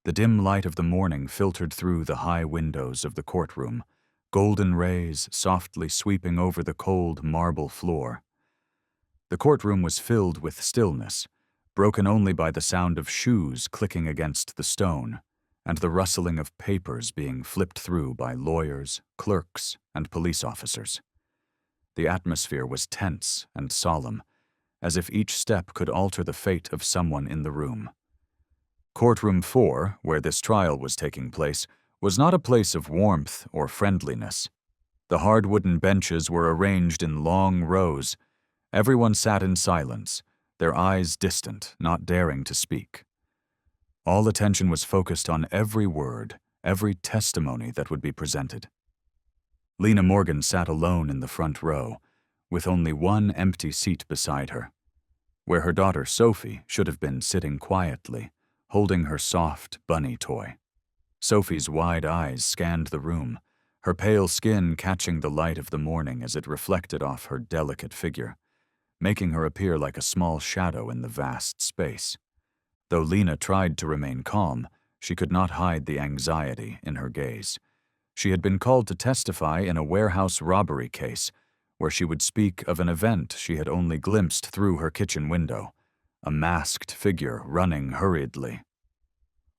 The dim light of the morning filtered through the high windows of the courtroom, golden rays softly sweeping over the cold marble floor. The courtroom was filled with stillness, broken only by the sound of shoes clicking against the stone and the rustling of papers being flipped through by lawyers, clerks, and police officers. The atmosphere was tense and solemn, as if each step could alter the fate of someone in the room. Courtroom 4, where this trial was taking place, was not a place of warmth or friendliness. The hard wooden benches were arranged in long rows. Everyone sat in silence, their eyes distant, not daring to speak. All attention was focused on every word, every testimony that would be presented. Lena Morgan sat alone in the front row, with only one empty seat beside her, where her daughter Sophie should have been sitting quietly, holding her soft bunny toy. Sophie's wide eyes scanned the room, her pale skin catching the light of the morning as it reflected off her delicate figure, making her appear like a small shadow in the vast space. Though Lena tried to remain calm, she could not hide the anxiety in her gaze. She had been called to testify in a warehouse robbery case, where she would speak of an event she had only glimpsed through her kitchen window, a masked figure running hurriedly.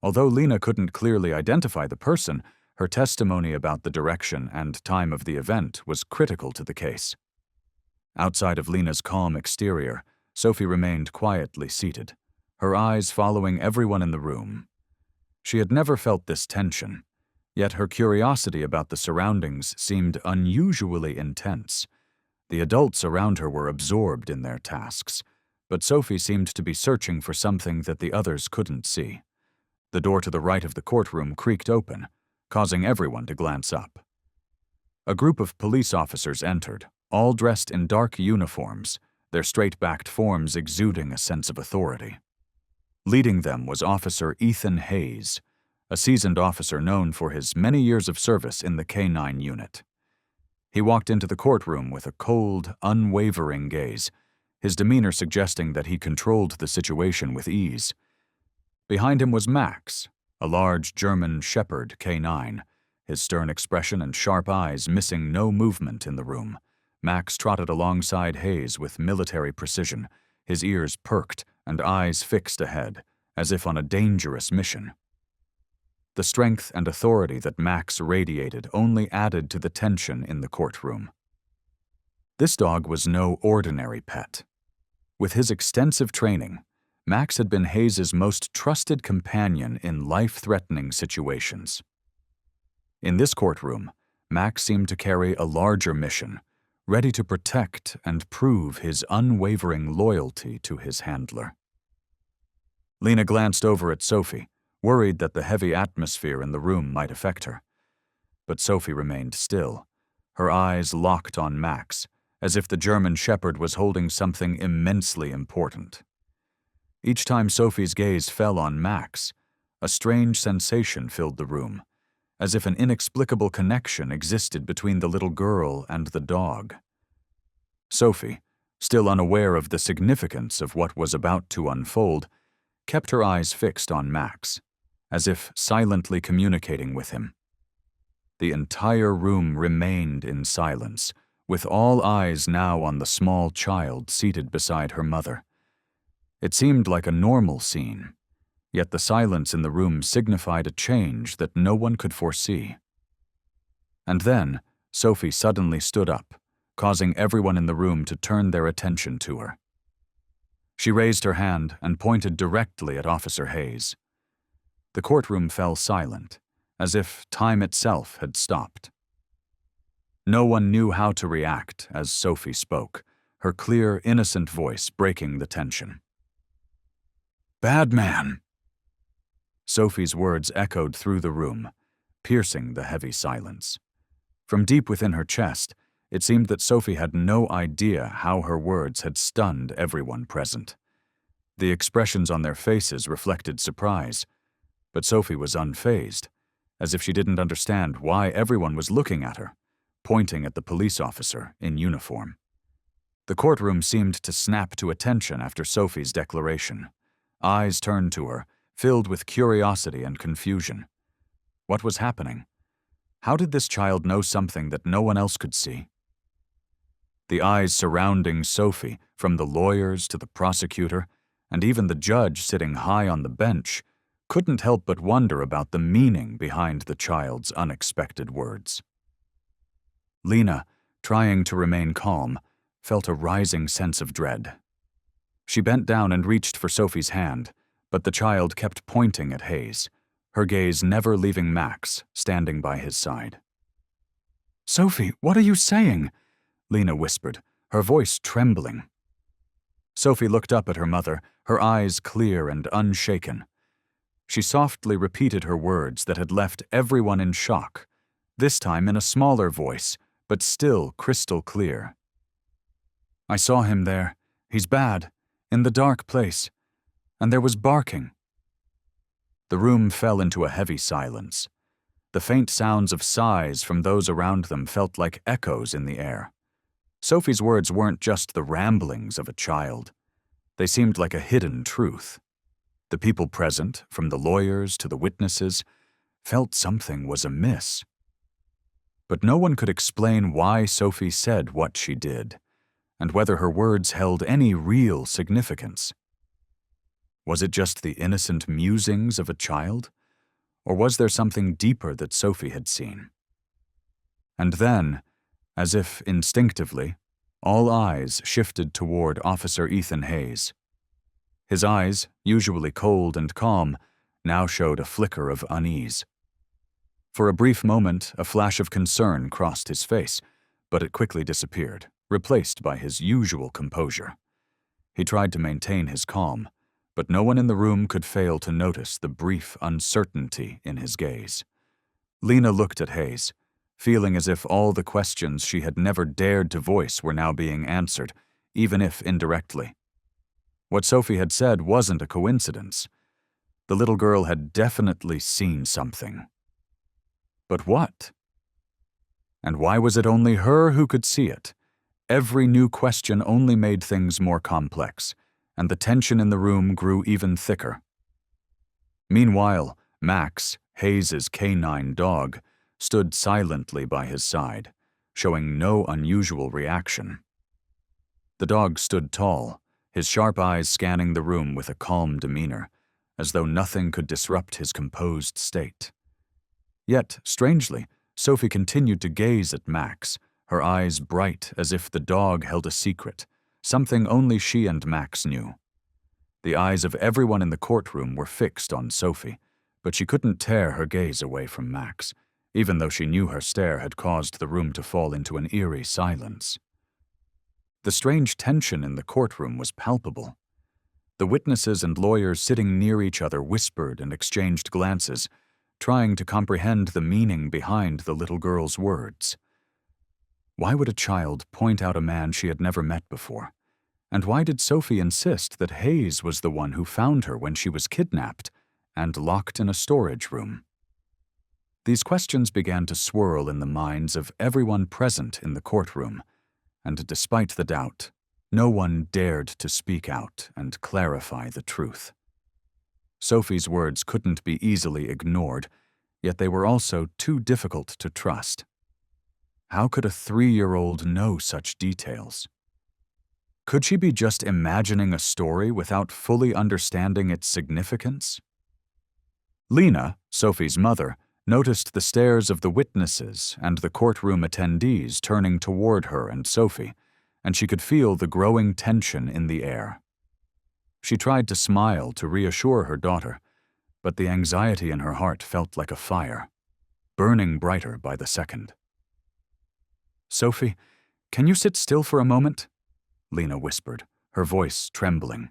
Although Lena couldn't clearly identify the person, her testimony about the direction and time of the event was critical to the case. Outside of Lena's calm exterior, Sophie remained quietly seated, her eyes following everyone in the room. She had never felt this tension, yet her curiosity about the surroundings seemed unusually intense. The adults around her were absorbed in their tasks, but Sophie seemed to be searching for something that the others couldn't see. The door to the right of the courtroom creaked open, causing everyone to glance up. A group of police officers entered, all dressed in dark uniforms, their straight-backed forms exuding a sense of authority. Leading them was Officer Ethan Hayes, a seasoned officer known for his many years of service in the K-9 unit. He walked into the courtroom with a cold, unwavering gaze, his demeanor suggesting that he controlled the situation with ease. Behind him was Max, a large German Shepherd K-9, his stern expression and sharp eyes missing no movement in the room. Max trotted alongside Hayes with military precision, his ears perked and eyes fixed ahead, as if on a dangerous mission. The strength and authority that Max radiated only added to the tension in the courtroom. This dog was no ordinary pet. With his extensive training, Max had been Hayes's most trusted companion in life-threatening situations. In this courtroom, Max seemed to carry a larger mission, ready to protect and prove his unwavering loyalty to his handler. Lena glanced over at Sophie, worried that the heavy atmosphere in the room might affect her. But Sophie remained still, her eyes locked on Max, as if the German Shepherd was holding something immensely important. Each time Sophie's gaze fell on Max, a strange sensation filled the room, as if an inexplicable connection existed between the little girl and the dog. Sophie, still unaware of the significance of what was about to unfold, kept her eyes fixed on Max, as if silently communicating with him. The entire room remained in silence, with all eyes now on the small child seated beside her mother. It seemed like a normal scene, yet the silence in the room signified a change that no one could foresee. And then, Sophie suddenly stood up, causing everyone in the room to turn their attention to her. She raised her hand and pointed directly at Officer Hayes. The courtroom fell silent, as if time itself had stopped. No one knew how to react as Sophie spoke, her clear, innocent voice breaking the tension. "Bad man." Sophie's words echoed through the room, piercing the heavy silence. From deep within her chest, it seemed that Sophie had no idea how her words had stunned everyone present. The expressions on their faces reflected surprise, but Sophie was unfazed, as if she didn't understand why everyone was looking at her, pointing at the police officer in uniform. The courtroom seemed to snap to attention after Sophie's declaration. Eyes turned to her, filled with curiosity and confusion. What was happening? How did this child know something that no one else could see? The eyes surrounding Sophie, from the lawyers to the prosecutor, and even the judge sitting high on the bench, couldn't help but wonder about the meaning behind the child's unexpected words. Lena, trying to remain calm, felt a rising sense of dread. She bent down and reached for Sophie's hand, but the child kept pointing at Hayes, her gaze never leaving Max, standing by his side. "Sophie, what are you saying?" Lena whispered, her voice trembling. Sophie looked up at her mother, her eyes clear and unshaken. She softly repeated her words that had left everyone in shock, this time in a smaller voice, but still crystal clear. "I saw him there. He's bad, in the dark place. And there was barking." The room fell into a heavy silence. The faint sounds of sighs from those around them felt like echoes in the air. Sophie's words weren't just the ramblings of a child. They seemed like a hidden truth. The people present, from the lawyers to the witnesses, felt something was amiss. But no one could explain why Sophie said what she did, and whether her words held any real significance. Was it just the innocent musings of a child? Or was there something deeper that Sophie had seen? And then, as if instinctively, all eyes shifted toward Officer Ethan Hayes. His eyes, usually cold and calm, now showed a flicker of unease. For a brief moment, a flash of concern crossed his face, but it quickly disappeared, replaced by his usual composure. He tried to maintain his calm, but no one in the room could fail to notice the brief uncertainty in his gaze. Lena looked at Hayes, feeling as if all the questions she had never dared to voice were now being answered, even if indirectly. What Sophie had said wasn't a coincidence. The little girl had definitely seen something. But what? And why was it only her who could see it? Every new question only made things more complex, and the tension in the room grew even thicker. Meanwhile, Max, Hayes's canine dog, stood silently by his side, showing no unusual reaction. The dog stood tall, his sharp eyes scanning the room with a calm demeanor, as though nothing could disrupt his composed state. Yet, strangely, Sophie continued to gaze at Max, her eyes bright as if the dog held a secret, something only she and Max knew. The eyes of everyone in the courtroom were fixed on Sophie, but she couldn't tear her gaze away from Max, even though she knew her stare had caused the room to fall into an eerie silence. The strange tension in the courtroom was palpable. The witnesses and lawyers sitting near each other whispered and exchanged glances, trying to comprehend the meaning behind the little girl's words. Why would a child point out a man she had never met before? And why did Sophie insist that Hayes was the one who found her when she was kidnapped and locked in a storage room? These questions began to swirl in the minds of everyone present in the courtroom, and despite the doubt, no one dared to speak out and clarify the truth. Sophie's words couldn't be easily ignored, yet they were also too difficult to trust. How could a 3-year-old know such details? Could she be just imagining a story without fully understanding its significance? Lena, Sophie's mother, noticed the stares of the witnesses and the courtroom attendees turning toward her and Sophie, and she could feel the growing tension in the air. She tried to smile to reassure her daughter, but the anxiety in her heart felt like a fire, burning brighter by the second. "Sophie, can you sit still for a moment?" Lena whispered, her voice trembling.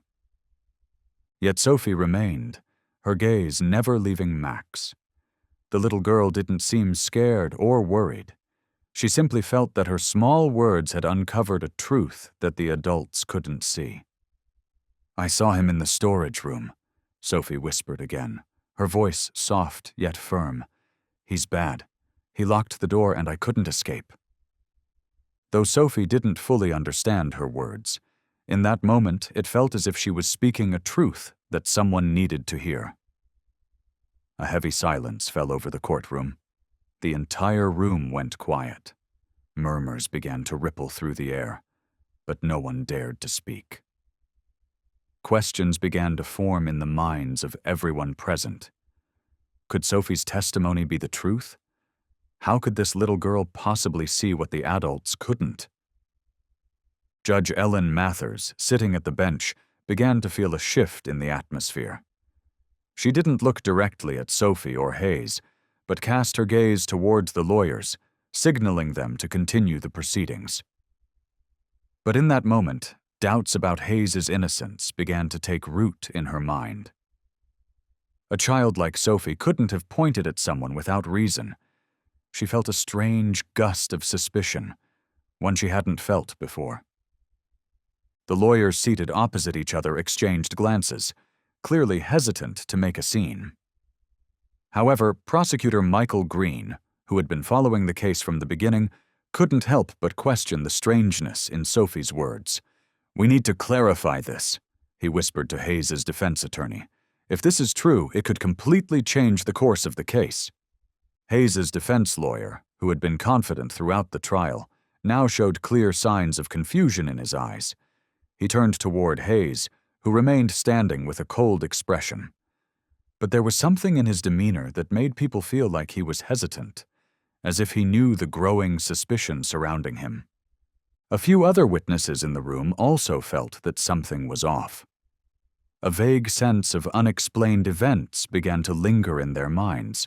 Yet Sophie remained, her gaze never leaving Max. The little girl didn't seem scared or worried. She simply felt that her small words had uncovered a truth that the adults couldn't see. "I saw him in the storage room," Sophie whispered again, her voice soft yet firm. "He's bad. He locked the door and I couldn't escape." Though Sophie didn't fully understand her words, in that moment it felt as if she was speaking a truth that someone needed to hear. A heavy silence fell over the courtroom. The entire room went quiet. Murmurs began to ripple through the air, but no one dared to speak. Questions began to form in the minds of everyone present. Could Sophie's testimony be the truth? How could this little girl possibly see what the adults couldn't? Judge Ellen Mathers, sitting at the bench, began to feel a shift in the atmosphere. She didn't look directly at Sophie or Hayes, but cast her gaze towards the lawyers, signaling them to continue the proceedings. But in that moment, doubts about Hayes's innocence began to take root in her mind. A child like Sophie couldn't have pointed at someone without reason. She felt a strange gust of suspicion, one she hadn't felt before. The lawyers seated opposite each other exchanged glances, clearly hesitant to make a scene. However, Prosecutor Michael Green, who had been following the case from the beginning, couldn't help but question the strangeness in Sophie's words. "We need to clarify this," he whispered to Hayes's defense attorney. "If this is true, it could completely change the course of the case." Hayes's defense lawyer, who had been confident throughout the trial, now showed clear signs of confusion in his eyes. He turned toward Hayes, who remained standing with a cold expression. But there was something in his demeanor that made people feel like he was hesitant, as if he knew the growing suspicion surrounding him. A few other witnesses in the room also felt that something was off. A vague sense of unexplained events began to linger in their minds.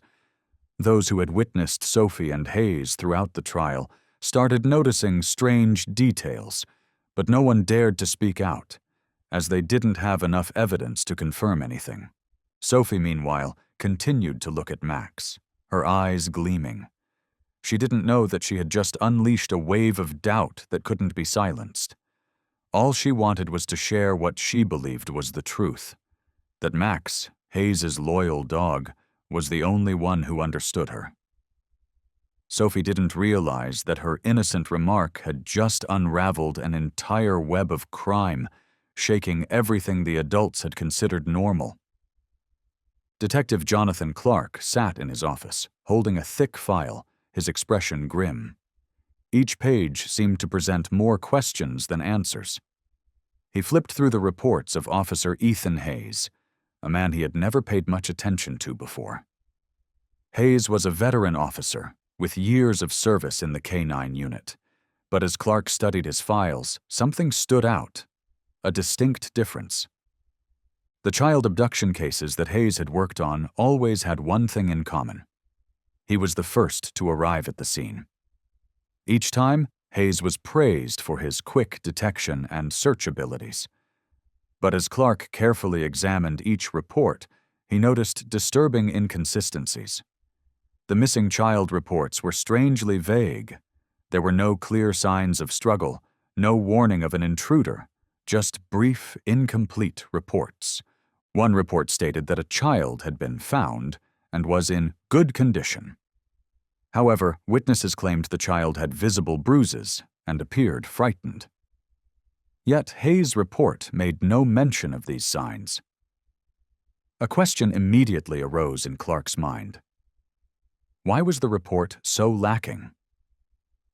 Those who had witnessed Sophie and Hayes throughout the trial started noticing strange details, but no one dared to speak out, as they didn't have enough evidence to confirm anything. Sophie, meanwhile, continued to look at Max, her eyes gleaming. She didn't know that she had just unleashed a wave of doubt that couldn't be silenced. All she wanted was to share what she believed was the truth, that Max, Hayes's loyal dog, was the only one who understood her. Sophie didn't realize that her innocent remark had just unraveled an entire web of crime, shaking everything the adults had considered normal. Detective Jonathan Clark sat in his office, holding a thick file, his expression grim. Each page seemed to present more questions than answers. He flipped through the reports of Officer Ethan Hayes, a man he had never paid much attention to before. Hayes was a veteran officer with years of service in the K-9 unit, but as Clark studied his files, something stood out, a distinct difference. The child abduction cases that Hayes had worked on always had one thing in common. He was the first to arrive at the scene. Each time, Hayes was praised for his quick detection and search abilities. But as Clark carefully examined each report, he noticed disturbing inconsistencies. The missing child reports were strangely vague. There were no clear signs of struggle, no warning of an intruder, just brief, incomplete reports. One report stated that a child had been found and was in good condition. However, witnesses claimed the child had visible bruises and appeared frightened. Yet Hayes' report made no mention of these signs. A question immediately arose in Clark's mind. Why was the report so lacking?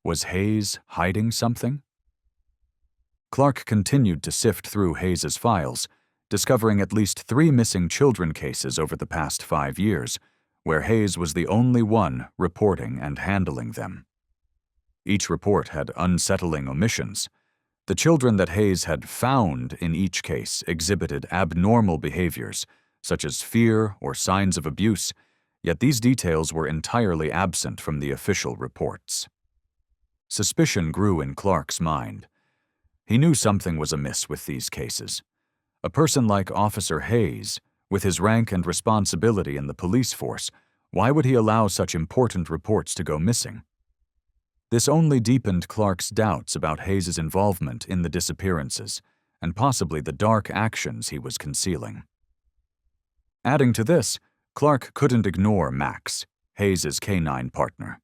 Was Hayes hiding something? Clark continued to sift through Hayes's files, discovering at least 3 missing children cases over the past 5 years, where Hayes was the only one reporting and handling them. Each report had unsettling omissions. The children that Hayes had found in each case exhibited abnormal behaviors, such as fear or signs of abuse, yet these details were entirely absent from the official reports. Suspicion grew in Clark's mind. He knew something was amiss with these cases. A person like Officer Hayes, with his rank and responsibility in the police force, why would he allow such important reports to go missing? This only deepened Clark's doubts about Hayes's involvement in the disappearances, and possibly the dark actions he was concealing. Adding to this, Clark couldn't ignore Max, Hayes's K-9 partner.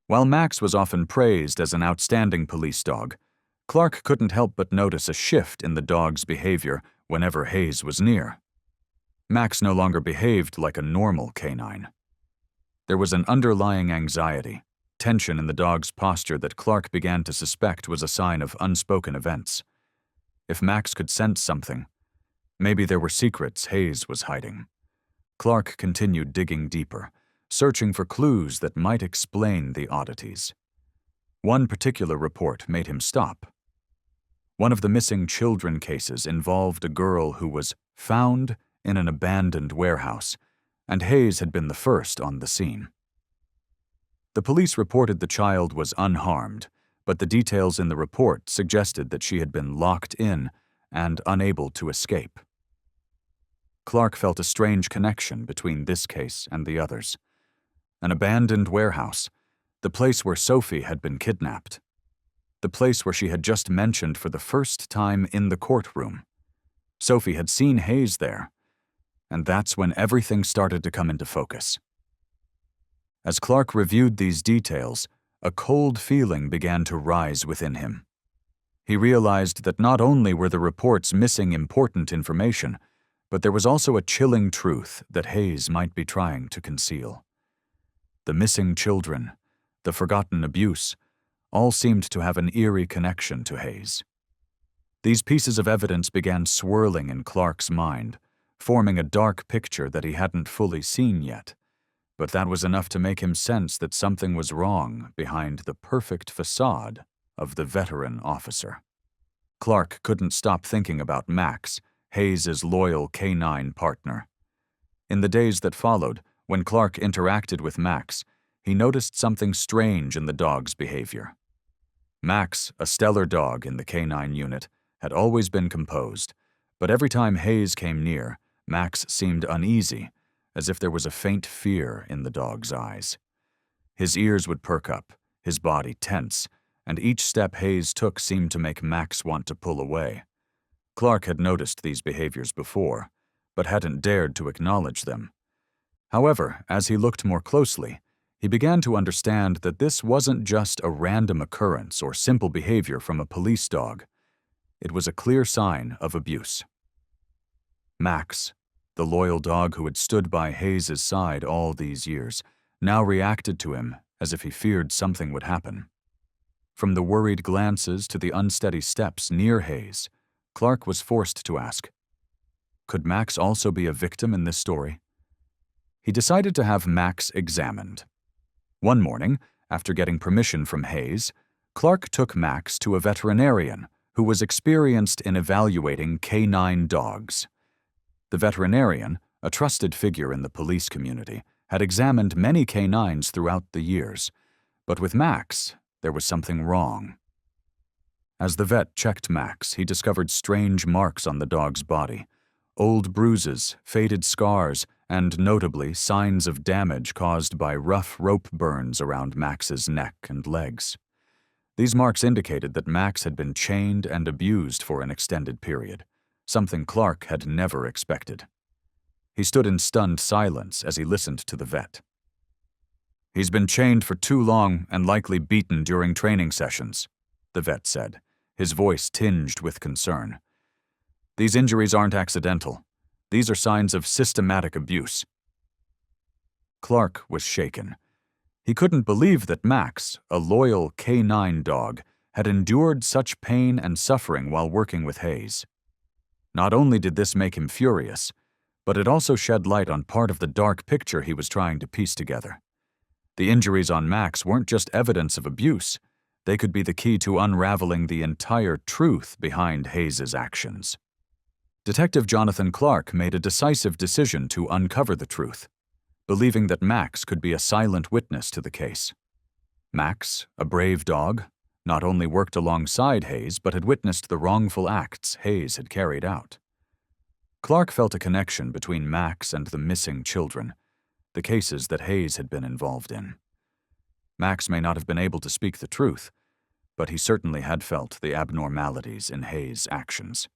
While Max was often praised as an outstanding police dog, Clark couldn't help but notice a shift in the dog's behavior whenever Hayes was near. Max no longer behaved like a normal canine. There was an underlying anxiety, tension in the dog's posture that Clark began to suspect was a sign of unspoken events. If Max could sense something, maybe there were secrets Hayes was hiding. Clark continued digging deeper, searching for clues that might explain the oddities. One particular report made him stop. One of the missing children cases involved a girl who was found in an abandoned warehouse, and Hayes had been the first on the scene. The police reported the child was unharmed, but the details in the report suggested that she had been locked in and unable to escape. Clark felt a strange connection between this case and the others. An abandoned warehouse, the place where Sophie had been kidnapped, the place where she had just mentioned for the first time in the courtroom. Sophie had seen Hayes there, and that's when everything started to come into focus. As Clark reviewed these details, a cold feeling began to rise within him. He realized that not only were the reports missing important information, but there was also a chilling truth that Hayes might be trying to conceal. The missing children, the forgotten abuse, all seemed to have an eerie connection to Hayes. These pieces of evidence began swirling in Clark's mind, forming a dark picture that he hadn't fully seen yet. But that was enough to make him sense that something was wrong behind the perfect facade of the veteran officer. Clark couldn't stop thinking about Max, Hayes' loyal canine partner. In the days that followed, when Clark interacted with Max, he noticed something strange in the dog's behavior. Max, a stellar dog in the canine unit, had always been composed, but every time Hayes came near, Max seemed uneasy, as if there was a faint fear in the dog's eyes. His ears would perk up, his body tense, and each step Hayes took seemed to make Max want to pull away. Clark had noticed these behaviors before, but hadn't dared to acknowledge them. However, as he looked more closely, he began to understand that this wasn't just a random occurrence or simple behavior from a police dog. It was a clear sign of abuse. Max, the loyal dog who had stood by Hayes' side all these years, now reacted to him as if he feared something would happen. From the worried glances to the unsteady steps near Hayes, Clark was forced to ask, could Max also be a victim in this story? He decided to have Max examined. One morning, after getting permission from Hayes, Clark took Max to a veterinarian who was experienced in evaluating canine dogs. The veterinarian, a trusted figure in the police community, had examined many canines throughout the years, but with Max, there was something wrong. As the vet checked Max, he discovered strange marks on the dog's body, old bruises, faded scars, and notably signs of damage caused by rough rope burns around Max's neck and legs. These marks indicated that Max had been chained and abused for an extended period, something Clark had never expected. He stood in stunned silence as he listened to the vet. "He's been chained for too long and likely beaten during training sessions," the vet said, his voice tinged with concern. "These injuries aren't accidental. These are signs of systematic abuse." Clark was shaken. He couldn't believe that Max, a loyal canine dog, had endured such pain and suffering while working with Hayes. Not only did this make him furious, but it also shed light on part of the dark picture he was trying to piece together. The injuries on Max weren't just evidence of abuse. They could be the key to unraveling the entire truth behind Hayes' actions. Detective Jonathan Clark made a decisive decision to uncover the truth, believing that Max could be a silent witness to the case. Max, a brave dog, not only worked alongside Hayes but had witnessed the wrongful acts Hayes had carried out. Clark felt a connection between Max and the missing children, the cases that Hayes had been involved in. Max may not have been able to speak the truth, but he certainly had felt the abnormalities in Hayes' actions.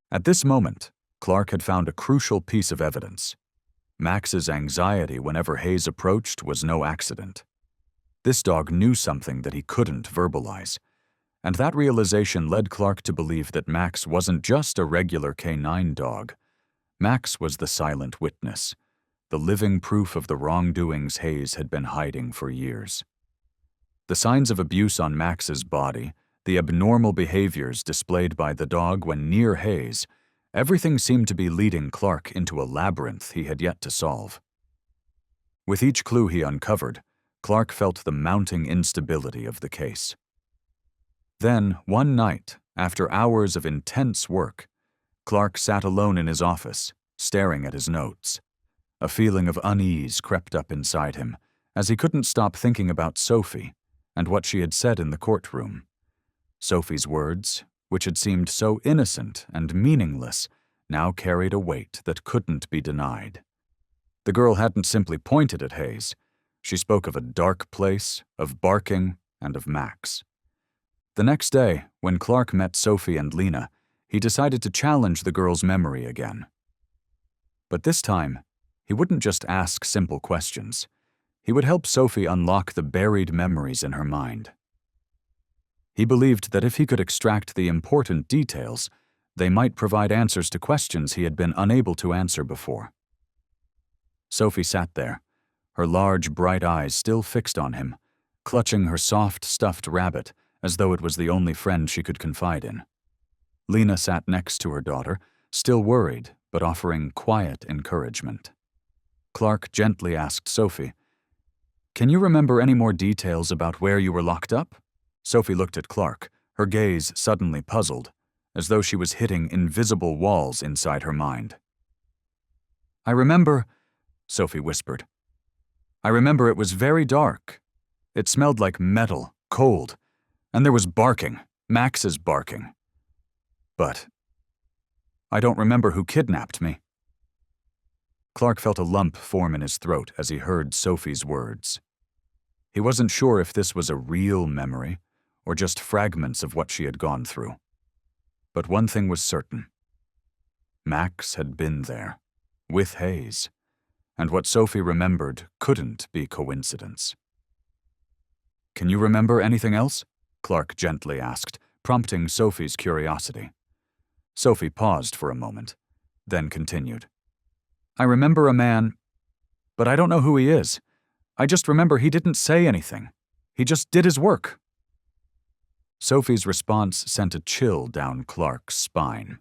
At this moment, Clark had found a crucial piece of evidence. Max's anxiety whenever Hayes approached was no accident. This dog knew something that he couldn't verbalize, and that realization led Clark to believe that Max wasn't just a regular canine dog, Max was the silent witness, the living proof of the wrongdoings Hayes had been hiding for years. The signs of abuse on Max's body, the abnormal behaviors displayed by the dog when near Hayes, everything seemed to be leading Clark into a labyrinth he had yet to solve. With each clue he uncovered, Clark felt the mounting instability of the case. Then, one night, after hours of intense work, Clark sat alone in his office, staring at his notes. A feeling of unease crept up inside him, as he couldn't stop thinking about Sophie and what she had said in the courtroom. Sophie's words, which had seemed so innocent and meaningless, now carried a weight that couldn't be denied. The girl hadn't simply pointed at Hayes. She spoke of a dark place, of barking, and of Max. The next day, when Clark met Sophie and Lena, he decided to challenge the girl's memory again. But this time, he wouldn't just ask simple questions. He would help Sophie unlock the buried memories in her mind. He believed that if he could extract the important details, they might provide answers to questions he had been unable to answer before. Sophie sat there, her large, bright eyes still fixed on him, clutching her soft, stuffed rabbit as though it was the only friend she could confide in. Lena sat next to her daughter, still worried, but offering quiet encouragement. Clark gently asked Sophie, "Can you remember any more details about where you were locked up?" Sophie looked at Clark, her gaze suddenly puzzled, as though she was hitting invisible walls inside her mind. "I remember," Sophie whispered. "I remember it was very dark. It smelled like metal, cold, and there was barking, Max's barking. But I don't remember who kidnapped me." Clark felt a lump form in his throat as he heard Sophie's words. He wasn't sure if this was a real memory or just fragments of what she had gone through. But one thing was certain. Max had been there, with Hayes, and what Sophie remembered couldn't be coincidence. "Can you remember anything else?" Clark gently asked, prompting Sophie's curiosity. Sophie paused for a moment, then continued. "I remember a man, but I don't know who he is. I just remember he didn't say anything. He just did his work." Sophie's response sent a chill down Clark's spine.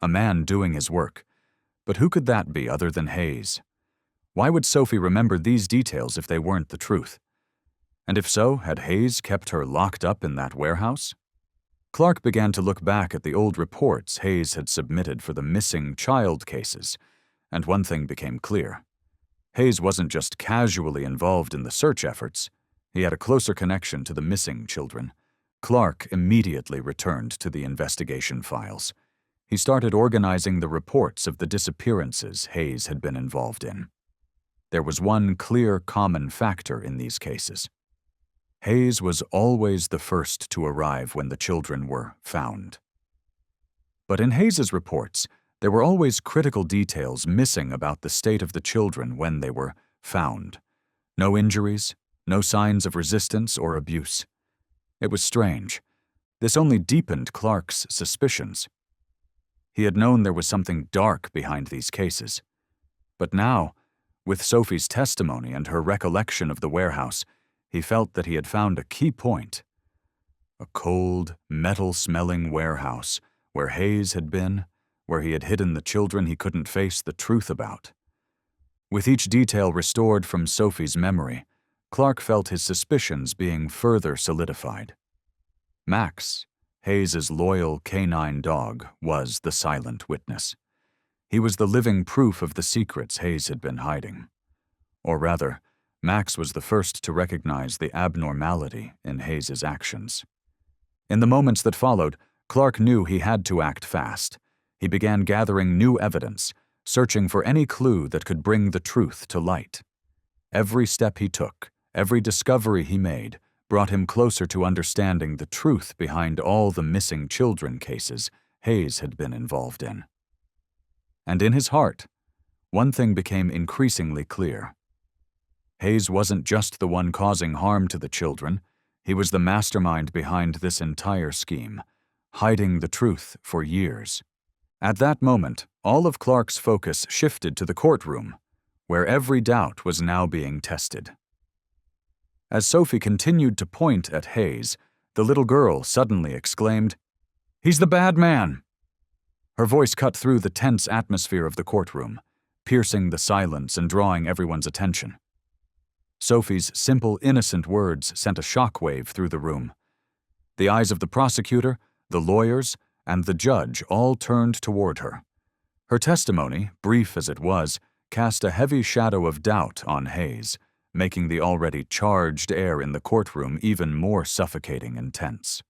A man doing his work. But who could that be other than Hayes? Why would Sophie remember these details if they weren't the truth? And if so, had Hayes kept her locked up in that warehouse? Clark began to look back at the old reports Hayes had submitted for the missing child cases, and one thing became clear. Hayes wasn't just casually involved in the search efforts. He had a closer connection to the missing children. Clark immediately returned to the investigation files. He started organizing the reports of the disappearances Hayes had been involved in. There was one clear common factor in these cases. Hayes was always the first to arrive when the children were found. But in Hayes's reports, there were always critical details missing about the state of the children when they were found. No injuries, no signs of resistance or abuse. It was strange. This only deepened Clark's suspicions. He had known there was something dark behind these cases. But now, with Sophie's testimony and her recollection of the warehouse, he felt that he had found a key point. A cold, metal-smelling warehouse where Hayes had been, where he had hidden the children he couldn't face the truth about. With each detail restored from Sophie's memory, Clark felt his suspicions being further solidified. Max, Hayes's loyal canine dog, was the silent witness. He was the living proof of the secrets Hayes had been hiding. Or rather, Max was the first to recognize the abnormality in Hayes's actions. In the moments that followed, Clark knew he had to act fast. He began gathering new evidence, searching for any clue that could bring the truth to light. Every step he took, every discovery he made, brought him closer to understanding the truth behind all the missing children cases Hayes had been involved in. And in his heart, one thing became increasingly clear. Hayes wasn't just the one causing harm to the children. He was the mastermind behind this entire scheme, hiding the truth for years. At that moment, all of Clark's focus shifted to the courtroom, where every doubt was now being tested. As Sophie continued to point at Hayes, the little girl suddenly exclaimed, "He's the bad man!" Her voice cut through the tense atmosphere of the courtroom, piercing the silence and drawing everyone's attention. Sophie's simple, innocent words sent a shockwave through the room. The eyes of the prosecutor, the lawyers, and the judge all turned toward her. Her testimony, brief as it was, cast a heavy shadow of doubt on Hayes, making the already charged air in the courtroom even more suffocating and tense.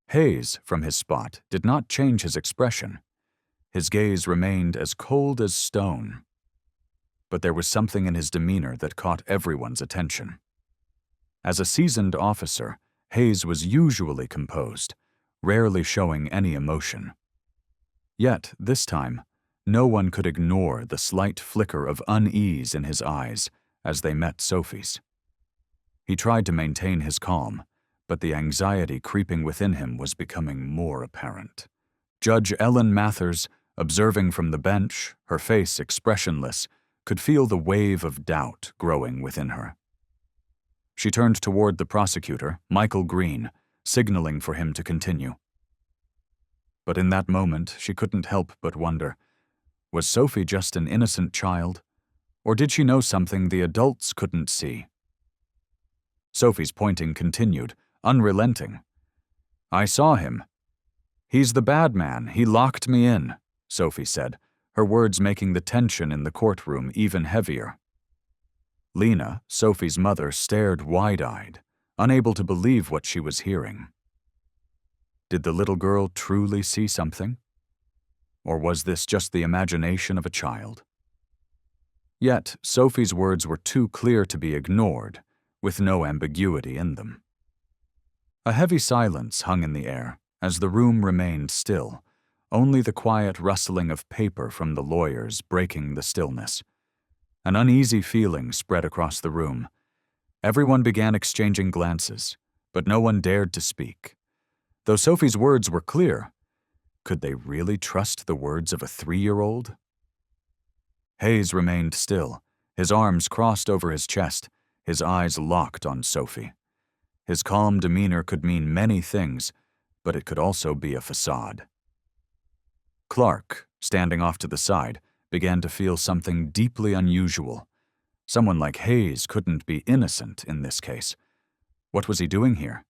Hayes, from his spot, did not change his expression. His gaze remained as cold as stone. But there was something in his demeanor that caught everyone's attention. As a seasoned officer, Hayes was usually composed, rarely showing any emotion. Yet, this time, no one could ignore the slight flicker of unease in his eyes as they met Sophie's. He tried to maintain his calm, but the anxiety creeping within him was becoming more apparent. Judge Ellen Mathers, observing from the bench, her face expressionless, could feel the wave of doubt growing within her. She turned toward the prosecutor, Michael Green, signaling for him to continue. But in that moment, she couldn't help but wonder, was Sophie just an innocent child, or did she know something the adults couldn't see? Sophie's pointing continued, unrelenting. "I saw him. He's the bad man. He locked me in," Sophie said, her words making the tension in the courtroom even heavier. Lena, Sophie's mother, stared wide-eyed, unable to believe what she was hearing. Did the little girl truly see something? Or was this just the imagination of a child? Yet, Sophie's words were too clear to be ignored, with no ambiguity in them. A heavy silence hung in the air as the room remained still, only the quiet rustling of paper from the lawyers breaking the stillness. An uneasy feeling spread across the room. Everyone began exchanging glances, but no one dared to speak. Though Sophie's words were clear, could they really trust the words of a 3-year-old? Hayes remained still, his arms crossed over his chest, his eyes locked on Sophie. His calm demeanor could mean many things, but it could also be a facade. Clark, standing off to the side, began to feel something deeply unusual. Someone like Hayes couldn't be innocent in this case. What was he doing here?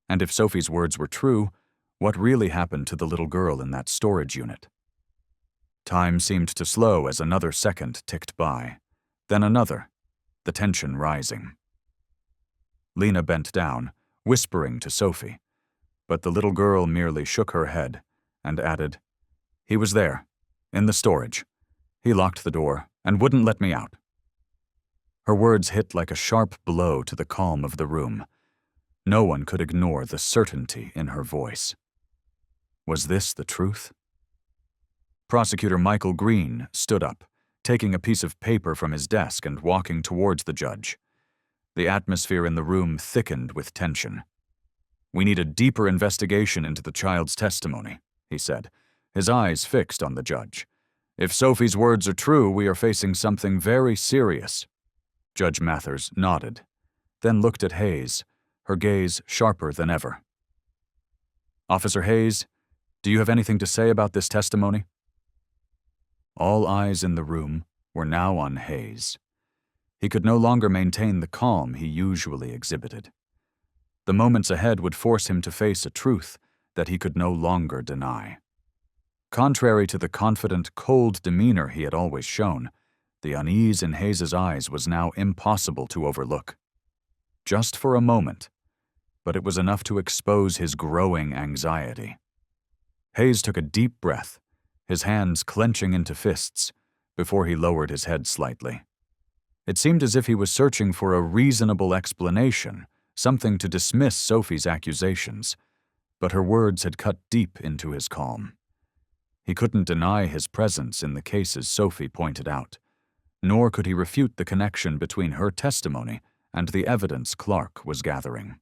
And if Sophie's words were true, what really happened to the little girl in that storage unit? Time seemed to slow as another second ticked by, then another, the tension rising. Lena bent down, whispering to Sophie, but the little girl merely shook her head and added, "He was there, in the storage. He locked the door and wouldn't let me out." Her words hit like a sharp blow to the calm of the room. No one could ignore the certainty in her voice. Was this the truth? Prosecutor Michael Green stood up, taking a piece of paper from his desk and walking towards the judge. The atmosphere in the room thickened with tension. "We need a deeper investigation into the child's testimony," he said, his eyes fixed on the judge. "If Sophie's words are true, we are facing something very serious." Judge Mathers nodded, then looked at Hayes, her gaze sharper than ever. "Officer Hayes, do you have anything to say about this testimony?" All eyes in the room were now on Hayes. He could no longer maintain the calm he usually exhibited. The moments ahead would force him to face a truth that he could no longer deny. Contrary to the confident, cold demeanor he had always shown, the unease in Hayes's eyes was now impossible to overlook. Just for a moment, but it was enough to expose his growing anxiety. Hayes took a deep breath, his hands clenching into fists, before he lowered his head slightly. It seemed as if he was searching for a reasonable explanation, something to dismiss Sophie's accusations, but her words had cut deep into his calm. He couldn't deny his presence in the cases Sophie pointed out, nor could he refute the connection between her testimony and the evidence Clark was gathering.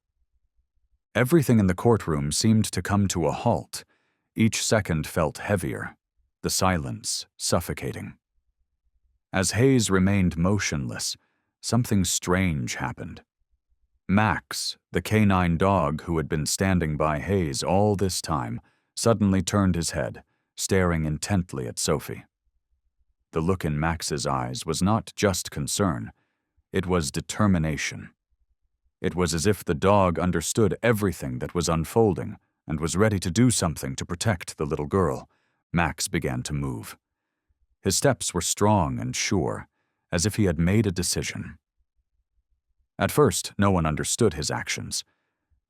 Everything in the courtroom seemed to come to a halt, Each second felt heavier, the silence suffocating. As Hayes remained motionless, something strange happened. Max, the canine dog who had been standing by Hayes all this time, suddenly turned his head, staring intently at Sophie. The look in Max's eyes was not just concern, it was determination. It was as if the dog understood everything that was unfolding and was ready to do something to protect the little girl. Max began to move. His steps were strong and sure, as if he had made a decision. At first, no one understood his actions,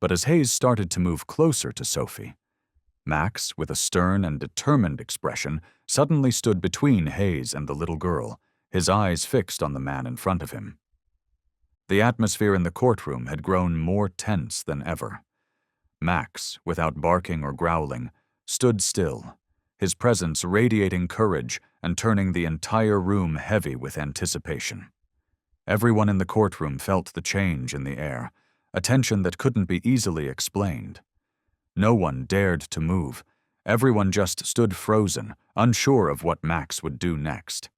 but as Hayes started to move closer to Sophie, Max, with a stern and determined expression, suddenly stood between Hayes and the little girl, his eyes fixed on the man in front of him. The atmosphere in the courtroom had grown more tense than ever. Max, without barking or growling, stood still, his presence radiating courage and turning the entire room heavy with anticipation. Everyone in the courtroom felt the change in the air, a tension that couldn't be easily explained. No one dared to move. Everyone just stood frozen, unsure of what Max would do next.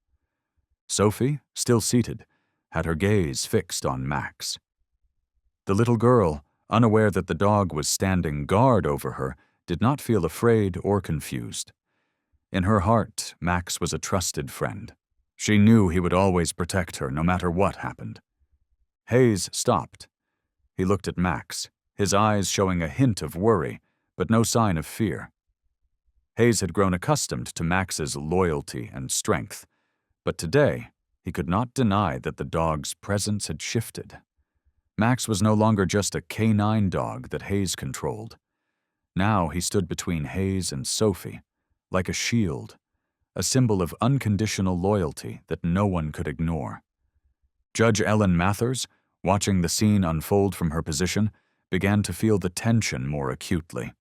Sophie, still seated, had her gaze fixed on Max. The little girl, unaware that the dog was standing guard over her, did not feel afraid or confused. In her heart, Max was a trusted friend. She knew he would always protect her no matter what happened. Hayes stopped. He looked at Max, his eyes showing a hint of worry, but no sign of fear. Hayes had grown accustomed to Max's loyalty and strength, but today he could not deny that the dog's presence had shifted. Max was no longer just a canine dog that Hayes controlled. Now he stood between Hayes and Sophie, like a shield, a symbol of unconditional loyalty that no one could ignore. Judge Ellen Mathers, watching the scene unfold from her position, began to feel the tension more acutely.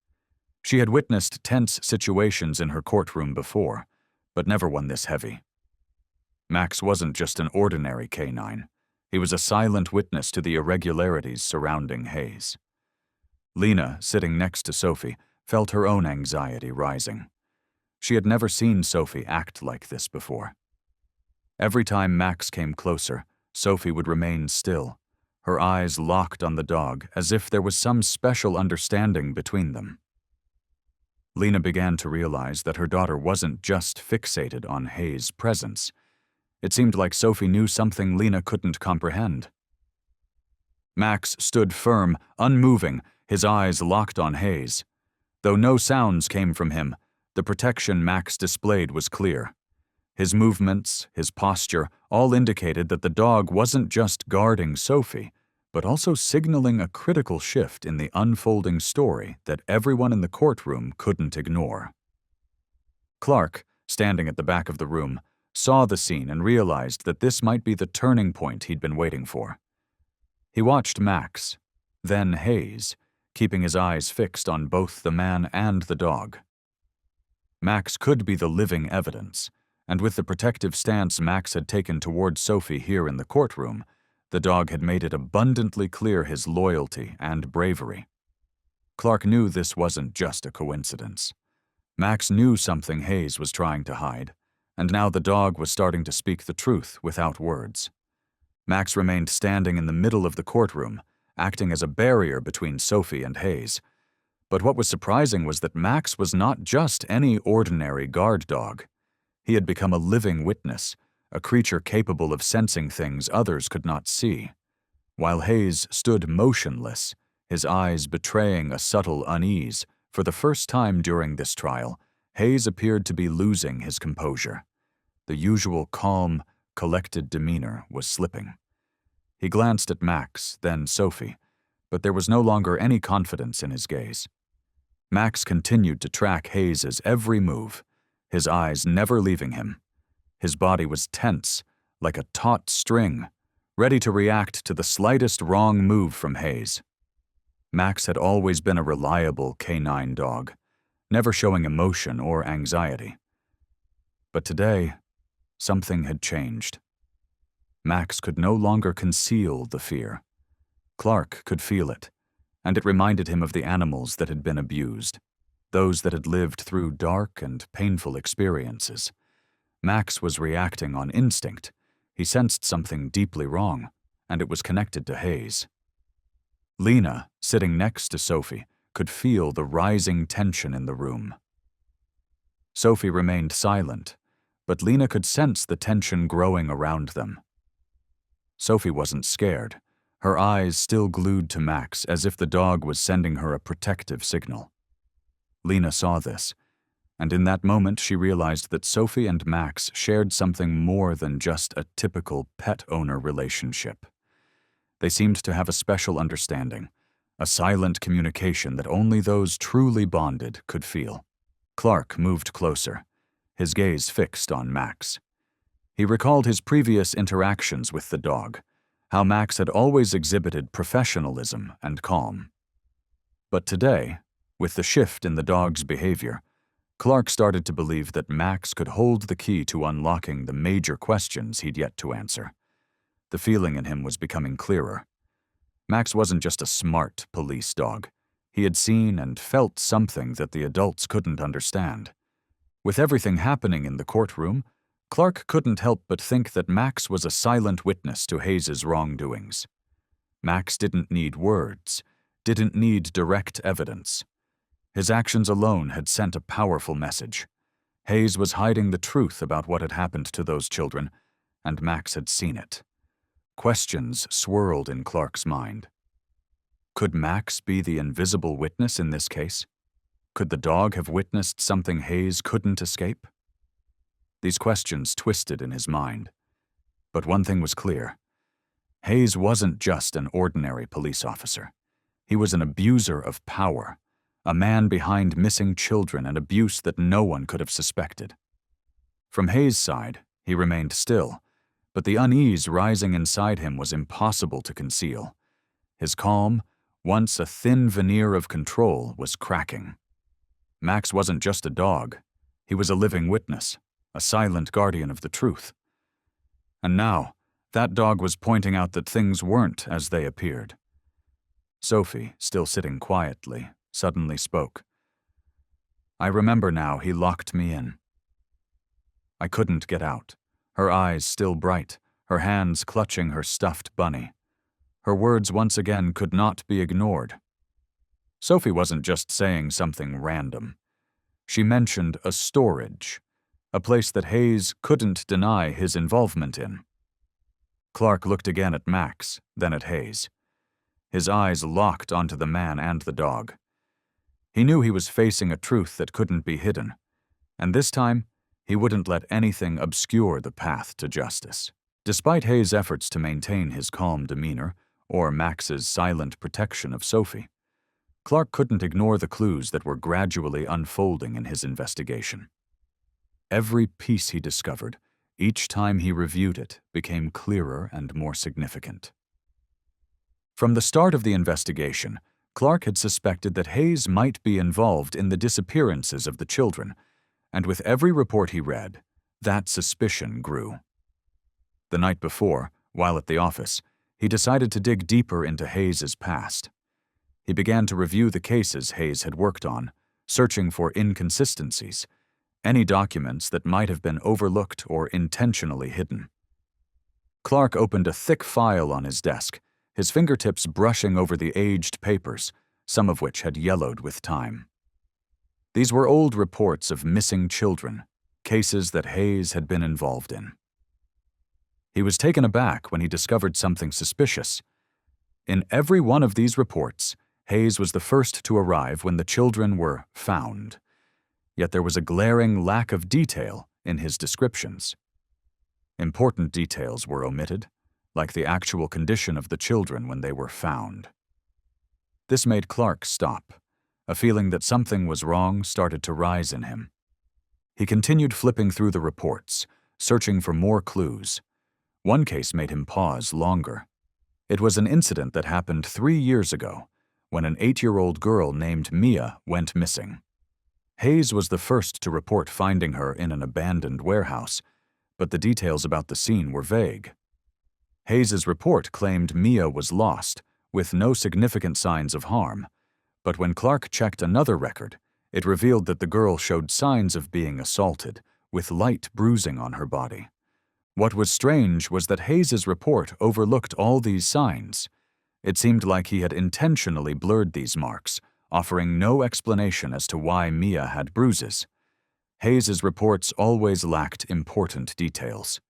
She had witnessed tense situations in her courtroom before, but never one this heavy. Max wasn't just an ordinary canine. He was a silent witness to the irregularities surrounding Hayes. Lena, sitting next to Sophie, felt her own anxiety rising. She had never seen Sophie act like this before. Every time Max came closer, Sophie would remain still, her eyes locked on the dog as if there was some special understanding between them. Lena began to realize that her daughter wasn't just fixated on Hayes' presence. It seemed like Sophie knew something Lena couldn't comprehend. Max stood firm, unmoving, his eyes locked on Hayes. Though no sounds came from him, the protection Max displayed was clear. His movements, his posture, all indicated that the dog wasn't just guarding Sophie, but also signaling a critical shift in the unfolding story that everyone in the courtroom couldn't ignore. Clark, standing at the back of the room, saw the scene and realized that this might be the turning point he'd been waiting for. He watched Max, then Hayes, keeping his eyes fixed on both the man and the dog. Max could be the living evidence, and with the protective stance Max had taken toward Sophie here in the courtroom, the dog had made it abundantly clear his loyalty and bravery. Clark knew this wasn't just a coincidence. Max knew something Hayes was trying to hide, and now the dog was starting to speak the truth without words. Max remained standing in the middle of the courtroom, acting as a barrier between Sophie and Hayes. But what was surprising was that Max was not just any ordinary guard dog. He had become a living witness, a creature capable of sensing things others could not see. While Hayes stood motionless, his eyes betraying a subtle unease, for the first time during this trial, Hayes appeared to be losing his composure. The usual calm, collected demeanor was slipping. He glanced at Max, then Sophie, but there was no longer any confidence in his gaze. Max continued to track Hayes' every move, his eyes never leaving him. His body was tense, like a taut string, ready to react to the slightest wrong move from Hayes. Max had always been a reliable canine dog, never showing emotion or anxiety. But today, something had changed. Max could no longer conceal the fear. Clark could feel it, and it reminded him of the animals that had been abused. those that had lived through dark and painful experiences. Max was reacting on instinct. He sensed something deeply wrong, and it was connected to Hayes. Lena, sitting next to Sophie, could feel the rising tension in the room. Sophie remained silent, but Lena could sense the tension growing around them. Sophie wasn't scared, her eyes still glued to Max as if the dog was sending her a protective signal. Lena saw this, and in that moment she realized that Sophie and Max shared something more than just a typical pet owner relationship. They seemed to have a special understanding, a silent communication that only those truly bonded could feel. Clark moved closer, his gaze fixed on Max. He recalled his previous interactions with the dog, how Max had always exhibited professionalism and calm. But today, with the shift in the dog's behavior, Clark started to believe that Max could hold the key to unlocking the major questions he'd yet to answer. The feeling in him was becoming clearer. Max wasn't just a smart police dog. He had seen and felt something that the adults couldn't understand. With everything happening in the courtroom, Clark couldn't help but think that Max was a silent witness to Hayes' wrongdoings. Max didn't need words, didn't need direct evidence. His actions alone had sent a powerful message. Hayes was hiding the truth about what had happened to those children, and Max had seen it. Questions swirled in Clark's mind. Could Max be the invisible witness in this case? Could the dog have witnessed something Hayes couldn't escape? These questions twisted in his mind. But one thing was clear. Hayes wasn't just an ordinary police officer. He was an abuser of power, a man behind missing children and abuse that no one could have suspected. From Hayes' side, he remained still, but the unease rising inside him was impossible to conceal. His calm, once a thin veneer of control, was cracking. Max wasn't just a dog. He was a living witness, a silent guardian of the truth. And now, that dog was pointing out that things weren't as they appeared. Sophie, still sitting quietly, suddenly spoke. I remember now he locked me in. I couldn't get out, her eyes still bright, her hands clutching her stuffed bunny. Her words once again could not be ignored. Sophie wasn't just saying something random. She mentioned a storage, a place that Hayes couldn't deny his involvement in. Clark looked again at Max, then at Hayes. His eyes locked onto the man and the dog. He knew he was facing a truth that couldn't be hidden, and this time, he wouldn't let anything obscure the path to justice. Despite Hayes' efforts to maintain his calm demeanor, or Max's silent protection of Sophie, Clark couldn't ignore the clues that were gradually unfolding in his investigation. Every piece he discovered, each time he reviewed it, became clearer and more significant. From the start of the investigation, Clark had suspected that Hayes might be involved in the disappearances of the children, and with every report he read, that suspicion grew. The night before, while at the office, he decided to dig deeper into Hayes' past. He began to review the cases Hayes had worked on, searching for inconsistencies, any documents that might have been overlooked or intentionally hidden. Clark opened a thick file on his desk, his fingertips brushing over the aged papers, some of which had yellowed with time. These were old reports of missing children, cases that Hayes had been involved in. He was taken aback when he discovered something suspicious. In every one of these reports, Hayes was the first to arrive when the children were found. Yet there was a glaring lack of detail in his descriptions. Important details were omitted, like the actual condition of the children when they were found. This made Clark stop. A feeling that something was wrong started to rise in him. He continued flipping through the reports, searching for more clues. One case made him pause longer. It was an incident that happened 3 years ago, when an 8-year-old girl named Mia went missing. Hayes was the first to report finding her in an abandoned warehouse, but the details about the scene were vague. Hayes' report claimed Mia was lost, with no significant signs of harm, but when Clark checked another record, It revealed that the girl showed signs of being assaulted, with light bruising on her body. What was strange was that Hayes's report overlooked all these signs. It seemed like he had intentionally blurred these marks, offering no explanation as to why Mia had bruises. Hayes's reports always lacked important details.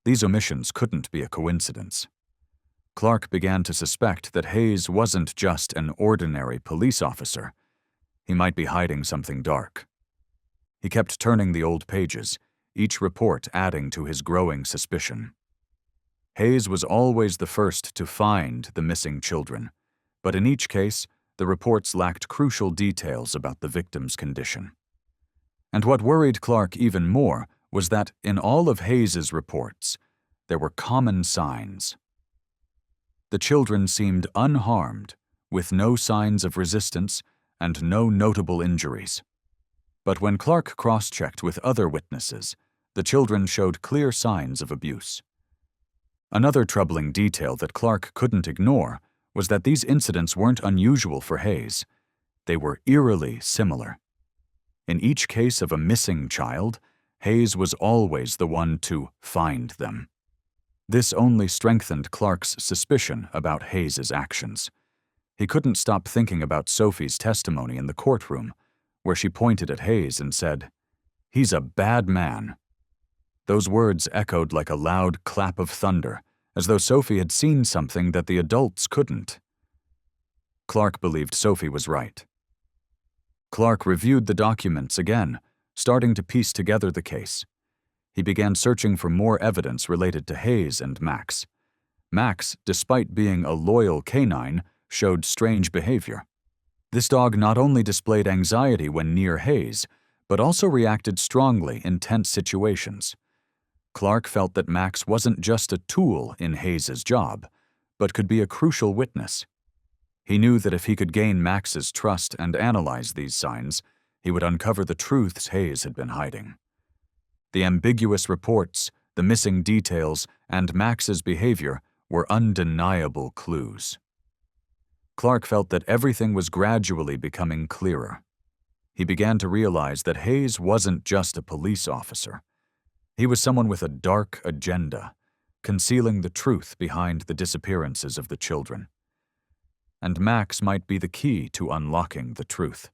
These omissions couldn't be a coincidence. Clark began to suspect that Hayes wasn't just an ordinary police officer. He might be hiding something dark. He kept turning the old pages, each report adding to his growing suspicion. Hayes was always the first to find the missing children, but in each case, the reports lacked crucial details about the victim's condition. And what worried Clark even more was that in all of Hayes's reports, there were common signs. The children seemed unharmed, with no signs of resistance and no notable injuries. But when Clark cross-checked with other witnesses, the children showed clear signs of abuse. Another troubling detail that Clark couldn't ignore was that these incidents weren't unusual for Hayes. They were eerily similar. In each case of a missing child, Hayes was always the one to find them. This only strengthened Clark's suspicion about Hayes's actions. He couldn't stop thinking about Sophie's testimony in the courtroom, where she pointed at Hayes and said, "He's a bad man." Those words echoed like a loud clap of thunder, as though Sophie had seen something that the adults couldn't. Clark believed Sophie was right. Clark reviewed the documents again, starting to piece together the case. He began searching for more evidence related to Hayes and Max. Max, despite being a loyal canine, showed strange behavior. This dog not only displayed anxiety when near Hayes, but also reacted strongly in tense situations. Clark felt that Max wasn't just a tool in Hayes's job, but could be a crucial witness. He knew that if he could gain Max's trust and analyze these signs, he would uncover the truths Hayes had been hiding. The ambiguous reports, the missing details, and Max's behavior were undeniable clues. Clark felt that everything was gradually becoming clearer. He began to realize that Hayes wasn't just a police officer. He was someone with a dark agenda, concealing the truth behind the disappearances of the children. And Max might be the key to unlocking the truth.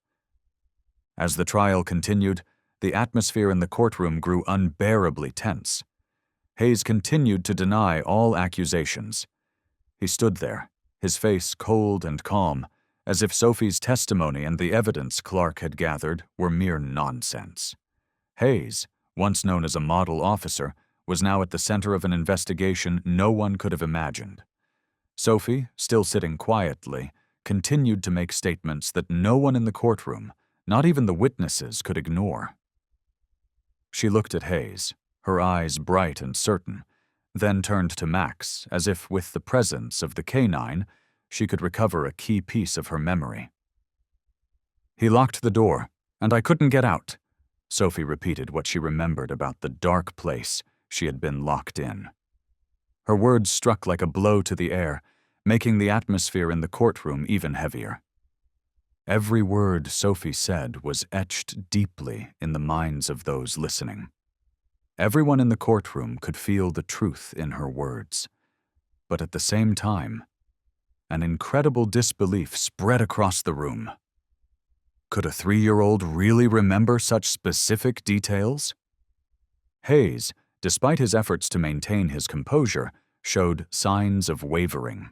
As the trial continued, the atmosphere in the courtroom grew unbearably tense. Hayes continued to deny all accusations. He stood there, his face cold and calm, as if Sophie's testimony and the evidence Clark had gathered were mere nonsense. Hayes, once known as a model officer, was now at the center of an investigation no one could have imagined. Sophie, still sitting quietly, continued to make statements that no one in the courtroom, not even the witnesses, could ignore. She looked at Hayes, her eyes bright and certain, then turned to Max, as if with the presence of the canine, she could recover a key piece of her memory. "He locked the door, and I couldn't get out," Sophie repeated what she remembered about the dark place she had been locked in. Her words struck like a blow to the air, making the atmosphere in the courtroom even heavier. Every word Sophie said was etched deeply in the minds of those listening. Everyone in the courtroom could feel the truth in her words. But at the same time, an incredible disbelief spread across the room. Could a 3-year-old really remember such specific details? Hayes, despite his efforts to maintain his composure, showed signs of wavering.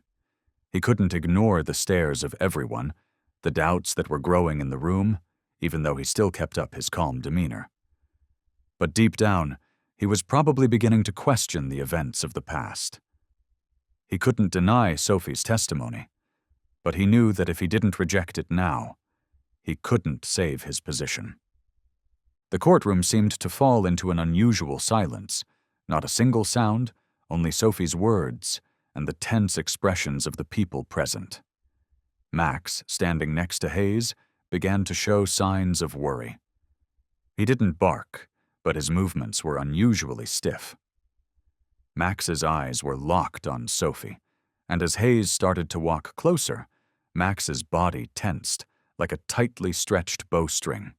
He couldn't ignore the stares of everyone, the doubts that were growing in the room, even though he still kept up his calm demeanor. But deep down, he was probably beginning to question the events of the past. He couldn't deny Sophie's testimony, but he knew that if he didn't reject it now, he couldn't save his position. The courtroom seemed to fall into an unusual silence, not a single sound, only Sophie's words and the tense expressions of the people present. Max, standing next to Hayes, began to show signs of worry. He didn't bark, but his movements were unusually stiff. Max's eyes were locked on Sophie, and as Hayes started to walk closer, Max's body tensed, like a tightly stretched bowstring.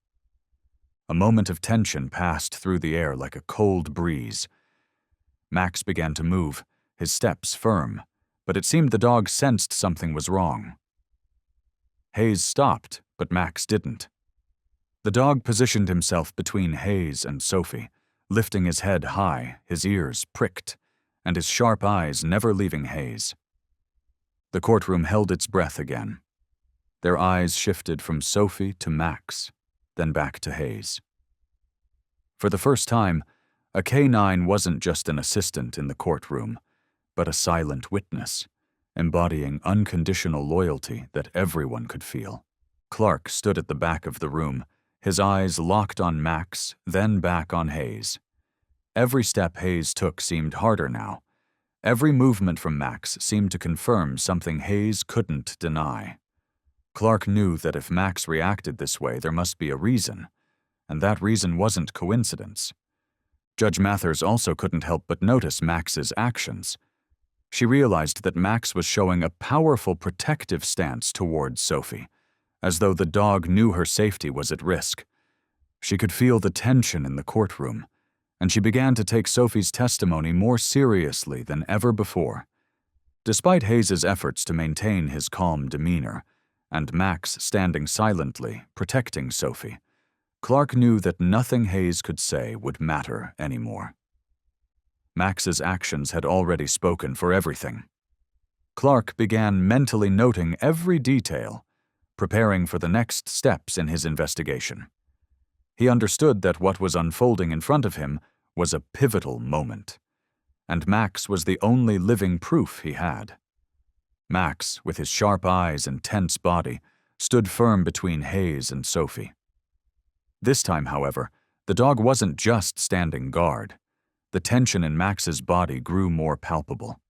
A moment of tension passed through the air like a cold breeze. Max began to move, his steps firm, but it seemed the dog sensed something was wrong. Hayes stopped, but Max didn't. The dog positioned himself between Hayes and Sophie, lifting his head high, his ears pricked, and his sharp eyes never leaving Hayes. The courtroom held its breath again. Their eyes shifted from Sophie to Max, then back to Hayes. For the first time, a K-9 wasn't just an assistant in the courtroom, but a silent witness, embodying unconditional loyalty that everyone could feel. Clark stood at the back of the room, his eyes locked on Max, then back on Hayes. Every step Hayes took seemed harder now. Every movement from Max seemed to confirm something Hayes couldn't deny. Clark knew that if Max reacted this way, there must be a reason, and that reason wasn't coincidence. Judge Mathers also couldn't help but notice Max's actions. She realized that Max was showing a powerful protective stance towards Sophie, as though the dog knew her safety was at risk. She could feel the tension in the courtroom, and she began to take Sophie's testimony more seriously than ever before. Despite Hayes's efforts to maintain his calm demeanor, and Max standing silently, protecting Sophie, Clark knew that nothing Hayes could say would matter anymore. Max's actions had already spoken for everything. Clark began mentally noting every detail, preparing for the next steps in his investigation. He understood that what was unfolding in front of him was a pivotal moment, and Max was the only living proof he had. Max, with his sharp eyes and tense body, stood firm between Hayes and Sophie. This time, however, the dog wasn't just standing guard. The tension in Max's body grew more palpable.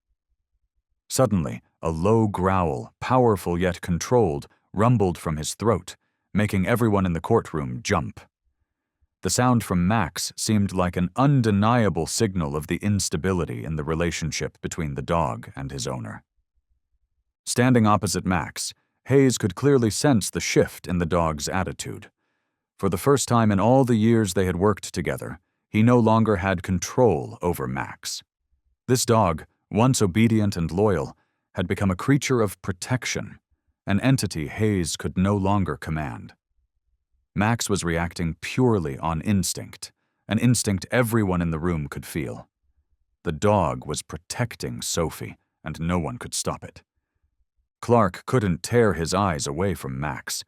Suddenly, a low growl, powerful yet controlled, rumbled from his throat, making everyone in the courtroom jump. The sound from Max seemed like an undeniable signal of the instability in the relationship between the dog and his owner. Standing opposite Max, Hayes could clearly sense the shift in the dog's attitude. For the first time in all the years they had worked together, he no longer had control over Max. This dog, once obedient and loyal, had become a creature of protection, an entity Hayes could no longer command. Max was reacting purely on instinct, an instinct everyone in the room could feel. The dog was protecting Sophie, and no one could stop it. Clark couldn't tear his eyes away from Max.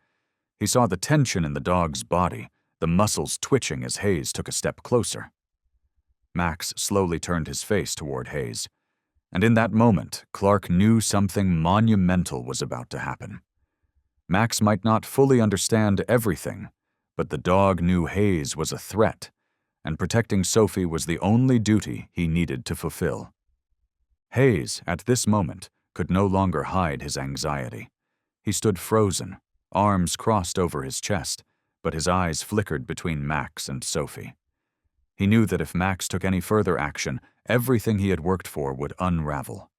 He saw the tension in the dog's body, the muscles twitching as Hayes took a step closer. Max slowly turned his face toward Hayes, and in that moment, Clark knew something monumental was about to happen. Max might not fully understand everything, but the dog knew Hayes was a threat, and protecting Sophie was the only duty he needed to fulfill. Hayes, at this moment, could no longer hide his anxiety. He stood frozen, arms crossed over his chest, but his eyes flickered between Max and Sophie. He knew that if Max took any further action, everything he had worked for would unravel.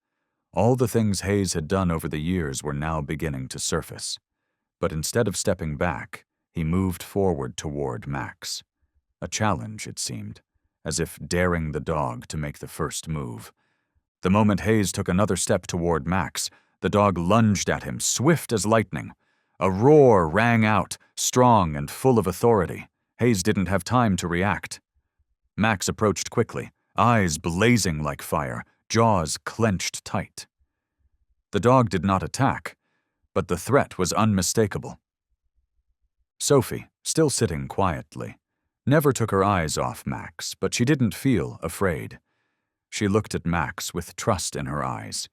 All the things Hayes had done over the years were now beginning to surface. But instead of stepping back, he moved forward toward Max. A challenge, it seemed, as if daring the dog to make the first move. The moment Hayes took another step toward Max, the dog lunged at him, swift as lightning. A roar rang out, strong and full of authority. Hayes didn't have time to react. Max approached quickly, eyes blazing like fire, jaws clenched tight. The dog did not attack, but the threat was unmistakable. Sophie, still sitting quietly, never took her eyes off Max, but she didn't feel afraid. She looked at Max with trust in her eyes.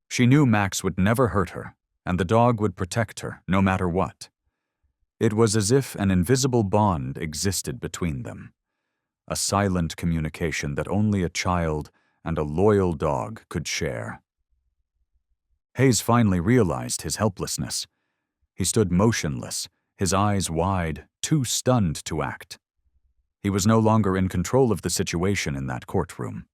She knew Max would never hurt her, and the dog would protect her no matter what. It was as if an invisible bond existed between them, a silent communication that only a child and a loyal dog could share. Hayes finally realized his helplessness. He stood motionless, his eyes wide, too stunned to act. He was no longer in control of the situation in that courtroom.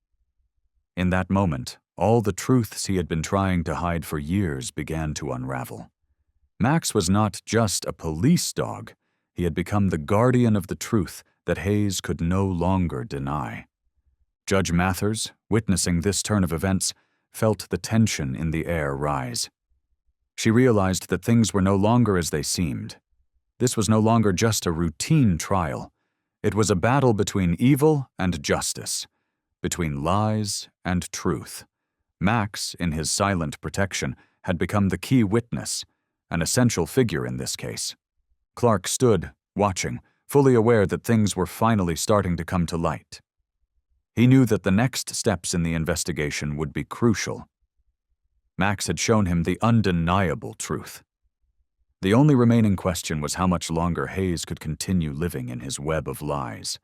In that moment, all the truths he had been trying to hide for years began to unravel. Max was not just a police dog. He had become the guardian of the truth that Hayes could no longer deny. Judge Mathers, witnessing this turn of events, felt the tension in the air rise. She realized that things were no longer as they seemed. This was no longer just a routine trial. It was a battle between evil and justice, between lies and truth. Max, in his silent protection, had become the key witness, an essential figure in this case. Clark stood, watching, fully aware that things were finally starting to come to light. He knew that the next steps in the investigation would be crucial. Max had shown him the undeniable truth. The only remaining question was how much longer Hayes could continue living in his web of lies.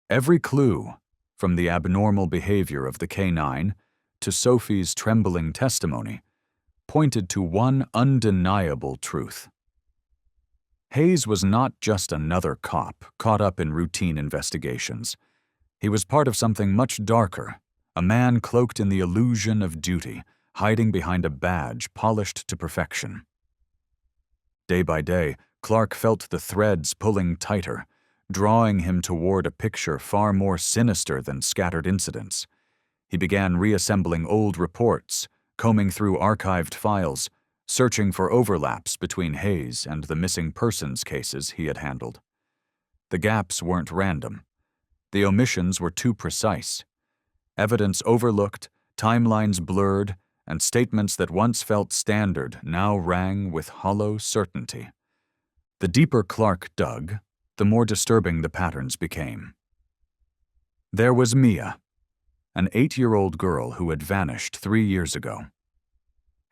Every clue, from the abnormal behavior of the canine to Sophie's trembling testimony, pointed to one undeniable truth. Hayes was not just another cop caught up in routine investigations. He was part of something much darker, a man cloaked in the illusion of duty, hiding behind a badge polished to perfection. Day by day, Clark felt the threads pulling tighter, drawing him toward a picture far more sinister than scattered incidents. He began reassembling old reports, combing through archived files, searching for overlaps between Hayes and the missing persons cases he had handled. The gaps weren't random. The omissions were too precise. Evidence overlooked, timelines blurred, and statements that once felt standard now rang with hollow certainty. The deeper Clark dug, the more disturbing the patterns became. There was Mia, an 8-year-old girl who had vanished 3 years ago.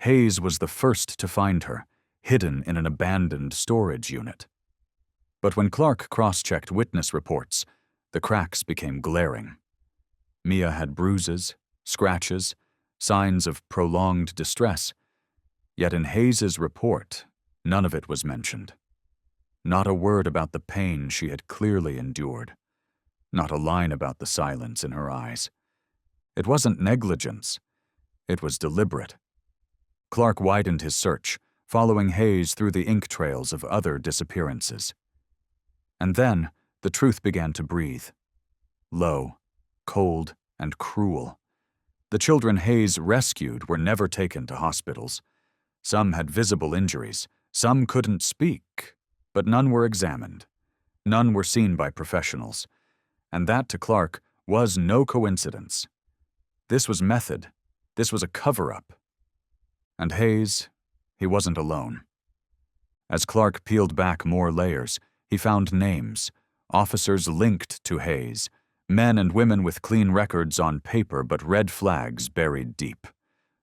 Hayes was the first to find her, hidden in an abandoned storage unit. But when Clark cross-checked witness reports, the cracks became glaring. Mia had bruises, scratches, signs of prolonged distress, yet in Hayes's report, none of it was mentioned. Not a word about the pain she had clearly endured. Not a line about the silence in her eyes. It wasn't negligence. It was deliberate. Clark widened his search, following Hayes through the ink trails of other disappearances. And then, the truth began to breathe. Low, cold, and cruel. The children Hayes rescued were never taken to hospitals. Some had visible injuries, some couldn't speak, but none were examined. None were seen by professionals. And that, to Clark, was no coincidence. This was method. This was a cover-up. And Hayes, he wasn't alone. As Clark peeled back more layers, he found names, officers linked to Hayes, men and women with clean records on paper but red flags buried deep,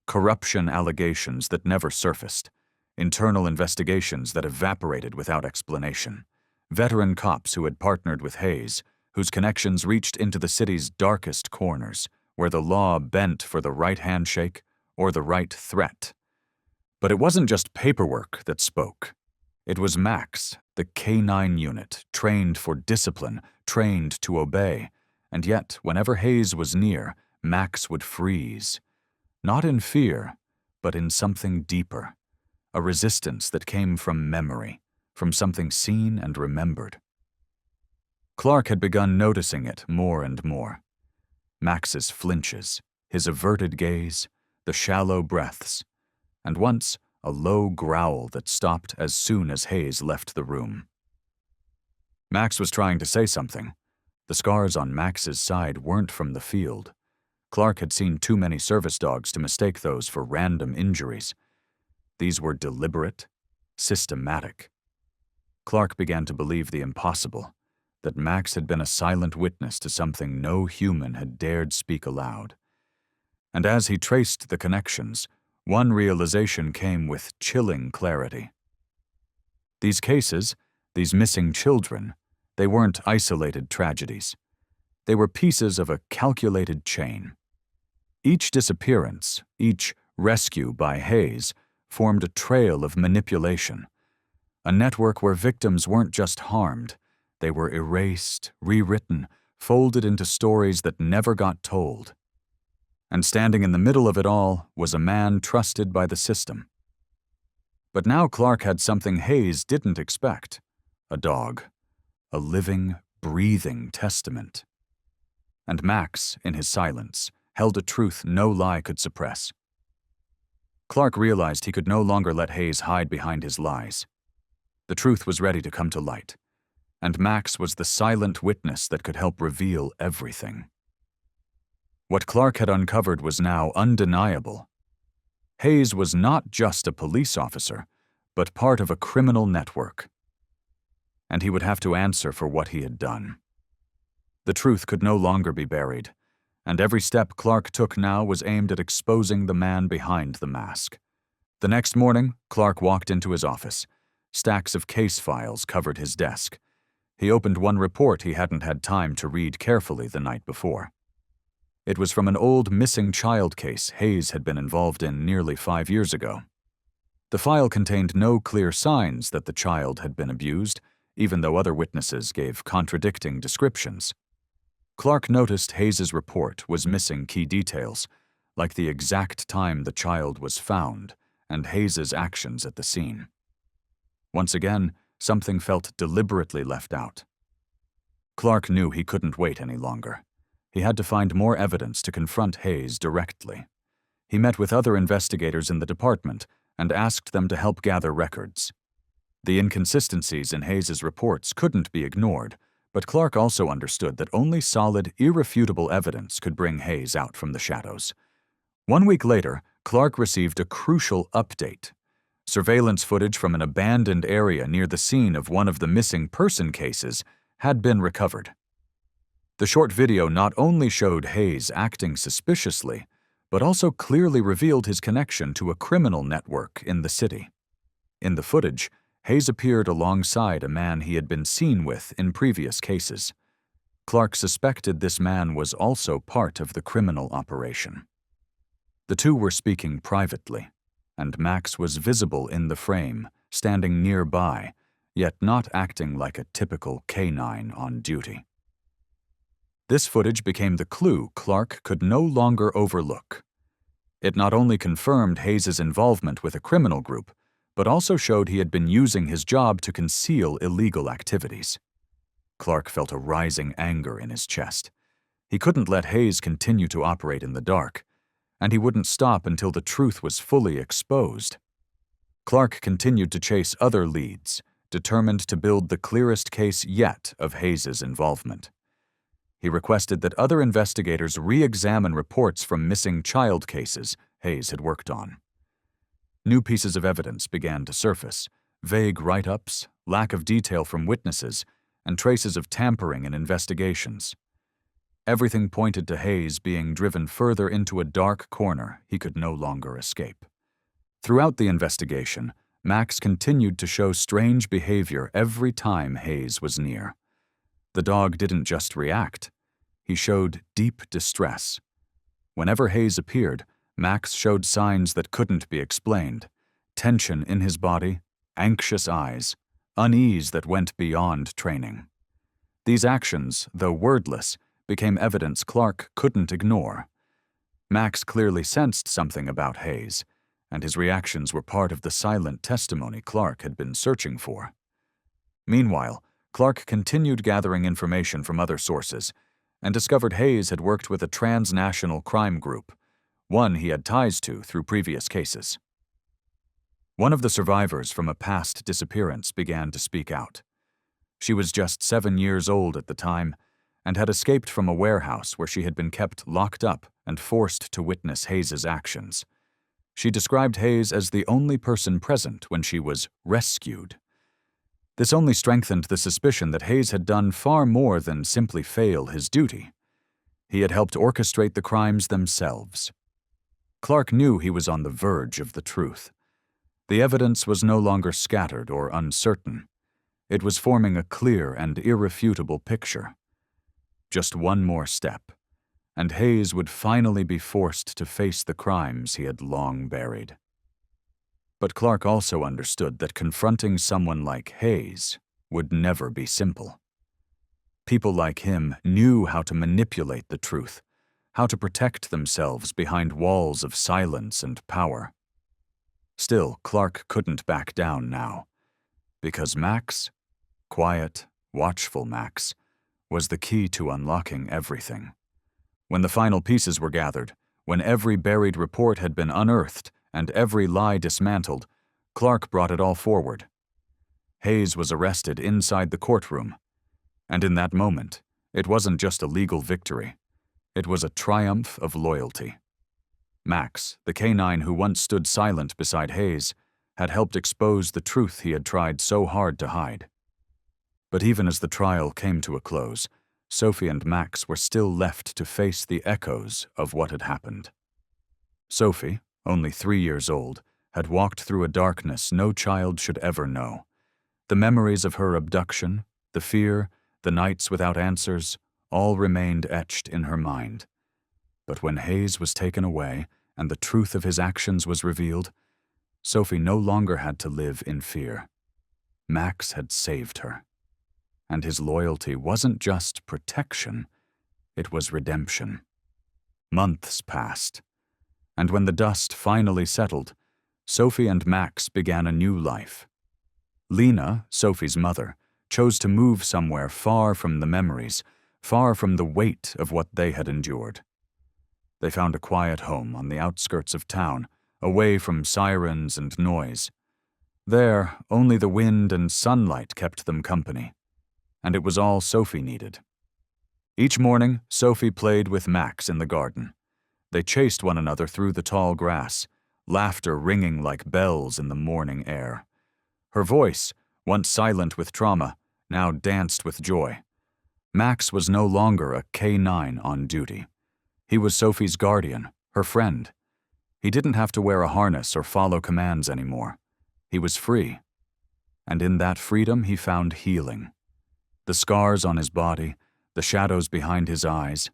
corruption allegations that never surfaced, internal investigations that evaporated without explanation, veteran cops who had partnered with Hayes, whose connections reached into the city's darkest corners, where the law bent for the right handshake or the right threat. But it wasn't just paperwork that spoke. It was Max, the K-9 unit, trained for discipline, trained to obey. And yet, whenever Hayes was near, Max would freeze. Not in fear, but in something deeper. A resistance that came from memory, from something seen and remembered. Clark had begun noticing it more and more. Max's flinches, his averted gaze, the shallow breaths, and once a low growl that stopped as soon as Hayes left the room. Max was trying to say something. The scars on Max's side weren't from the field. Clark had seen too many service dogs to mistake those for random injuries. These were deliberate, systematic. Clark began to believe the impossible, that Max had been a silent witness to something no human had dared speak aloud. And as he traced the connections, one realization came with chilling clarity. These cases, these missing children, they weren't isolated tragedies. They were pieces of a calculated chain. Each disappearance, each rescue by Hayes, formed a trail of manipulation, a network where victims weren't just harmed, they were erased, rewritten, folded into stories that never got told. And standing in the middle of it all was a man trusted by the system. But now Clark had something Hayes didn't expect: a dog. A living, breathing testament. And Max, in his silence, held a truth no lie could suppress. Clark realized he could no longer let Hayes hide behind his lies. The truth was ready to come to light, and Max was the silent witness that could help reveal everything. What Clark had uncovered was now undeniable. Hayes was not just a police officer, but part of a criminal network. And he would have to answer for what he had done. The truth could no longer be buried, and every step Clark took now was aimed at exposing the man behind the mask. The next morning, Clark walked into his office. Stacks of case files covered his desk. He opened one report he hadn't had time to read carefully the night before. It was from an old missing child case Hayes had been involved in nearly 5 years ago. The file contained no clear signs that the child had been abused, even though other witnesses gave contradicting descriptions. Clark noticed Hayes's report was missing key details, like the exact time the child was found and Hayes's actions at the scene. Once again, something felt deliberately left out. Clark knew he couldn't wait any longer. He had to find more evidence to confront Hayes directly. He met with other investigators in the department and asked them to help gather records. The inconsistencies in Hayes's reports couldn't be ignored, but Clark also understood that only solid, irrefutable evidence could bring Hayes out from the shadows. 1 week later, Clark received a crucial update. Surveillance footage from an abandoned area near the scene of one of the missing person cases had been recovered. The short video not only showed Hayes acting suspiciously, but also clearly revealed his connection to a criminal network in the city. In the footage, Hayes appeared alongside a man he had been seen with in previous cases. Clark suspected this man was also part of the criminal operation. The two were speaking privately, and Max was visible in the frame, standing nearby, yet not acting like a typical canine on duty. This footage became the clue Clark could no longer overlook. It not only confirmed Hayes's involvement with a criminal group, but also showed he had been using his job to conceal illegal activities. Clark felt a rising anger in his chest. He couldn't let Hayes continue to operate in the dark, and he wouldn't stop until the truth was fully exposed. Clark continued to chase other leads, determined to build the clearest case yet of Hayes's involvement. He requested that other investigators re-examine reports from missing child cases Hayes had worked on. New pieces of evidence began to surface: vague write-ups, lack of detail from witnesses, and traces of tampering in investigations. Everything pointed to Hayes being driven further into a dark corner he could no longer escape. Throughout the investigation, Max continued to show strange behavior every time Hayes was near. The dog didn't just react. He showed deep distress. Whenever Hayes appeared, Max showed signs that couldn't be explained: tension in his body, anxious eyes, unease that went beyond training. These actions, though wordless, became evidence Clark couldn't ignore. Max clearly sensed something about Hayes, and his reactions were part of the silent testimony Clark had been searching for. Meanwhile, Clark continued gathering information from other sources and discovered Hayes had worked with a transnational crime group, one he had ties to through previous cases. One of the survivors from a past disappearance began to speak out. She was just 7 years old at the time and had escaped from a warehouse where she had been kept locked up and forced to witness Hayes's actions. She described Hayes as the only person present when she was rescued. This only strengthened the suspicion that Hayes had done far more than simply fail his duty. He had helped orchestrate the crimes themselves. Clark knew he was on the verge of the truth. The evidence was no longer scattered or uncertain. It was forming a clear and irrefutable picture. Just one more step, and Hayes would finally be forced to face the crimes he had long buried. But Clark also understood that confronting someone like Hayes would never be simple. People like him knew how to manipulate the truth, how to protect themselves behind walls of silence and power. Still, Clark couldn't back down now, because Max, quiet, watchful Max, was the key to unlocking everything. When the final pieces were gathered, when every buried report had been unearthed and every lie dismantled, Clark brought it all forward. Hayes was arrested inside the courtroom, and in that moment, it wasn't just a legal victory. It was a triumph of loyalty. Max, the canine who once stood silent beside Hayes, had helped expose the truth he had tried so hard to hide. But even as the trial came to a close, Sophie and Max were still left to face the echoes of what had happened. Sophie, only 3 years old, had walked through a darkness no child should ever know. The memories of her abduction, the fear, the nights without answers, all remained etched in her mind. But when Hayes was taken away and the truth of his actions was revealed, Sophie no longer had to live in fear. Max had saved her. And his loyalty wasn't just protection, it was redemption. Months passed, and when the dust finally settled, Sophie and Max began a new life. Lena, Sophie's mother, chose to move somewhere far from the memories, far from the weight of what they had endured. They found a quiet home on the outskirts of town, away from sirens and noise. There, only the wind and sunlight kept them company, and it was all Sophie needed. Each morning, Sophie played with Max in the garden. They chased one another through the tall grass, laughter ringing like bells in the morning air. Her voice, once silent with trauma, now danced with joy. Max was no longer a K9 on duty. He was Sophie's guardian, her friend. He didn't have to wear a harness or follow commands anymore. He was free. And in that freedom he found healing. The scars on his body, the shadows behind his eyes,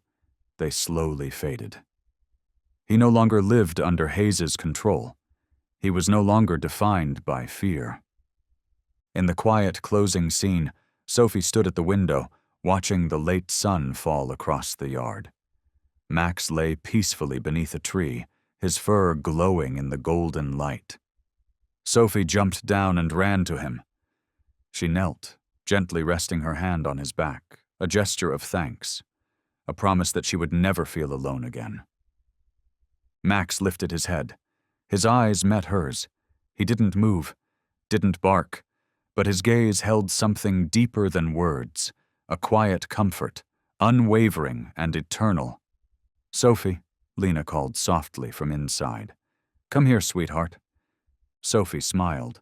they slowly faded. He no longer lived under Hayes's control. He was no longer defined by fear. In the quiet closing scene, Sophie stood at the window, watching the late sun fall across the yard. Max lay peacefully beneath a tree, his fur glowing in the golden light. Sophie jumped down and ran to him. She knelt, gently resting her hand on his back, a gesture of thanks, a promise that she would never feel alone again. Max lifted his head. His eyes met hers. He didn't move, didn't bark, but his gaze held something deeper than words, a quiet comfort, unwavering and eternal. "Sophie," Lena called softly from inside. "Come here, sweetheart." Sophie smiled,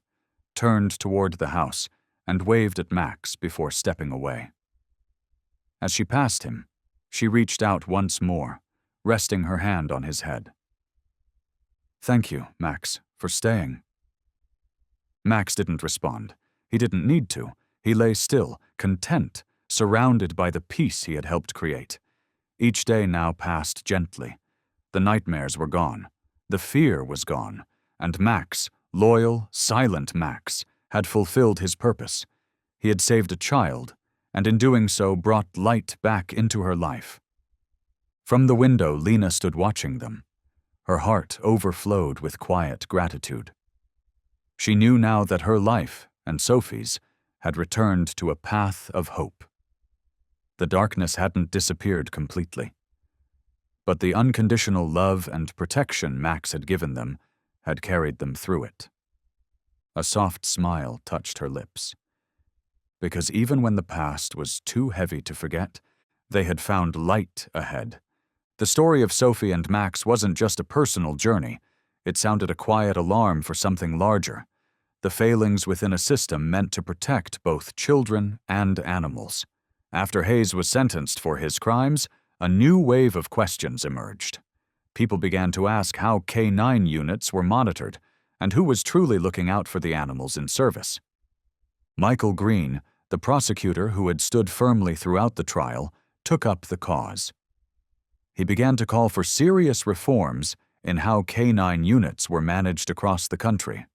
turned toward the house, and waved at Max before stepping away. As she passed him, she reached out once more, resting her hand on his head. "Thank you, Max, for staying." Max didn't respond. He didn't need to. He lay still, content, surrounded by the peace he had helped create. Each day now passed gently. The nightmares were gone. The fear was gone. And Max, loyal, silent Max, had fulfilled his purpose. He had saved a child, and in doing so brought light back into her life. From the window, Lena stood watching them. Her heart overflowed with quiet gratitude. She knew now that her life, and Sophie's, had returned to a path of hope. The darkness hadn't disappeared completely, but the unconditional love and protection Max had given them had carried them through it. A soft smile touched her lips. Because even when the past was too heavy to forget, they had found light ahead. The story of Sophie and Max wasn't just a personal journey. It sounded a quiet alarm for something larger. The failings within a system meant to protect both children and animals. After Hayes was sentenced for his crimes, a new wave of questions emerged. People began to ask how K9 units were monitored and who was truly looking out for the animals in service. Michael Green, the prosecutor who had stood firmly throughout the trial, took up the cause. He began to call for serious reforms in how K9 units were managed across the country.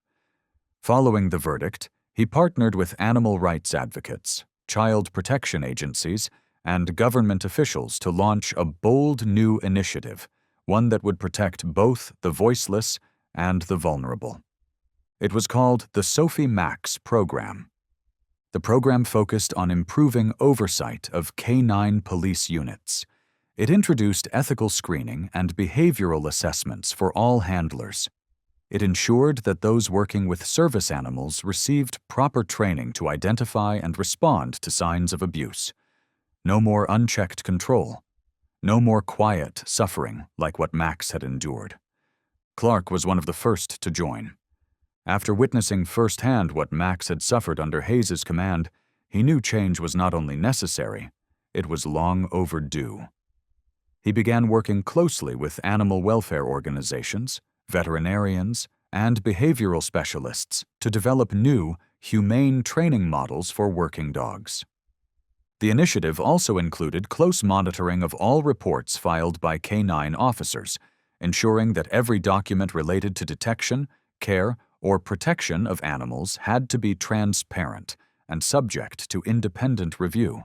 Following the verdict, he partnered with animal rights advocates, child protection agencies, and government officials to launch a bold new initiative, one that would protect both the voiceless and the vulnerable. It was called the Sophie Max program. The program focused on improving oversight of canine police units. It introduced ethical screening and behavioral assessments for all handlers. It ensured that those working with service animals received proper training to identify and respond to signs of abuse. No more unchecked control. No more quiet suffering like what Max had endured. Clark was one of the first to join. After witnessing firsthand what Max had suffered under Hayes's command, he knew change was not only necessary, it was long overdue. He began working closely with animal welfare organizations, veterinarians, and behavioral specialists to develop new, humane training models for working dogs. The initiative also included close monitoring of all reports filed by canine officers, ensuring that every document related to detection, care, or protection of animals had to be transparent and subject to independent review.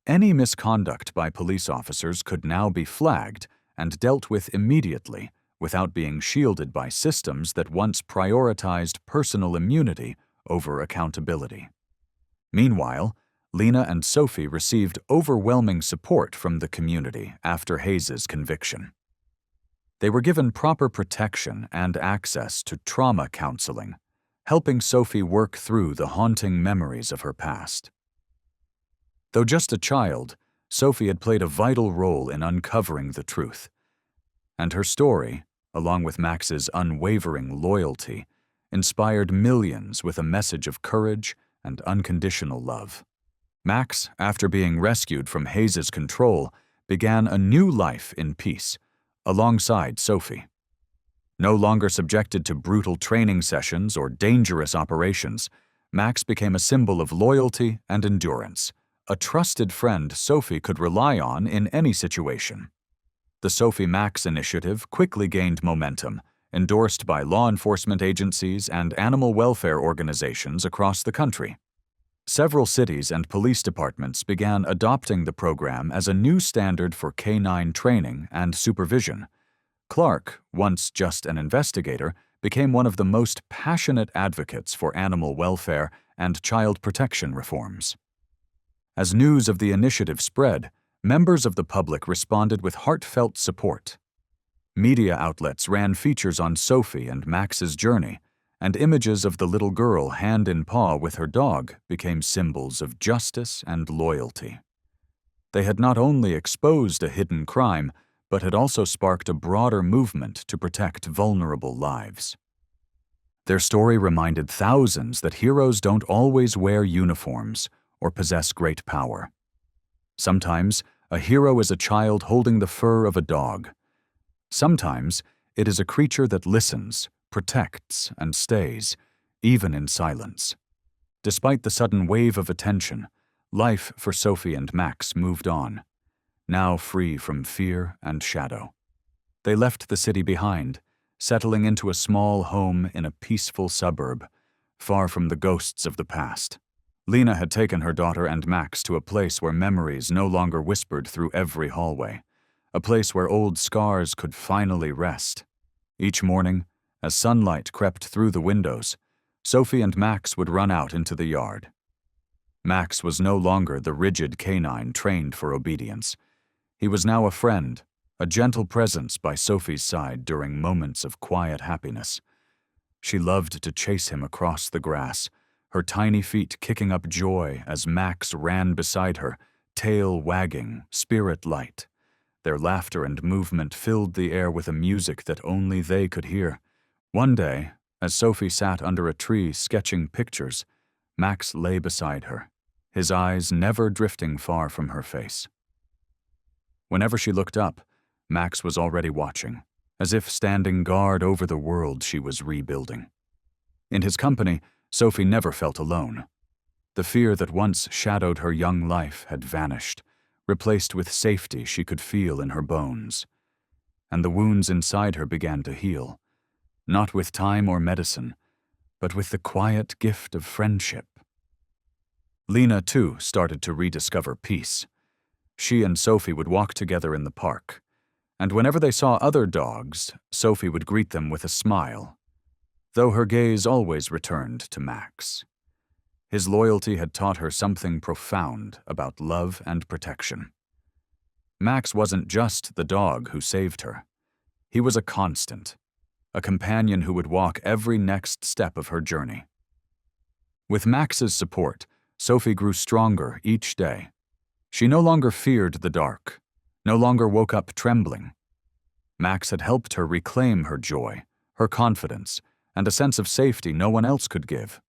Any misconduct by police officers could now be flagged and dealt with immediately without being shielded by systems that once prioritized personal immunity over accountability. Meanwhile, Lena and Sophie received overwhelming support from the community after Hayes's conviction. They were given proper protection and access to trauma counseling, helping Sophie work through the haunting memories of her past. Though just a child, Sophie had played a vital role in uncovering the truth, and her story, along with Max's unwavering loyalty, inspired millions with a message of courage and unconditional love. Max, after being rescued from Hayes's control, began a new life in peace, alongside Sophie. No longer subjected to brutal training sessions or dangerous operations, Max became a symbol of loyalty and endurance, a trusted friend Sophie could rely on in any situation. The Sophie Max initiative quickly gained momentum, endorsed by law enforcement agencies and animal welfare organizations across the country. Several cities and police departments began adopting the program as a new standard for canine training and supervision. Clark, once just an investigator, became one of the most passionate advocates for animal welfare and child protection reforms. As news of the initiative spread, members of the public responded with heartfelt support. Media outlets ran features on Sophie and Max's journey, and images of the little girl hand in paw with her dog became symbols of justice and loyalty. They had not only exposed a hidden crime, but had also sparked a broader movement to protect vulnerable lives. Their story reminded thousands that heroes don't always wear uniforms or possess great power. Sometimes, a hero is a child holding the fur of a dog. Sometimes, it is a creature that listens, protects, and stays, even in silence. Despite the sudden wave of attention, life for Sophie and Max moved on, now free from fear and shadow. They left the city behind, settling into a small home in a peaceful suburb, far from the ghosts of the past. Lena had taken her daughter and Max to a place where memories no longer whispered through every hallway, a place where old scars could finally rest. Each morning, as sunlight crept through the windows, Sophie and Max would run out into the yard. Max was no longer the rigid canine trained for obedience. He was now a friend, a gentle presence by Sophie's side during moments of quiet happiness. She loved to chase him across the grass, her tiny feet kicking up joy as Max ran beside her, tail wagging, spirit light. Their laughter and movement filled the air with a music that only they could hear. One day, as Sophie sat under a tree sketching pictures, Max lay beside her, his eyes never drifting far from her face. Whenever she looked up, Max was already watching, as if standing guard over the world she was rebuilding. In his company, Sophie never felt alone. The fear that once shadowed her young life had vanished, replaced with safety she could feel in her bones. And the wounds inside her began to heal, not with time or medicine, but with the quiet gift of friendship. Lena, too, started to rediscover peace. She and Sophie would walk together in the park, and whenever they saw other dogs, Sophie would greet them with a smile. though her gaze always returned to Max. His loyalty had taught her something profound about love and protection. Max wasn't just the dog who saved her. He was a constant, a companion who would walk every next step of her journey. With Max's support, Sophie grew stronger each day. She no longer feared the dark, no longer woke up trembling. Max had helped her reclaim her joy, her confidence, and a sense of safety no one else could give.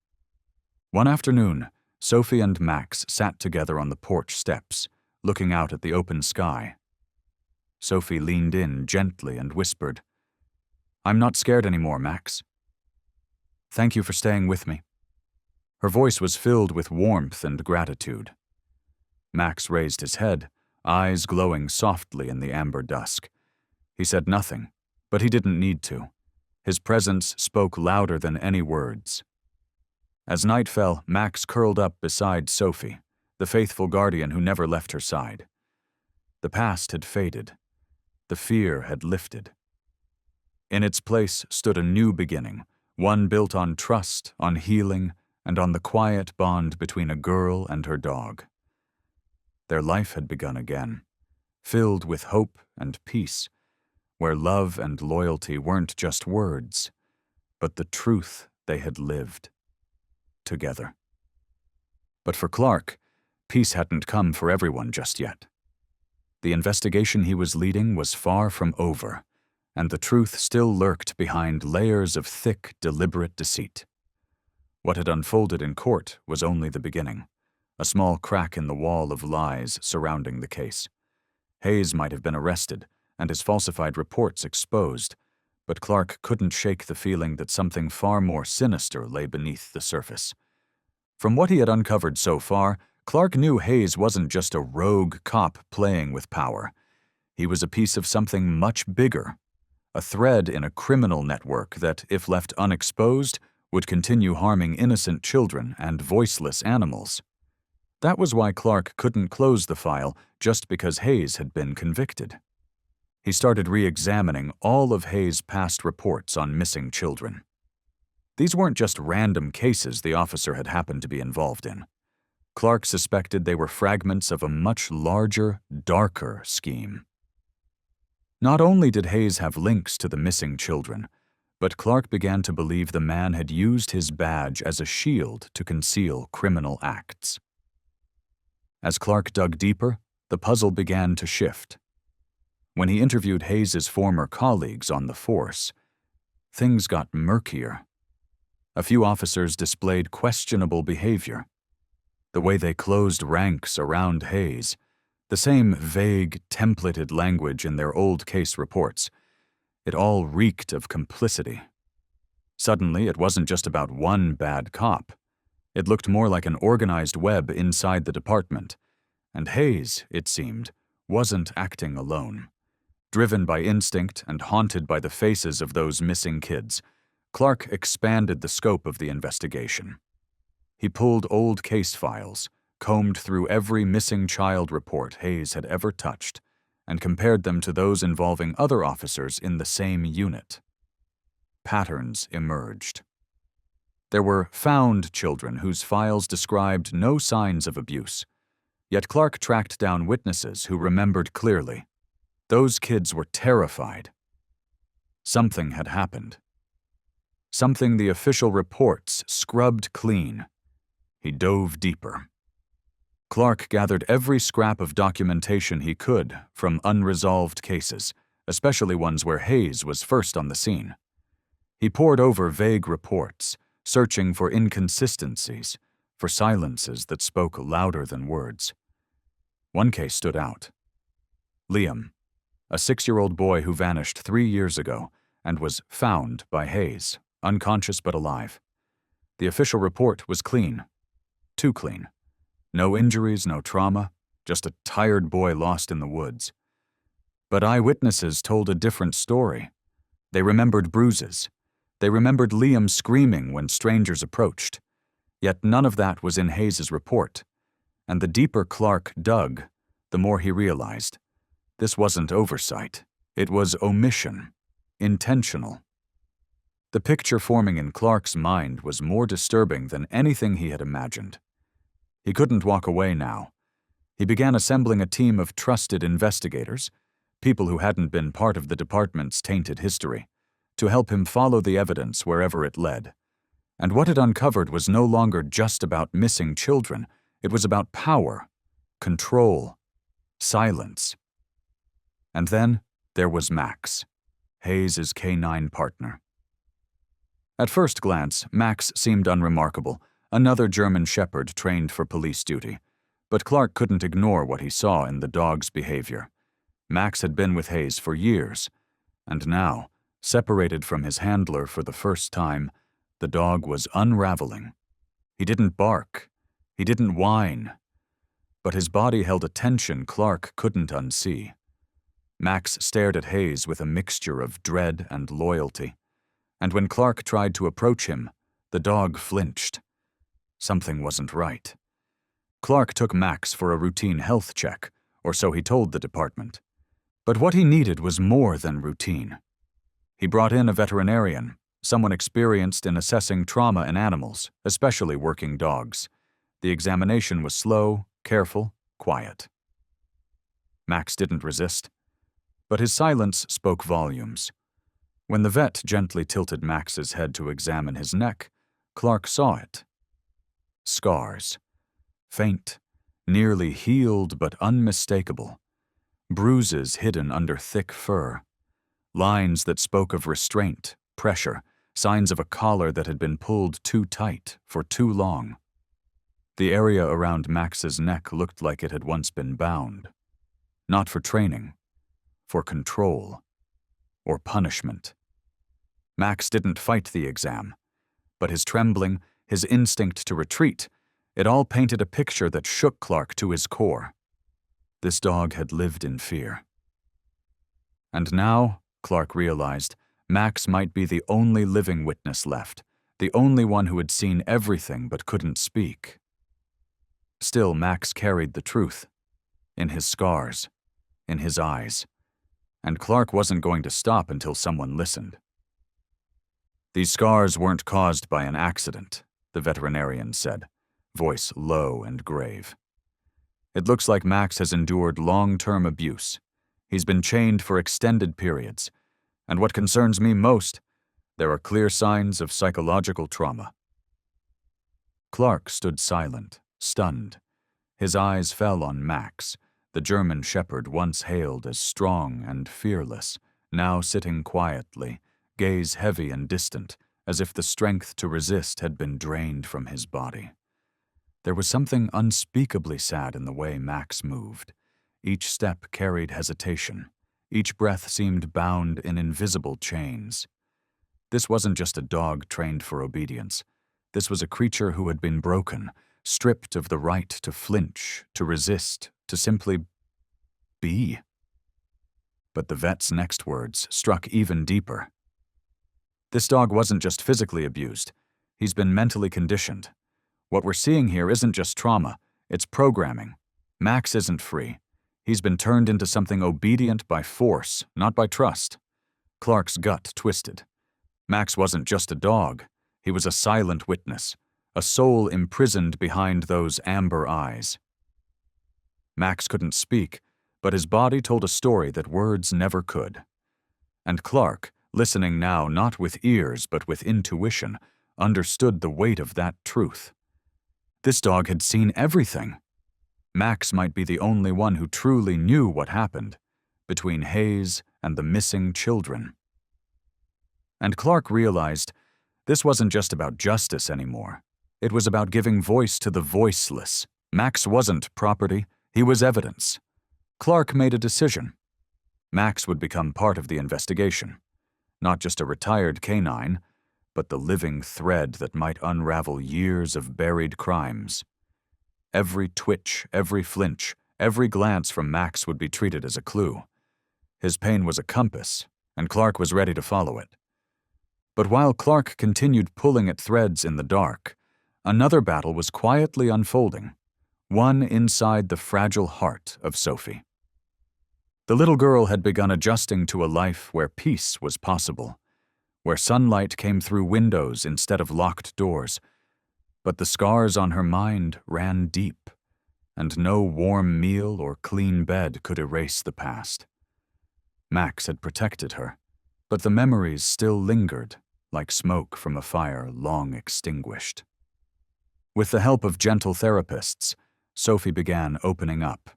One afternoon, Sophie and Max sat together on the porch steps, looking out at the open sky. Sophie leaned in gently and whispered, "I'm not scared anymore, Max. Thank you for staying with me." Her voice was filled with warmth and gratitude. Max raised his head, eyes glowing softly in the amber dusk. He said nothing, but he didn't need to. His presence spoke louder than any words. As night fell, Max curled up beside Sophie, the faithful guardian who never left her side. The past had faded. The fear had lifted. In its place stood a new beginning, one built on trust, on healing, and on the quiet bond between a girl and her dog. Their life had begun again, filled with hope and peace, where love and loyalty weren't just words, but the truth they had lived together. But for Clark, peace hadn't come for everyone just yet. The investigation he was leading was far from over, and the truth still lurked behind layers of thick, deliberate deceit. What had unfolded in court was only the beginning, a small crack in the wall of lies surrounding the case. Hayes might have been arrested, and his falsified reports exposed, but Clark couldn't shake the feeling that something far more sinister lay beneath the surface. From what he had uncovered so far, Clark knew Hayes wasn't just a rogue cop playing with power. He was a piece of something much bigger, a thread in a criminal network that, if left unexposed, would continue harming innocent children and voiceless animals. That was why Clark couldn't close the file just because Hayes had been convicted. He started re-examining all of Hayes' past reports on missing children. These weren't just random cases the officer had happened to be involved in. Clark suspected they were fragments of a much larger, darker scheme. Not only did Hayes have links to the missing children, but Clark began to believe the man had used his badge as a shield to conceal criminal acts. As Clark dug deeper, the puzzle began to shift. When he interviewed Hayes' former colleagues on the force, things got murkier. A few officers displayed questionable behavior. The way they closed ranks around Hayes, the same vague, templated language in their old case reports, it all reeked of complicity. Suddenly, it wasn't just about one bad cop. It looked more like an organized web inside the department, and Hayes, it seemed, wasn't acting alone. Driven by instinct and haunted by the faces of those missing kids, Clark expanded the scope of the investigation. He pulled old case files, combed through every missing child report Hayes had ever touched, and compared them to those involving other officers in the same unit. Patterns emerged. There were found children whose files described no signs of abuse, yet Clark tracked down witnesses who remembered clearly. Those kids were terrified. Something had happened. Something the official reports scrubbed clean. He dove deeper. Clark gathered every scrap of documentation he could from unresolved cases, especially ones where Hayes was first on the scene. He pored over vague reports, searching for inconsistencies, for silences that spoke louder than words. One case stood out. Liam, a 6-year-old boy who vanished 3 years ago and was found by Hayes, unconscious but alive. The official report was clean. Too clean. No injuries, no trauma, just a tired boy lost in the woods. But eyewitnesses told a different story. They remembered bruises. They remembered Liam screaming when strangers approached. Yet none of that was in Hayes' report. And the deeper Clark dug, the more he realized. This wasn't oversight. It was omission. Intentional. The picture forming in Clark's mind was more disturbing than anything he had imagined. He couldn't walk away now. He began assembling a team of trusted investigators, people who hadn't been part of the department's tainted history, to help him follow the evidence wherever it led. And what it uncovered was no longer just about missing children. It was about power, control, silence. And then there was Max, Hayes' canine partner. At first glance, Max seemed unremarkable, another German shepherd trained for police duty. But Clark couldn't ignore what he saw in the dog's behavior. Max had been with Hayes for years, and now, separated from his handler for the first time, the dog was unraveling. He didn't bark. He didn't whine. But his body held a tension Clark couldn't unsee. Max stared at Hayes with a mixture of dread and loyalty. And when Clark tried to approach him, the dog flinched. Something wasn't right. Clark took Max for a routine health check, or so he told the department. But what he needed was more than routine. He brought in a veterinarian, someone experienced in assessing trauma in animals, especially working dogs. The examination was slow, careful, quiet. Max didn't resist, but his silence spoke volumes. When the vet gently tilted Max's head to examine his neck, Clark saw it. Scars. Faint, nearly healed but unmistakable. Bruises hidden under thick fur. Lines that spoke of restraint, pressure, signs of a collar that had been pulled too tight for too long. The area around Max's neck looked like it had once been bound. Not for training, for control, or punishment. Max didn't fight the exam, but his trembling, his instinct to retreat, it all painted a picture that shook Clark to his core. This dog had lived in fear. And now, Clark realized, Max might be the only living witness left, the only one who had seen everything but couldn't speak. Still, Max carried the truth, in his scars, in his eyes, and Clark wasn't going to stop until someone listened. These scars weren't caused by an accident, the veterinarian said, voice low and grave. It looks like Max has endured long-term abuse. He's been chained for extended periods. And what concerns me most, there are clear signs of psychological trauma. Clark stood silent, stunned. His eyes fell on Max, the German shepherd once hailed as strong and fearless, now sitting quietly, gaze heavy and distant, as if the strength to resist had been drained from his body. There was something unspeakably sad in the way Max moved. Each step carried hesitation. Each breath seemed bound in invisible chains. This wasn't just a dog trained for obedience. This was a creature who had been broken, stripped of the right to flinch, to resist, to simply be. But the vet's next words struck even deeper. This dog wasn't just physically abused. He's been mentally conditioned. What we're seeing here isn't just trauma, it's programming. Max isn't free. He's been turned into something obedient by force, not by trust. Clark's gut twisted. Max wasn't just a dog. He was a silent witness, a soul imprisoned behind those amber eyes. Max couldn't speak, but his body told a story that words never could. And Clark, listening now not with ears but with intuition, understood the weight of that truth. This dog had seen everything. Max might be the only one who truly knew what happened between Hayes and the missing children. And Clark realized this wasn't just about justice anymore. It was about giving voice to the voiceless. Max wasn't property, he was evidence. Clark made a decision. Max would become part of the investigation. Not just a retired canine, but the living thread that might unravel years of buried crimes. Every twitch, every flinch, every glance from Max would be treated as a clue. His pain was a compass, and Clark was ready to follow it. But while Clark continued pulling at threads in the dark, another battle was quietly unfolding, one inside the fragile heart of Sophie. The little girl had begun adjusting to a life where peace was possible, where sunlight came through windows instead of locked doors. But the scars on her mind ran deep, and no warm meal or clean bed could erase the past. Max had protected her, but the memories still lingered, like smoke from a fire long extinguished. With the help of gentle therapists, Sophie began opening up.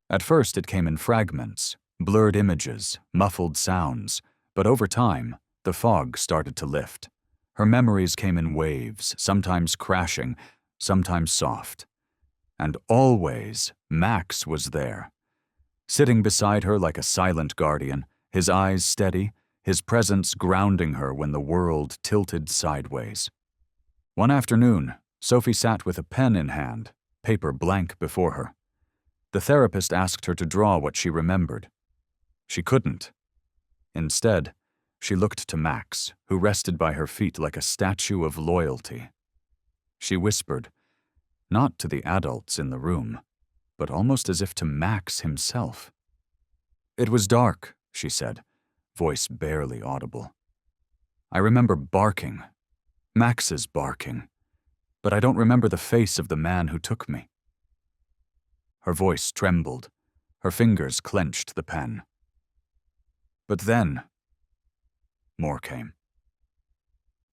At first it came in fragments, blurred images, muffled sounds, but over time, the fog started to lift. Her memories came in waves, sometimes crashing, sometimes soft. And always, Max was there, sitting beside her like a silent guardian, his eyes steady, his presence grounding her when the world tilted sideways. One afternoon, Sophie sat with a pen in hand, paper blank before her. The therapist asked her to draw what she remembered. She couldn't. Instead, she looked to Max, who rested by her feet like a statue of loyalty. She whispered, not to the adults in the room, but almost as if to Max himself. "It was dark," she said, voice barely audible. "I remember barking, Max's barking, but I don't remember the face of the man who took me." Her voice trembled, her fingers clenched the pen. But then, more came.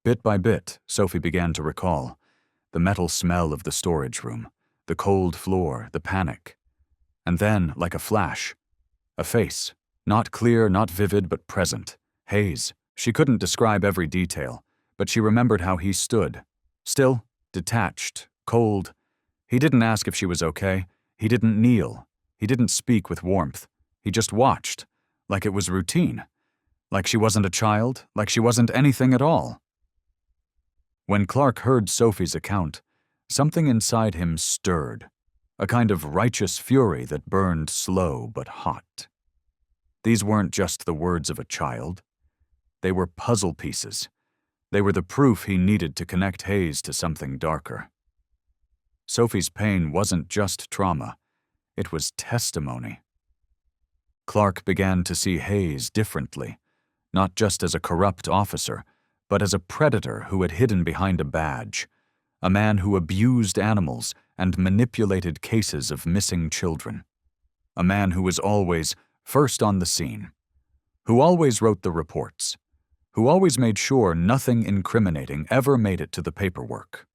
Bit by bit, Sophie began to recall the metal smell of the storage room, the cold floor, the panic. And then, like a flash, a face, not clear, not vivid, but present. Hayes. She couldn't describe every detail, but she remembered how he stood, still, detached, cold. He didn't ask if she was okay. He didn't kneel. He didn't speak with warmth. He just watched, like it was routine. Like she wasn't a child, like she wasn't anything at all. When Clark heard Sophie's account, something inside him stirred, a kind of righteous fury that burned slow but hot. These weren't just the words of a child. They were puzzle pieces. They were the proof he needed to connect Hayes to something darker. Sophie's pain wasn't just trauma, it was testimony. Clark began to see Hayes differently, not just as a corrupt officer, but as a predator who had hidden behind a badge, a man who abused animals and manipulated cases of missing children, a man who was always first on the scene, who always wrote the reports, who always made sure nothing incriminating ever made it to the paperwork.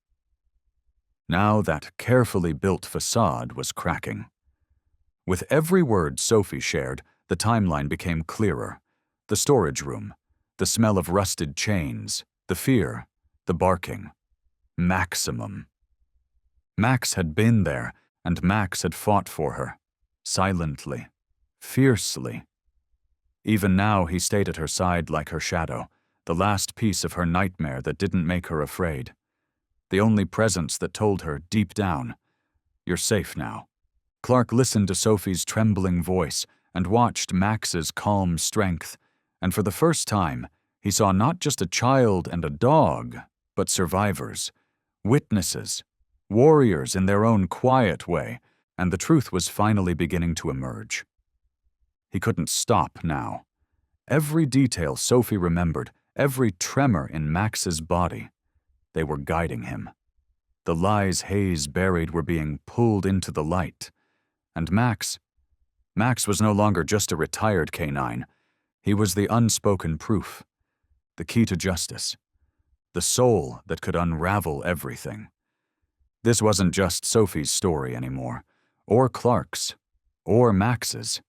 Now that carefully built facade was cracking. With every word Sophie shared, the timeline became clearer. The storage room, the smell of rusted chains, the fear, the barking. Maximum. Max had been there, and Max had fought for her, silently, fiercely. Even now he stayed at her side like her shadow, the last piece of her nightmare that didn't make her afraid. The only presence that told her, deep down, "You're safe now." Clark listened to Sophie's trembling voice and watched Max's calm strength, and for the first time, he saw not just a child and a dog, but survivors, witnesses, warriors in their own quiet way, and the truth was finally beginning to emerge. He couldn't stop now. Every detail Sophie remembered, every tremor in Max's body, they were guiding him. The lies Hayes buried were being pulled into the light. And Max was no longer just a retired canine. He was the unspoken proof, the key to justice, the soul that could unravel everything. This wasn't just Sophie's story anymore, or Clark's, or Max's.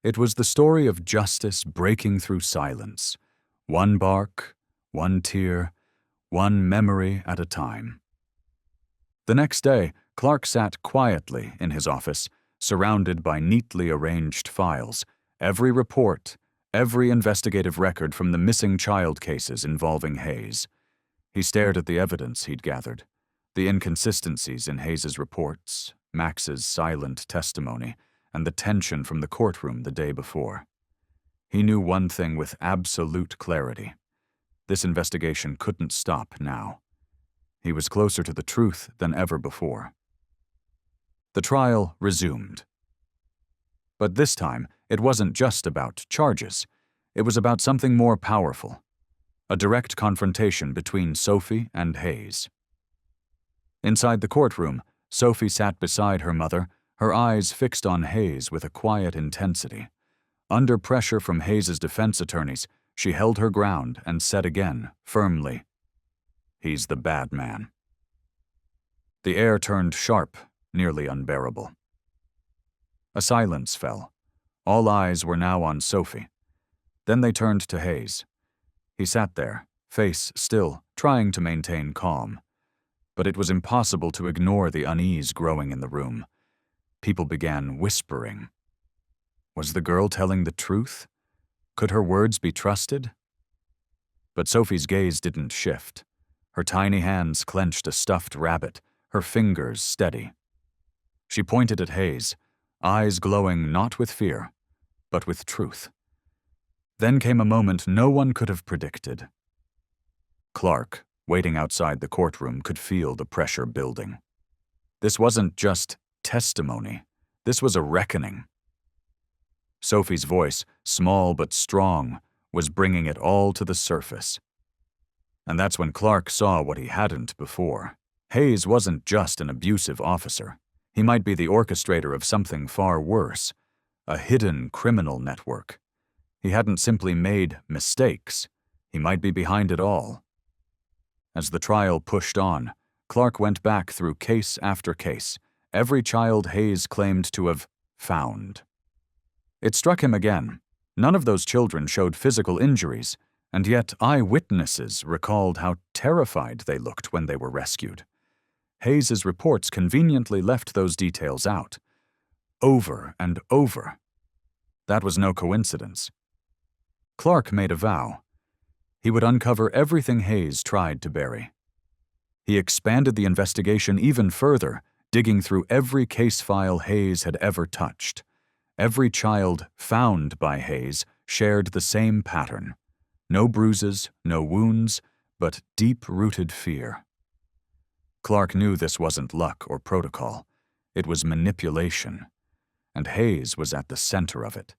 It was the story of justice breaking through silence, one bark, one tear, one memory at a time. The next day, Clark sat quietly in his office, surrounded by neatly arranged files, every report, every investigative record from the missing child cases involving Hayes. He stared at the evidence he'd gathered, the inconsistencies in Hayes's reports, Max's silent testimony, and the tension from the courtroom the day before. He knew one thing with absolute clarity. This investigation couldn't stop now. He was closer to the truth than ever before. The trial resumed. But this time, it wasn't just about charges. It was about something more powerful. a direct confrontation between Sophie and Hayes. Inside the courtroom, Sophie sat beside her mother, her eyes fixed on Hayes with a quiet intensity. Under pressure from Hayes's defense attorneys, she held her ground and said again, firmly, "He's the bad man." The air turned sharp, nearly unbearable. A silence fell. All eyes were now on Sophie. Then they turned to Hayes. He sat there, face still, trying to maintain calm. But it was impossible to ignore the unease growing in the room. People began whispering. Was the girl telling the truth? Could her words be trusted? But Sophie's gaze didn't shift. Her tiny hands clenched a stuffed rabbit, her fingers steady. She pointed at Hayes, eyes glowing not with fear, but with truth. Then came a moment no one could have predicted. Clark, waiting outside the courtroom, could feel the pressure building. This wasn't just testimony. This was a reckoning. Sophie's voice, small but strong, was bringing it all to the surface. And that's when Clark saw what he hadn't before. Hayes wasn't just an abusive officer. He might be the orchestrator of something far worse, a hidden criminal network. He hadn't simply made mistakes. He might be behind it all. As the trial pushed on, Clark went back through case after case, every child Hayes claimed to have found. It struck him again. None of those children showed physical injuries, and yet eyewitnesses recalled how terrified they looked when they were rescued. Hayes's reports conveniently left those details out. Over and over. That was no coincidence. Clark made a vow. He would uncover everything Hayes tried to bury. He expanded the investigation even further, digging through every case file Hayes had ever touched. Every child found by Hayes shared the same pattern. No bruises, no wounds, but deep-rooted fear. Clark knew this wasn't luck or protocol. It was manipulation, and Hayes was at the center of it.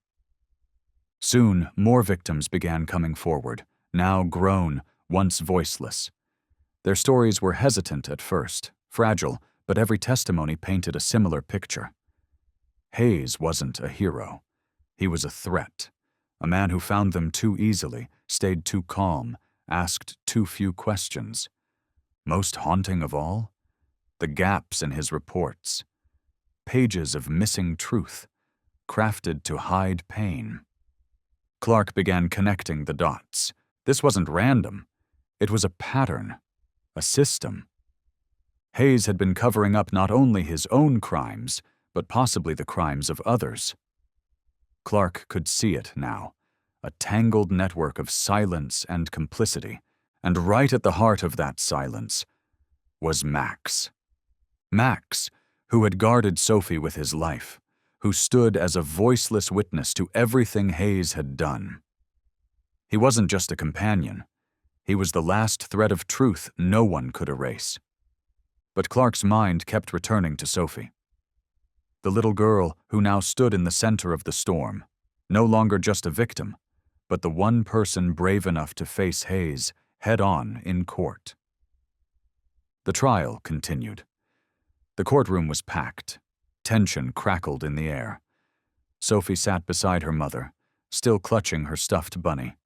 Soon, more victims began coming forward, now grown, once voiceless. Their stories were hesitant at first, fragile, but every testimony painted a similar picture. Hayes wasn't a hero. He was a threat, a man who found them too easily, stayed too calm, asked too few questions. Most haunting of all, the gaps in his reports. Pages of missing truth, crafted to hide pain. Clark began connecting the dots. This wasn't random. It was a pattern, a system. Hayes had been covering up not only his own crimes, but possibly the crimes of others. Clark could see it now, a tangled network of silence and complicity, and right at the heart of that silence was Max. Max, who had guarded Sophie with his life, who stood as a voiceless witness to everything Hayes had done. He wasn't just a companion. He was the last thread of truth no one could erase. But Clark's mind kept returning to Sophie. The little girl who now stood in the center of the storm, no longer just a victim, but the one person brave enough to face Hayes head-on in court. The trial continued. The courtroom was packed. Tension crackled in the air. Sophie sat beside her mother, still clutching her stuffed bunny.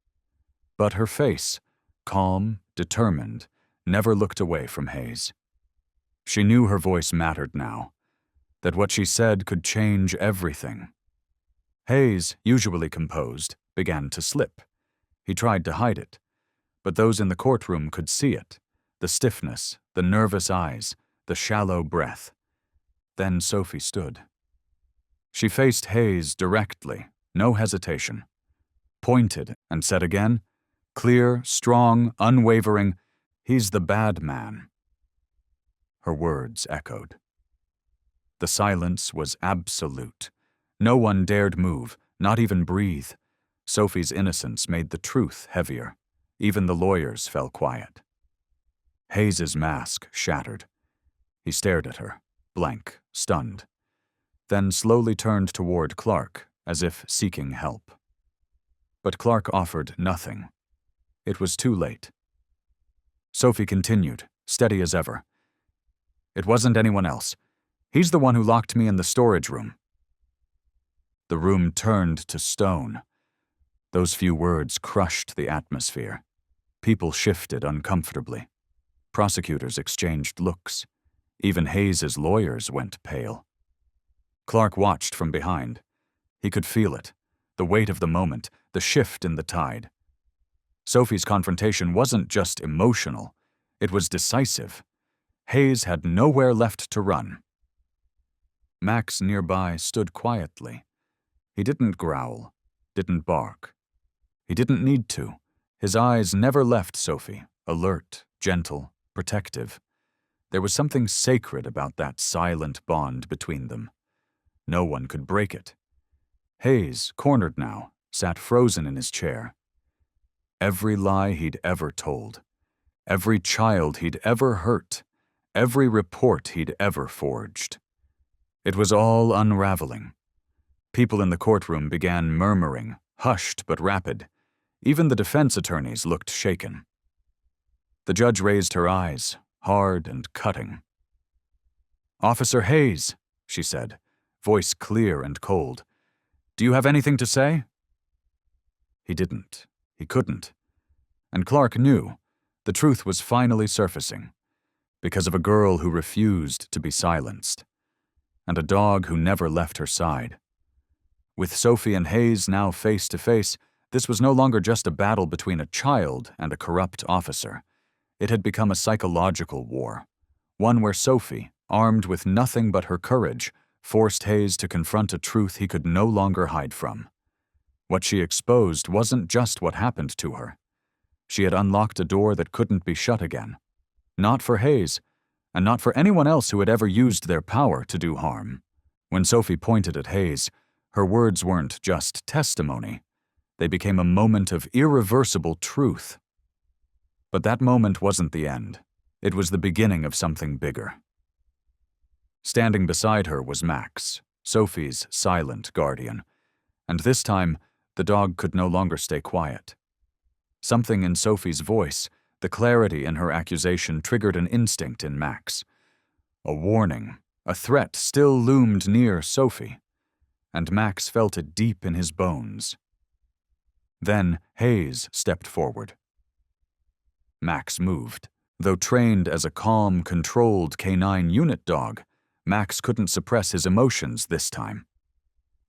But her face, calm, determined, never looked away from Hayes. She knew her voice mattered now, that what she said could change everything. Hayes, usually composed, began to slip. He tried to hide it, but those in the courtroom could see it, the stiffness, the nervous eyes, the shallow breath. Then Sophie stood. She faced Hayes directly, no hesitation, pointed and said again, clear, strong, unwavering, "He's the bad man." Her words echoed. The silence was absolute. No one dared move, not even breathe. Sophie's innocence made the truth heavier. Even the lawyers fell quiet. Hayes's mask shattered. He stared at her, blank, stunned, then slowly turned toward Clark, as if seeking help. But Clark offered nothing. It was too late. Sophie continued, steady as ever. It wasn't anyone else. He's the one who locked me in the storage room. The room turned to stone. Those few words crushed the atmosphere. People shifted uncomfortably. Prosecutors exchanged looks. Even Hayes's lawyers went pale. Clark watched from behind. He could feel it, the weight of the moment, the shift in the tide. Sophie's confrontation wasn't just emotional, it was decisive. Hayes had nowhere left to run. Max nearby stood quietly. He didn't growl, didn't bark. He didn't need to. His eyes never left Sophie, alert, gentle, protective. There was something sacred about that silent bond between them. No one could break it. Hayes, cornered now, sat frozen in his chair. Every lie he'd ever told, every child he'd ever hurt, every report he'd ever forged. It was all unraveling. People in the courtroom began murmuring, hushed but rapid. Even the defense attorneys looked shaken. The judge raised her eyes, hard and cutting. "Officer Hayes," she said, voice clear and cold. "Do you have anything to say?" He didn't. He couldn't. And Clark knew. The truth was finally surfacing. Because of a girl who refused to be silenced. And a dog who never left her side. With Sophie and Hayes now face to face, this was no longer just a battle between a child and a corrupt officer. It had become a psychological war. One where Sophie, armed with nothing but her courage, forced Hayes to confront a truth he could no longer hide from. What she exposed wasn't just what happened to her. She had unlocked a door that couldn't be shut again. Not for Hayes, and not for anyone else who had ever used their power to do harm. When Sophie pointed at Hayes, her words weren't just testimony. They became a moment of irreversible truth. But that moment wasn't the end. It was the beginning of something bigger. Standing beside her was Max, Sophie's silent guardian. And this time, the dog could no longer stay quiet. Something in Sophie's voice, the clarity in her accusation, triggered an instinct in Max. A warning, a threat still loomed near Sophie, and Max felt it deep in his bones. Then Hayes stepped forward. Max moved. Though trained as a calm, controlled canine unit dog, Max couldn't suppress his emotions this time.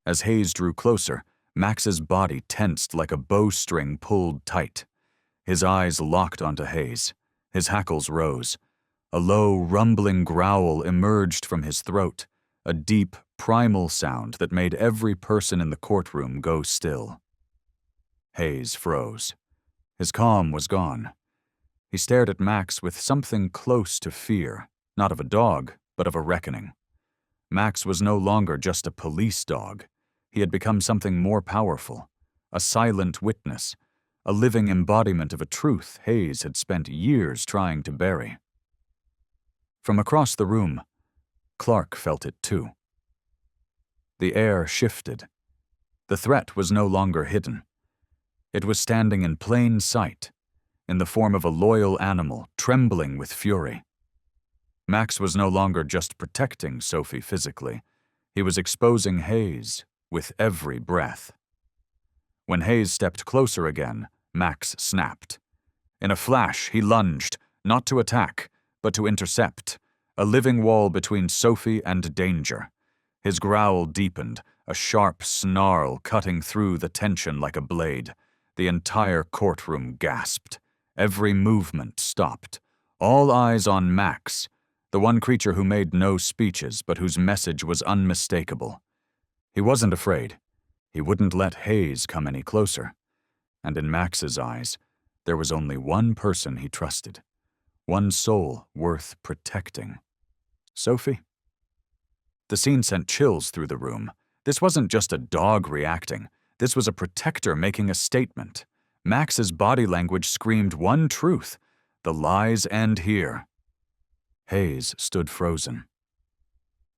As Hayes drew closer, Max's body tensed like a bowstring pulled tight. His eyes locked onto Hayes. His hackles rose. A low, rumbling growl emerged from his throat, a deep, primal sound that made every person in the courtroom go still. Hayes froze. His calm was gone. He stared at Max with something close to fear, not of a dog, but of a reckoning. Max was no longer just a police dog. He had become something more powerful, a silent witness, a living embodiment of a truth Hayes had spent years trying to bury. From across the room, Clark felt it too. The air shifted. The threat was no longer hidden. It was standing in plain sight, in the form of a loyal animal trembling with fury. Max was no longer just protecting Sophie physically. He was exposing Hayes with every breath. When Hayes stepped closer again, Max snapped. In a flash, he lunged, not to attack, but to intercept, a living wall between Sophie and danger. His growl deepened, a sharp snarl cutting through the tension like a blade. The entire courtroom gasped. Every movement stopped. All eyes on Max, the one creature who made no speeches but whose message was unmistakable. He wasn't afraid. He wouldn't let Hayes come any closer. And in Max's eyes, there was only one person he trusted. One soul worth protecting. Sophie? The scene sent chills through the room. This wasn't just a dog reacting. This was a protector making a statement. Max's body language screamed one truth. The lies end here. Hayes stood frozen.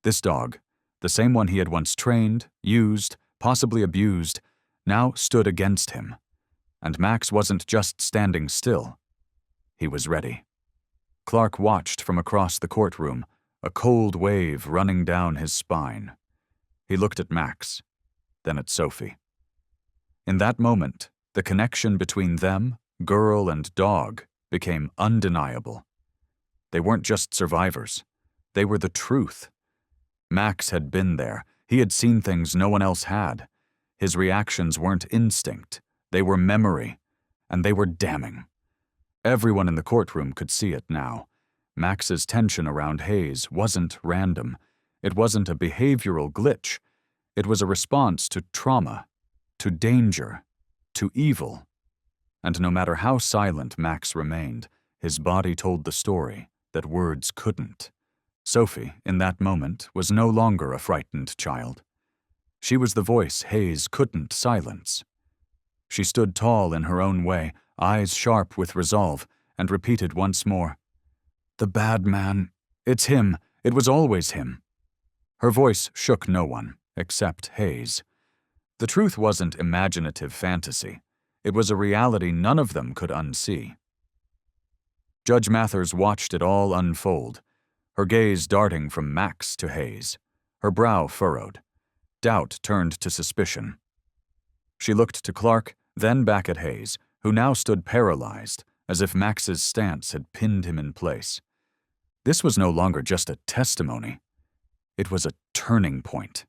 This dog, the same one he had once trained, used, possibly abused, now stood against him. And Max wasn't just standing still. He was ready. Clark watched from across the courtroom, a cold wave running down his spine. He looked at Max, then at Sophie. In that moment, the connection between them, girl and dog, became undeniable. They weren't just survivors. They were the truth. Max had been there. He had seen things no one else had. His reactions weren't instinct. They were memory, and they were damning. Everyone in the courtroom could see it now. Max's tension around Hayes wasn't random. It wasn't a behavioral glitch. It was a response to trauma, to danger, to evil. And no matter how silent Max remained, his body told the story that words couldn't. Sophie, in that moment, was no longer a frightened child. She was the voice Hayes couldn't silence. She stood tall in her own way, eyes sharp with resolve, and repeated once more, "The bad man. It's him. It was always him." Her voice shook no one, except Hayes. The truth wasn't imaginative fantasy. It was a reality none of them could unsee. Judge Mathers watched it all unfold, her gaze darting from Max to Hayes, her brow furrowed. Doubt turned to suspicion. She looked to Clark, then back at Hayes, who now stood paralyzed, as if Max's stance had pinned him in place. This was no longer just a testimony. It was a turning point.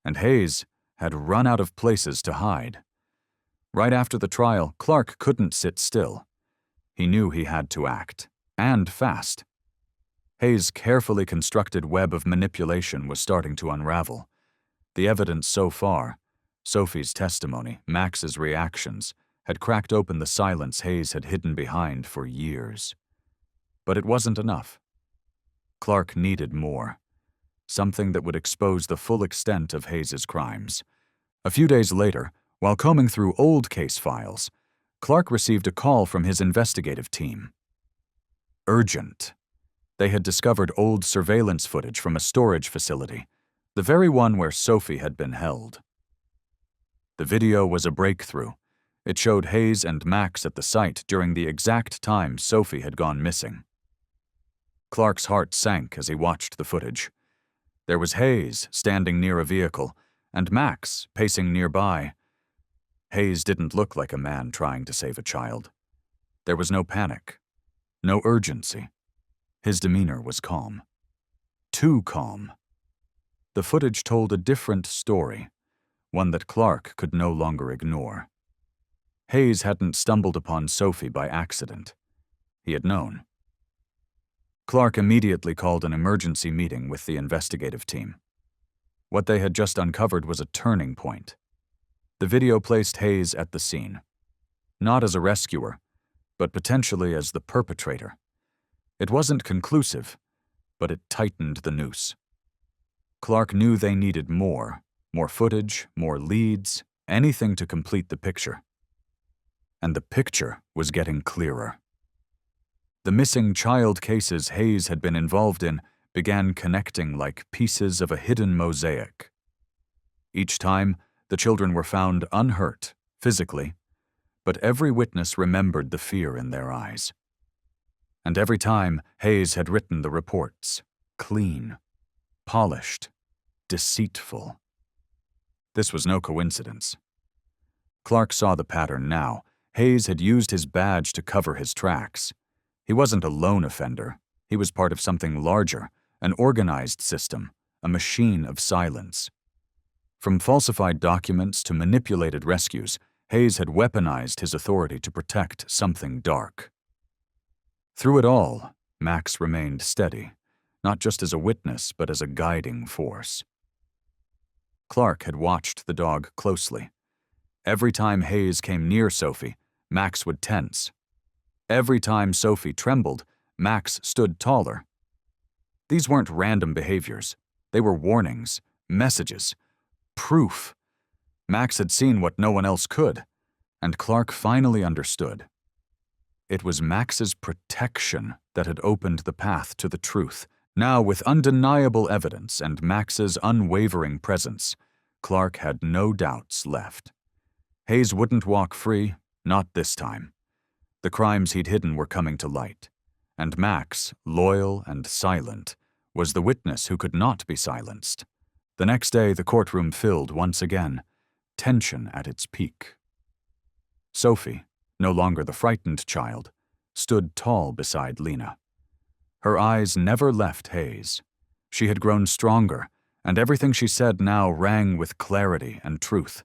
And Hayes had run out of places to hide. Right after the trial, Clark couldn't sit still. He knew he had to act, and fast. Hayes' carefully constructed web of manipulation was starting to unravel. The evidence so far, Sophie's testimony, Max's reactions, had cracked open the silence Hayes had hidden behind for years. But it wasn't enough. Clark needed more. Something that would expose the full extent of Hayes' crimes. A few days later, while combing through old case files, Clark received a call from his investigative team. Urgent. They had discovered old surveillance footage from a storage facility, the very one where Sophie had been held. The video was a breakthrough. It showed Hayes and Max at the site during the exact time Sophie had gone missing. Clark's heart sank as he watched the footage. There was Hayes standing near a vehicle, and Max pacing nearby. Hayes didn't look like a man trying to save a child. There was no panic, no urgency. His demeanor was calm. Too calm. The footage told a different story, one that Clark could no longer ignore. Hayes hadn't stumbled upon Sophie by accident. He had known. Clark immediately called an emergency meeting with the investigative team. What they had just uncovered was a turning point. The video placed Hayes at the scene, not as a rescuer, but potentially as the perpetrator. It wasn't conclusive, but it tightened the noose. Clark knew they needed more footage, more leads, anything to complete the picture. And the picture was getting clearer. The missing child cases Hayes had been involved in began connecting like pieces of a hidden mosaic. Each time, the children were found unhurt, physically, but every witness remembered the fear in their eyes. And every time, Hayes had written the reports, clean, polished, deceitful. This was no coincidence. Clark saw the pattern now. Hayes had used his badge to cover his tracks. He wasn't a lone offender. He was part of something larger, an organized system, a machine of silence. From falsified documents to manipulated rescues, Hayes had weaponized his authority to protect something dark. Through it all, Max remained steady, not just as a witness, but as a guiding force. Clark had watched the dog closely. Every time Hayes came near Sophie, Max would tense. Every time Sophie trembled, Max stood taller. These weren't random behaviors. They were warnings, messages, proof. Max had seen what no one else could, and Clark finally understood. It was Max's protection that had opened the path to the truth. Now, with undeniable evidence and Max's unwavering presence, Clark had no doubts left. Hayes wouldn't walk free, Not this time. The crimes he'd hidden were coming to light, and Max, loyal and silent, was the witness who could not be silenced. The next day, the courtroom filled once again, tension at its peak. Sophie, no longer the frightened child, stood tall beside Lena. Her eyes never left Hayes. She had grown stronger, and everything she said now rang with clarity and truth.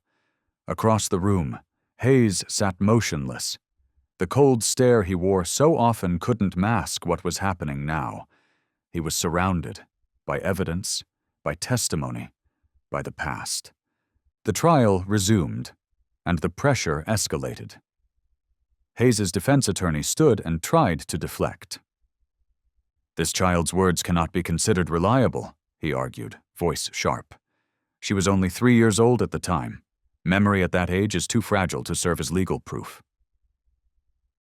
Across the room, Hayes sat motionless. The cold stare he wore so often couldn't mask what was happening now. He was surrounded by evidence, by testimony, by the past. The trial resumed, and the pressure escalated. Hayes's defense attorney stood and tried to deflect. "This child's words cannot be considered reliable," he argued, voice sharp. "She was only 3 years old at the time. Memory at that age is too fragile to serve as legal proof."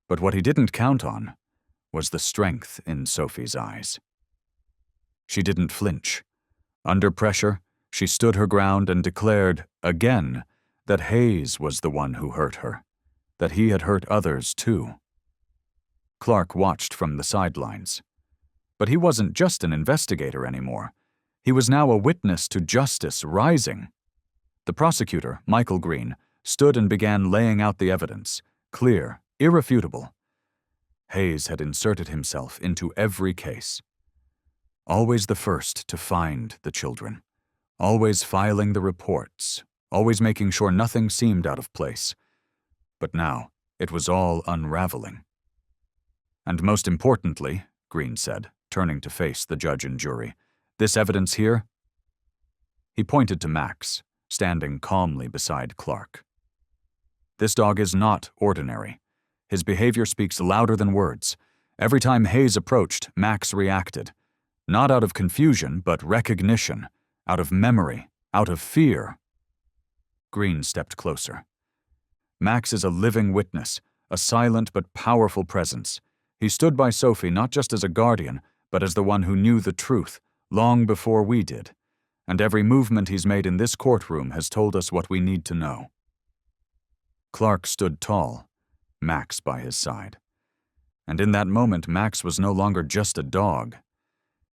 But what he didn't count on was the strength in Sophie's eyes. She didn't flinch. Under pressure, she stood her ground and declared, again, that Hayes was the one who hurt her, that he had hurt others too. Clark watched from the sidelines. But he wasn't just an investigator anymore. He was now a witness to justice rising. The prosecutor, Michael Green, stood and began laying out the evidence, clear, irrefutable. Hayes had inserted himself into every case. Always the first to find the children, always filing the reports, always making sure nothing seemed out of place. But now, it was all unraveling. "And most importantly," Green said, turning to face the judge and jury, "this evidence here?" He pointed to Max, standing calmly beside Clark. "This dog is not ordinary. His behavior speaks louder than words. Every time Hayes approached, Max reacted. Not out of confusion, but recognition, out of memory, out of fear." Green stepped closer. "Max is a living witness, a silent but powerful presence. He stood by Sophie not just as a guardian, but as the one who knew the truth, long before we did. And every movement he's made in this courtroom has told us what we need to know." Clark stood tall, Max by his side. And in that moment, Max was no longer just a dog.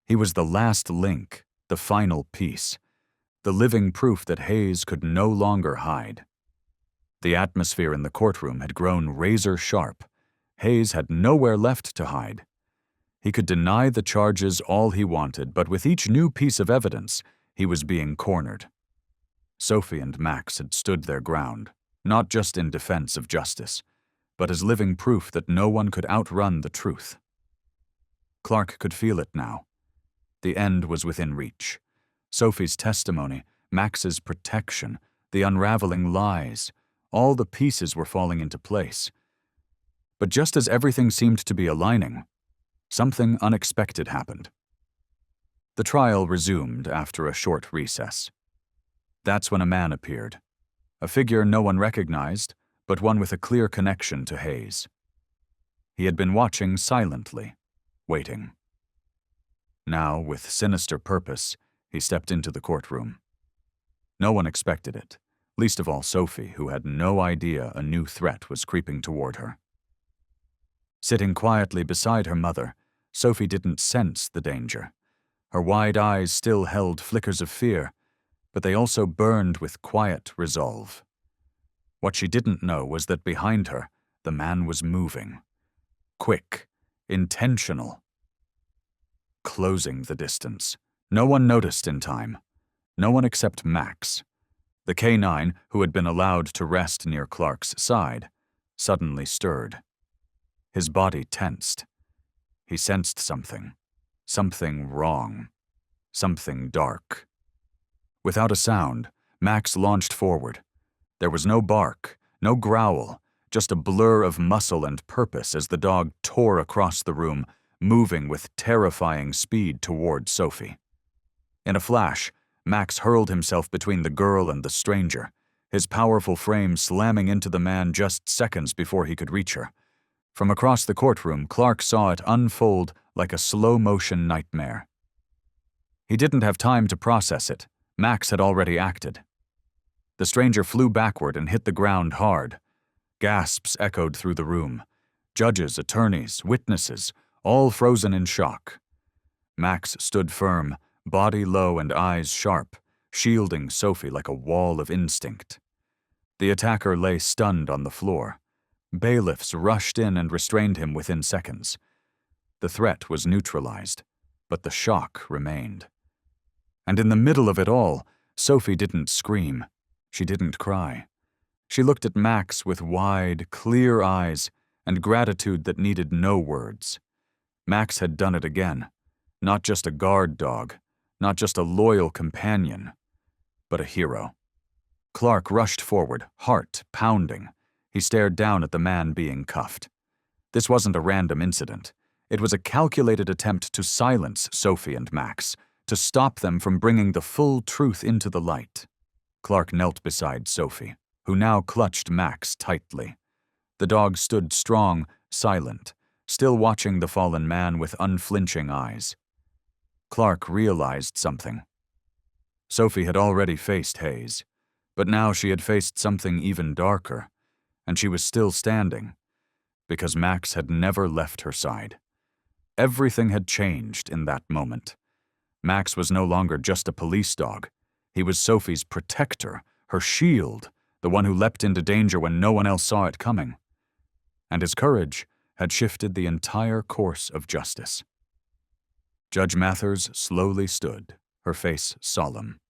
He was the last link, the final piece, the living proof that Hayes could no longer hide. The atmosphere in the courtroom had grown razor sharp. Hayes had nowhere left to hide. He could deny the charges all he wanted, but with each new piece of evidence, he was being cornered. Sophie and Max had stood their ground, not just in defense of justice, but as living proof that no one could outrun the truth. Clark could feel it now. The end was within reach. Sophie's testimony, Max's protection, the unraveling lies, all the pieces were falling into place. But just as everything seemed to be aligning, something unexpected happened. The trial resumed after a short recess. That's when a man appeared, a figure no one recognized, but one with a clear connection to Hayes. He had been watching silently, waiting. Now, with sinister purpose, he stepped into the courtroom. No one expected it, least of all Sophie, who had no idea a new threat was creeping toward her. Sitting quietly beside her mother, Sophie didn't sense the danger. Her wide eyes still held flickers of fear, but they also burned with quiet resolve. What she didn't know was that behind her, the man was moving. Quick, intentional. Closing the distance. No one noticed in time. No one except Max. The canine, who had been allowed to rest near Clark's side, suddenly stirred. His body tensed. He sensed something. Something wrong. Something dark. Without a sound, Max launched forward. There was no bark, no growl, just a blur of muscle and purpose as the dog tore across the room, moving with terrifying speed toward Sophie. In a flash, Max hurled himself between the girl and the stranger, his powerful frame slamming into the man just seconds before he could reach her. From across the courtroom, Clark saw it unfold like a slow-motion nightmare. He didn't have time to process it. Max had already acted. The stranger flew backward and hit the ground hard. Gasps echoed through the room. Judges, attorneys, witnesses, all frozen in shock. Max stood firm, body low and eyes sharp, shielding Sophie like a wall of instinct. The attacker lay stunned on the floor. Bailiffs rushed in and restrained him within seconds. The threat was neutralized, but the shock remained. And in the middle of it all, Sophie didn't scream. She didn't cry. She looked at Max with wide, clear eyes and gratitude that needed no words. Max had done it again. Not just a guard dog, not just a loyal companion, but a hero. Clark rushed forward, heart pounding. He stared down at the man being cuffed. This wasn't a random incident. It was a calculated attempt to silence Sophie and Max, to stop them from bringing the full truth into the light. Clark knelt beside Sophie, who now clutched Max tightly. The dog stood strong, silent, still watching the fallen man with unflinching eyes. Clark realized something. Sophie had already faced Hayes, but now she had faced something even darker, and she was still standing, because Max had never left her side. Everything had changed in that moment. Max was no longer just a police dog. He was Sophie's protector, her shield, the one who leapt into danger when no one else saw it coming. And his courage had shifted the entire course of justice. Judge Mathers slowly stood, her face solemn.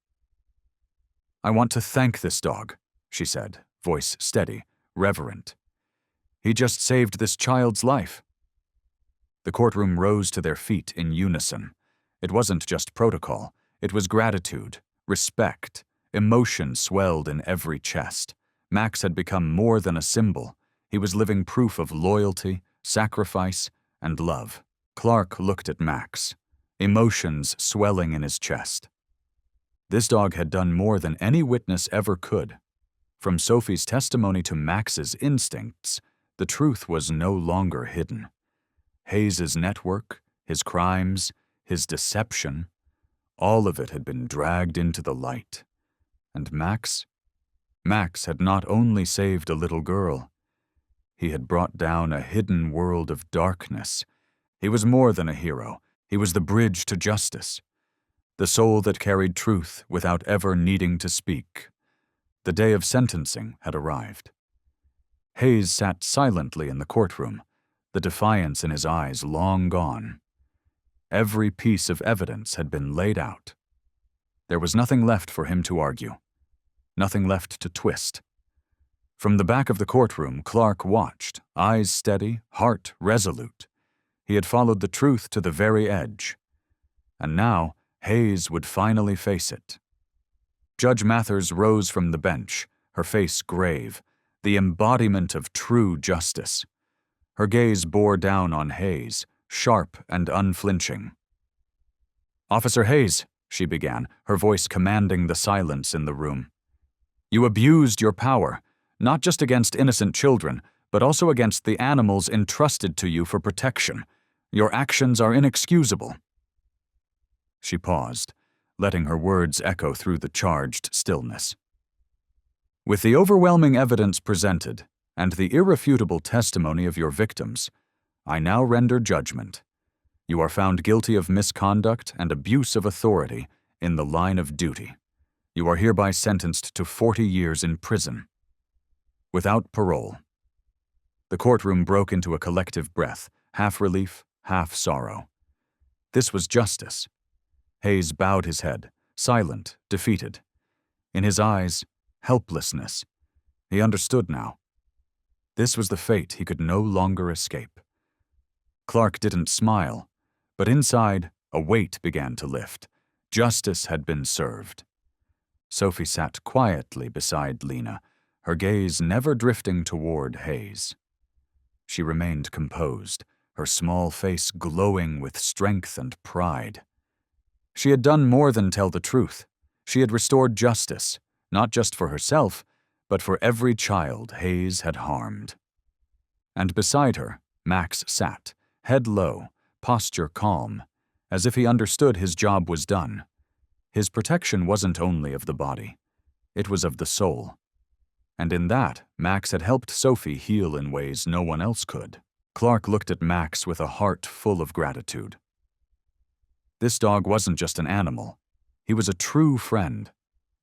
"I want to thank this dog," she said, voice steady, reverent. "He just saved this child's life." The courtroom rose to their feet in unison. It wasn't just protocol, it was gratitude, respect. Emotion swelled in every chest. Max had become more than a symbol. He was living proof of loyalty, sacrifice, and love. Clark looked at Max, emotions swelling in his chest. This dog had done more than any witness ever could. From Sophie's testimony to Max's instincts, the truth was no longer hidden. Hayes's network, his crimes, his deception, all of it had been dragged into the light. And Max had not only saved a little girl, he had brought down a hidden world of darkness. He was more than a hero. He was the bridge to justice, the soul that carried truth without ever needing to speak. The day of sentencing had arrived. Hayes sat silently in the courtroom, the defiance in his eyes long gone. Every piece of evidence had been laid out. There was nothing left for him to argue, nothing left to twist. From the back of the courtroom, Clark watched, eyes steady, heart resolute. He had followed the truth to the very edge. And now, Hayes would finally face it. Judge Mathers rose from the bench, her face grave, the embodiment of true justice. Her gaze bore down on Hayes, sharp and unflinching. "Officer Hayes," she began, her voice commanding the silence in the room. "You abused your power, not just against innocent children, but also against the animals entrusted to you for protection. Your actions are inexcusable." She paused, letting her words echo through the charged stillness. "With the overwhelming evidence presented, and the irrefutable testimony of your victims, I now render judgment. You are found guilty of misconduct and abuse of authority in the line of duty. You are hereby sentenced to 40 years in prison, without parole." The courtroom broke into a collective breath, half relief, half sorrow. This was justice. Hayes bowed his head, silent, defeated. In his eyes, helplessness. He understood now. This was the fate he could no longer escape. Clark didn't smile, but inside, a weight began to lift. Justice had been served. Sophie sat quietly beside Lena, her gaze never drifting toward Hayes. She remained composed, her small face glowing with strength and pride. She had done more than tell the truth. She had restored justice, not just for herself, but for every child Hayes had harmed. And beside her, Max sat, head low, posture calm, as if he understood his job was done. His protection wasn't only of the body, it was of the soul. And in that, Max had helped Sophie heal in ways no one else could. Clark looked at Max with a heart full of gratitude. This dog wasn't just an animal. He was a true friend,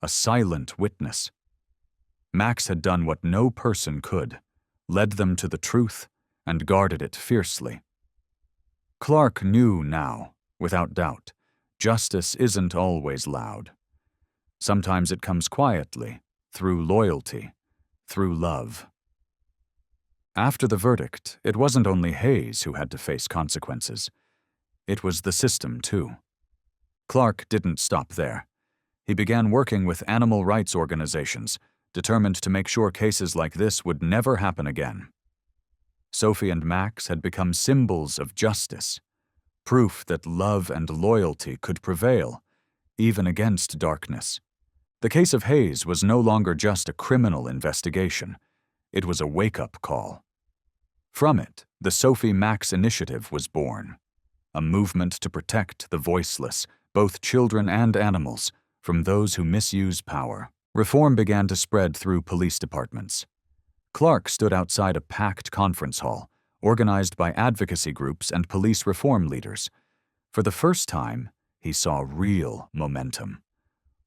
a silent witness. Max had done what no person could, led them to the truth, and guarded it fiercely. Clark knew now, without doubt, justice isn't always loud. Sometimes it comes quietly, through loyalty, through love. After the verdict, it wasn't only Hayes who had to face consequences. It was the system, too. Clark didn't stop there. He began working with animal rights organizations, determined to make sure cases like this would never happen again. Sophie and Max had become symbols of justice, proof that love and loyalty could prevail, even against darkness. The case of Hayes was no longer just a criminal investigation. It was a wake-up call. From it, the Sophie Max Initiative was born, a movement to protect the voiceless, both children and animals, from those who misuse power. Reform began to spread through police departments. Clark stood outside a packed conference hall, organized by advocacy groups and police reform leaders. For the first time, he saw real momentum.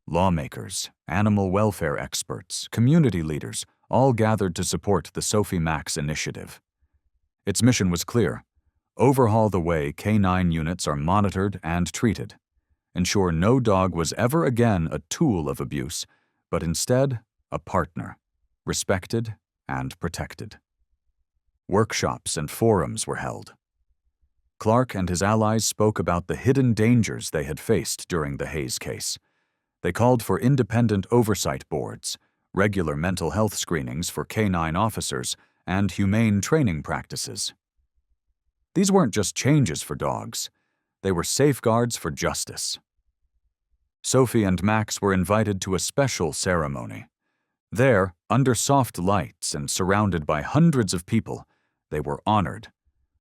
Lawmakers, animal welfare experts, community leaders, all gathered to support the Sophie Max Initiative. Its mission was clear: overhaul the way canine units are monitored and treated. Ensure no dog was ever again a tool of abuse, but instead a partner, respected and protected. Workshops and forums were held. Clark and his allies spoke about the hidden dangers they had faced during the Hayes case. They called for independent oversight boards, regular mental health screenings for canine officers, and humane training practices. These weren't just changes for dogs. They were safeguards for justice. Sophie and Max were invited to a special ceremony. There, under soft lights and surrounded by hundreds of people, they were honored.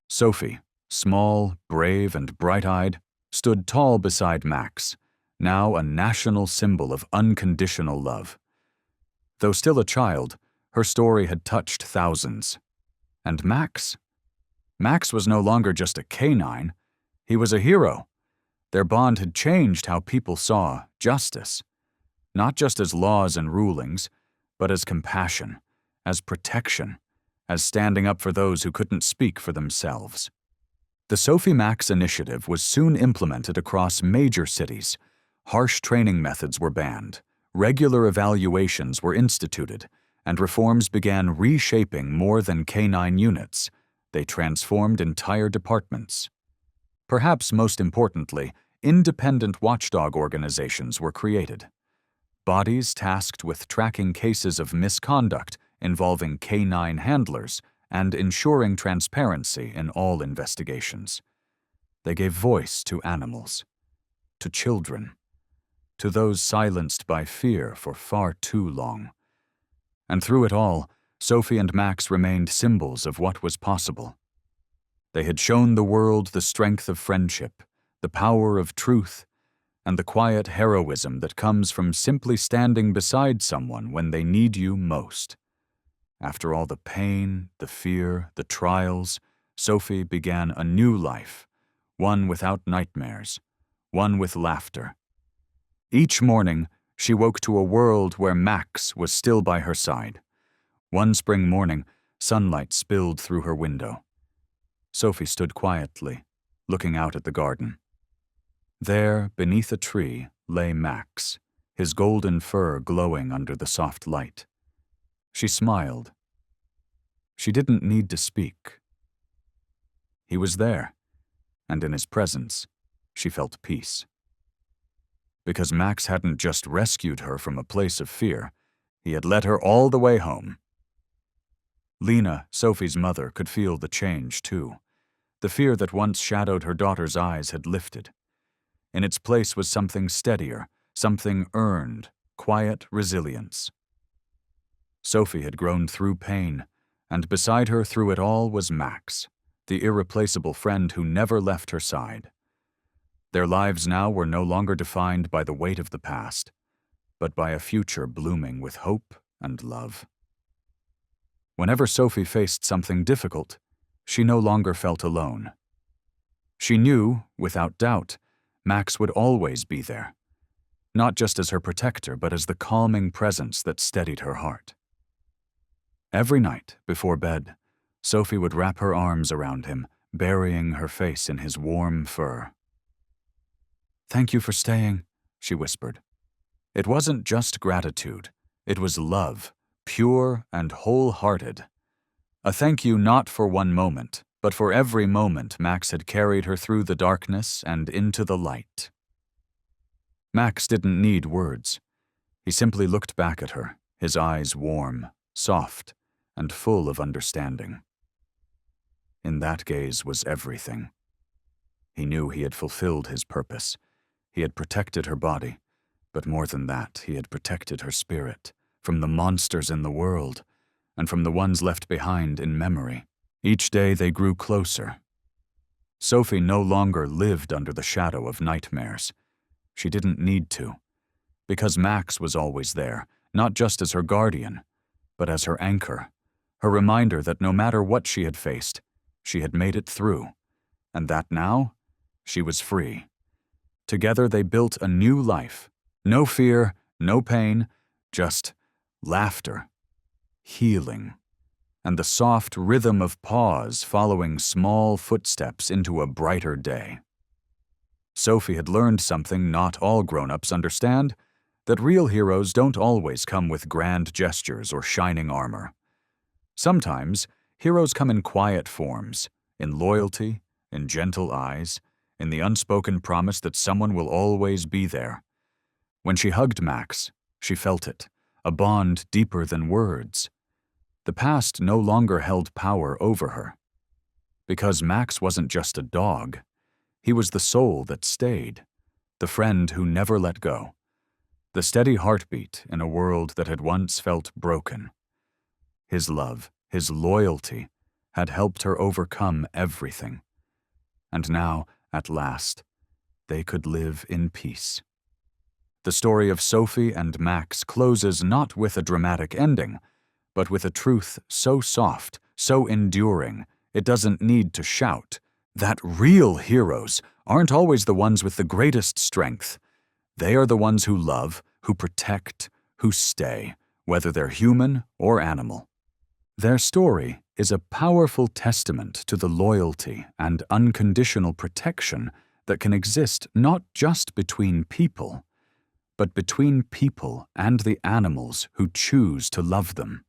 Sophie, small, brave, and bright-eyed, stood tall beside Max, now a national symbol of unconditional love. Though still a child, her story had touched thousands. And Max? Max was no longer just a canine. He was a hero. Their bond had changed how people saw justice, not just as laws and rulings, but as compassion, as protection, as standing up for those who couldn't speak for themselves. The Sophie Max Initiative was soon implemented across major cities. Harsh training methods were banned, regular evaluations were instituted, and reforms began reshaping more than canine units. They transformed entire departments. Perhaps most importantly, independent watchdog organizations were created. Bodies tasked with tracking cases of misconduct involving canine handlers and ensuring transparency in all investigations. They gave voice to animals, to children, to those silenced by fear for far too long. And through it all, Sophie and Max remained symbols of what was possible. They had shown the world the strength of friendship, the power of truth, and the quiet heroism that comes from simply standing beside someone when they need you most. After all the pain, the fear, the trials, Sophie began a new life, one without nightmares, one with laughter. Each morning, she woke to a world where Max was still by her side. One spring morning, sunlight spilled through her window. Sophie stood quietly, looking out at the garden. There, beneath a tree, lay Max, his golden fur glowing under the soft light. She smiled. She didn't need to speak. He was there, and in his presence, she felt peace. Because Max hadn't just rescued her from a place of fear, he had led her all the way home. Lena, Sophie's mother, could feel the change, too. The fear that once shadowed her daughter's eyes had lifted. In its place was something steadier, something earned, quiet resilience. Sophie had grown through pain, and beside her through it all was Max, the irreplaceable friend who never left her side. Their lives now were no longer defined by the weight of the past, but by a future blooming with hope and love. Whenever Sophie faced something difficult, she no longer felt alone. She knew, without doubt, Max would always be there, not just as her protector, but as the calming presence that steadied her heart. Every night, before bed, Sophie would wrap her arms around him, burying her face in his warm fur. "Thank you for staying," she whispered. It wasn't just gratitude, it was love, pure and wholehearted. A thank you not for one moment, but for every moment Max had carried her through the darkness and into the light. Max didn't need words. He simply looked back at her, his eyes warm, soft, and full of understanding. In that gaze was everything. He knew he had fulfilled his purpose. He had protected her body, but more than that, he had protected her spirit from the monsters in the world and from the ones left behind in memory. Each day they grew closer. Sophie no longer lived under the shadow of nightmares. She didn't need to, because Max was always there, not just as her guardian, but as her anchor, her reminder that no matter what she had faced, she had made it through, and that now, she was free. Together they built a new life. No fear, no pain, just laughter, healing, and the soft rhythm of pause following small footsteps into a brighter day. Sophie had learned something not all grown-ups understand, that real heroes don't always come with grand gestures or shining armor. Sometimes, heroes come in quiet forms, in loyalty, in gentle eyes, in the unspoken promise that someone will always be there. When she hugged Max, she felt it, a bond deeper than words. The past no longer held power over her. Because Max wasn't just a dog. He was the soul that stayed, the friend who never let go, the steady heartbeat in a world that had once felt broken. His love, his loyalty, had helped her overcome everything. And now, at last, they could live in peace. The story of Sophie and Max closes not with a dramatic ending, but with a truth so soft, so enduring, it doesn't need to shout, that real heroes aren't always the ones with the greatest strength. They are the ones who love, who protect, who stay, whether they're human or animal. Their story is a powerful testament to the loyalty and unconditional protection that can exist not just between people, but between people and the animals who choose to love them.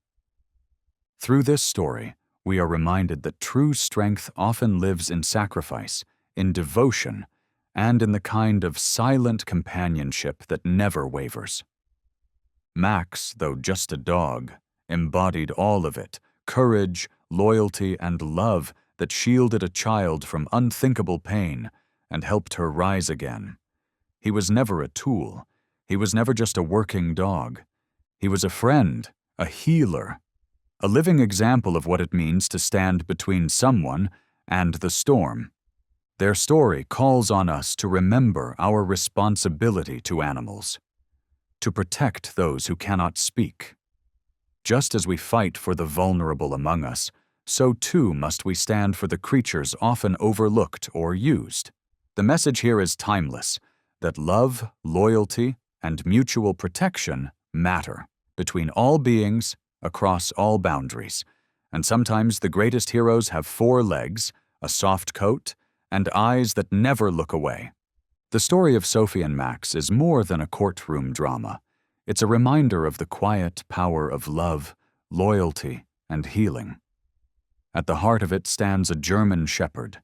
Through this story, we are reminded that true strength often lives in sacrifice, in devotion, and in the kind of silent companionship that never wavers. Max, though just a dog, embodied all of it, courage, loyalty, and love that shielded a child from unthinkable pain and helped her rise again. He was never a tool. He was never just a working dog. He was a friend, a healer, a living example of what it means to stand between someone and the storm. Their story calls on us to remember our responsibility to animals, to protect those who cannot speak. Just as we fight for the vulnerable among us, so too must we stand for the creatures often overlooked or used. The message here is timeless, that love, loyalty, and mutual protection matter between all beings, across all boundaries, and sometimes the greatest heroes have 4 legs, a soft coat, and eyes that never look away. The story of Sophie and Max is more than a courtroom drama. It's a reminder of the quiet power of love, loyalty, and healing. At the heart of it stands a German shepherd,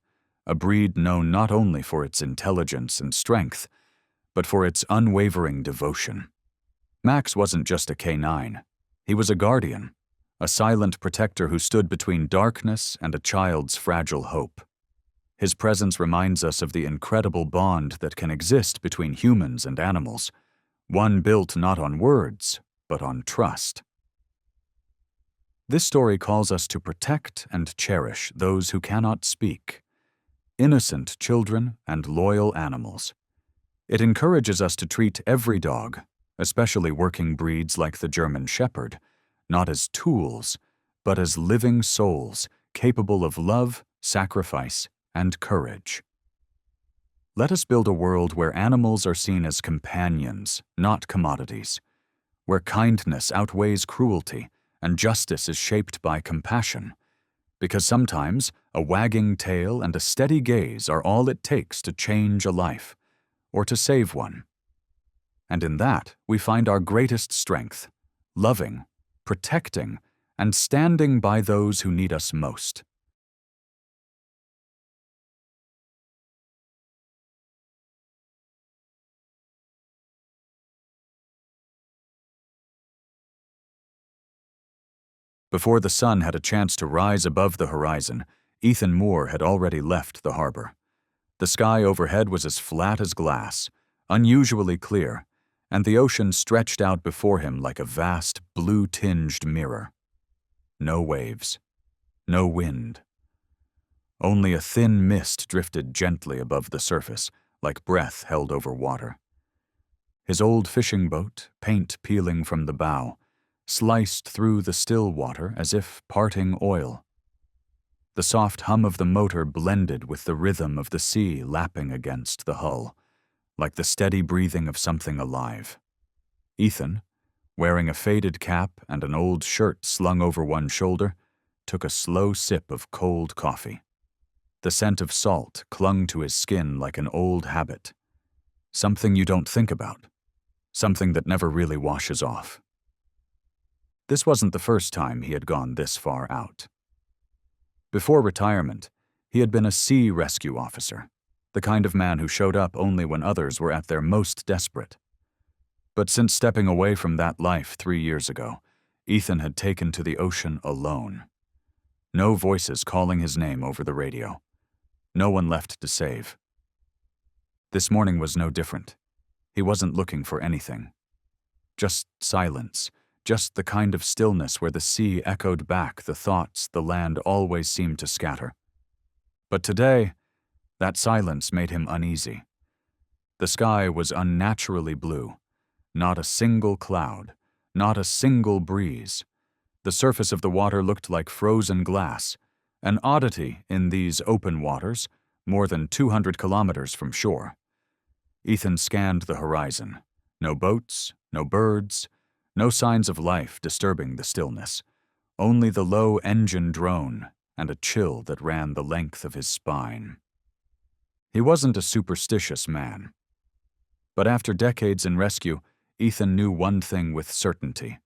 a breed known not only for its intelligence and strength, but for its unwavering devotion. Max wasn't just a canine. He was a guardian, a silent protector who stood between darkness and a child's fragile hope. His presence reminds us of the incredible bond that can exist between humans and animals, one built not on words, but on trust. This story calls us to protect and cherish those who cannot speak, innocent children and loyal animals. It encourages us to treat every dog, especially working breeds like the German Shepherd, not as tools, but as living souls capable of love, sacrifice, and courage. Let us build a world where animals are seen as companions, not commodities, where kindness outweighs cruelty and justice is shaped by compassion, because sometimes a wagging tail and a steady gaze are all it takes to change a life, or to save one. And in that we find our greatest strength, loving, protecting, and standing by those who need us most. Before the sun had a chance to rise above the horizon, Ethan Moore had already left the harbor. The sky overhead was as flat as glass, unusually clear, and the ocean stretched out before him like a vast, blue-tinged mirror. No waves, no wind. Only a thin mist drifted gently above the surface, like breath held over water. His old fishing boat, paint peeling from the bow, sliced through the still water as if parting oil. The soft hum of the motor blended with the rhythm of the sea lapping against the hull, like the steady breathing of something alive. Ethan, wearing a faded cap and an old shirt slung over one shoulder, took a slow sip of cold coffee. The scent of salt clung to his skin like an old habit. Something you don't think about. Something that never really washes off. This wasn't the first time he had gone this far out. Before retirement, he had been a sea rescue officer, the kind of man who showed up only when others were at their most desperate. But since stepping away from that life 3 years ago, Ethan had taken to the ocean alone. No voices calling his name over the radio. No one left to save. This morning was no different. He wasn't looking for anything. Just silence. Just the kind of stillness where the sea echoed back the thoughts the land always seemed to scatter. But today, that silence made him uneasy. The sky was unnaturally blue. Not a single cloud, not a single breeze. The surface of the water looked like frozen glass, an oddity in these open waters, more than 200 kilometers from shore. Ethan scanned the horizon. No boats, no birds, no signs of life disturbing the stillness, only the low engine drone and a chill that ran the length of his spine. He wasn't a superstitious man. But after decades in rescue, Ethan knew one thing with certainty.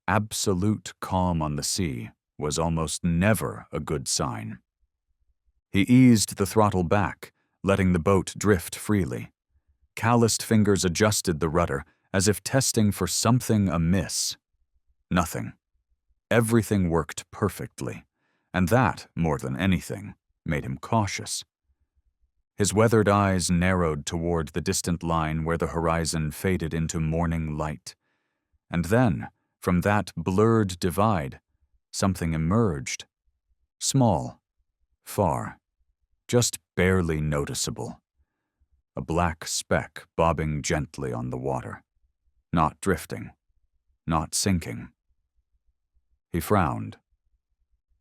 Absolute calm on the sea was almost never a good sign. He eased the throttle back, letting the boat drift freely. Calloused fingers adjusted the rudder, as if testing for something amiss. Nothing. Everything worked perfectly, and that, more than anything, made him cautious. His weathered eyes narrowed toward the distant line where the horizon faded into morning light. And then, from that blurred divide, something emerged. Small, far, just barely noticeable. A black speck bobbing gently on the water. Not drifting, not sinking. He frowned.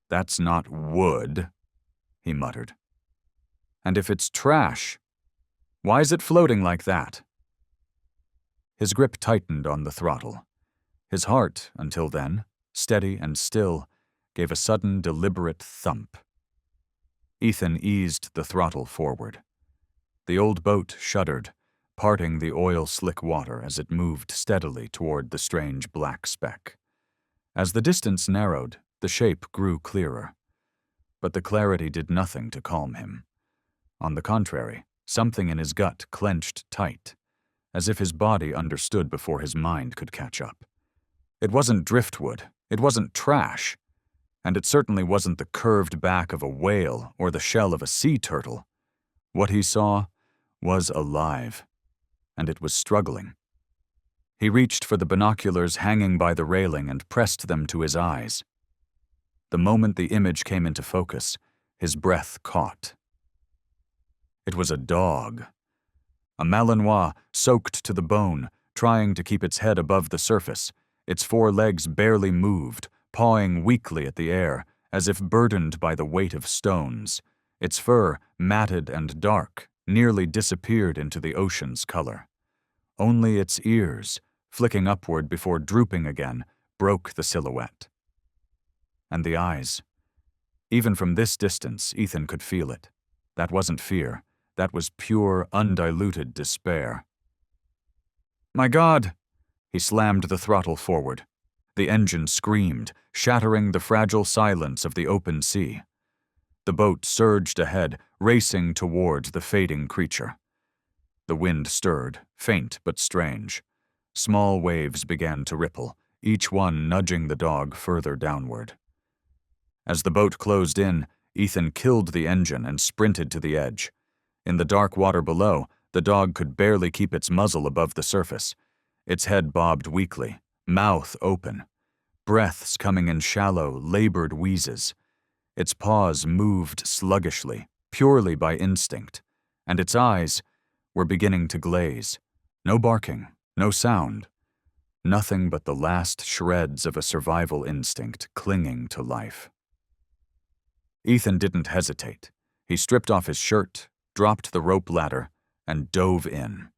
"That's not wood," he muttered. "And if it's trash, why is it floating like that?" His grip tightened on the throttle. His heart, until then, steady and still, gave a sudden deliberate thump. Ethan eased the throttle forward. The old boat shuddered, parting the oil-slick water as it moved steadily toward the strange black speck. As the distance narrowed, the shape grew clearer. But the clarity did nothing to calm him. On the contrary, something in his gut clenched tight, as if his body understood before his mind could catch up. It wasn't driftwood, it wasn't trash, and it certainly wasn't the curved back of a whale or the shell of a sea turtle. What he saw was alive. And it was struggling. He reached for the binoculars hanging by the railing and pressed them to his eyes. The moment the image came into focus, his breath caught. It was a dog. A Malinois soaked to the bone, trying to keep its head above the surface. Its 4 legs barely moved, pawing weakly at the air, as if burdened by the weight of stones. Its fur, matted and dark, nearly disappeared into the ocean's color. Only its ears, flicking upward before drooping again, broke the silhouette. And the eyes. Even from this distance, Ethan could feel it. That wasn't fear. That was pure, undiluted despair. "My God!" He slammed the throttle forward. The engine screamed, shattering the fragile silence of the open sea. The boat surged ahead, racing toward the fading creature. The wind stirred, faint but strange. Small waves began to ripple, each one nudging the dog further downward. As the boat closed in, Ethan killed the engine and sprinted to the edge. In the dark water below, the dog could barely keep its muzzle above the surface. Its head bobbed weakly, mouth open, breaths coming in shallow, labored wheezes. Its paws moved sluggishly, purely by instinct, and its eyes were beginning to glaze. No barking, no sound. Nothing but the last shreds of a survival instinct clinging to life. Ethan didn't hesitate. He stripped off his shirt, dropped the rope ladder, and dove in.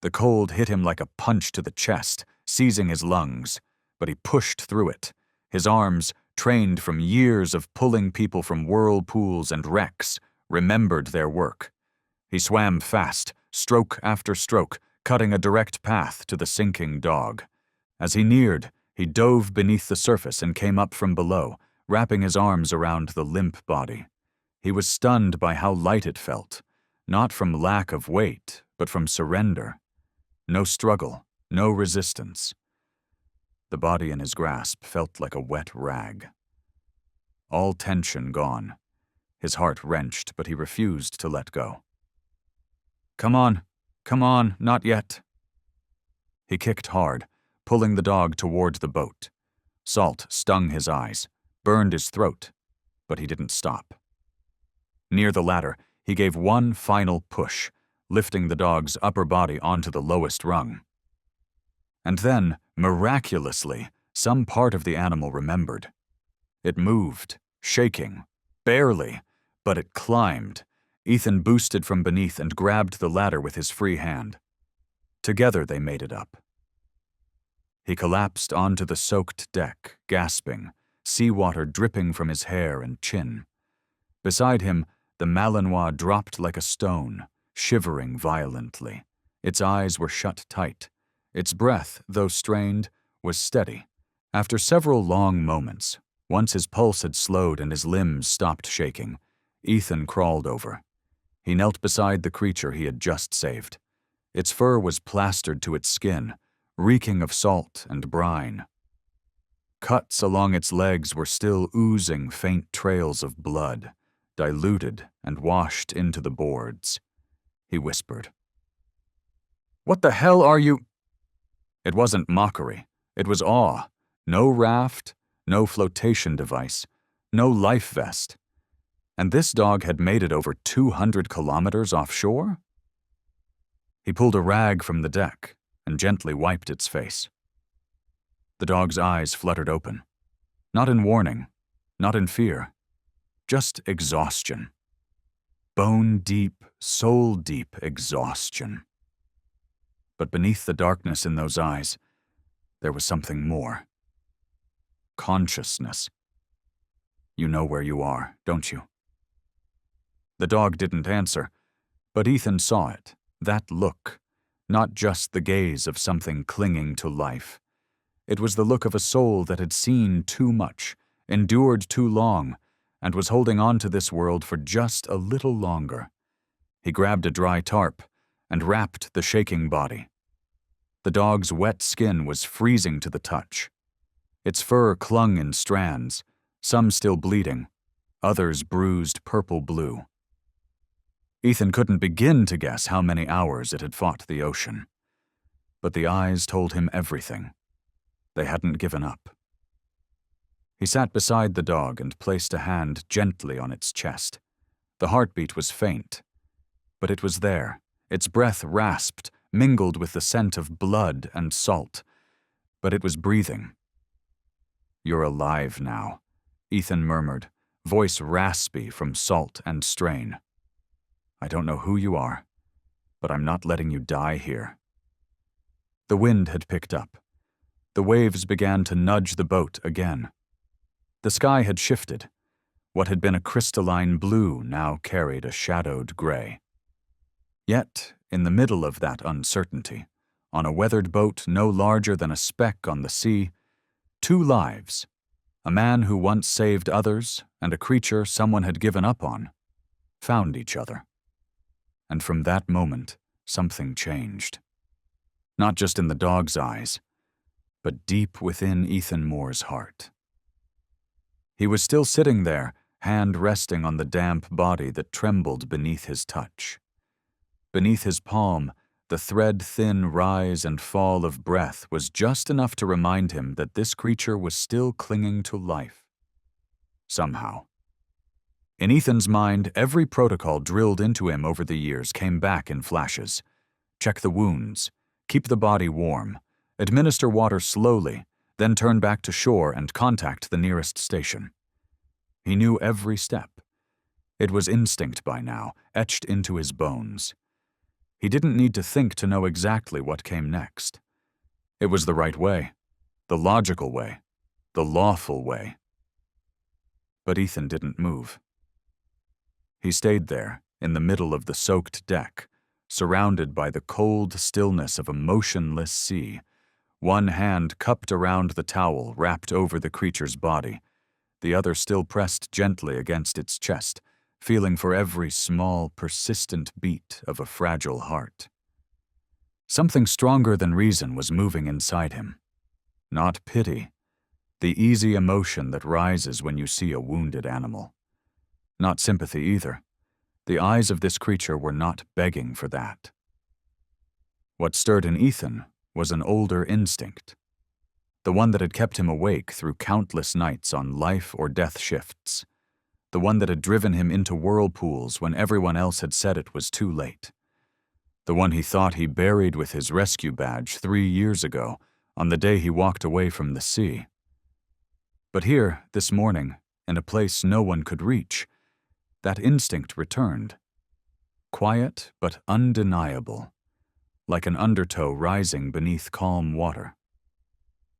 The cold hit him like a punch to the chest, seizing his lungs, but he pushed through it. His arms, trained from years of pulling people from whirlpools and wrecks, remembered their work. He swam fast, stroke after stroke, cutting a direct path to the sinking dog. As he neared, he dove beneath the surface and came up from below, wrapping his arms around the limp body. He was stunned by how light it felt, not from lack of weight, but from surrender. No struggle, no resistance. The body in his grasp felt like a wet rag. All tension gone. His heart wrenched, but he refused to let go. Come on, not yet." He kicked hard, pulling the dog toward the boat. Salt stung his eyes, burned his throat, but he didn't stop. Near the ladder, he gave one final push, lifting the dog's upper body onto the lowest rung. And then, miraculously, some part of the animal remembered. It moved, shaking, barely, but it climbed. Ethan boosted from beneath and grabbed the ladder with his free hand. Together they made it up. He collapsed onto the soaked deck, gasping, seawater dripping from his hair and chin. Beside him, the Malinois dropped like a stone, shivering violently. Its eyes were shut tight. Its breath, though strained, was steady. After several long moments, once his pulse had slowed and his limbs stopped shaking, Ethan crawled over. He knelt beside the creature he had just saved. Its fur was plastered to its skin, reeking of salt and brine. Cuts along its legs were still oozing faint trails of blood, diluted and washed into the boards. He whispered, "What the hell are you?" It wasn't mockery. It was awe. No raft, no flotation device, no life vest. And this dog had made it over 200 kilometers offshore? He pulled a rag from the deck and gently wiped its face. The dog's eyes fluttered open. Not in warning, not in fear, just exhaustion. Bone-deep, soul-deep exhaustion. But beneath the darkness in those eyes, there was something more. Consciousness. You know where you are, don't you? The dog didn't answer, but Ethan saw it, that look, not just the gaze of something clinging to life. It was the look of a soul that had seen too much, endured too long, and was holding on to this world for just a little longer. He grabbed a dry tarp and wrapped the shaking body. The dog's wet skin was freezing to the touch. Its fur clung in strands, some still bleeding, others bruised purple-blue. Ethan couldn't begin to guess how many hours it had fought the ocean. But the eyes told him everything. They hadn't given up. He sat beside the dog and placed a hand gently on its chest. The heartbeat was faint, but it was there. Its breath rasped, mingled with the scent of blood and salt, but it was breathing. "You're alive now," Ethan murmured, voice raspy from salt and strain. "I don't know who you are, but I'm not letting you die here." The wind had picked up. The waves began to nudge the boat again. The sky had shifted. What had been a crystalline blue now carried a shadowed gray. Yet, in the middle of that uncertainty, on a weathered boat no larger than a speck on the sea, two lives, a man who once saved others and a creature someone had given up on, found each other. And from that moment, something changed. Not just in the dog's eyes, but deep within Ethan Moore's heart. He was still sitting there, hand resting on the damp body that trembled beneath his touch. Beneath his palm, the thread-thin rise and fall of breath was just enough to remind him that this creature was still clinging to life. Somehow. In Ethan's mind, every protocol drilled into him over the years came back in flashes. Check the wounds, keep the body warm, administer water slowly, then turn back to shore and contact the nearest station. He knew every step. It was instinct by now, etched into his bones. He didn't need to think to know exactly what came next. It was the right way, the logical way, the lawful way. But Ethan didn't move. He stayed there, in the middle of the soaked deck, surrounded by the cold stillness of a motionless sea, one hand cupped around the towel wrapped over the creature's body, the other still pressed gently against its chest, feeling for every small, persistent beat of a fragile heart. Something stronger than reason was moving inside him. Not pity, the easy emotion that rises when you see a wounded animal. Not sympathy either. The eyes of this creature were not begging for that. What stirred in Ethan was an older instinct, the one that had kept him awake through countless nights on life or death shifts, the one that had driven him into whirlpools when everyone else had said it was too late, the one he thought he buried with his rescue badge 3 years ago on the day he walked away from the sea. But here, this morning, in a place no one could reach, that instinct returned. Quiet but undeniable, like an undertow rising beneath calm water.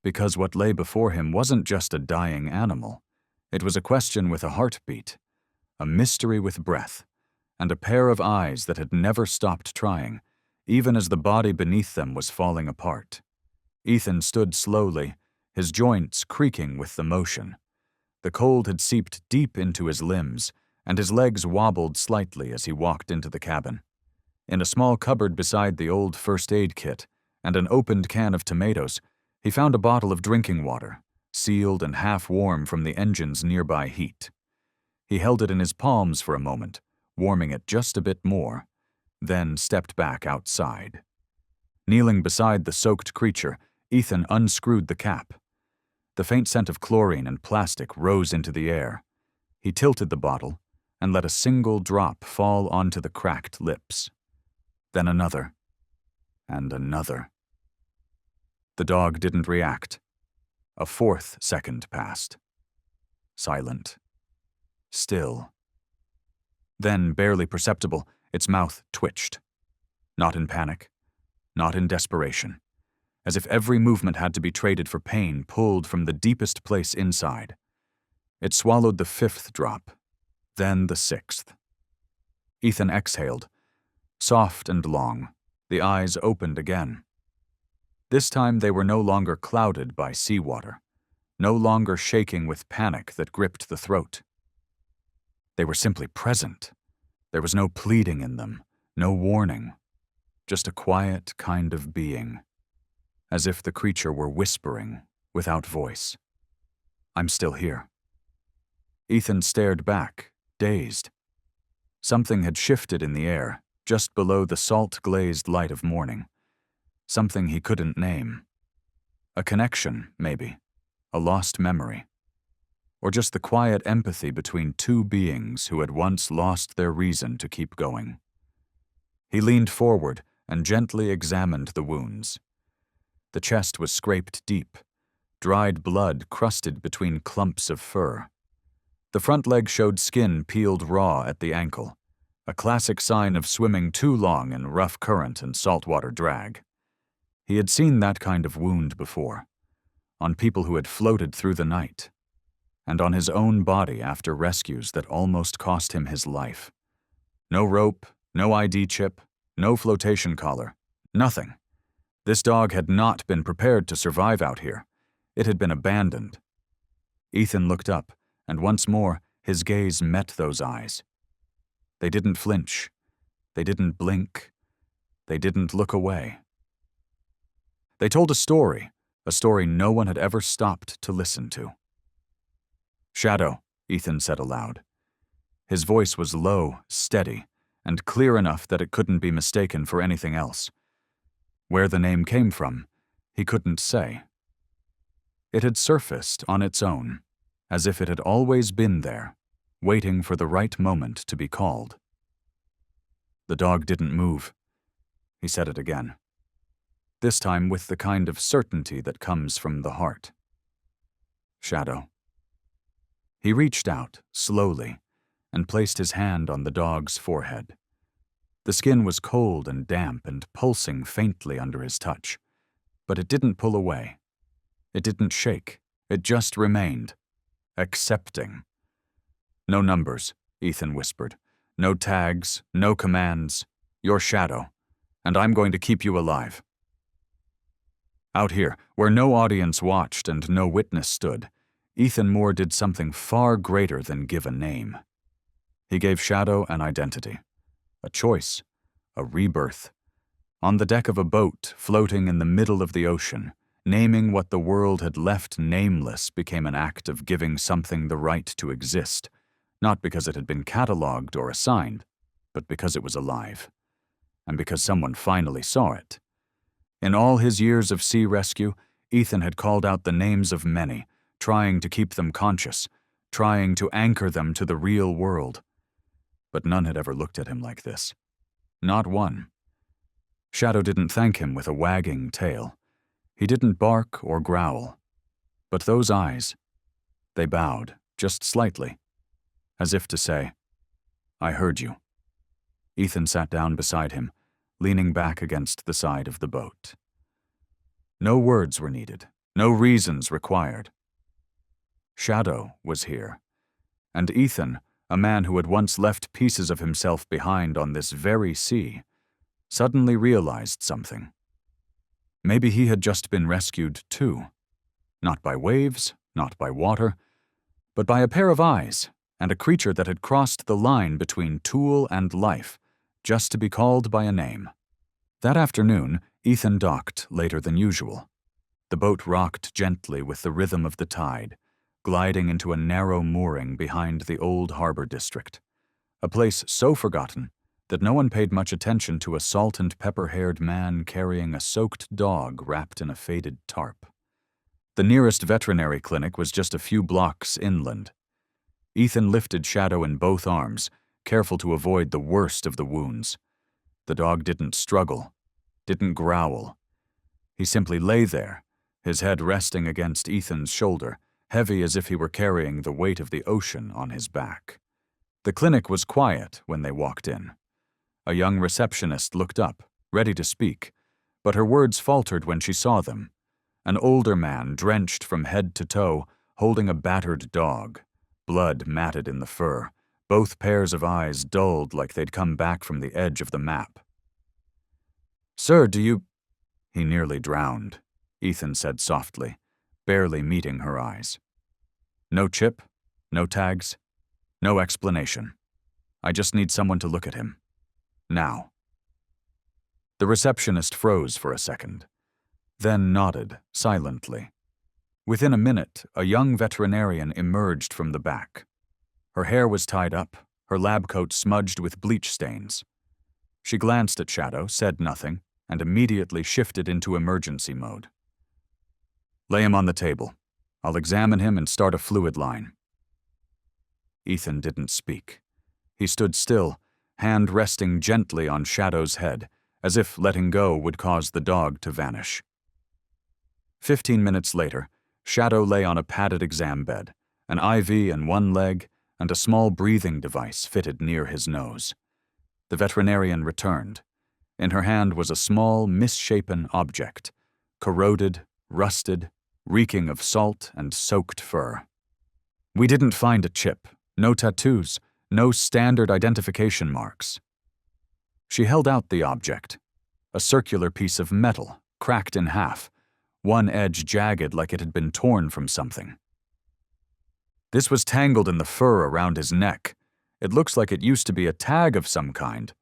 Because what lay before him wasn't just a dying animal. It was a question with a heartbeat, a mystery with breath, and a pair of eyes that had never stopped trying, even as the body beneath them was falling apart. Ethan stood slowly, his joints creaking with the motion. The cold had seeped deep into his limbs, and his legs wobbled slightly as he walked into the cabin. In a small cupboard beside the old first aid kit and an opened can of tomatoes, he found a bottle of drinking water, sealed and half warm from the engine's nearby heat. He held it in his palms for a moment, warming it just a bit more, then stepped back outside. Kneeling beside the soaked creature, Ethan unscrewed the cap. The faint scent of chlorine and plastic rose into the air. He tilted the bottle and let a single drop fall onto the cracked lips. Then another, and another. The dog didn't react. A 4th second passed. Silent. Still. Then, barely perceptible, its mouth twitched. Not in panic, not in desperation, as if every movement had to be traded for pain pulled from the deepest place inside. It swallowed the 5th drop, then the 6th. Ethan exhaled, soft and long, the eyes opened again. This time they were no longer clouded by seawater, no longer shaking with panic that gripped the throat. They were simply present. There was no pleading in them, no warning, just a quiet kind of being, as if the creature were whispering without voice. "I'm still here." Ethan stared back, dazed. Something had shifted in the air, just below the salt-glazed light of morning. Something he couldn't name. A connection, maybe. A lost memory. Or just the quiet empathy between two beings who had once lost their reason to keep going. He leaned forward and gently examined the wounds. The chest was scraped deep, dried blood crusted between clumps of fur. The front leg showed skin peeled raw at the ankle, a classic sign of swimming too long in rough current and saltwater drag. He had seen that kind of wound before, on people who had floated through the night, and on his own body after rescues that almost cost him his life. No rope, no ID chip, no flotation collar, nothing. This dog had not been prepared to survive out here. It had been abandoned. Ethan looked up, and once more his gaze met those eyes. They didn't flinch. They didn't blink. They didn't look away. They told a story no one had ever stopped to listen to. "Shadow," Ethan said aloud. His voice was low, steady, and clear enough that it couldn't be mistaken for anything else. Where the name came from, he couldn't say. It had surfaced on its own, as if it had always been there, waiting for the right moment to be called. The dog didn't move. He said it again, this time with the kind of certainty that comes from the heart. "Shadow." He reached out, slowly, and placed his hand on the dog's forehead. The skin was cold and damp and pulsing faintly under his touch, but it didn't pull away. It didn't shake. It just remained, accepting. "No numbers," Ethan whispered. "No tags, no commands. You're Shadow, and I'm going to keep you alive." Out here, where no audience watched and no witness stood, Ethan Moore did something far greater than give a name. He gave Shadow an identity, a choice, a rebirth. On the deck of a boat floating in the middle of the ocean, naming what the world had left nameless became an act of giving something the right to exist, not because it had been catalogued or assigned, but because it was alive, and because someone finally saw it. In all his years of sea rescue, Ethan had called out the names of many, trying to keep them conscious, trying to anchor them to the real world. But none had ever looked at him like this. Not one. Shadow didn't thank him with a wagging tail. He didn't bark or growl. But those eyes, they bowed, just slightly, as if to say, "I heard you." Ethan sat down beside him, leaning back against the side of the boat. No words were needed, no reasons required. Shadow was here, and Ethan, a man who had once left pieces of himself behind on this very sea, suddenly realized something. Maybe he had just been rescued too. Not by waves, not by water, but by a pair of eyes and a creature that had crossed the line between tool and life, just to be called by a name. That afternoon, Ethan docked later than usual. The boat rocked gently with the rhythm of the tide, gliding into a narrow mooring behind the old harbor district, a place so forgotten that no one paid much attention to a salt and pepper-haired man carrying a soaked dog wrapped in a faded tarp. The nearest veterinary clinic was just a few blocks inland. Ethan lifted Shadow in both arms, careful to avoid the worst of the wounds. The dog didn't struggle, didn't growl. He simply lay there, his head resting against Ethan's shoulder, heavy as if he were carrying the weight of the ocean on his back. The clinic was quiet when they walked in. A young receptionist looked up, ready to speak, but her words faltered when she saw them. An older man, drenched from head to toe, holding a battered dog, blood matted in the fur, both pairs of eyes dulled like they'd come back from the edge of the map. "Sir, do you—" He nearly drowned, Ethan said softly, barely meeting her eyes. "No chip, no tags, no explanation. I just need someone to look at him. Now." The receptionist froze for a second, then nodded silently. Within a minute, a young veterinarian emerged from the back. Her hair was tied up, her lab coat smudged with bleach stains. She glanced at Shadow, said nothing, and immediately shifted into emergency mode. "Lay him on the table. I'll examine him and start a fluid line." Ethan didn't speak. He stood still, hand resting gently on Shadow's head, as if letting go would cause the dog to vanish. 15 minutes later, Shadow lay on a padded exam bed, an IV in one leg and a small breathing device fitted near his nose. The veterinarian returned. In her hand was a small, misshapen object, corroded, rusted, reeking of salt and soaked fur. We didn't find a chip, no tattoos, no standard identification marks. She held out the object, a circular piece of metal, cracked in half, one edge jagged like it had been torn from something. This was tangled in the fur around his neck. It looks like it used to be a tag of some kind.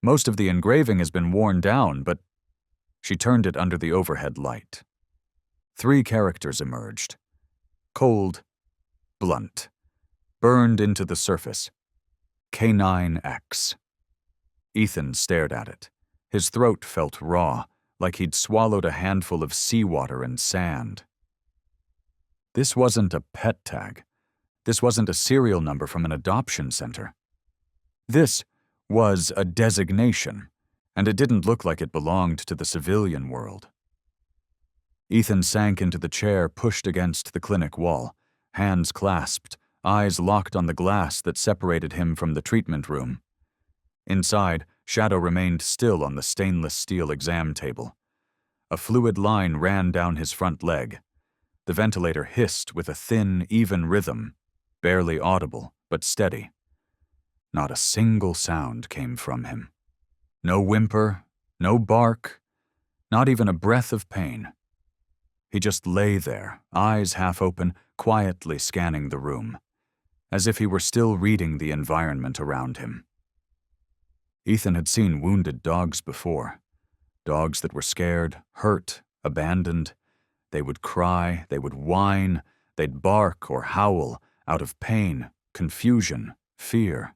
Most of the engraving has been worn down, but she turned it under the overhead light. 3 characters emerged. Cold, blunt, burned into the surface. K9X. Ethan stared at it. His throat felt raw, like he'd swallowed a handful of seawater and sand. This wasn't a pet tag. This wasn't a serial number from an adoption center. This was a designation, and it didn't look like it belonged to the civilian world. Ethan sank into the chair pushed against the clinic wall, hands clasped, eyes locked on the glass that separated him from the treatment room. Inside, Shadow remained still on the stainless steel exam table. A fluid line ran down his front leg. The ventilator hissed with a thin, even rhythm, barely audible, but steady. Not a single sound came from him. No whimper, no bark, not even a breath of pain. He just lay there, eyes half open, quietly scanning the room, as if he were still reading the environment around him. Ethan had seen wounded dogs before. Dogs that were scared, hurt, abandoned. They would cry, they would whine, they'd bark or howl out of pain, confusion, fear.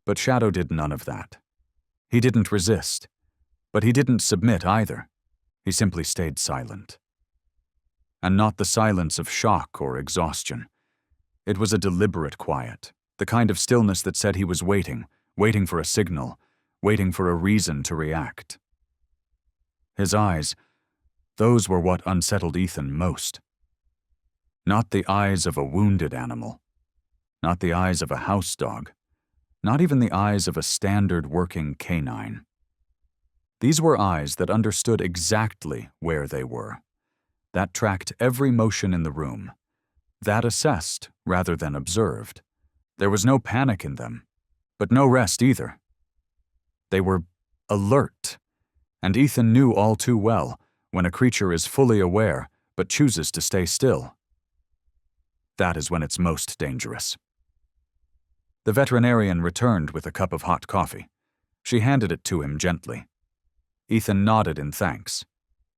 But Shadow did none of that. He didn't resist, but he didn't submit either. He simply stayed silent. And not the silence of shock or exhaustion. It was a deliberate quiet, the kind of stillness that said he was waiting for a signal, waiting for a reason to react. His eyes, those were what unsettled Ethan most. Not the eyes of a wounded animal, not the eyes of a house dog, not even the eyes of a standard working canine. These were eyes that understood exactly where they were, that tracked every motion in the room, that assessed rather than observed. There was no panic in them, but no rest either. They were alert, and Ethan knew all too well when a creature is fully aware but chooses to stay still. That is when it's most dangerous. The veterinarian returned with a cup of hot coffee. She handed it to him gently. Ethan nodded in thanks,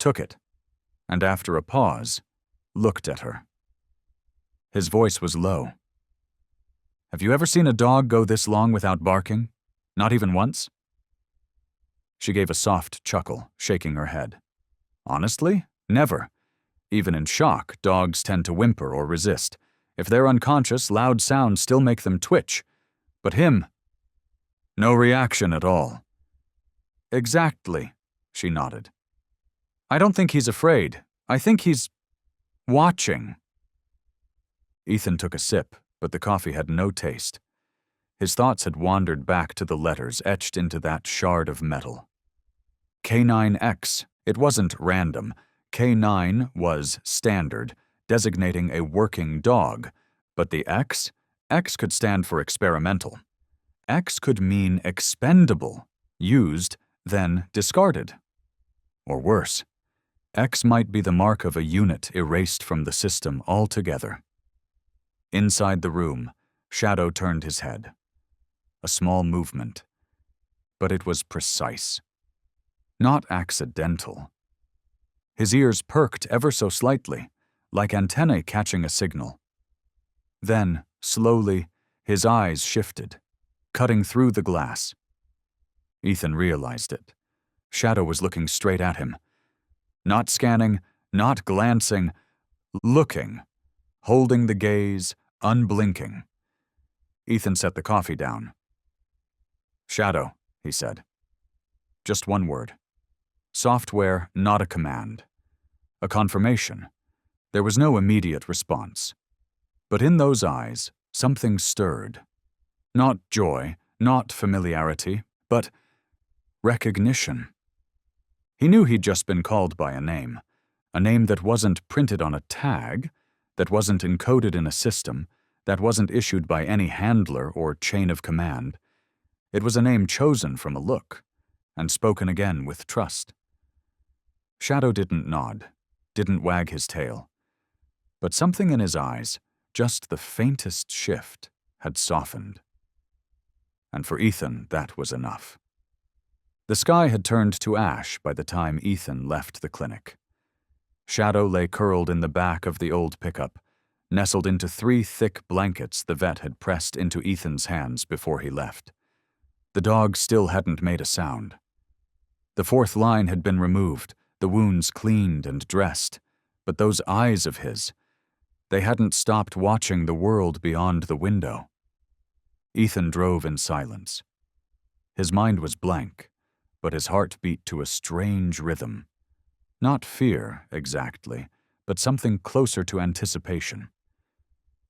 took it, and after a pause, looked at her. His voice was low. "Have you ever seen a dog go this long without barking? Not even once?" She gave a soft chuckle, shaking her head. "Honestly, never. Even in shock, dogs tend to whimper or resist. If they're unconscious, loud sounds still make them twitch. But him, no reaction at all." "Exactly," she nodded. "I don't think he's afraid. I think he's watching." Ethan took a sip, but the coffee had no taste. His thoughts had wandered back to the letters etched into that shard of metal. K9X. It wasn't random. K9 was standard, designating a working dog, but the X could stand for experimental. X could mean expendable, used, then discarded. Or worse, X might be the mark of a unit erased from the system altogether. Inside the room, Shadow turned his head. A small movement, but it was precise. Not accidental. His ears perked ever so slightly, like antennae catching a signal. Then, slowly, his eyes shifted, cutting through the glass. Ethan realized it. Shadow was looking straight at him. Not scanning, not glancing, looking, holding the gaze, unblinking. Ethan set the coffee down. "Shadow," he said. Just one word. Software, not a command. A confirmation. There was no immediate response. But in those eyes, something stirred. Not joy, not familiarity, but recognition. He knew he'd just been called by a name that wasn't printed on a tag, that wasn't encoded in a system, that wasn't issued by any handler or chain of command. It was a name chosen from a look, and spoken again with trust. Shadow didn't nod, didn't wag his tail. But something in his eyes, just the faintest shift, had softened. And for Ethan, that was enough. The sky had turned to ash by the time Ethan left the clinic. Shadow lay curled in the back of the old pickup, nestled into 3 thick blankets the vet had pressed into Ethan's hands before he left. The dog still hadn't made a sound. The 4th line had been removed, the wounds cleaned and dressed, but those eyes of his, they hadn't stopped watching the world beyond the window. Ethan drove in silence. His mind was blank, but his heart beat to a strange rhythm. Not fear, exactly, but something closer to anticipation.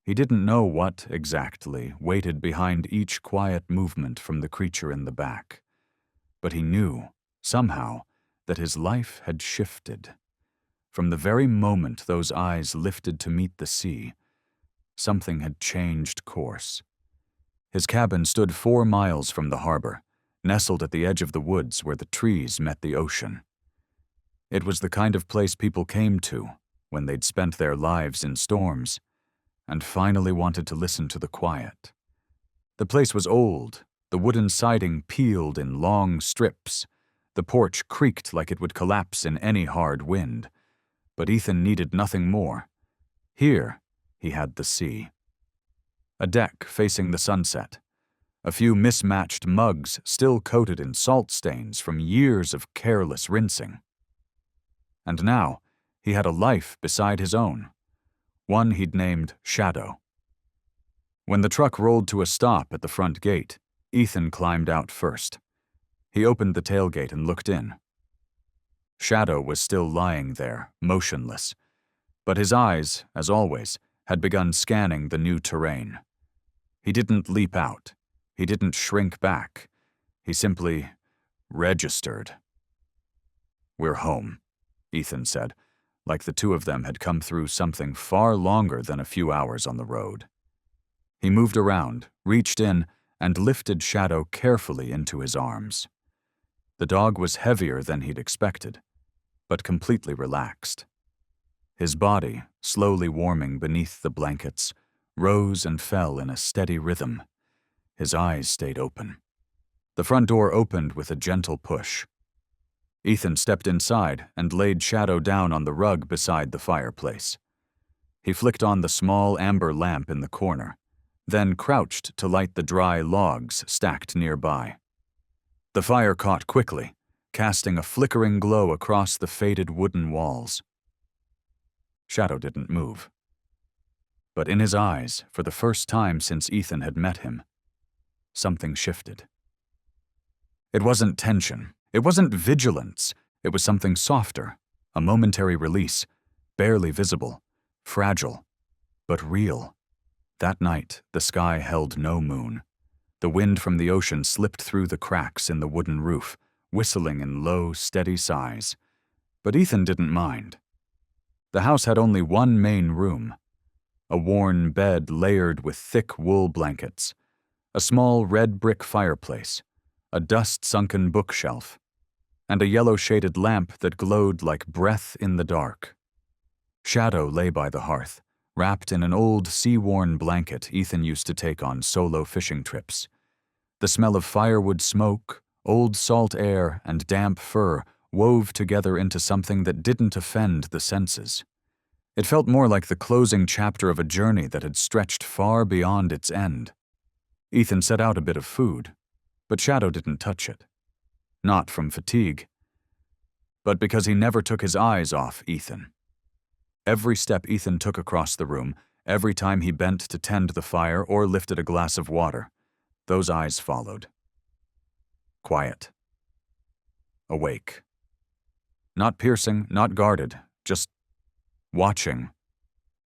He didn't know what, exactly, waited behind each quiet movement from the creature in the back. But he knew, somehow, that his life had shifted. From the very moment those eyes lifted to meet the sea, something had changed course. His cabin stood 4 miles from the harbor, nestled at the edge of the woods where the trees met the ocean. It was the kind of place people came to when they'd spent their lives in storms and finally wanted to listen to the quiet. The place was old, the wooden siding peeled in long strips. The porch creaked like it would collapse in any hard wind. But Ethan needed nothing more. Here, he had the sea. A deck facing the sunset. A few mismatched mugs still coated in salt stains from years of careless rinsing. And now, he had a life beside his own. One he'd named Shadow. When the truck rolled to a stop at the front gate, Ethan climbed out first. He opened the tailgate and looked in. Shadow was still lying there, motionless. But his eyes, as always, had begun scanning the new terrain. He didn't leap out. He didn't shrink back. He simply registered. "We're home," Ethan said, like the 2 of them had come through something far longer than a few hours on the road. He moved around, reached in, and lifted Shadow carefully into his arms. The dog was heavier than he'd expected, but completely relaxed. His body, slowly warming beneath the blankets, rose and fell in a steady rhythm. His eyes stayed open. The front door opened with a gentle push. Ethan stepped inside and laid Shadow down on the rug beside the fireplace. He flicked on the small amber lamp in the corner, then crouched to light the dry logs stacked nearby. The fire caught quickly, casting a flickering glow across the faded wooden walls. Shadow didn't move. But in his eyes, for the first time since Ethan had met him, something shifted. It wasn't tension. It wasn't vigilance. It was something softer, a momentary release, barely visible, fragile, but real. That night, the sky held no moon. The wind from the ocean slipped through the cracks in the wooden roof, whistling in low, steady sighs. But Ethan didn't mind. The house had only one main room, a worn bed layered with thick wool blankets, a small red brick fireplace, a dust-sunken bookshelf, and a yellow-shaded lamp that glowed like breath in the dark. Shadow lay by the hearth, wrapped in an old sea-worn blanket Ethan used to take on solo fishing trips. The smell of firewood smoke, old salt air, and damp fur wove together into something that didn't offend the senses. It felt more like the closing chapter of a journey that had stretched far beyond its end. Ethan set out a bit of food, but Shadow didn't touch it. Not from fatigue, but because he never took his eyes off Ethan. Every step Ethan took across the room, every time he bent to tend the fire or lifted a glass of water, those eyes followed. Quiet. Awake. Not piercing, not guarded, just watching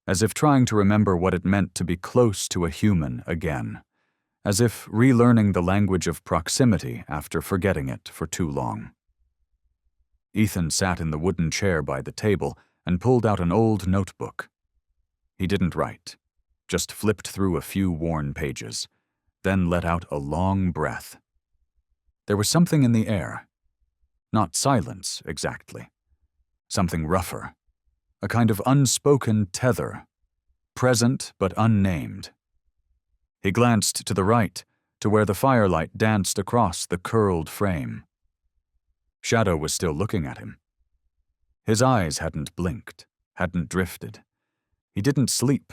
as if trying to remember what it meant to be close to a human again, as if relearning the language of proximity after forgetting it for too long. Ethan sat in the wooden chair by the table and pulled out an old notebook. He didn't write, just flipped through a few worn pages, then let out a long breath. There was something in the air. Not silence, exactly. Something rougher. A kind of unspoken tether. Present but unnamed. He glanced to the right, to where the firelight danced across the curled frame. Shadow was still looking at him. His eyes hadn't blinked, hadn't drifted. He didn't sleep,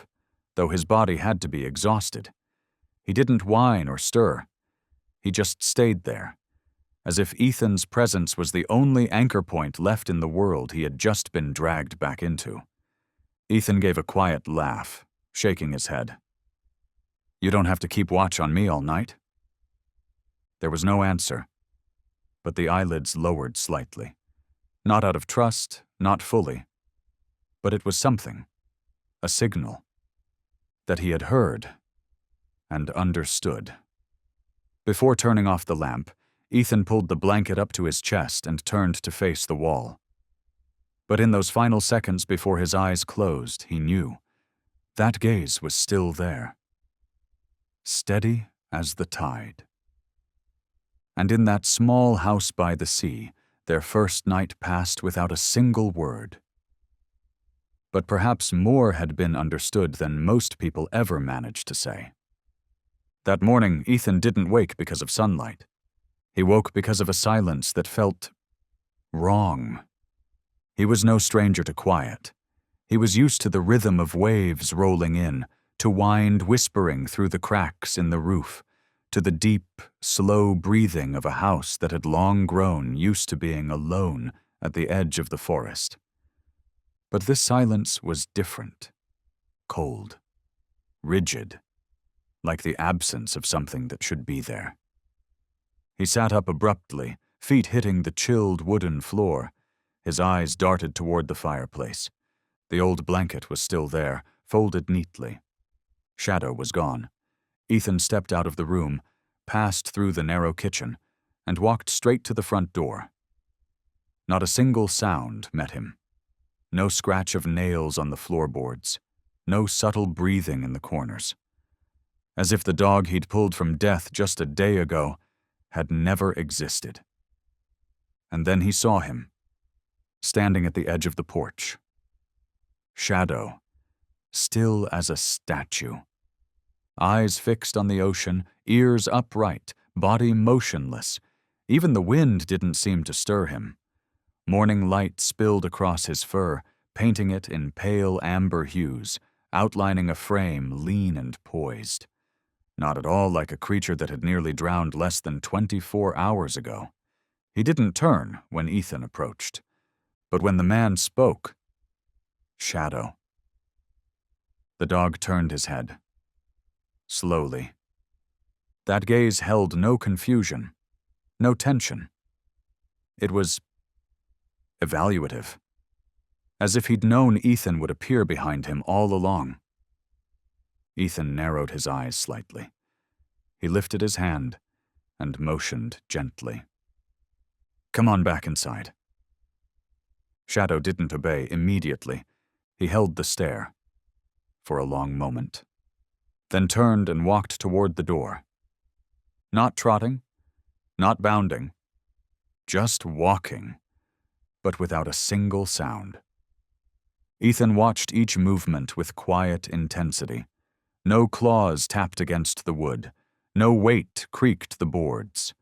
though his body had to be exhausted. He didn't whine or stir. He just stayed there, as if Ethan's presence was the only anchor point left in the world he had just been dragged back into. Ethan gave a quiet laugh, shaking his head. "You don't have to keep watch on me all night?" There was no answer, but the eyelids lowered slightly. Not out of trust, not fully. But it was something, a signal, that he had heard and understood. Before turning off the lamp, Ethan pulled the blanket up to his chest and turned to face the wall. But in those final seconds before his eyes closed, he knew that gaze was still there. Steady as the tide. And in that small house by the sea, their first night passed without a single word. But perhaps more had been understood than most people ever managed to say. That morning, Ethan didn't wake because of sunlight. He woke because of a silence that felt wrong. He was no stranger to quiet. He was used to the rhythm of waves rolling in, to wind whispering through the cracks in the roof, to the deep, slow breathing of a house that had long grown used to being alone at the edge of the forest. But this silence was different, cold, rigid, like the absence of something that should be there. He sat up abruptly, feet hitting the chilled wooden floor. His eyes darted toward the fireplace. The old blanket was still there, folded neatly. Shadow was gone. Ethan stepped out of the room, passed through the narrow kitchen, and walked straight to the front door. Not a single sound met him. No scratch of nails on the floorboards. No subtle breathing in the corners. As if the dog he'd pulled from death just a day ago had never existed. And then he saw him, standing at the edge of the porch. Shadow, still as a statue. Eyes fixed on the ocean, ears upright, body motionless. Even the wind didn't seem to stir him. Morning light spilled across his fur, painting it in pale amber hues, outlining a frame lean and poised. Not at all like a creature that had nearly drowned less than 24 hours ago. He didn't turn when Ethan approached. But when the man spoke, Shadow. The dog turned his head. Slowly. That gaze held no confusion, no tension. It was evaluative, as if he'd known Ethan would appear behind him all along. Ethan narrowed his eyes slightly. He lifted his hand and motioned gently. "Come on back inside." Shadow didn't obey immediately. He held the stare for a long moment, then turned and walked toward the door. Not trotting, not bounding, just walking, but without a single sound. Ethan watched each movement with quiet intensity. No claws tapped against the wood. No weight creaked the boards.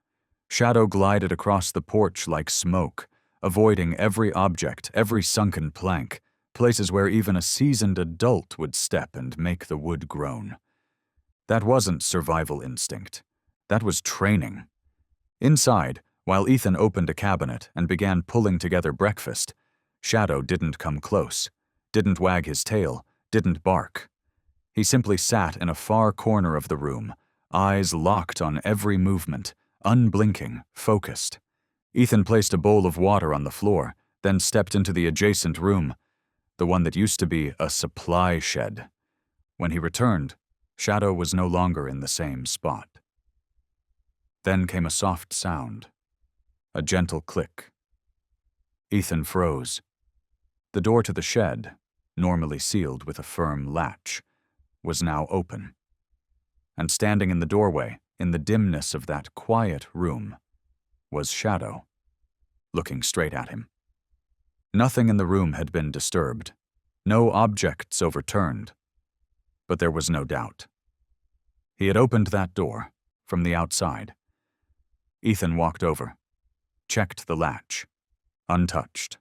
Shadow glided across the porch like smoke, avoiding every object, every sunken plank, places where even a seasoned adult would step and make the wood groan. That wasn't survival instinct. That was training. Inside, while Ethan opened a cabinet and began pulling together breakfast, Shadow didn't come close, didn't wag his tail, didn't bark. He simply sat in a far corner of the room, eyes locked on every movement, unblinking, focused. Ethan placed a bowl of water on the floor, then stepped into the adjacent room. the one that used to be a supply shed. When he returned, Shadow was no longer in the same spot. Then came a soft sound, a gentle click. Ethan froze. The door to the shed, normally sealed with a firm latch, was now open. And standing in the doorway, in the dimness of that quiet room, was Shadow, looking straight at him. Nothing in the room had been disturbed, no objects overturned, but there was no doubt. He had opened that door from the outside. Ethan walked over, checked the latch, untouched,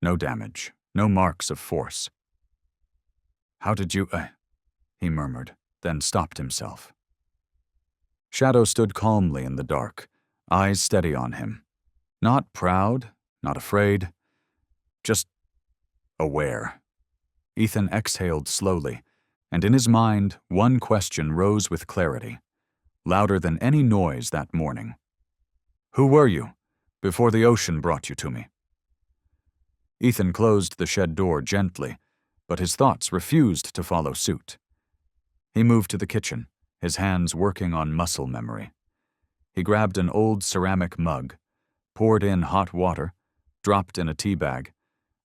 no damage, no marks of force. "How did you, he murmured, then stopped himself. Shadow stood calmly in the dark, eyes steady on him. Not proud, not afraid, just aware. Ethan exhaled slowly, and in his mind, one question rose with clarity, louder than any noise that morning. "Who were you, before the ocean brought you to me?" Ethan closed the shed door gently, but his thoughts refused to follow suit. He moved to the kitchen, his hands working on muscle memory. He grabbed an old ceramic mug, poured in hot water, dropped in a tea bag,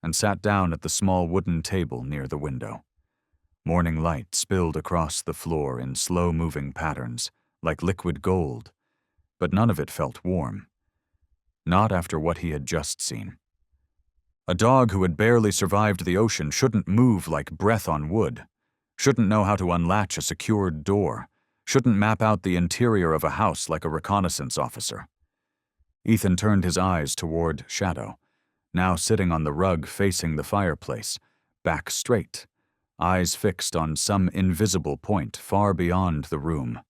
and sat down at the small wooden table near the window. Morning light spilled across the floor in slow-moving patterns, like liquid gold, but none of it felt warm. Not after what he had just seen. A dog who had barely survived the ocean shouldn't move like breath on wood, shouldn't know how to unlatch a secured door, shouldn't map out the interior of a house like a reconnaissance officer. Ethan turned his eyes toward Shadow, now sitting on the rug facing the fireplace, back straight, eyes fixed on some invisible point far beyond the room.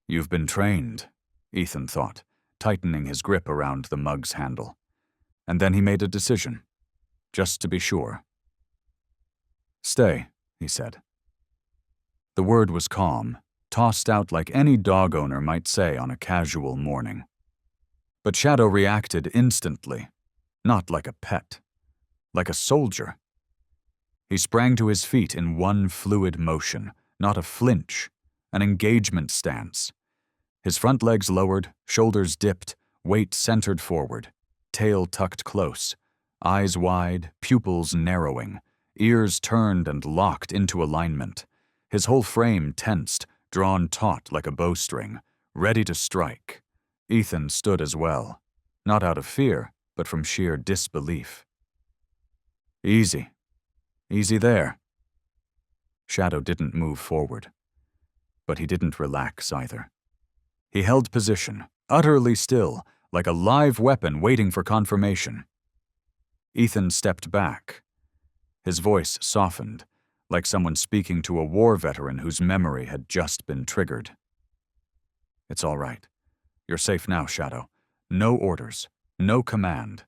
"You've been trained," Ethan thought, tightening his grip around the mug's handle. And then he made a decision, just to be sure. "Stay," he said. The word was calm, tossed out like any dog owner might say on a casual morning. But Shadow reacted instantly, not like a pet, like a soldier. He sprang to his feet in one fluid motion, not a flinch, an engagement stance. His front legs lowered, shoulders dipped, weight centered forward, tail tucked close, eyes wide, pupils narrowing, ears turned and locked into alignment. His whole frame tensed, drawn taut like a bowstring, ready to strike. Ethan stood as well, not out of fear, but from sheer disbelief. "Easy. Easy there." Shadow didn't move forward, but he didn't relax either. He held position, utterly still, like a live weapon waiting for confirmation. Ethan stepped back. His voice softened, like someone speaking to a war veteran whose memory had just been triggered. "It's all right. You're safe now, Shadow. No orders, no command."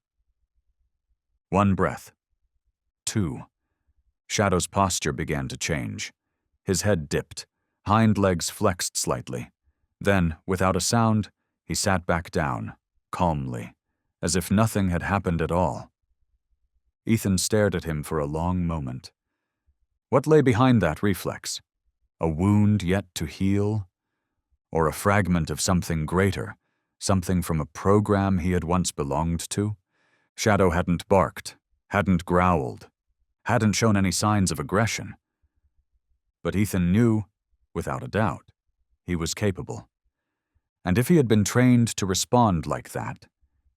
One breath. Two. Shadow's posture began to change. His head dipped, hind legs flexed slightly. Then, without a sound, he sat back down, calmly, as if nothing had happened at all. Ethan stared at him for a long moment. What lay behind that reflex? A wound yet to heal? Or a fragment of something greater, something from a program he had once belonged to? Shadow hadn't barked, hadn't growled, hadn't shown any signs of aggression. But Ethan knew, without a doubt, he was capable. And if he had been trained to respond like that,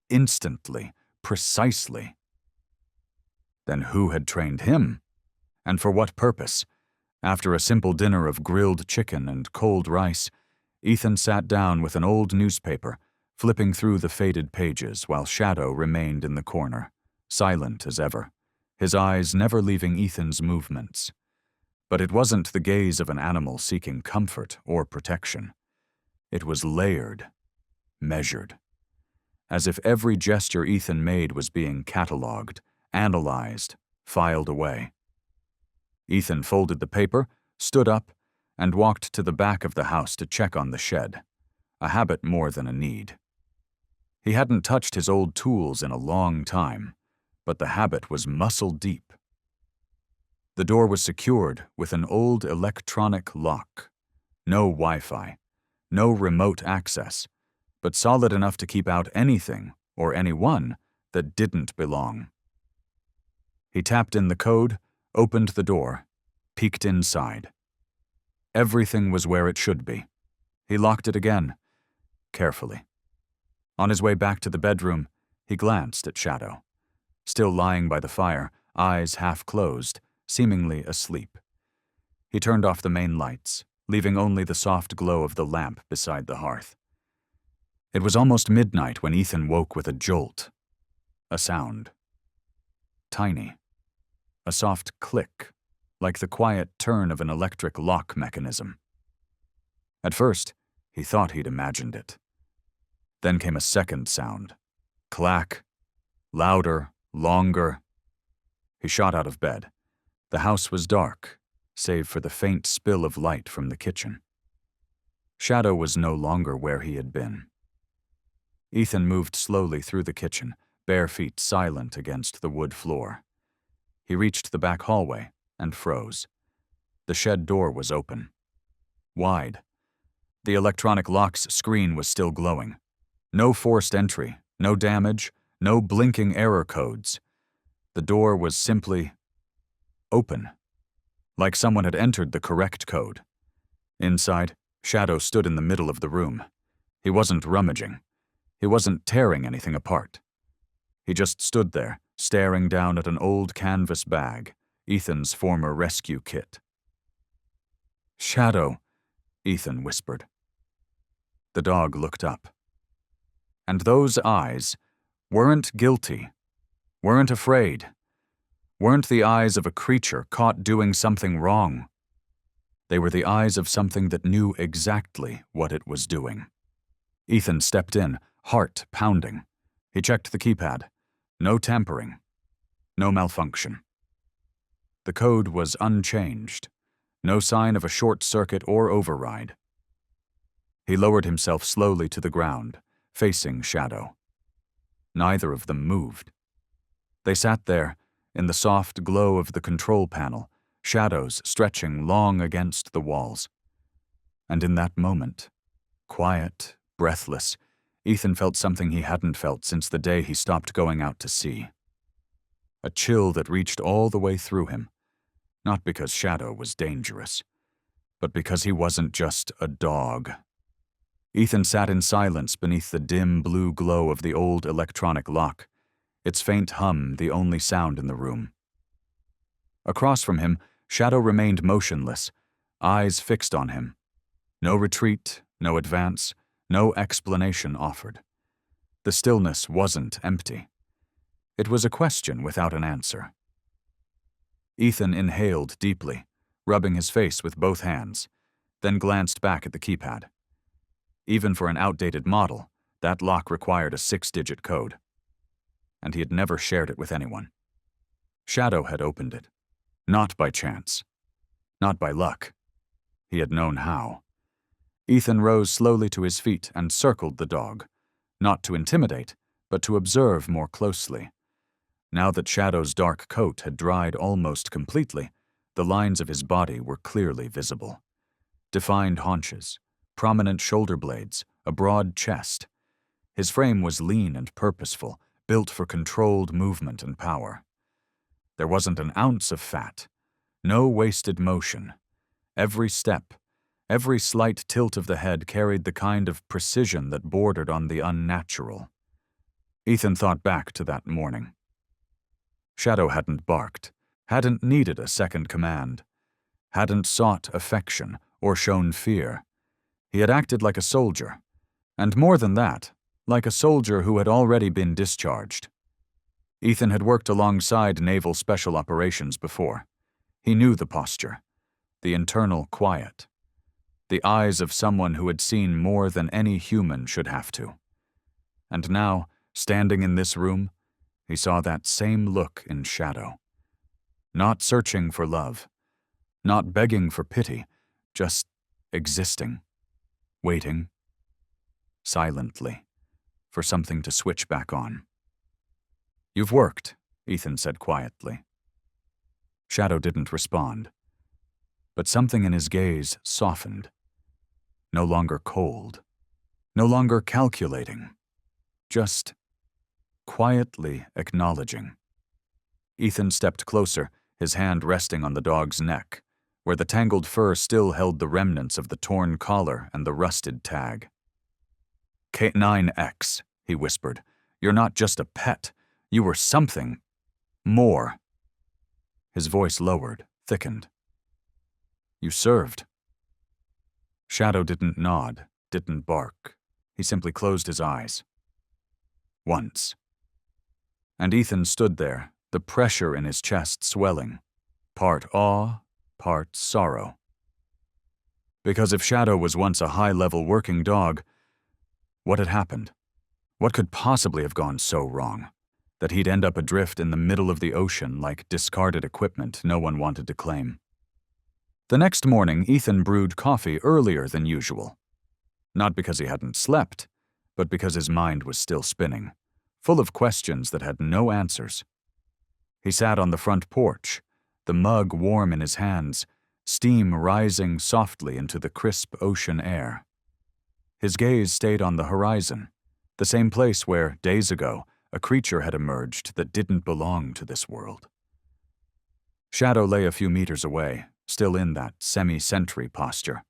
instantly, precisely, then who had trained him? And for what purpose? After a simple dinner of grilled chicken and cold rice, Ethan sat down with an old newspaper, flipping through the faded pages while Shadow remained in the corner, silent as ever, his eyes never leaving Ethan's movements. But it wasn't the gaze of an animal seeking comfort or protection. It was layered, measured, as if every gesture Ethan made was being catalogued, analyzed, filed away. Ethan folded the paper, stood up, and walked to the back of the house to check on the shed, a habit more than a need. He hadn't touched his old tools in a long time, but the habit was muscle deep. The door was secured with an old electronic lock. No Wi-Fi, no remote access, but solid enough to keep out anything or anyone that didn't belong. He tapped in the code, opened the door, peeked inside. Everything was where it should be. He locked it again, carefully. On his way back to the bedroom, he glanced at Shadow, still lying by the fire, eyes half closed, seemingly asleep. He turned off the main lights, leaving only the soft glow of the lamp beside the hearth. It was almost midnight when Ethan woke with a jolt. A sound. Tiny. A soft click, like the quiet turn of an electric lock mechanism. At first, he thought he'd imagined it. Then came a second sound. Clack. Louder, longer. He shot out of bed. The house was dark, save for the faint spill of light from the kitchen. Shadow was no longer where he had been. Ethan moved slowly through the kitchen, bare feet silent against the wood floor. He reached the back hallway and froze. The shed door was open. Wide. The electronic lock's screen was still glowing. No forced entry, no damage, no blinking error codes. The door was simply open, like someone had entered the correct code. Inside, Shadow stood in the middle of the room. He wasn't rummaging. He wasn't tearing anything apart. He just stood there, staring down at an old canvas bag, Ethan's former rescue kit. "Shadow," Ethan whispered. The dog looked up. And those eyes weren't guilty, weren't afraid, weren't the eyes of a creature caught doing something wrong. They were the eyes of something that knew exactly what it was doing. Ethan stepped in, heart pounding. He checked the keypad. No tampering. No malfunction. The code was unchanged. No sign of a short circuit or override. He lowered himself slowly to the ground, facing Shadow. Neither of them moved. They sat there, in the soft glow of the control panel, shadows stretching long against the walls. And in that moment, quiet, breathless, Ethan felt something he hadn't felt since the day he stopped going out to sea. A chill that reached all the way through him, not because Shadow was dangerous, but because he wasn't just a dog. Ethan sat in silence beneath the dim blue glow of the old electronic lock, its faint hum the only sound in the room. Across from him, Shadow remained motionless, eyes fixed on him. No retreat, no advance, no explanation offered. The stillness wasn't empty. It was a question without an answer. Ethan inhaled deeply, rubbing his face with both hands, then glanced back at the keypad. Even for an outdated model, that lock required a 6-digit code. And he had never shared it with anyone. Shadow had opened it. Not by chance. Not by luck. He had known how. Ethan rose slowly to his feet and circled the dog, not to intimidate, but to observe more closely. Now that Shadow's dark coat had dried almost completely, the lines of his body were clearly visible. Defined haunches, prominent shoulder blades, a broad chest. His frame was lean and purposeful, built for controlled movement and power. There wasn't an ounce of fat, no wasted motion. Every step, every slight tilt of the head carried the kind of precision that bordered on the unnatural. Ethan thought back to that morning. Shadow hadn't barked, hadn't needed a second command, hadn't sought affection or shown fear. He had acted like a soldier, and more than that, like a soldier who had already been discharged. Ethan had worked alongside naval special operations before. He knew the posture, the internal quiet, the eyes of someone who had seen more than any human should have to. And now, standing in this room, he saw that same look in Shadow. Not searching for love, not begging for pity, just existing, waiting, silently, for something to switch back on. "You've worked," Ethan said quietly. Shadow didn't respond, but something in his gaze softened. No longer cold, no longer calculating, just quietly acknowledging. Ethan stepped closer, his hand resting on the dog's neck, where the tangled fur still held the remnants of the torn collar and the rusted tag. K9X, he whispered. You're not just a pet. You were something more. His voice lowered, thickened. You served. Shadow didn't nod, didn't bark. He simply closed his eyes. Once. And Ethan stood there, the pressure in his chest swelling, part awe, part sorrow. Because if Shadow was once a high-level working dog, what had happened? What could possibly have gone so wrong that he'd end up adrift in the middle of the ocean like discarded equipment no one wanted to claim? The next morning, Ethan brewed coffee earlier than usual. Not because he hadn't slept, but because his mind was still spinning, full of questions that had no answers. He sat on the front porch, the mug warm in his hands, steam rising softly into the crisp ocean air. His gaze stayed on the horizon, the same place where, days ago, a creature had emerged that didn't belong to this world. Shadow lay a few meters away, still in that semi-sentry posture,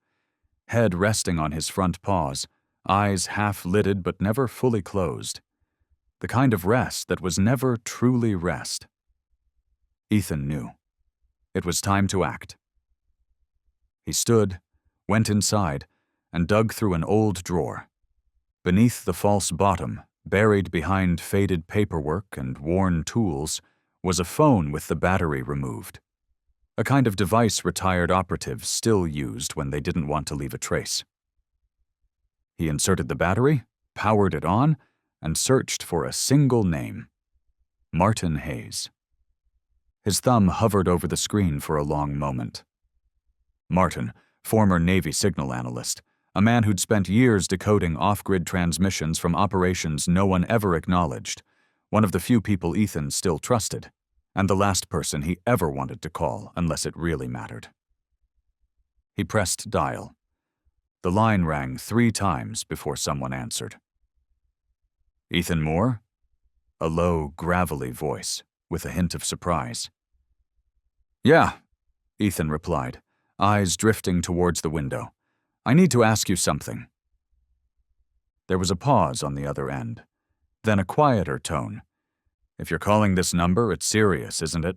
head resting on his front paws, eyes half-lidded but never fully closed. The kind of rest that was never truly rest. Ethan knew. It was time to act. He stood, went inside, and dug through an old drawer. Beneath the false bottom, buried behind faded paperwork and worn tools, was a phone with the battery removed. A kind of device retired operatives still used when they didn't want to leave a trace. He inserted the battery, powered it on, and searched for a single name: Martin Hayes. His thumb hovered over the screen for a long moment. Martin, former Navy signal analyst, a man who'd spent years decoding off-grid transmissions from operations no one ever acknowledged, one of the few people Ethan still trusted, and the last person he ever wanted to call unless it really mattered. He pressed dial. The line rang 3 times before someone answered. Ethan Moore? A low, gravelly voice, with a hint of surprise. Yeah, Ethan replied, eyes drifting towards the window. I need to ask you something. There was a pause on the other end, then a quieter tone. If you're calling this number, it's serious, isn't it?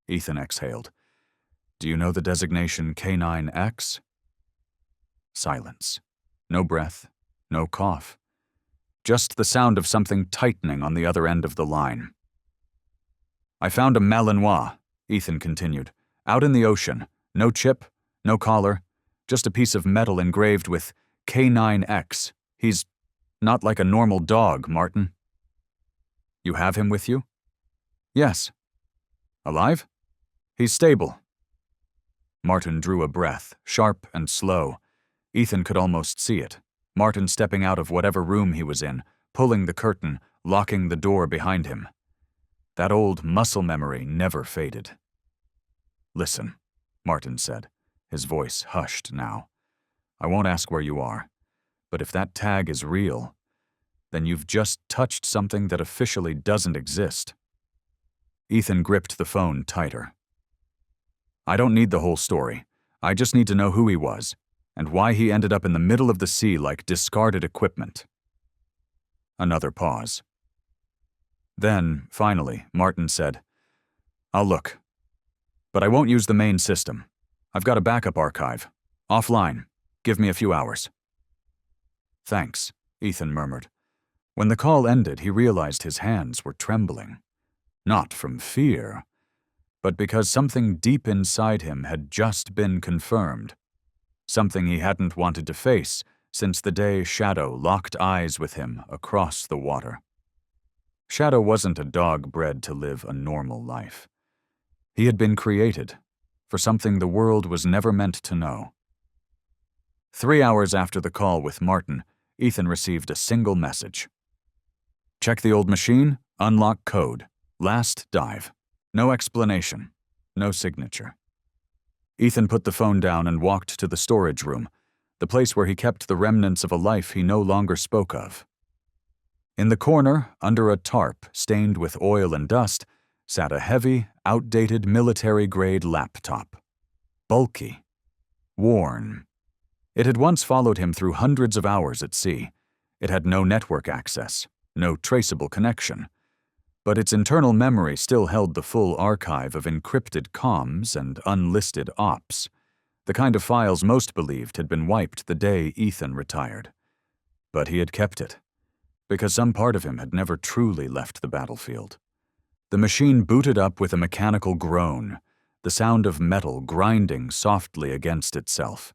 Ethan exhaled. Do you know the designation K9X? Silence. No breath, no cough. Just the sound of something tightening on the other end of the line. I found a Malinois, Ethan continued, out in the ocean. No chip, no collar, just a piece of metal engraved with K9X. He's not like a normal dog, Martin. You have him with you? Yes. Alive? He's stable. Martin drew a breath, sharp and slow. Ethan could almost see it. Martin stepping out of whatever room he was in, pulling the curtain, locking the door behind him. That old muscle memory never faded. Listen, Martin said, his voice hushed now. I won't ask where you are, but if that tag is real, then you've just touched something that officially doesn't exist. Ethan gripped the phone tighter. I don't need the whole story. I just need to know who he was, and why he ended up in the middle of the sea like discarded equipment. Another pause. Then, finally, Martin said, I'll look. But I won't use the main system. I've got a backup archive. Offline. Give me a few hours. Thanks, Ethan murmured. When the call ended, he realized his hands were trembling. Not from fear, but because something deep inside him had just been confirmed. Something he hadn't wanted to face since the day Shadow locked eyes with him across the water. Shadow wasn't a dog bred to live a normal life. He had been created for something the world was never meant to know. 3 hours after the call with Martin, Ethan received a single message. Check the old machine, unlock code, last dive. No explanation. No signature. Ethan put the phone down and walked to the storage room, the place where he kept the remnants of a life he no longer spoke of. In the corner, under a tarp stained with oil and dust, sat a heavy, outdated military-grade laptop. Bulky. Worn. It had once followed him through hundreds of hours at sea. It had no network access, no traceable connection. But its internal memory still held the full archive of encrypted comms and unlisted ops, the kind of files most believed had been wiped the day Ethan retired. But he had kept it, because some part of him had never truly left the battlefield. The machine booted up with a mechanical groan, the sound of metal grinding softly against itself.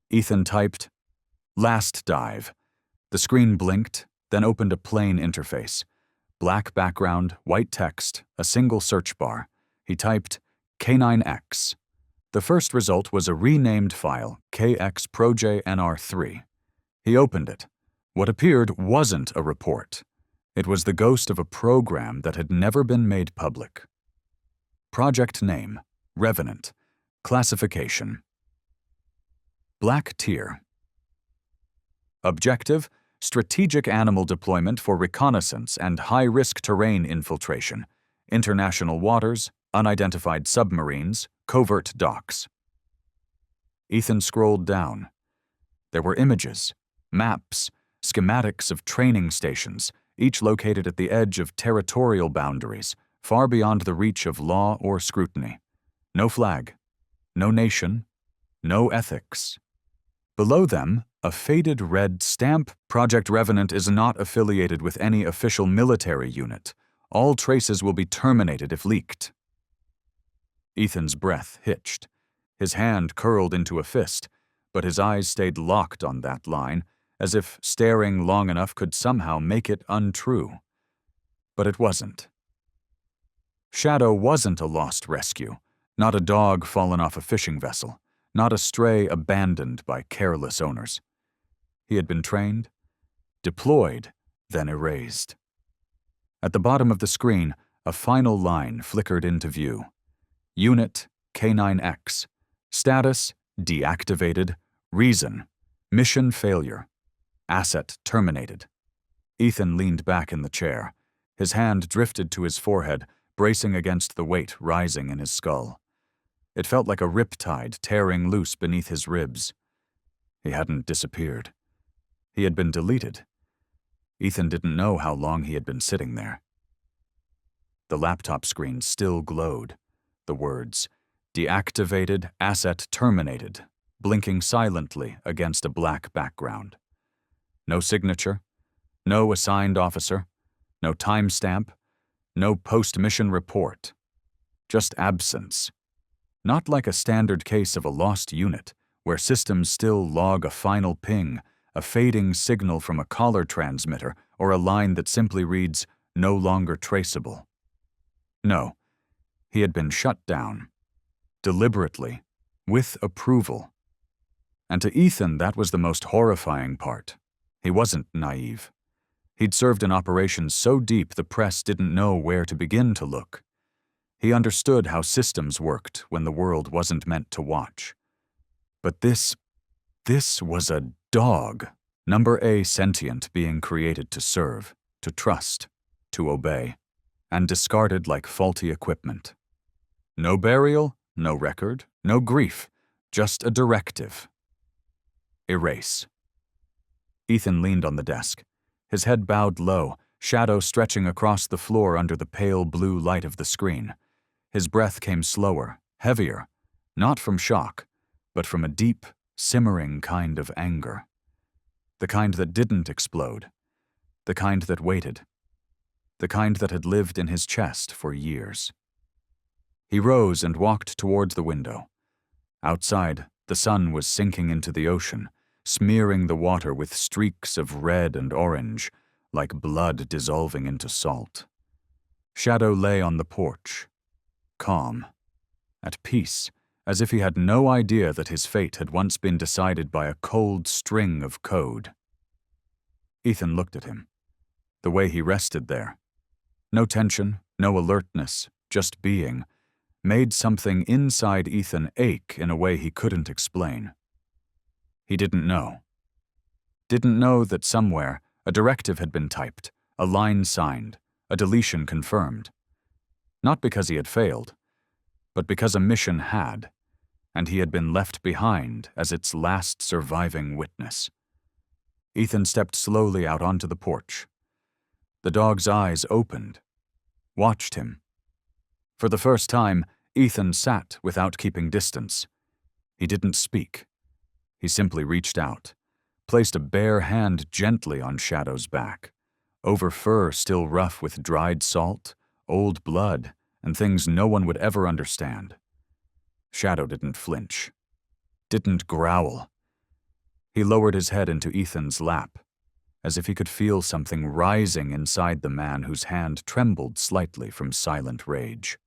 Ethan typed, "Last dive." The screen blinked, then opened a plain interface. Black background, white text, a single search bar. He typed K9X. The first result was a renamed file, KXProJNR3. He opened it. What appeared wasn't a report. It was the ghost of a program that had never been made public. Project name, Revenant. Classification, Black Tier. Objective, strategic animal deployment for reconnaissance and high-risk terrain infiltration, international waters, unidentified submarines, covert docks. Ethan scrolled down. There were images, maps, schematics of training stations, each located at the edge of territorial boundaries, far beyond the reach of law or scrutiny. No flag, no nation, no ethics. Below them, a faded red stamp. Project Revenant is not affiliated with any official military unit. All traces will be terminated if leaked. Ethan's breath hitched. His hand curled into a fist, but his eyes stayed locked on that line, as if staring long enough could somehow make it untrue. But it wasn't. Shadow wasn't a lost rescue, not a dog fallen off a fishing vessel, not a stray abandoned by careless owners. He had been trained, deployed, then erased. At the bottom of the screen, a final line flickered into view. Unit K9X. Status deactivated. Reason mission failure. Asset terminated. Ethan leaned back in the chair. His hand drifted to his forehead, bracing against the weight rising in his skull. It felt like a riptide tearing loose beneath his ribs. He hadn't disappeared. He had been deleted. Ethan didn't know how long he had been sitting there. The laptop screen still glowed. The words, "Deactivated, asset terminated," blinking silently against a black background. No signature, no assigned officer, no timestamp, no post-mission report. Just absence. Not like a standard case of a lost unit, where systems still log a final ping, a fading signal from a collar transmitter, or a line that simply reads, "No longer traceable." No, he had been shut down. Deliberately, with approval. And to Ethan, that was the most horrifying part. He wasn't naive. He'd served in operations so deep the press didn't know where to begin to look. He understood how systems worked when the world wasn't meant to watch. But this was a dog. Number A sentient being created to serve, to trust, to obey, and discarded like faulty equipment. No burial, no record, no grief, just a directive. Erase. Ethan leaned on the desk, his head bowed low, shadow stretching across the floor under the pale blue light of the screen. His breath came slower, heavier, not from shock, but from a deep, simmering kind of anger. The kind that didn't explode. The kind that waited. The kind that had lived in his chest for years. He rose and walked towards the window. Outside, the sun was sinking into the ocean, smearing the water with streaks of red and orange, like blood dissolving into salt. Shadow lay on the porch, calm, at peace, as if he had no idea that his fate had once been decided by a cold string of code. Ethan looked at him. The way he rested there. No tension, no alertness, just being, made something inside Ethan ache in a way he couldn't explain. He didn't know. Didn't know that somewhere a directive had been typed, a line signed, a deletion confirmed. Not because he had failed, but because a mission had, and he had been left behind as its last surviving witness. Ethan stepped slowly out onto the porch. The dog's eyes opened, watched him. For the first time, Ethan sat without keeping distance. He didn't speak. He simply reached out, placed a bare hand gently on Shadow's back, over fur still rough with dried salt, old blood, and things no one would ever understand. Shadow didn't flinch, didn't growl. He lowered his head into Ethan's lap, as if he could feel something rising inside the man whose hand trembled slightly from silent rage.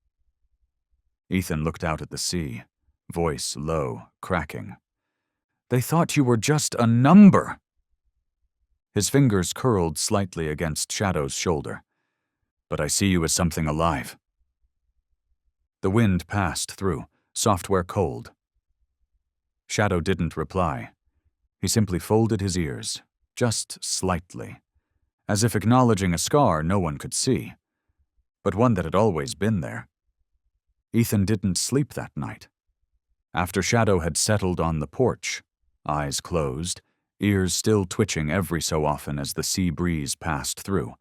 Ethan looked out at the sea, voice low, cracking. "They thought you were just a number." His fingers curled slightly against Shadow's shoulder. "But I see you as something alive." The wind passed through, software cold. Shadow didn't reply. He simply folded his ears, just slightly, as if acknowledging a scar no one could see, but one that had always been there. Ethan didn't sleep that night. After Shadow had settled on the porch, eyes closed, ears still twitching every so often as the sea breeze passed through,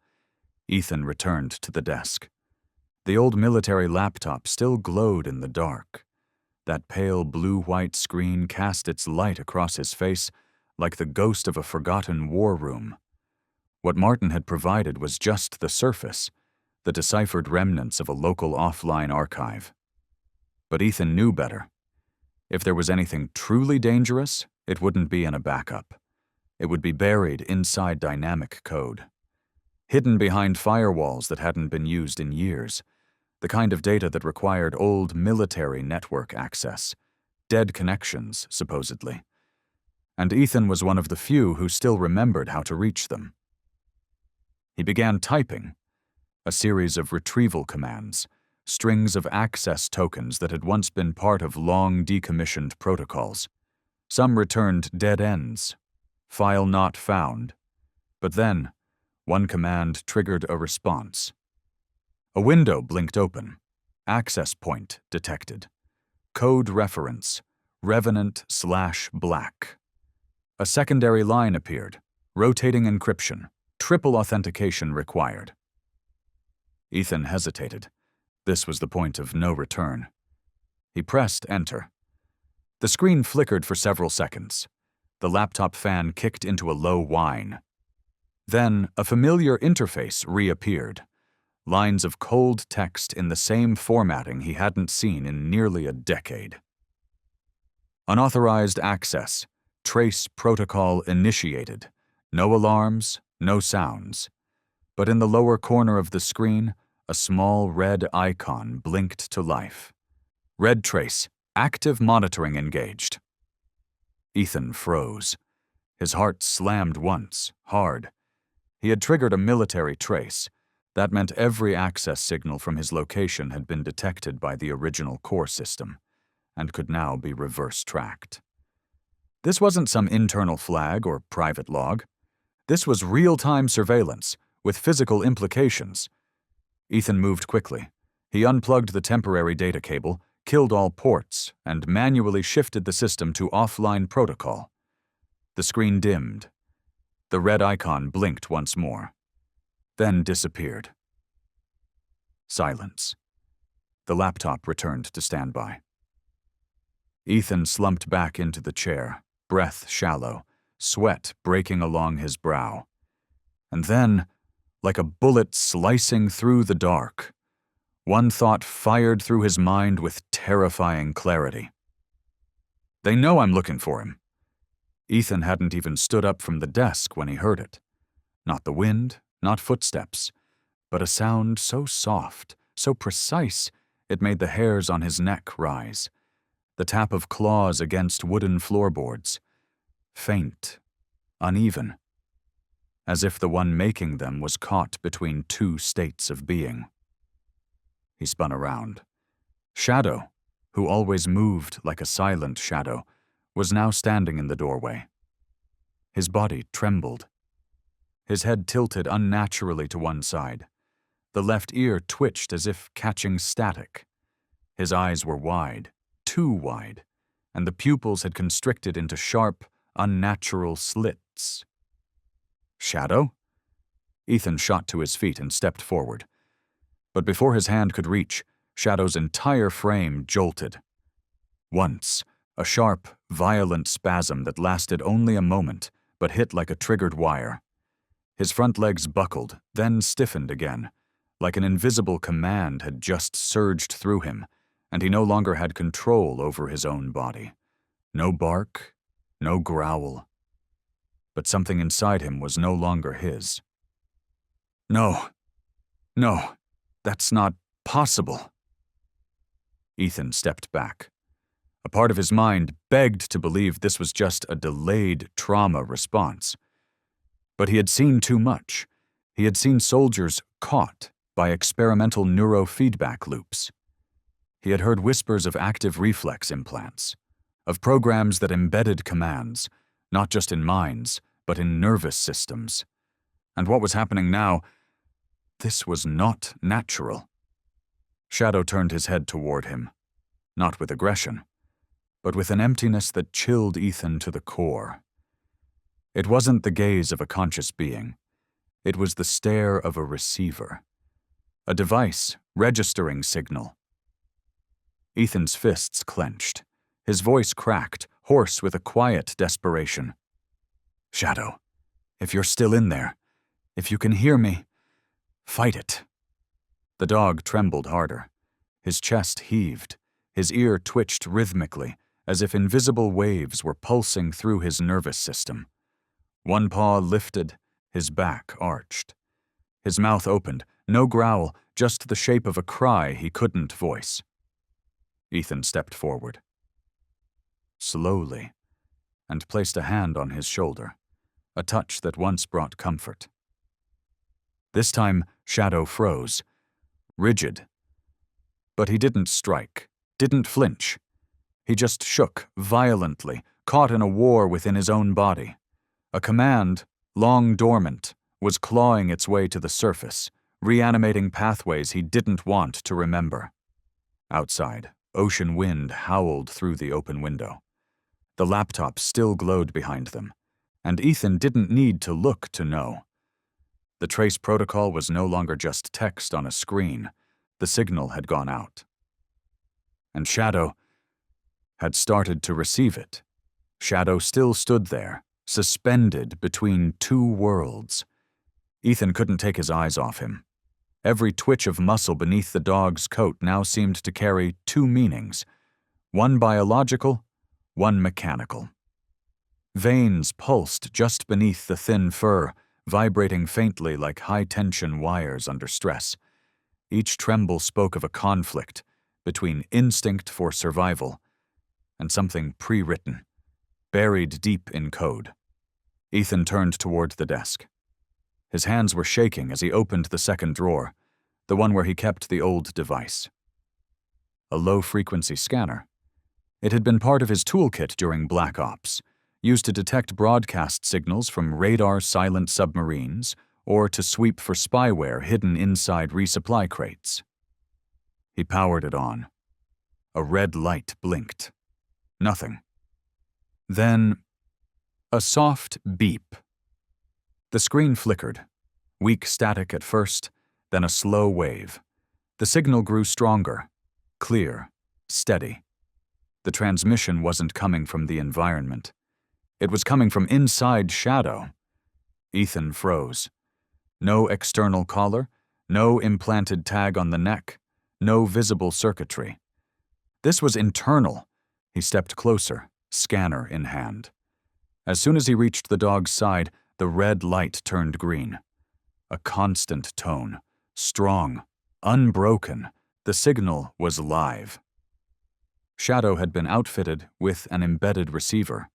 Ethan returned to the desk. The old military laptop still glowed in the dark. That pale blue-white screen cast its light across his face like the ghost of a forgotten war room. What Martin had provided was just the surface, the deciphered remnants of a local offline archive. But Ethan knew better. If there was anything truly dangerous, it wouldn't be in a backup. It would be buried inside dynamic code, hidden behind firewalls that hadn't been used in years, the kind of data that required old military network access, dead connections, supposedly. And Ethan was one of the few who still remembered how to reach them. He began typing, a series of retrieval commands, strings of access tokens that had once been part of long decommissioned protocols. Some returned dead ends, file not found. But then, one command triggered a response. A window blinked open. Access point detected. Code reference, Revenant/Black. A secondary line appeared. Rotating encryption. Triple authentication required. Ethan hesitated. This was the point of no return. He pressed enter. The screen flickered for several seconds. The laptop fan kicked into a low whine. Then a familiar interface reappeared. Lines of cold text in the same formatting he hadn't seen in nearly a decade. Unauthorized access. Trace protocol initiated. No alarms, no sounds. But in the lower corner of the screen, a small red icon blinked to life. Red trace. Active monitoring engaged. Ethan froze. His heart slammed once, hard. He had triggered a military trace. That meant every access signal from his location had been detected by the original core system, and could now be reverse-tracked. This wasn't some internal flag or private log. This was real-time surveillance, with physical implications. Ethan moved quickly. He unplugged the temporary data cable, killed all ports, and manually shifted the system to offline protocol. The screen dimmed. The red icon blinked once more, then disappeared. Silence. The laptop returned to standby. Ethan slumped back into the chair, breath shallow, sweat breaking along his brow. And then, like a bullet slicing through the dark, one thought fired through his mind with terrifying clarity. They know I'm looking for him. Ethan hadn't even stood up from the desk when he heard it. Not the wind, not footsteps, but a sound so soft, so precise, it made the hairs on his neck rise. The tap of claws against wooden floorboards. Faint, uneven, as if the one making them was caught between two states of being. He spun around. Shadow, who always moved like a silent shadow, was now standing in the doorway. His body trembled. His head tilted unnaturally to one side. The left ear twitched as if catching static. His eyes were wide, too wide, and the pupils had constricted into sharp, unnatural slits. Shadow? Ethan shot to his feet and stepped forward. But before his hand could reach, Shadow's entire frame jolted. Once, a sharp, violent spasm that lasted only a moment, but hit like a triggered wire. His front legs buckled, then stiffened again, like an invisible command had just surged through him, and he no longer had control over his own body. No bark, no growl. But something inside him was no longer his. No, that's not possible. Ethan stepped back. A part of his mind begged to believe this was just a delayed trauma response. But he had seen too much. He had seen soldiers caught by experimental neurofeedback loops. He had heard whispers of active reflex implants, of programs that embedded commands, not just in minds, but in nervous systems. And what was happening now, this was not natural. Shadow turned his head toward him, not with aggression, but with an emptiness that chilled Ethan to the core. It wasn't the gaze of a conscious being. It was the stare of a receiver. A device registering signal. Ethan's fists clenched. His voice cracked, hoarse with a quiet desperation. Shadow, if you're still in there, if you can hear me, fight it. The dog trembled harder. His chest heaved. His ear twitched rhythmically, as if invisible waves were pulsing through his nervous system. One paw lifted, his back arched. His mouth opened, no growl, just the shape of a cry he couldn't voice. Ethan stepped forward. Slowly, and placed a hand on his shoulder, a touch that once brought comfort. This time, Shadow froze, rigid. But he didn't strike, didn't flinch. He just shook violently, caught in a war within his own body. A command, long dormant, was clawing its way to the surface, reanimating pathways he didn't want to remember. Outside, ocean wind howled through the open window. The laptop still glowed behind them, and Ethan didn't need to look to know. The trace protocol was no longer just text on a screen. The signal had gone out. And Shadow had started to receive it. Shadow still stood there, suspended between two worlds. Ethan couldn't take his eyes off him. Every twitch of muscle beneath the dog's coat now seemed to carry two meanings, one biological, one mechanical. Veins pulsed just beneath the thin fur, vibrating faintly like high-tension wires under stress. Each tremble spoke of a conflict between instinct for survival and something pre-written, buried deep in code. Ethan turned toward the desk. His hands were shaking as he opened the second drawer, the one where he kept the old device. A low-frequency scanner. It had been part of his toolkit during Black Ops, used to detect broadcast signals from radar-silent submarines or to sweep for spyware hidden inside resupply crates. He powered it on. A red light blinked. Nothing. Then, a soft beep. The screen flickered, weak static at first, then a slow wave. The signal grew stronger, clear, steady. The transmission wasn't coming from the environment. It was coming from inside Shadow. Ethan froze. No external collar, no implanted tag on the neck, no visible circuitry. This was internal. He stepped closer, scanner in hand. As soon as he reached the dog's side, the red light turned green. A constant tone, strong, unbroken. The signal was live. Shadow had been outfitted with an embedded receiver.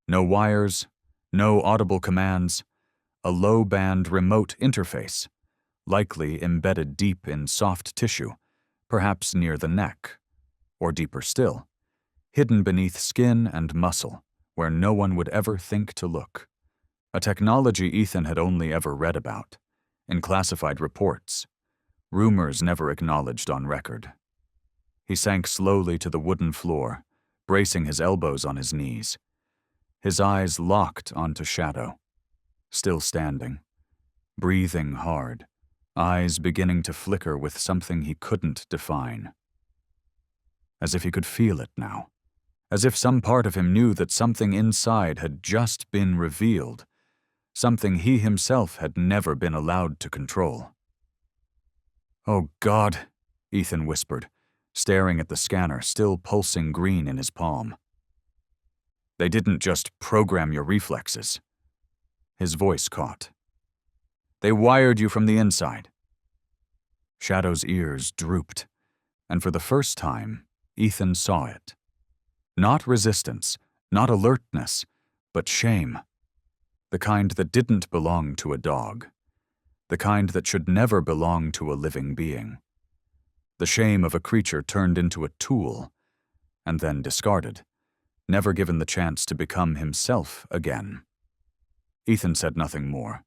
No wires, no audible commands, a low-band remote interface, likely embedded deep in soft tissue, perhaps near the neck, or deeper still, hidden beneath skin and muscle, where no one would ever think to look. A technology Ethan had only ever read about, in classified reports, rumors never acknowledged on record. He sank slowly to the wooden floor, bracing his elbows on his knees. His eyes locked onto Shadow, still standing, breathing hard, eyes beginning to flicker with something he couldn't define. As if he could feel it now, as if some part of him knew that something inside had just been revealed, something he himself had never been allowed to control. "Oh God," Ethan whispered, staring at the scanner still pulsing green in his palm. "They didn't just program your reflexes." His voice caught. "They wired you from the inside." Shadow's ears drooped, and for the first time, Ethan saw it. Not resistance, not alertness, but shame. The kind that didn't belong to a dog. The kind that should never belong to a living being. The shame of a creature turned into a tool, and then discarded, never given the chance to become himself again. Ethan said nothing more.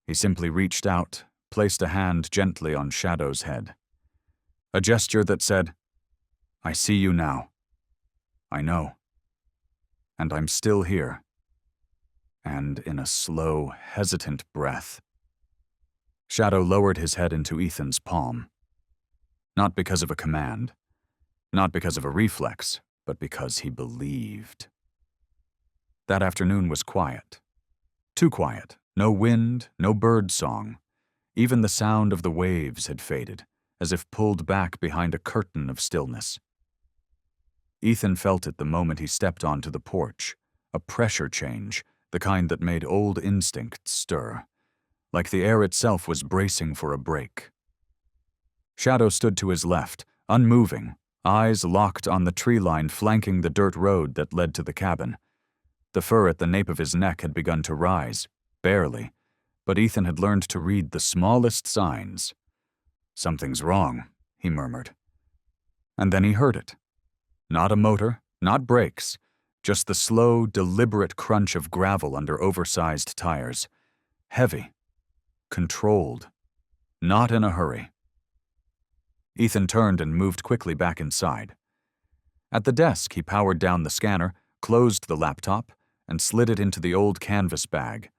He simply reached out, placed a hand gently on Shadow's head. A gesture that said, "I see you now. I know. And I'm still here." And in a slow, hesitant breath, Shadow lowered his head into Ethan's palm. Not because of a command, not because of a reflex, but because he believed. That afternoon was quiet. Too quiet. No wind, no bird song. Even the sound of the waves had faded, as if pulled back behind a curtain of stillness. Ethan felt it the moment he stepped onto the porch, a pressure change, the kind that made old instincts stir, like the air itself was bracing for a break. Shadow stood to his left, unmoving, eyes locked on the tree line flanking the dirt road that led to the cabin. The fur at the nape of his neck had begun to rise, barely, but Ethan had learned to read the smallest signs. "Something's wrong," he murmured. And then he heard it. Not a motor, not brakes, just the slow, deliberate crunch of gravel under oversized tires. Heavy. Controlled. Not in a hurry. Ethan turned and moved quickly back inside. At the desk, he powered down the scanner, closed the laptop, and slid it into the old canvas bag,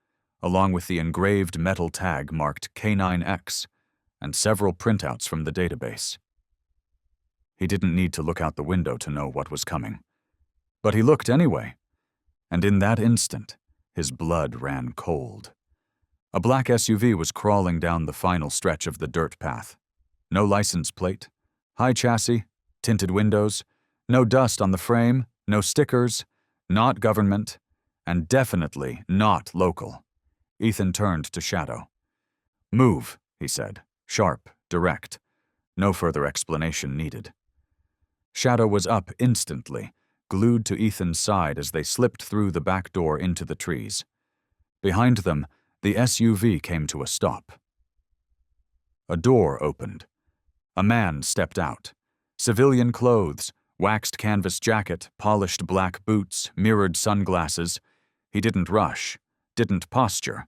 along with the engraved metal tag marked K9X and several printouts from the database. He didn't need to look out the window to know what was coming. But he looked anyway, and in that instant, his blood ran cold. A black SUV was crawling down the final stretch of the dirt path. No license plate, high chassis, tinted windows, no dust on the frame, no stickers, not government, and definitely not local. Ethan turned to Shadow. "Move," he said, sharp, direct. No further explanation needed. Shadow was up instantly, glued to Ethan's side as they slipped through the back door into the trees. Behind them, the SUV came to a stop. A door opened. A man stepped out. Civilian clothes, waxed canvas jacket, polished black boots, mirrored sunglasses. He didn't rush, didn't posture.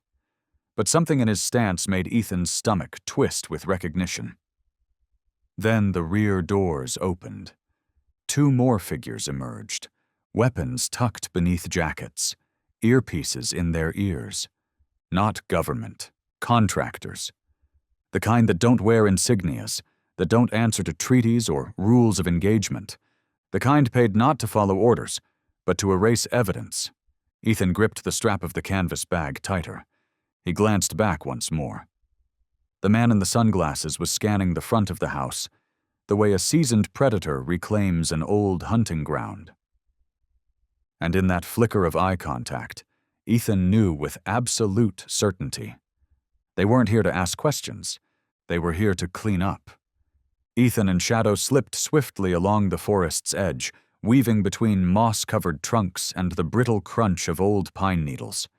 But something in his stance made Ethan's stomach twist with recognition. Then the rear doors opened. Two more figures emerged, weapons tucked beneath jackets, earpieces in their ears. Not government, contractors. The kind that don't wear insignias, that don't answer to treaties or rules of engagement. The kind paid not to follow orders, but to erase evidence. Ethan gripped the strap of the canvas bag tighter. He glanced back once more. The man in the sunglasses was scanning the front of the house, the way a seasoned predator reclaims an old hunting ground. And in that flicker of eye contact, Ethan knew with absolute certainty. They weren't here to ask questions. They were here to clean up. Ethan and Shadow slipped swiftly along the forest's edge, weaving between moss-covered trunks and the brittle crunch of old pine needles.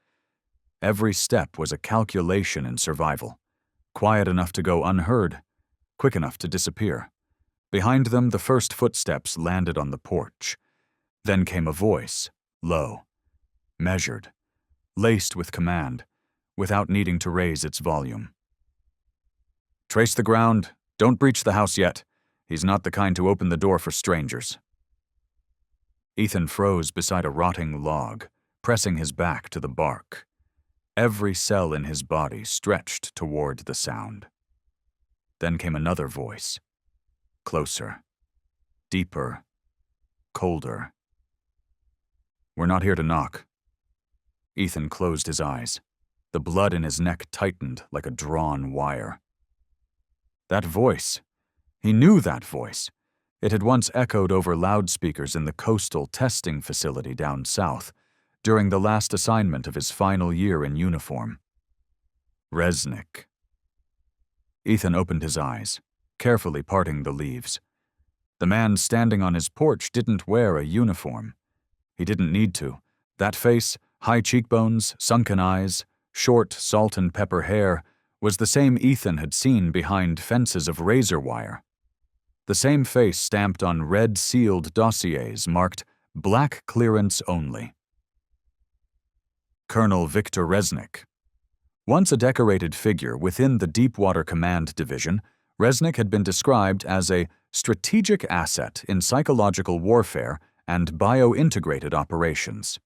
Every step was a calculation in survival. Quiet enough to go unheard, quick enough to disappear. Behind them, the first footsteps landed on the porch. Then came a voice, low, measured, laced with command, without needing to raise its volume. "Trace the ground. Don't breach the house yet. He's not the kind to open the door for strangers." Ethan froze beside a rotting log, pressing his back to the bark. Every cell in his body stretched toward the sound. Then came another voice. Closer. Deeper. Colder. "We're not here to knock." Ethan closed his eyes. The blood in his neck tightened like a drawn wire. That voice. He knew that voice. It had once echoed over loudspeakers in the coastal testing facility down south during the last assignment of his final year in uniform. Resnick. Ethan opened his eyes, carefully parting the leaves. The man standing on his porch didn't wear a uniform. He didn't need to. That face, high cheekbones, sunken eyes, short salt and pepper hair, was the same Ethan had seen behind fences of razor wire. The same face stamped on red-sealed dossiers marked "Black Clearance Only." Colonel Victor Resnick. Once a decorated figure within the Deepwater Command Division, Resnick had been described as a strategic asset in psychological warfare and bio-integrated operations.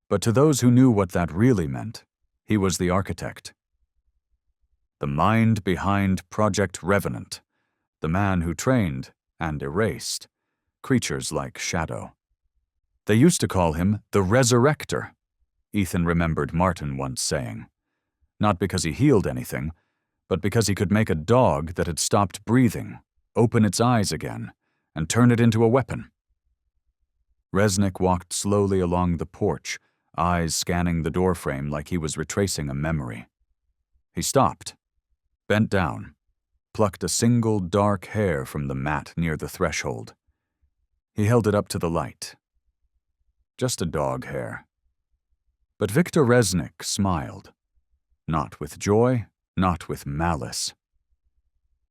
But to those who knew what that really meant, he was the architect. The mind behind Project Revenant, the man who trained and erased creatures like Shadow. They used to call him the Resurrector, Ethan remembered Martin once saying. Not because he healed anything, but because he could make a dog that had stopped breathing open its eyes again and turn it into a weapon. Resnick walked slowly along the porch, eyes scanning the doorframe like he was retracing a memory. He stopped, bent down, plucked a single dark hair from the mat near the threshold. He held it up to the light. Just a dog hair. But Victor Resnick smiled. Not with joy, not with malice.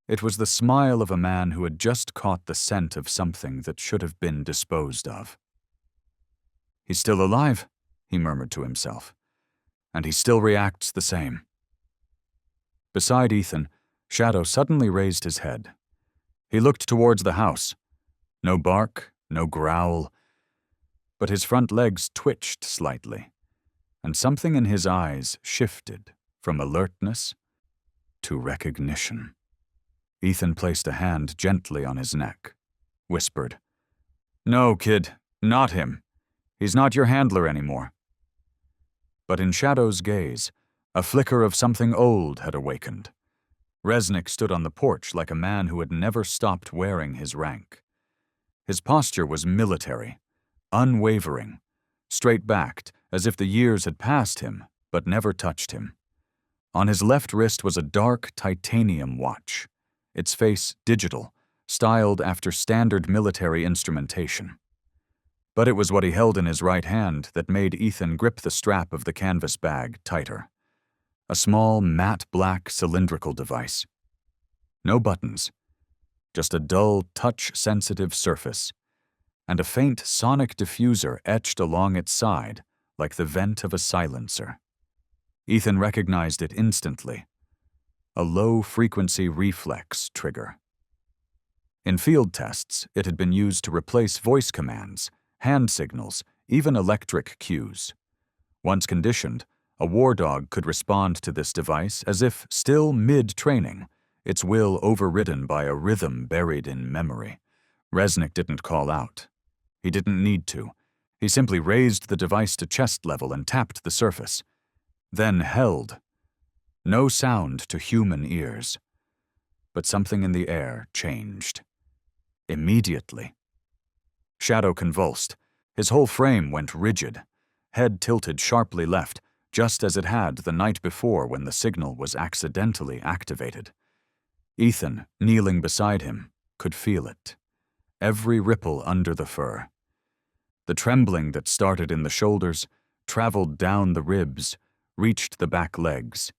It was the smile of a man who had just caught the scent of something that should have been disposed of. "He's still alive," he murmured to himself, "and he still reacts the same." Beside Ethan, Shadow suddenly raised his head. He looked towards the house. No bark, no growl, but his front legs twitched slightly, and something in his eyes shifted from alertness to recognition. Ethan placed a hand gently on his neck, whispered, "No, kid, not him. He's not your handler anymore." But in Shadow's gaze, a flicker of something old had awakened. Resnick stood on the porch like a man who had never stopped wearing his rank. His posture was military, unwavering, straight-backed, as if the years had passed him but never touched him. On his left wrist was a dark titanium watch, its face digital, styled after standard military instrumentation. But it was what he held in his right hand that made Ethan grip the strap of the canvas bag tighter. A small, matte black cylindrical device. No buttons, just a dull, touch-sensitive surface, and a faint sonic diffuser etched along its side like the vent of a silencer. Ethan recognized it instantly. A low-frequency reflex trigger. In field tests, it had been used to replace voice commands, hand signals, even electric cues. Once conditioned, a war dog could respond to this device as if still mid-training, its will overridden by a rhythm buried in memory. Resnick didn't call out. He didn't need to. He simply raised the device to chest level and tapped the surface. Then held. No sound to human ears. But something in the air changed. Immediately. Shadow convulsed. His whole frame went rigid. Head tilted sharply left, just as it had the night before when the signal was accidentally activated. Ethan, kneeling beside him, could feel it. Every ripple under the fur. The trembling that started in the shoulders, traveled down the ribs, reached the back legs.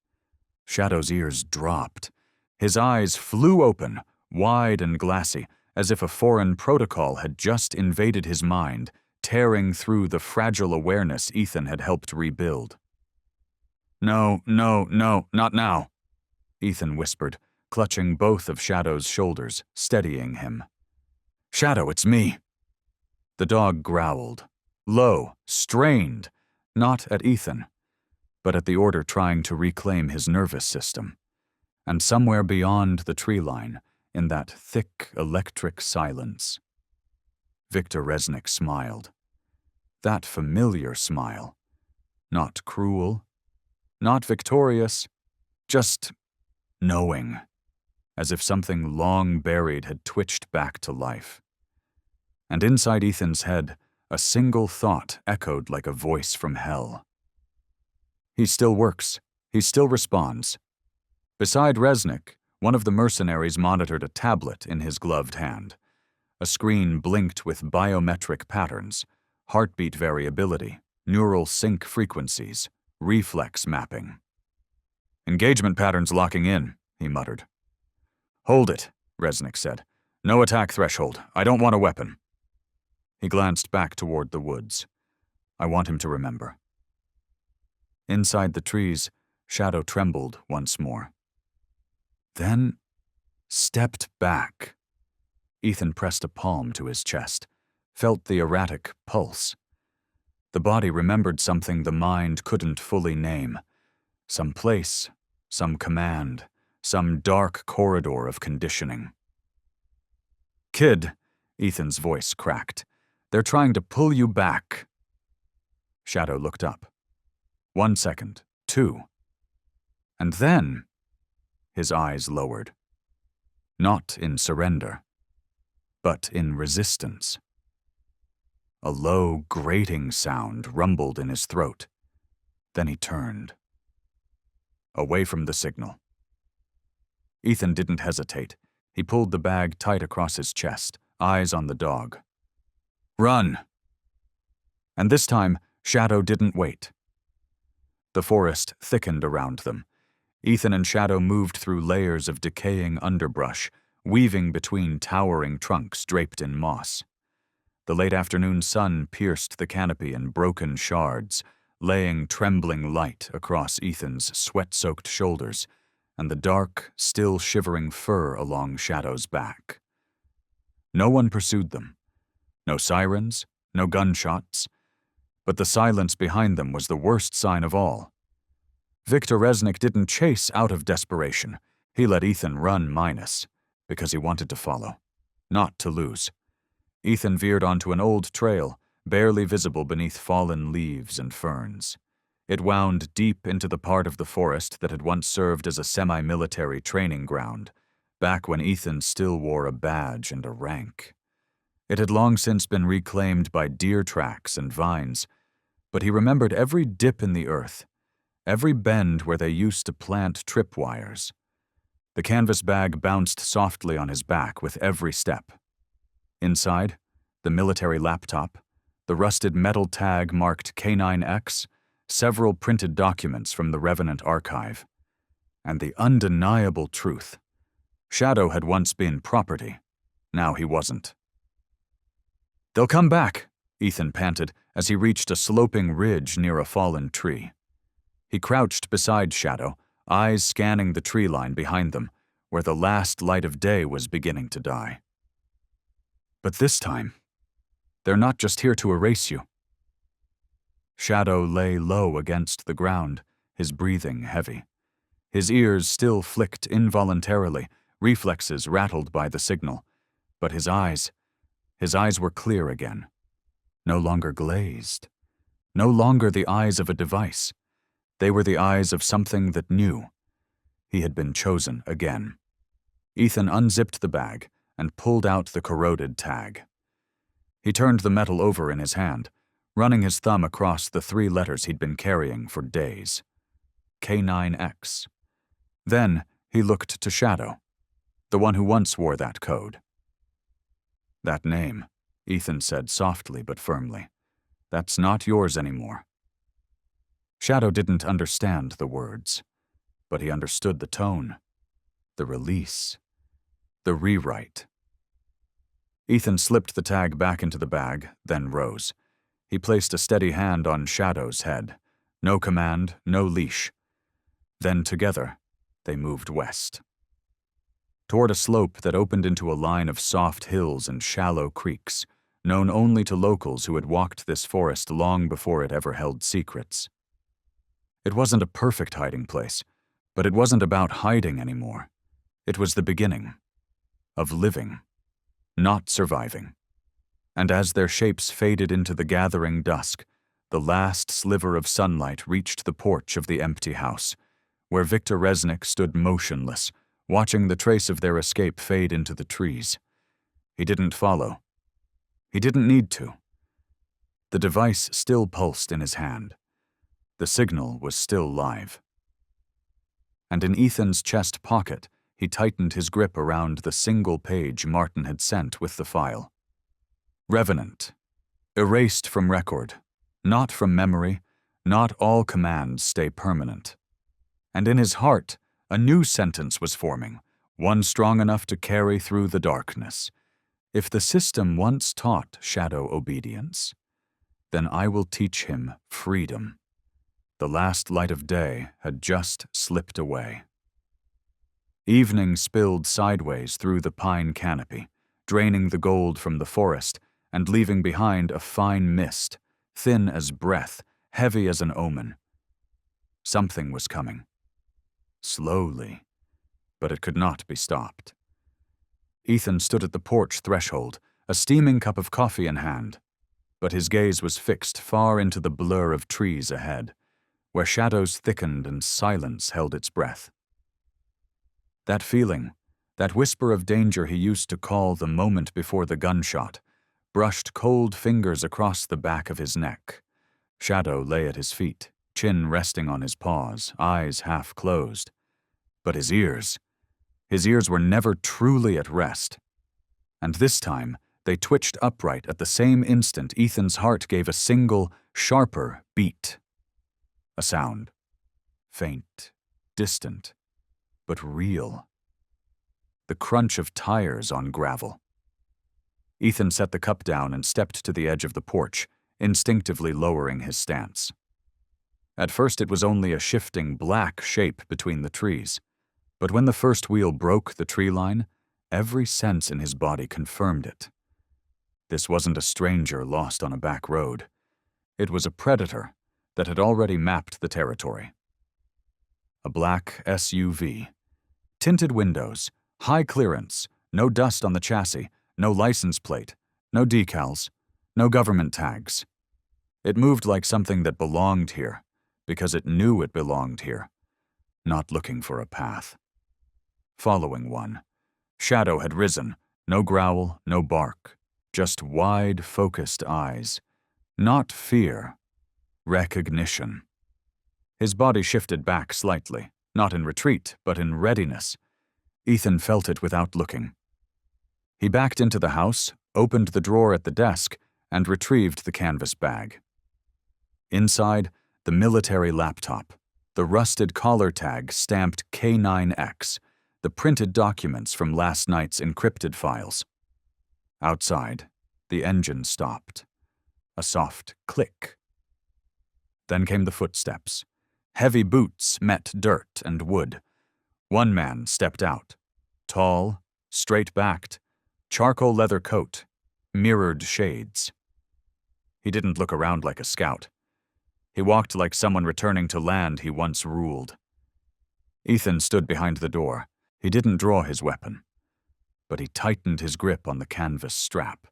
Shadow's ears dropped. His eyes flew open, wide and glassy, as if a foreign protocol had just invaded his mind, tearing through the fragile awareness Ethan had helped rebuild. "No, no, no, not now," Ethan whispered, clutching both of Shadow's shoulders, steadying him. "Shadow, it's me." The dog growled, low, strained, not at Ethan, but at the order trying to reclaim his nervous system. And somewhere beyond the tree line, in that thick electric silence, Viktor Resnick smiled. That familiar smile. Not cruel, not victorious, just knowing, as if something long buried had twitched back to life. And inside Ethan's head, a single thought echoed like a voice from hell. He still works. He still responds. Beside Resnick, one of the mercenaries monitored a tablet in his gloved hand. A screen blinked with biometric patterns, heartbeat variability, neural sync frequencies, reflex mapping. "Engagement patterns locking in," he muttered. "Hold it," Resnick said. "No attack threshold. I don't want a weapon." He glanced back toward the woods. "I want him to remember." Inside the trees, Shadow trembled once more. Then stepped back. Ethan pressed a palm to his chest, felt the erratic pulse. The body remembered something the mind couldn't fully name. Some place, some command, some dark corridor of conditioning. "Kid," Ethan's voice cracked, "they're trying to pull you back." Shadow looked up. 1 second, 2. And then his eyes lowered. Not in surrender, but in resistance. A low, grating sound rumbled in his throat. Then he turned. Away from the signal. Ethan didn't hesitate. He pulled the bag tight across his chest, eyes on the dog. "Run!" And this time, Shadow didn't wait. The forest thickened around them. Ethan and Shadow moved through layers of decaying underbrush, weaving between towering trunks draped in moss. The late afternoon sun pierced the canopy in broken shards, laying trembling light across Ethan's sweat-soaked shoulders and the dark, still shivering fur along Shadow's back. No one pursued them. No sirens, no gunshots. But the silence behind them was the worst sign of all. Viktor Resnick didn't chase out of desperation. He let Ethan run minus, because he wanted to follow, not to lose. Ethan veered onto an old trail, barely visible beneath fallen leaves and ferns. It wound deep into the part of the forest that had once served as a semi-military training ground, back when Ethan still wore a badge and a rank. It had long since been reclaimed by deer tracks and vines, but he remembered every dip in the earth, every bend where they used to plant tripwires. The canvas bag bounced softly on his back with every step. Inside, the military laptop, the rusted metal tag marked K9X, several printed documents from the Revenant archive, and the undeniable truth. Shadow had once been property. Now he wasn't. "They'll come back," Ethan panted as he reached a sloping ridge near a fallen tree. He crouched beside Shadow, eyes scanning the tree line behind them, where the last light of day was beginning to die. "But this time, they're not just here to erase you." Shadow lay low against the ground, his breathing heavy. His ears still flicked involuntarily, reflexes rattled by the signal. But his eyes were clear again. No longer glazed. No longer the eyes of a device. They were the eyes of something that knew. He had been chosen again. Ethan unzipped the bag and pulled out the corroded tag. He turned the metal over in his hand, running his thumb across the 3 letters he'd been carrying for days. K9X. Then he looked to Shadow, the one who once wore that code. "That name," Ethan said softly but firmly. "That's not yours anymore." Shadow didn't understand the words, but he understood the tone, the release. The rewrite. Ethan slipped the tag back into the bag, then rose. He placed a steady hand on Shadow's head. No command, no leash. Then together, they moved west. Toward a slope that opened into a line of soft hills and shallow creeks, known only to locals who had walked this forest long before it ever held secrets. It wasn't a perfect hiding place, but it wasn't about hiding anymore. It was the beginning of living, not surviving. And as their shapes faded into the gathering dusk, the last sliver of sunlight reached the porch of the empty house, where Victor Resnick stood motionless, watching the trace of their escape fade into the trees. He didn't follow. He didn't need to. The device still pulsed in his hand. The signal was still live. And in Ethan's chest pocket, he tightened his grip around the single page Martin had sent with the file. Revenant. Erased from record. Not from memory. Not all commands stay permanent. And in his heart, a new sentence was forming, one strong enough to carry through the darkness. If the system once taught Shadow obedience, then I will teach him freedom. The last light of day had just slipped away. Evening spilled sideways through the pine canopy, draining the gold from the forest and leaving behind a fine mist, thin as breath, heavy as an omen. Something was coming. Slowly, but it could not be stopped. Ethan stood at the porch threshold, a steaming cup of coffee in hand, but his gaze was fixed far into the blur of trees ahead, where shadows thickened and silence held its breath. That feeling, that whisper of danger he used to call the moment before the gunshot, brushed cold fingers across the back of his neck. Shadow lay at his feet, chin resting on his paws, eyes half closed. But his ears were never truly at rest. And this time, they twitched upright at the same instant Ethan's heart gave a single, sharper beat. A sound. Faint, distant, but real. The crunch of tires on gravel. Ethan set the cup down and stepped to the edge of the porch, instinctively lowering his stance. At first it was only a shifting black shape between the trees, but when the first wheel broke the tree line, every sense in his body confirmed it. This wasn't a stranger lost on a back road. It was a predator that had already mapped the territory. A black SUV. Tinted windows, high clearance, no dust on the chassis, no license plate, no decals, no government tags. It moved like something that belonged here, because it knew it belonged here, not looking for a path. Following one. Shadow had risen, no growl, no bark, just wide, focused eyes. Not fear, recognition. His body shifted back slightly, not in retreat, but in readiness. Ethan felt it without looking. He backed into the house, opened the drawer at the desk, and retrieved the canvas bag. Inside, the military laptop, the rusted collar tag stamped K9X, the printed documents from last night's encrypted files. Outside, the engine stopped. A soft click. Then came the footsteps. Heavy boots met dirt and wood. One man stepped out. Tall, straight-backed, charcoal leather coat, mirrored shades. He didn't look around like a scout. He walked like someone returning to land he once ruled. Ethan stood behind the door. He didn't draw his weapon, but he tightened his grip on the canvas strap,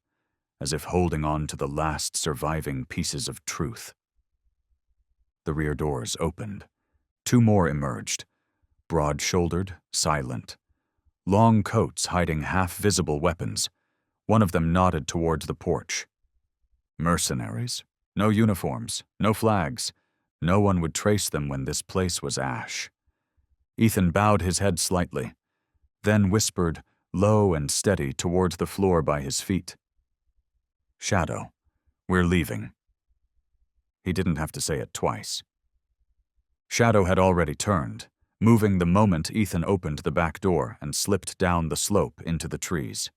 as if holding on to the last surviving pieces of truth. The rear doors opened. Two more emerged, broad-shouldered, silent. Long coats hiding half-visible weapons. One of them nodded toward the porch. Mercenaries. No uniforms, no flags. No one would trace them when this place was ash. Ethan bowed his head slightly, then whispered, low and steady, toward the floor by his feet. Shadow, we're leaving. He didn't have to say it twice. Shadow had already turned, moving the moment Ethan opened the back door and slipped down the slope into the trees.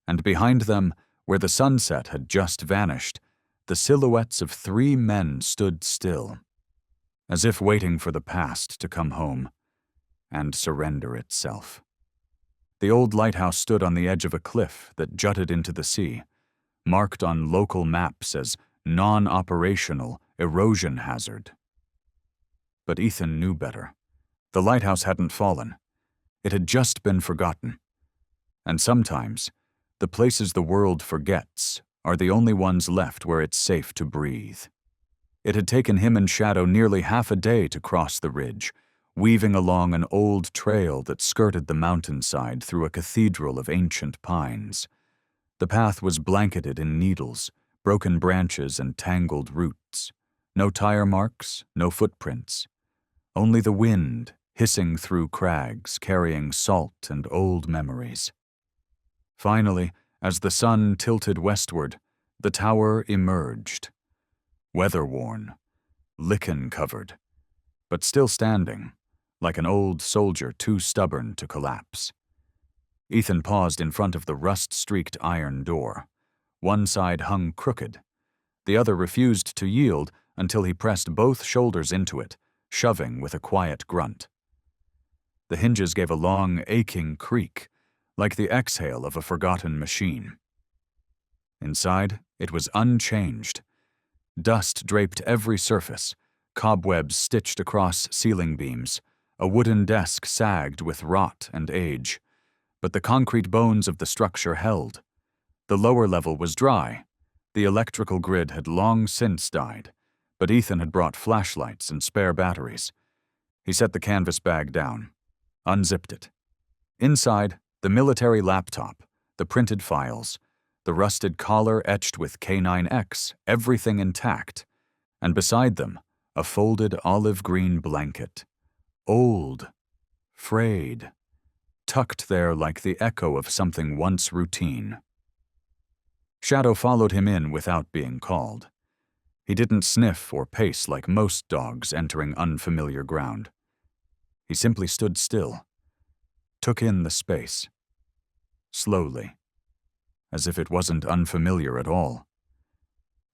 And behind them, where the sunset had just vanished, the silhouettes of 3 men stood still, as if waiting for the past to come home and surrender itself. The old lighthouse stood on the edge of a cliff that jutted into the sea, marked on local maps as non-operational erosion hazard. But Ethan knew better. The lighthouse hadn't fallen. It had just been forgotten. And sometimes, the places the world forgets are the only ones left where it's safe to breathe. It had taken him and Shadow nearly half a day to cross the ridge, weaving along an old trail that skirted the mountainside through a cathedral of ancient pines. The path was blanketed in needles, broken branches, and tangled roots. No tire marks, no footprints. Only the wind, hissing through crags, carrying salt and old memories. Finally, as the sun tilted westward, the tower emerged. Weather-worn, lichen-covered, but still standing, like an old soldier too stubborn to collapse. Ethan paused in front of the rust-streaked iron door. One side hung crooked. The other refused to yield until he pressed both shoulders into it, shoving with a quiet grunt. The hinges gave a long, aching creak, like the exhale of a forgotten machine. Inside, it was unchanged. Dust draped every surface, cobwebs stitched across ceiling beams. A wooden desk sagged with rot and age, but the concrete bones of the structure held. The lower level was dry. The electrical grid had long since died, but Ethan had brought flashlights and spare batteries. He set the canvas bag down, unzipped it. Inside, the military laptop, the printed files, the rusted collar etched with K9X, everything intact, and beside them, a folded olive-green blanket. Old, frayed, tucked there like the echo of something once routine. Shadow followed him in without being called. He didn't sniff or pace like most dogs entering unfamiliar ground. He simply stood still, took in the space, slowly, as if it wasn't unfamiliar at all.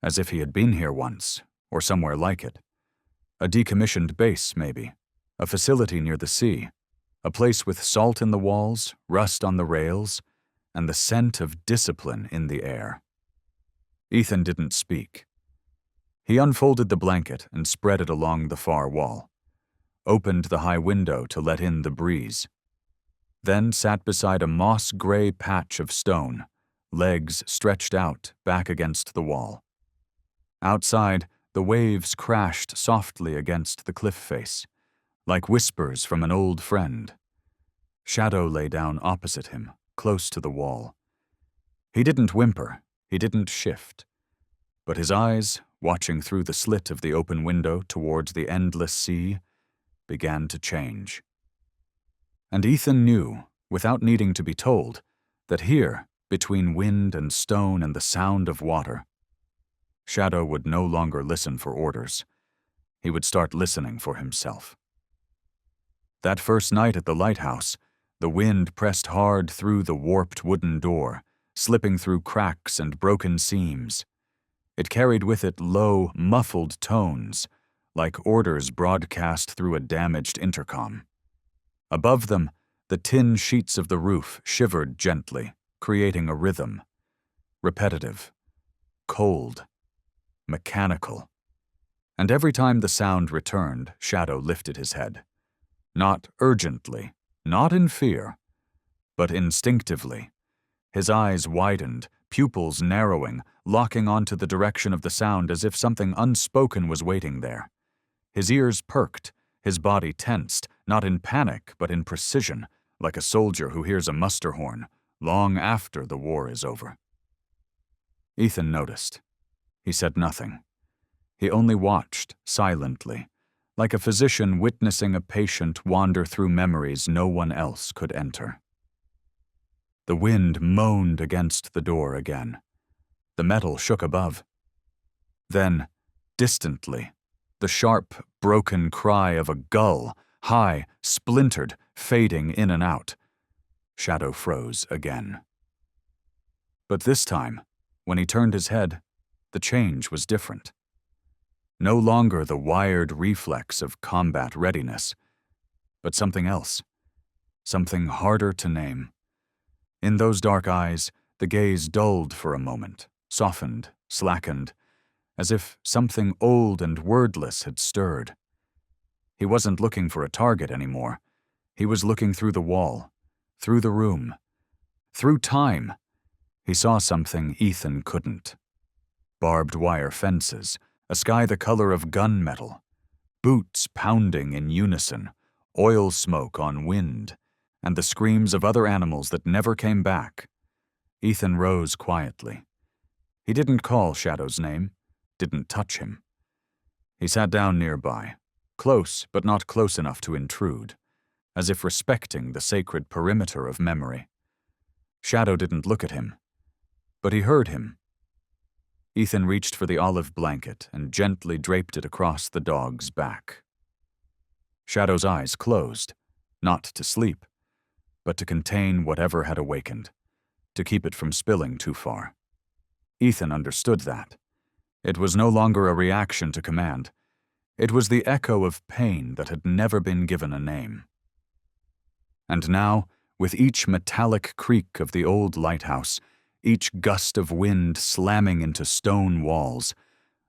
As if he had been here once, or somewhere like it. A decommissioned base, maybe. A facility near the sea, a place with salt in the walls, rust on the rails, and the scent of discipline in the air. Ethan didn't speak. He unfolded the blanket and spread it along the far wall, opened the high window to let in the breeze, then sat beside a moss-gray patch of stone, legs stretched out back against the wall. Outside, the waves crashed softly against the cliff face, like whispers from an old friend. Shadow lay down opposite him, close to the wall. He didn't whimper, he didn't shift, but his eyes, watching through the slit of the open window towards the endless sea, began to change. And Ethan knew, without needing to be told, that here, between wind and stone and the sound of water, Shadow would no longer listen for orders. He would start listening for himself. That first night at the lighthouse, the wind pressed hard through the warped wooden door, slipping through cracks and broken seams. It carried with it low, muffled tones, like orders broadcast through a damaged intercom. Above them, the tin sheets of the roof shivered gently, creating a rhythm. Repetitive, cold, mechanical. And every time the sound returned, Shadow lifted his head. Not urgently, not in fear, but instinctively. His eyes widened, pupils narrowing, locking onto the direction of the sound as if something unspoken was waiting there. His ears perked, his body tensed, not in panic but in precision, like a soldier who hears a muster horn, long after the war is over. Ethan noticed. He said nothing. He only watched, silently, like a physician witnessing a patient wander through memories no one else could enter. The wind moaned against the door again. The metal shook above. Then, distantly, the sharp, broken cry of a gull, high, splintered, fading in and out. Shadow froze again. But this time, when he turned his head, the change was different. No longer the wired reflex of combat readiness, but something else, something harder to name. In those dark eyes, the gaze dulled for a moment, softened, slackened, as if something old and wordless had stirred. He wasn't looking for a target anymore. He was looking through the wall, through the room, through time. He saw something Ethan couldn't. Barbed wire fences, a sky the color of gunmetal, boots pounding in unison, oil smoke on wind, and the screams of other animals that never came back. Ethan rose quietly. He didn't call Shadow's name, didn't touch him. He sat down nearby, close but not close enough to intrude, as if respecting the sacred perimeter of memory. Shadow didn't look at him, but he heard him. Ethan reached for the olive blanket and gently draped it across the dog's back. Shadow's eyes closed, not to sleep, but to contain whatever had awakened, to keep it from spilling too far. Ethan understood that. It was no longer a reaction to command. It was the echo of pain that had never been given a name. And now, with each metallic creak of the old lighthouse, each gust of wind slamming into stone walls,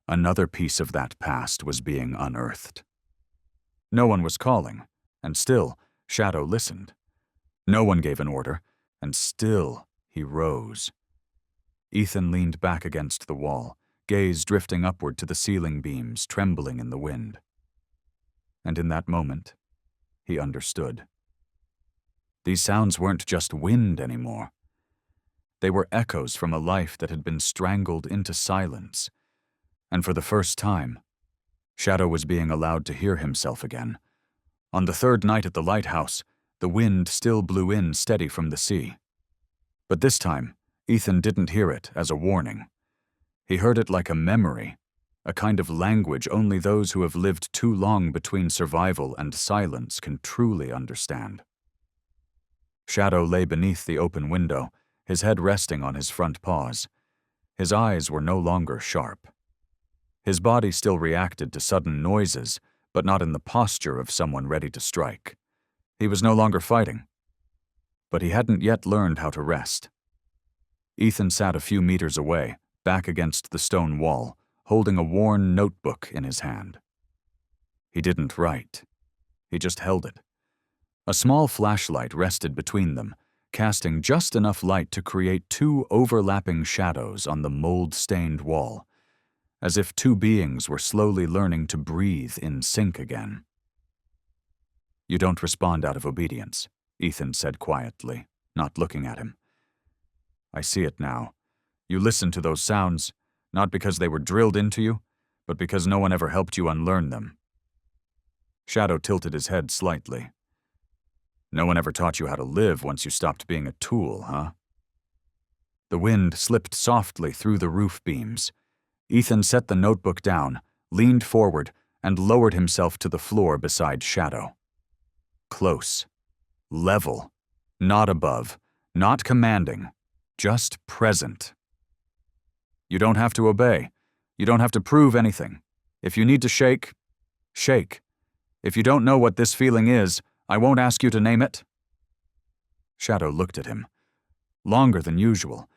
another piece of that past was being unearthed. No one was calling, and still, Shadow listened. No one gave an order, and still he rose. Ethan leaned back against the wall, gaze drifting upward to the ceiling beams trembling in the wind. And in that moment, he understood. These sounds weren't just wind anymore. They were echoes from a life that had been strangled into silence. And for the first time, Shadow was being allowed to hear himself again. On the third night at the lighthouse, the wind still blew in steady from the sea. But this time, Ethan didn't hear it as a warning. He heard it like a memory, a kind of language only those who have lived too long between survival and silence can truly understand. Shadow lay beneath the open window, his head resting on his front paws. His eyes were no longer sharp. His body still reacted to sudden noises, but not in the posture of someone ready to strike. He was no longer fighting. But he hadn't yet learned how to rest. Ethan sat a few meters away, back against the stone wall, holding a worn notebook in his hand. He didn't write. He just held it. A small flashlight rested between them, casting just enough light to create two overlapping shadows on the mold-stained wall, as if two beings were slowly learning to breathe in sync again. "You don't respond out of obedience," Ethan said quietly, not looking at him. "I see it now. You listen to those sounds, not because they were drilled into you, but because no one ever helped you unlearn them." Shadow tilted his head slightly. "No one ever taught you how to live once you stopped being a tool, huh?" The wind slipped softly through the roof beams. Ethan set the notebook down, leaned forward, and lowered himself to the floor beside Shadow. Close. Level. Not above. Not commanding. Just present. "You don't have to obey. You don't have to prove anything. If you need to shake, shake. If you don't know what this feeling is, I won't ask you to name it." Shadow looked at him, longer than usual,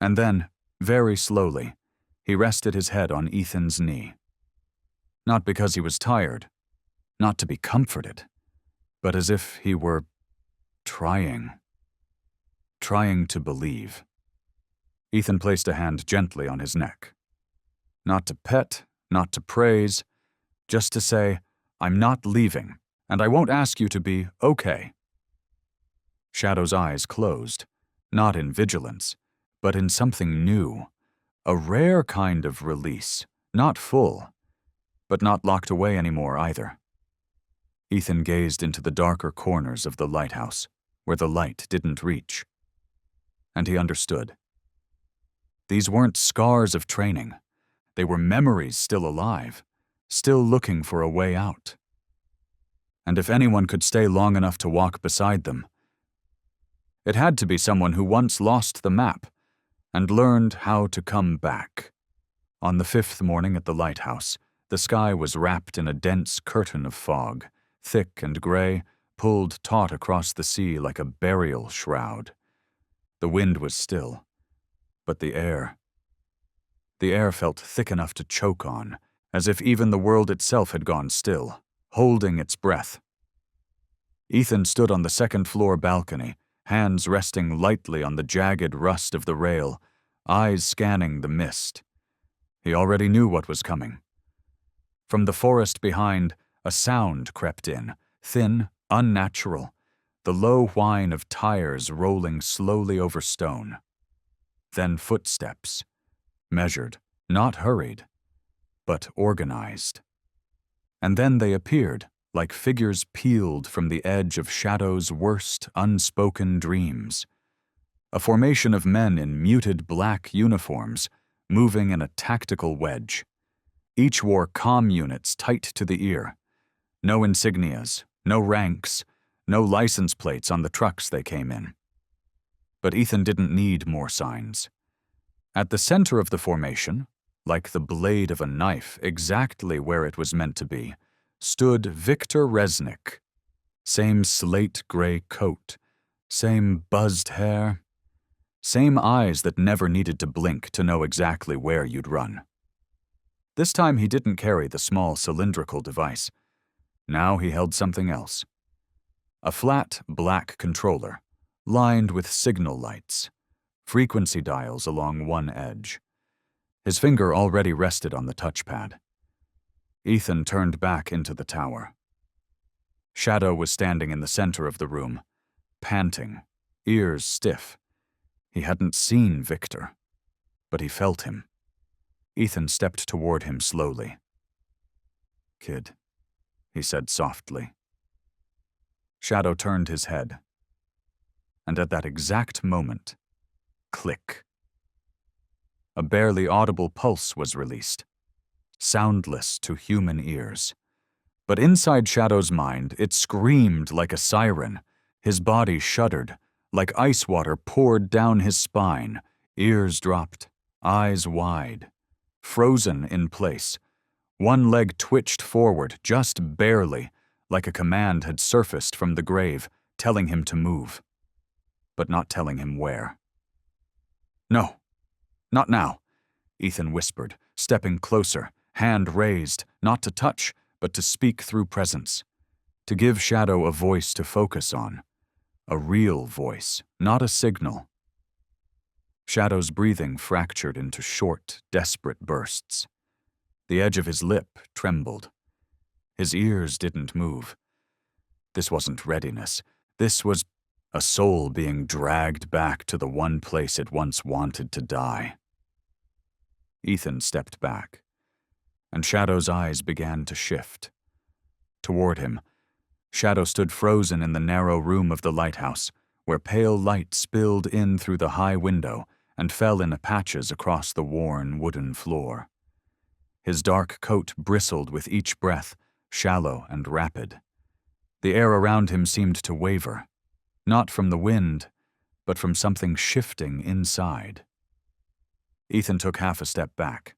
and then, very slowly, he rested his head on Ethan's knee. Not because he was tired, not to be comforted, but as if he were trying to believe. Ethan placed a hand gently on his neck. Not to pet, not to praise, just to say, "I'm not leaving. And I won't ask you to be okay." Shadow's eyes closed, not in vigilance, but in something new, a rare kind of release, not full, but not locked away anymore either. Ethan gazed into the darker corners of the lighthouse, where the light didn't reach. And he understood. These weren't scars of training. They were memories still alive, still looking for a way out. And if anyone could stay long enough to walk beside them, it had to be someone who once lost the map and learned how to come back. On the 5th morning at the lighthouse, the sky was wrapped in a dense curtain of fog, thick and gray, pulled taut across the sea like a burial shroud. The wind was still, but the air felt thick enough to choke on, as if even the world itself had gone still, holding its breath. Ethan stood on the second-floor balcony, hands resting lightly on the jagged rust of the rail, eyes scanning the mist. He already knew what was coming. From the forest behind, a sound crept in, thin, unnatural, the low whine of tires rolling slowly over stone. Then footsteps, measured, not hurried, but organized. And then they appeared, like figures peeled from the edge of Shadow's worst unspoken dreams. A formation of men in muted black uniforms, moving in a tactical wedge. Each wore comm units tight to the ear. No insignias, no ranks, no license plates on the trucks they came in. But Ethan didn't need more signs. At the center of the formation, like the blade of a knife exactly where it was meant to be, stood Victor Resnick. Same slate-gray coat, same buzzed hair, same eyes that never needed to blink to know exactly where you'd run. This time he didn't carry the small cylindrical device. Now he held something else. A flat, black controller, lined with signal lights, frequency dials along one edge. His finger already rested on the touchpad. Ethan turned back into the tower. Shadow was standing in the center of the room, panting, ears stiff. He hadn't seen Victor, but he felt him. Ethan stepped toward him slowly. "Kid," he said softly. Shadow turned his head. And at that exact moment, click. A barely audible pulse was released, soundless to human ears. But inside Shadow's mind, it screamed like a siren. His body shuddered, like ice water poured down his spine, ears dropped, eyes wide. Frozen in place. One leg twitched forward, just barely, like a command had surfaced from the grave, telling him to move, but not telling him where. "No, not now," Ethan whispered, stepping closer, hand raised, not to touch, but to speak through presence, to give Shadow a voice to focus on, a real voice, not a signal. Shadow's breathing fractured into short, desperate bursts. The edge of his lip trembled. His ears didn't move. This wasn't readiness. This was a soul being dragged back to the one place it once wanted to die. Ethan stepped back, and Shadow's eyes began to shift. Toward him, Shadow stood frozen in the narrow room of the lighthouse, where pale light spilled in through the high window and fell in patches across the worn wooden floor. His dark coat bristled with each breath, shallow and rapid. The air around him seemed to waver, not from the wind, but from something shifting inside. Ethan took half a step back.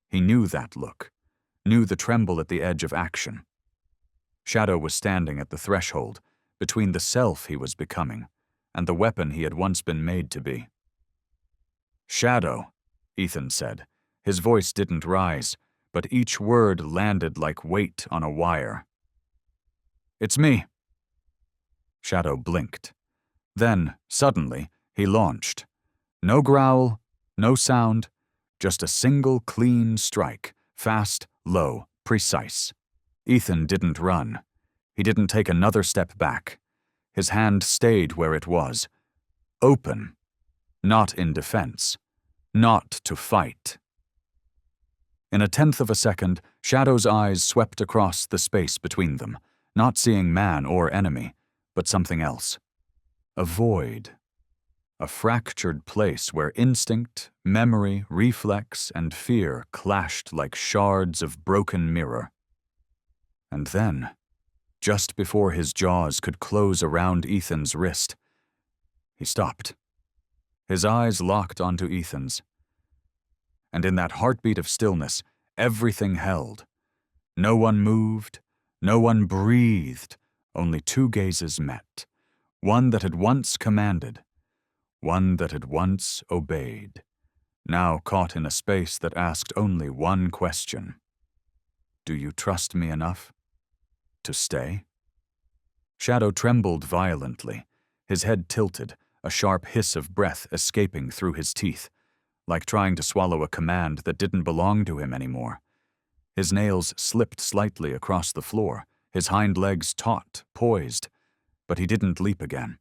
He knew that look, knew the tremble at the edge of action. Shadow was standing at the threshold, between the self he was becoming and the weapon he had once been made to be. "Shadow," Ethan said. His voice didn't rise, but each word landed like weight on a wire. "It's me." Shadow blinked. Then, suddenly, he launched. No growl, no sound, just a single clean strike, fast, low, precise. Ethan didn't run. He didn't take another step back. His hand stayed where it was, open, not in defense, not to fight. In a tenth of a second, Shadow's eyes swept across the space between them, not seeing man or enemy, but something else. A void. A fractured place where instinct, memory, reflex, and fear clashed like shards of broken mirror. And then, just before his jaws could close around Ethan's wrist. He stopped. His eyes locked onto Ethan's. And in that heartbeat of stillness, everything held. No one moved, no one breathed, only two gazes met. One that had once commanded, one that had once obeyed, now caught in a space that asked only one question. Do you trust me enough to stay? Shadow trembled violently, his head tilted, a sharp hiss of breath escaping through his teeth, like trying to swallow a command that didn't belong to him anymore. His nails slipped slightly across the floor, his hind legs taut, poised, but he didn't leap again.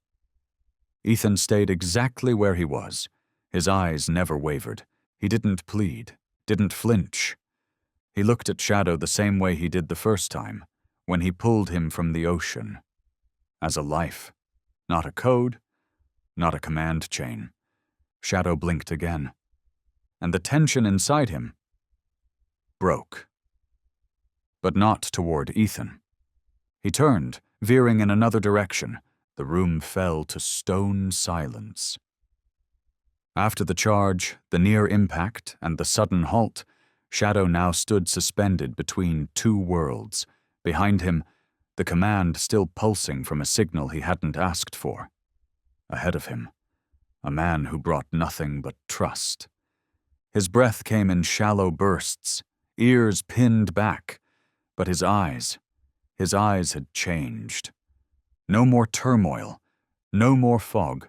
Ethan stayed exactly where he was. His eyes never wavered. He didn't plead, didn't flinch. He looked at Shadow the same way he did the first time, when he pulled him from the ocean. As a life, not a code, not a command chain. Shadow blinked again, and the tension inside him broke. But not toward Ethan. He turned, veering in another direction. The room fell to stone silence. After the charge, the near impact, and the sudden halt, Shadow now stood suspended between two worlds. Behind him, the command still pulsing from a signal he hadn't asked for. Ahead of him, a man who brought nothing but trust. His breath came in shallow bursts, ears pinned back, but his eyes had changed. No more turmoil, no more fog,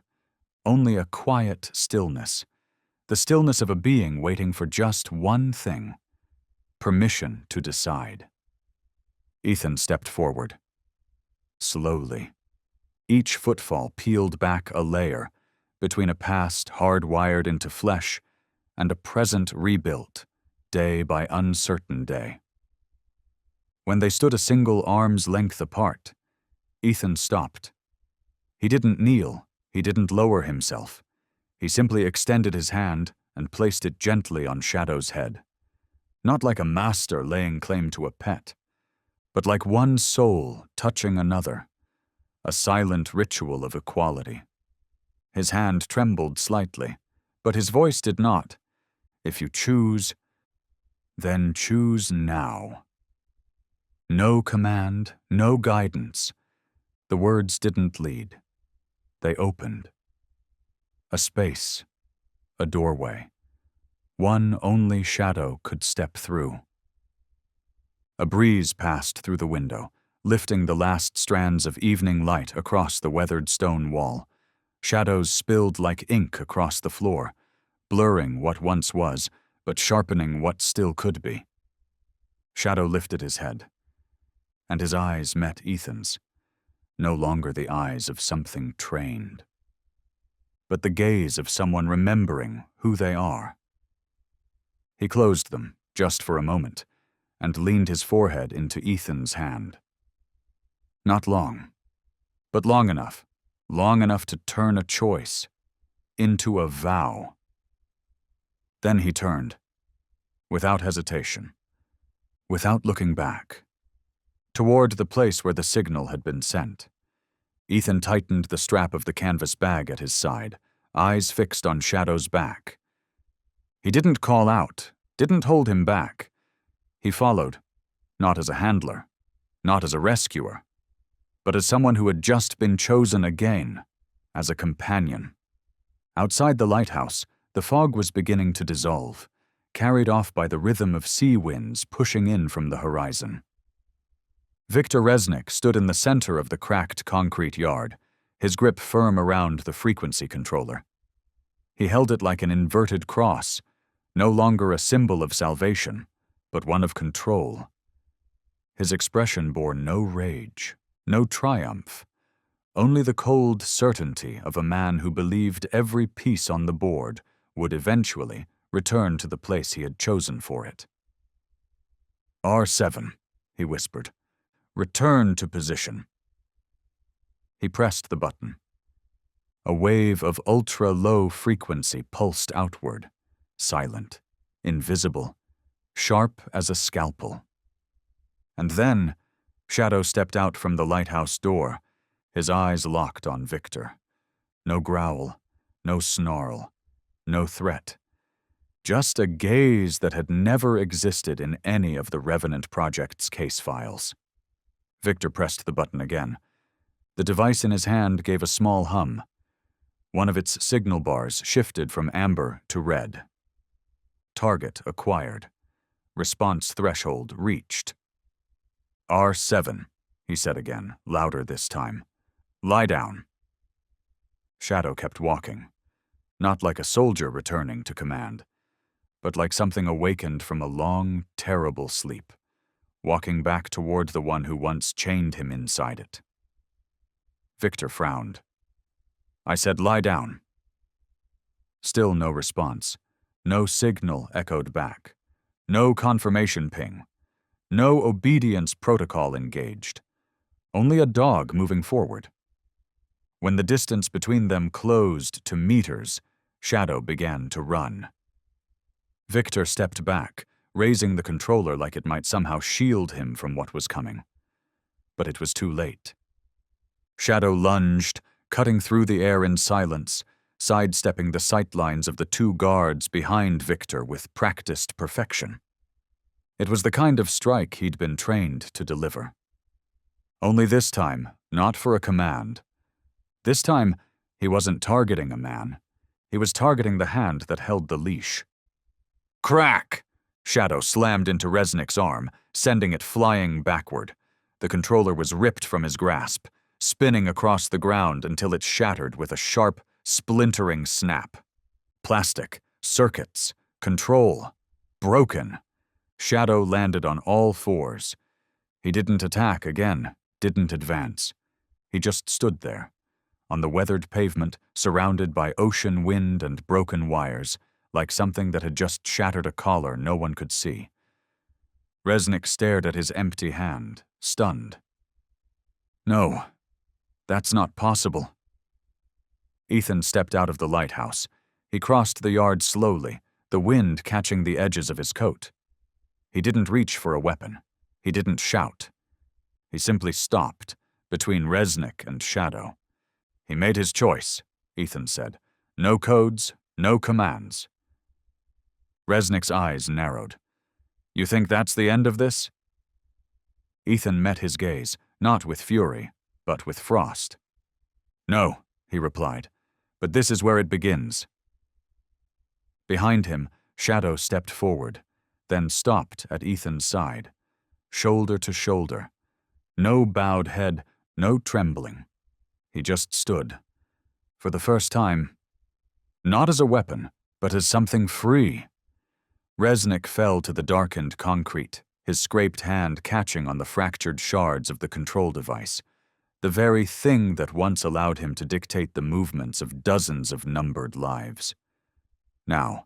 only a quiet stillness, the stillness of a being waiting for just one thing: permission to decide. Ethan stepped forward. Slowly. Each footfall peeled back a layer between a past hardwired into flesh and a present rebuilt, day by uncertain day. When they stood a single arm's length apart, Ethan stopped. He didn't kneel, he didn't lower himself. He simply extended his hand and placed it gently on Shadow's head. Not like a master laying claim to a pet, but like one soul touching another, a silent ritual of equality. His hand trembled slightly, but his voice did not. If you choose, then choose now. No command, no guidance. The words didn't lead. They opened. A space, a doorway. One only Shadow could step through. A breeze passed through the window, lifting the last strands of evening light across the weathered stone wall. Shadows spilled like ink across the floor, blurring what once was, but sharpening what still could be. Shadow lifted his head, and his eyes met Ethan's, no longer the eyes of something trained, but the gaze of someone remembering who they are. He closed them, just for a moment, and leaned his forehead into Ethan's hand. Not long, but long enough to turn a choice into a vow. Then he turned, without hesitation, without looking back, toward the place where the signal had been sent. Ethan tightened the strap of the canvas bag at his side, eyes fixed on Shadow's back. He didn't call out, didn't hold him back. He followed, not as a handler, not as a rescuer, but as someone who had just been chosen again, as a companion. Outside the lighthouse, the fog was beginning to dissolve, carried off by the rhythm of sea winds pushing in from the horizon. Victor Resnick stood in the center of the cracked concrete yard, his grip firm around the frequency controller. He held it like an inverted cross, no longer a symbol of salvation, but one of control. His expression bore no rage, no triumph, only the cold certainty of a man who believed every piece on the board would eventually return to the place he had chosen for it. R7, he whispered. Return to position. He pressed the button. A wave of ultra-low frequency pulsed outward, silent, invisible, sharp as a scalpel. And then, Shadow stepped out from the lighthouse door, his eyes locked on Victor. No growl, no snarl, no threat. Just a gaze that had never existed in any of the Revenant Project's case files. Victor pressed the button again. The device in his hand gave a small hum. One of its signal bars shifted from amber to red. Target acquired. Response threshold reached. R7, he said again, louder this time. Lie down. Shadow kept walking, not like a soldier returning to command, but like something awakened from a long, terrible sleep, walking back toward the one who once chained him inside it. Victor frowned. I said, lie down. Still no response. No signal echoed back. No confirmation ping. No obedience protocol engaged. Only a dog moving forward. When the distance between them closed to meters, Shadow began to run. Victor stepped back, raising the controller like it might somehow shield him from what was coming. But it was too late. Shadow lunged, cutting through the air in silence, sidestepping the sightlines of the two guards behind Victor with practiced perfection. It was the kind of strike he'd been trained to deliver. Only this time, not for a command. This time, he wasn't targeting a man. He was targeting the hand that held the leash. Crack! Shadow slammed into Resnick's arm, sending it flying backward. The controller was ripped from his grasp, spinning across the ground until it shattered with a sharp, splintering snap. Plastic, circuits, control, broken. Shadow landed on all fours. He didn't attack again, didn't advance. He just stood there, on the weathered pavement, surrounded by ocean wind and broken wires, like something that had just shattered a collar no one could see. Resnick stared at his empty hand, stunned. No, that's not possible. Ethan stepped out of the lighthouse. He crossed the yard slowly, the wind catching the edges of his coat. He didn't reach for a weapon. He didn't shout. He simply stopped, between Resnick and Shadow. He made his choice, Ethan said. No codes, no commands. Resnick's eyes narrowed. You think that's the end of this? Ethan met his gaze, not with fury, but with frost. No, he replied, but this is where it begins. Behind him, Shadow stepped forward, then stopped at Ethan's side, shoulder to shoulder. No bowed head, no trembling. He just stood. For the first time, not as a weapon, but as something free. Resnick fell to the darkened concrete, his scraped hand catching on the fractured shards of the control device, the very thing that once allowed him to dictate the movements of dozens of numbered lives. Now,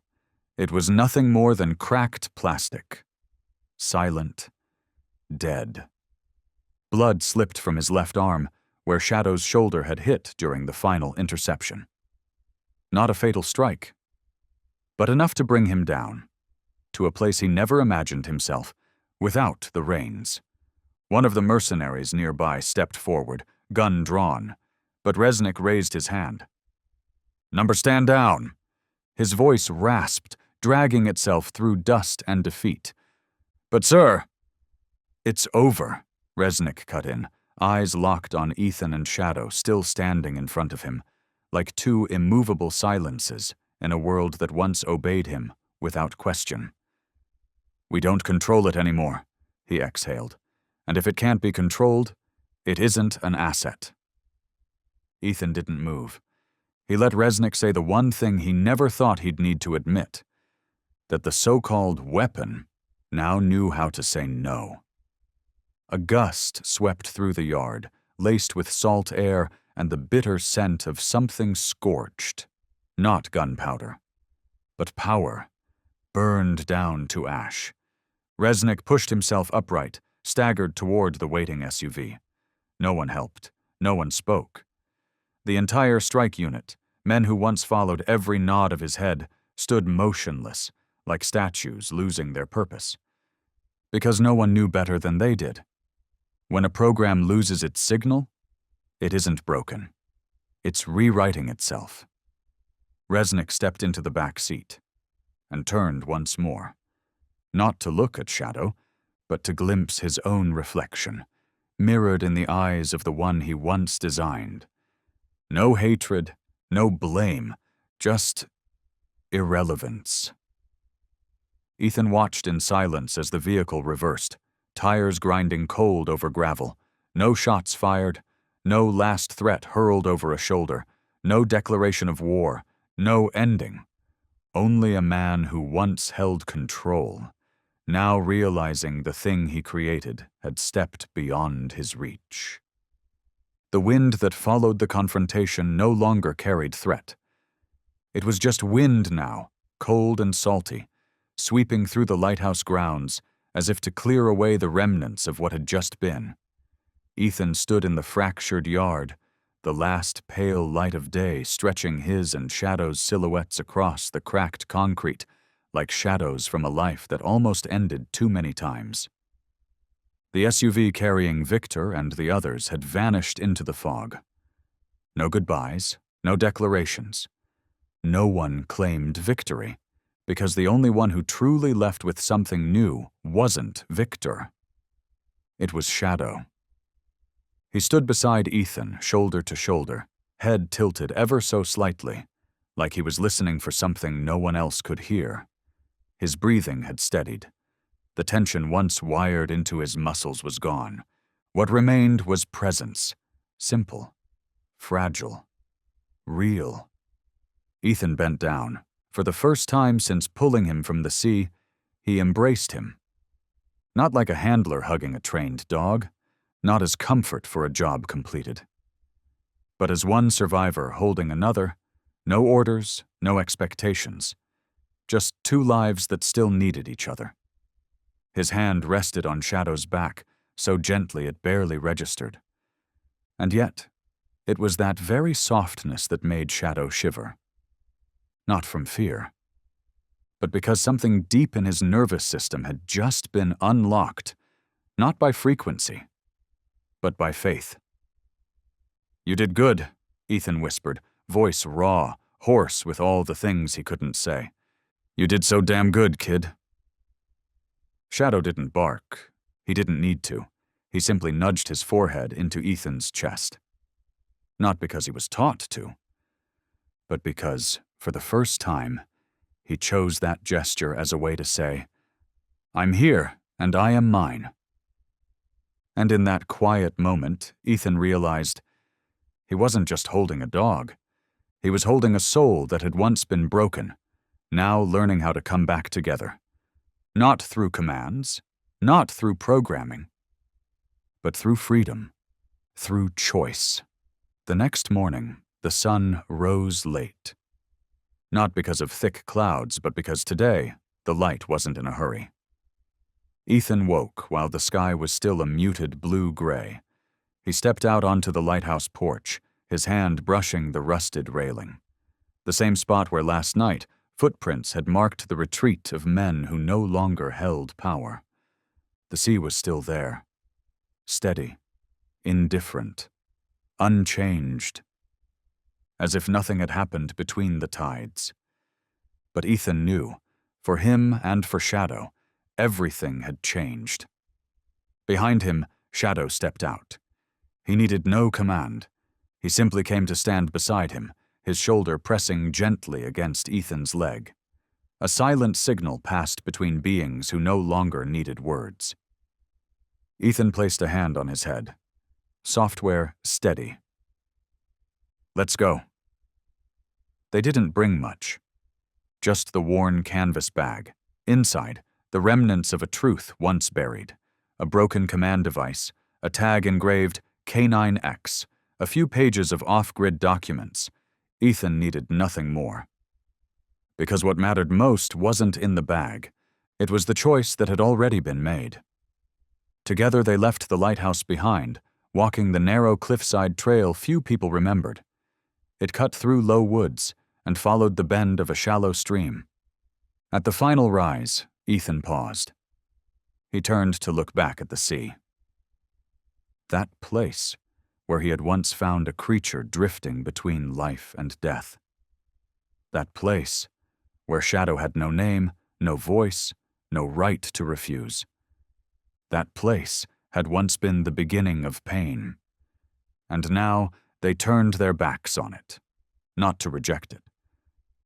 it was nothing more than cracked plastic. Silent. Dead. Blood slipped from his left arm, where Shadow's shoulder had hit during the final interception. Not a fatal strike, but enough to bring him down, to a place he never imagined himself, without the reins. One of the mercenaries nearby stepped forward, gun drawn, but Resnick raised his hand. Number, stand down. His voice rasped, dragging itself through dust and defeat. But sir, it's over, Resnick cut in, eyes locked on Ethan and Shadow still standing in front of him, like two immovable silences in a world that once obeyed him without question. We don't control it anymore, he exhaled. And if it can't be controlled, it isn't an asset. Ethan didn't move. He let Resnick say the one thing he never thought he'd need to admit, that the so-called weapon now knew how to say no. A gust swept through the yard, laced with salt air and the bitter scent of something scorched. Not gunpowder, but power, burned down to ash. Resnick pushed himself upright, staggered toward the waiting SUV. No one helped. No one spoke. The entire strike unit, men who once followed every nod of his head, stood motionless, like statues losing their purpose. Because no one knew better than they did. When a program loses its signal, it isn't broken. It's rewriting itself. Resnick stepped into the back seat and turned once more, not to look at Shadow, but to glimpse his own reflection, mirrored in the eyes of the one he once designed. No hatred, no blame, just irrelevance. Ethan watched in silence as the vehicle reversed, tires grinding cold over gravel, no shots fired, no last threat hurled over a shoulder, no declaration of war, no ending. Only a man who once held control, now realizing the thing he created had stepped beyond his reach. The wind that followed the confrontation no longer carried threat. It was just wind now, cold and salty, sweeping through the lighthouse grounds as if to clear away the remnants of what had just been. Ethan stood in the fractured yard, the last pale light of day stretching his and Shadow's silhouettes across the cracked concrete, like shadows from a life that almost ended too many times. The SUV carrying Victor and the others had vanished into the fog. No goodbyes, no declarations. No one claimed victory, because the only one who truly left with something new wasn't Victor. It was Shadow. He stood beside Ethan, shoulder to shoulder, head tilted ever so slightly, like he was listening for something no one else could hear. His breathing had steadied. The tension once wired into his muscles was gone. What remained was presence, simple, fragile, real. Ethan bent down. For the first time since pulling him from the sea, he embraced him. Not like a handler hugging a trained dog, not as comfort for a job completed, but as one survivor holding another, no orders, no expectations, just two lives that still needed each other. His hand rested on Shadow's back, so gently it barely registered. And yet, it was that very softness that made Shadow shiver. Not from fear, but because something deep in his nervous system had just been unlocked, not by frequency, but by faith. "You did good," Ethan whispered, voice raw, hoarse with all the things he couldn't say. "You did so damn good, kid." Shadow didn't bark. He didn't need to. He simply nudged his forehead into Ethan's chest. Not because he was taught to, but because, for the first time, he chose that gesture as a way to say, "I'm here, and I am mine." And in that quiet moment, Ethan realized he wasn't just holding a dog. He was holding a soul that had once been broken, now learning how to come back together. Not through commands, not through programming, but through freedom, through choice. The next morning, the sun rose late. Not because of thick clouds, but because today, the light wasn't in a hurry. Ethan woke while the sky was still a muted blue-gray. He stepped out onto the lighthouse porch, his hand brushing the rusted railing. The same spot where last night, footprints had marked the retreat of men who no longer held power. The sea was still there, steady, indifferent, unchanged, as if nothing had happened between the tides. But Ethan knew, for him and for Shadow, everything had changed. Behind him, Shadow stepped out. He needed no command. He simply came to stand beside him, his shoulder pressing gently against Ethan's leg. A silent signal passed between beings who no longer needed words. Ethan placed a hand on his head. Software steady. "Let's go." They didn't bring much. Just the worn canvas bag. Inside, the remnants of a truth once buried. A broken command device, a tag engraved K9X, a few pages of off-grid documents. Ethan needed nothing more. Because what mattered most wasn't in the bag. It was the choice that had already been made. Together they left the lighthouse behind, walking the narrow cliffside trail few people remembered. It cut through low woods and followed the bend of a shallow stream. At the final rise, Ethan paused. He turned to look back at the sea. That place where he had once found a creature drifting between life and death. That place where Shadow had no name, no voice, no right to refuse. That place had once been the beginning of pain. And now they turned their backs on it, not to reject it,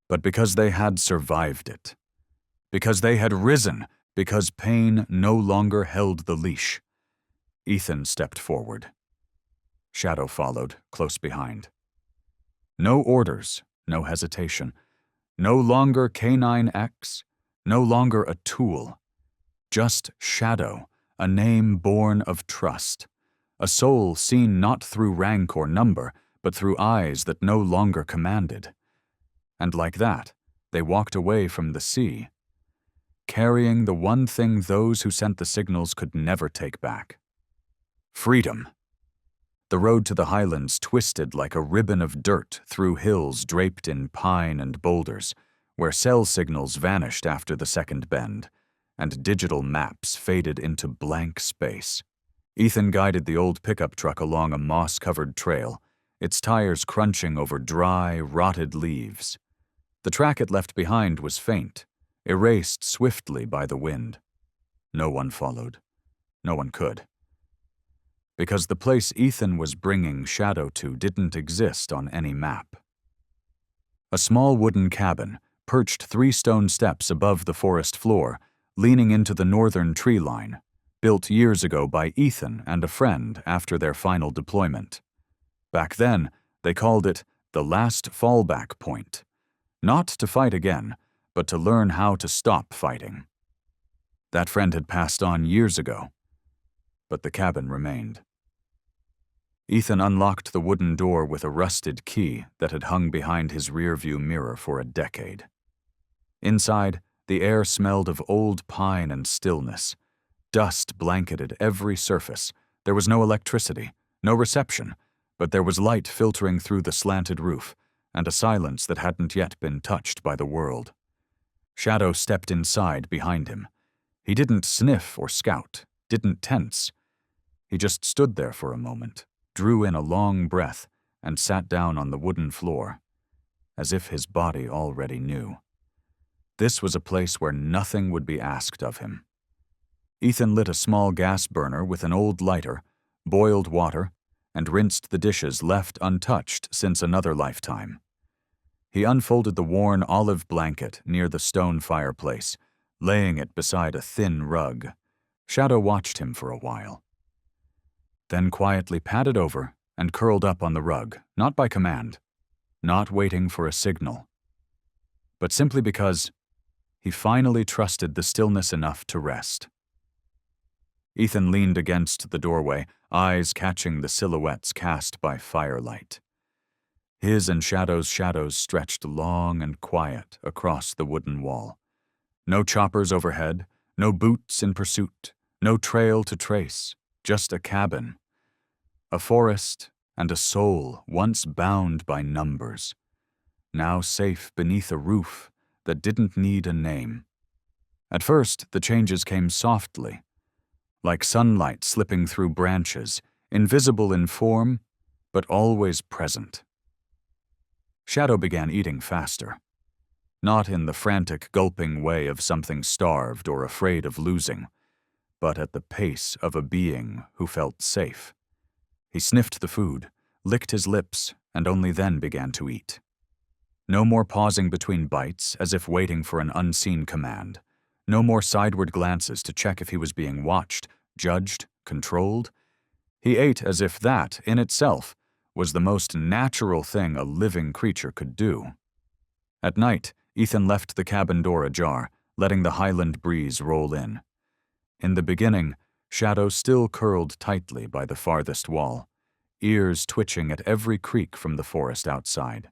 but because they had survived it. Because they had risen, because pain no longer held the leash. Ethan stepped forward. Shadow followed, close behind. No orders, no hesitation. No longer Canine X, no longer a tool. Just Shadow, a name born of trust. A soul seen not through rank or number, but through eyes that no longer commanded. And like that, they walked away from the sea, carrying the one thing those who sent the signals could never take back. Freedom. The road to the highlands twisted like a ribbon of dirt through hills draped in pine and boulders, where cell signals vanished after the second bend, and digital maps faded into blank space. Ethan guided the old pickup truck along a moss-covered trail, its tires crunching over dry, rotted leaves. The track it left behind was faint, erased swiftly by the wind. No one followed. No one could. Because the place Ethan was bringing Shadow to didn't exist on any map. A small wooden cabin, perched 3 stone steps above the forest floor, leaning into the northern tree line, built years ago by Ethan and a friend after their final deployment. Back then, they called it the last fallback point, not to fight again, but to learn how to stop fighting. That friend had passed on years ago, but the cabin remained. Ethan unlocked the wooden door with a rusted key that had hung behind his rearview mirror for a decade. Inside, the air smelled of old pine and stillness. Dust blanketed every surface. There was no electricity, no reception, but there was light filtering through the slanted roof, and a silence that hadn't yet been touched by the world. Shadow stepped inside behind him. He didn't sniff or scout, didn't tense. He just stood there for a moment, drew in a long breath, and sat down on the wooden floor, as if his body already knew. This was a place where nothing would be asked of him. Ethan lit a small gas burner with an old lighter, boiled water, and rinsed the dishes left untouched since another lifetime. He unfolded the worn olive blanket near the stone fireplace, laying it beside a thin rug. Shadow watched him for a while, then quietly padded over and curled up on the rug, not by command, not waiting for a signal, but simply because he finally trusted the stillness enough to rest. Ethan leaned against the doorway, eyes catching the silhouettes cast by firelight. His and Shadow's shadows stretched long and quiet across the wooden wall. No choppers overhead, no boots in pursuit, no trail to trace, just a cabin, a forest, and a soul once bound by numbers, now safe beneath a roof that didn't need a name. At first, the changes came softly, like sunlight slipping through branches, invisible in form, but always present. Shadow began eating faster, not in the frantic gulping way of something starved or afraid of losing, but at the pace of a being who felt safe. He sniffed the food, licked his lips, and only then began to eat. No more pausing between bites as if waiting for an unseen command. No more sideward glances to check if he was being watched, judged, controlled. He ate as if that, in itself, was the most natural thing a living creature could do. At night, Ethan left the cabin door ajar, letting the highland breeze roll in. In the beginning, Shadow still curled tightly by the farthest wall, ears twitching at every creak from the forest outside.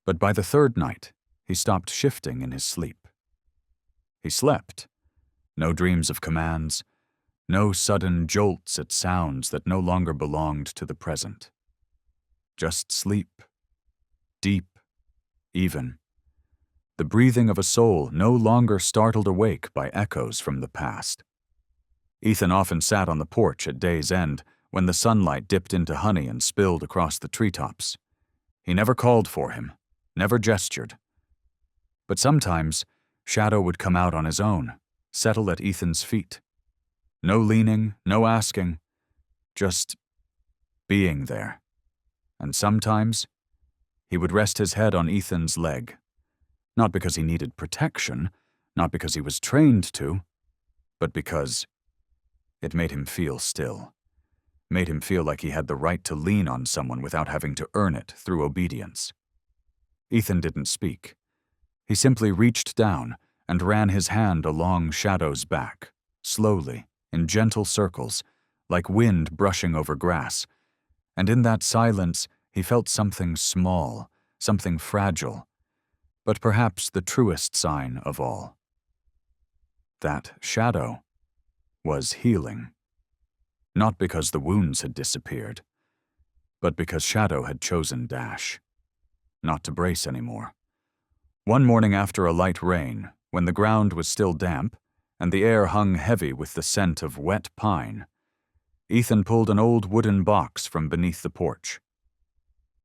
But by the third night, he stopped shifting in his sleep. He slept. No dreams of commands, no sudden jolts at sounds that no longer belonged to the present. Just sleep. Deep, even. The breathing of a soul no longer startled awake by echoes from the past. Ethan often sat on the porch at day's end, when the sunlight dipped into honey and spilled across the treetops. He never called for him, never gestured. But sometimes, Shadow would come out on his own, settle at Ethan's feet. No leaning, no asking, just being there. And sometimes, he would rest his head on Ethan's leg. Not because he needed protection, not because he was trained to, but because it made him feel still. Made him feel like he had the right to lean on someone without having to earn it through obedience. Ethan didn't speak. He simply reached down and ran his hand along Shadow's back, slowly, in gentle circles, like wind brushing over grass. And in that silence, he felt something small, something fragile, but perhaps the truest sign of all. That Shadow was healing. Not because the wounds had disappeared, but because Shadow had chosen Dash. Not to brace anymore. One morning after a light rain, when the ground was still damp and the air hung heavy with the scent of wet pine, Ethan pulled an old wooden box from beneath the porch.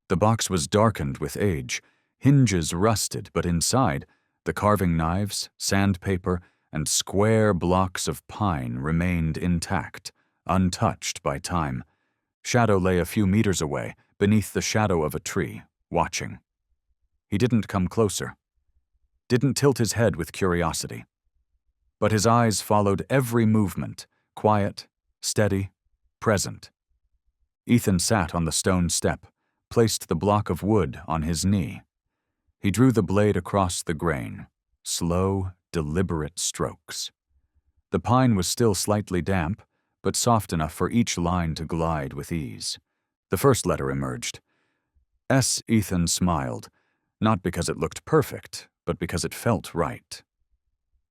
The box was darkened with age, hinges rusted, but inside, the carving knives, sandpaper, and square blocks of pine remained intact, untouched by time. Shadow lay a few meters away, beneath the shadow of a tree, watching. He didn't come closer, didn't tilt his head with curiosity. But his eyes followed every movement, quiet, steady, present. Ethan sat on the stone step, placed the block of wood on his knee. He drew the blade across the grain, slow, deliberate strokes. The pine was still slightly damp, but soft enough for each line to glide with ease. The first letter emerged. S. Ethan smiled, not because it looked perfect, but because it felt right.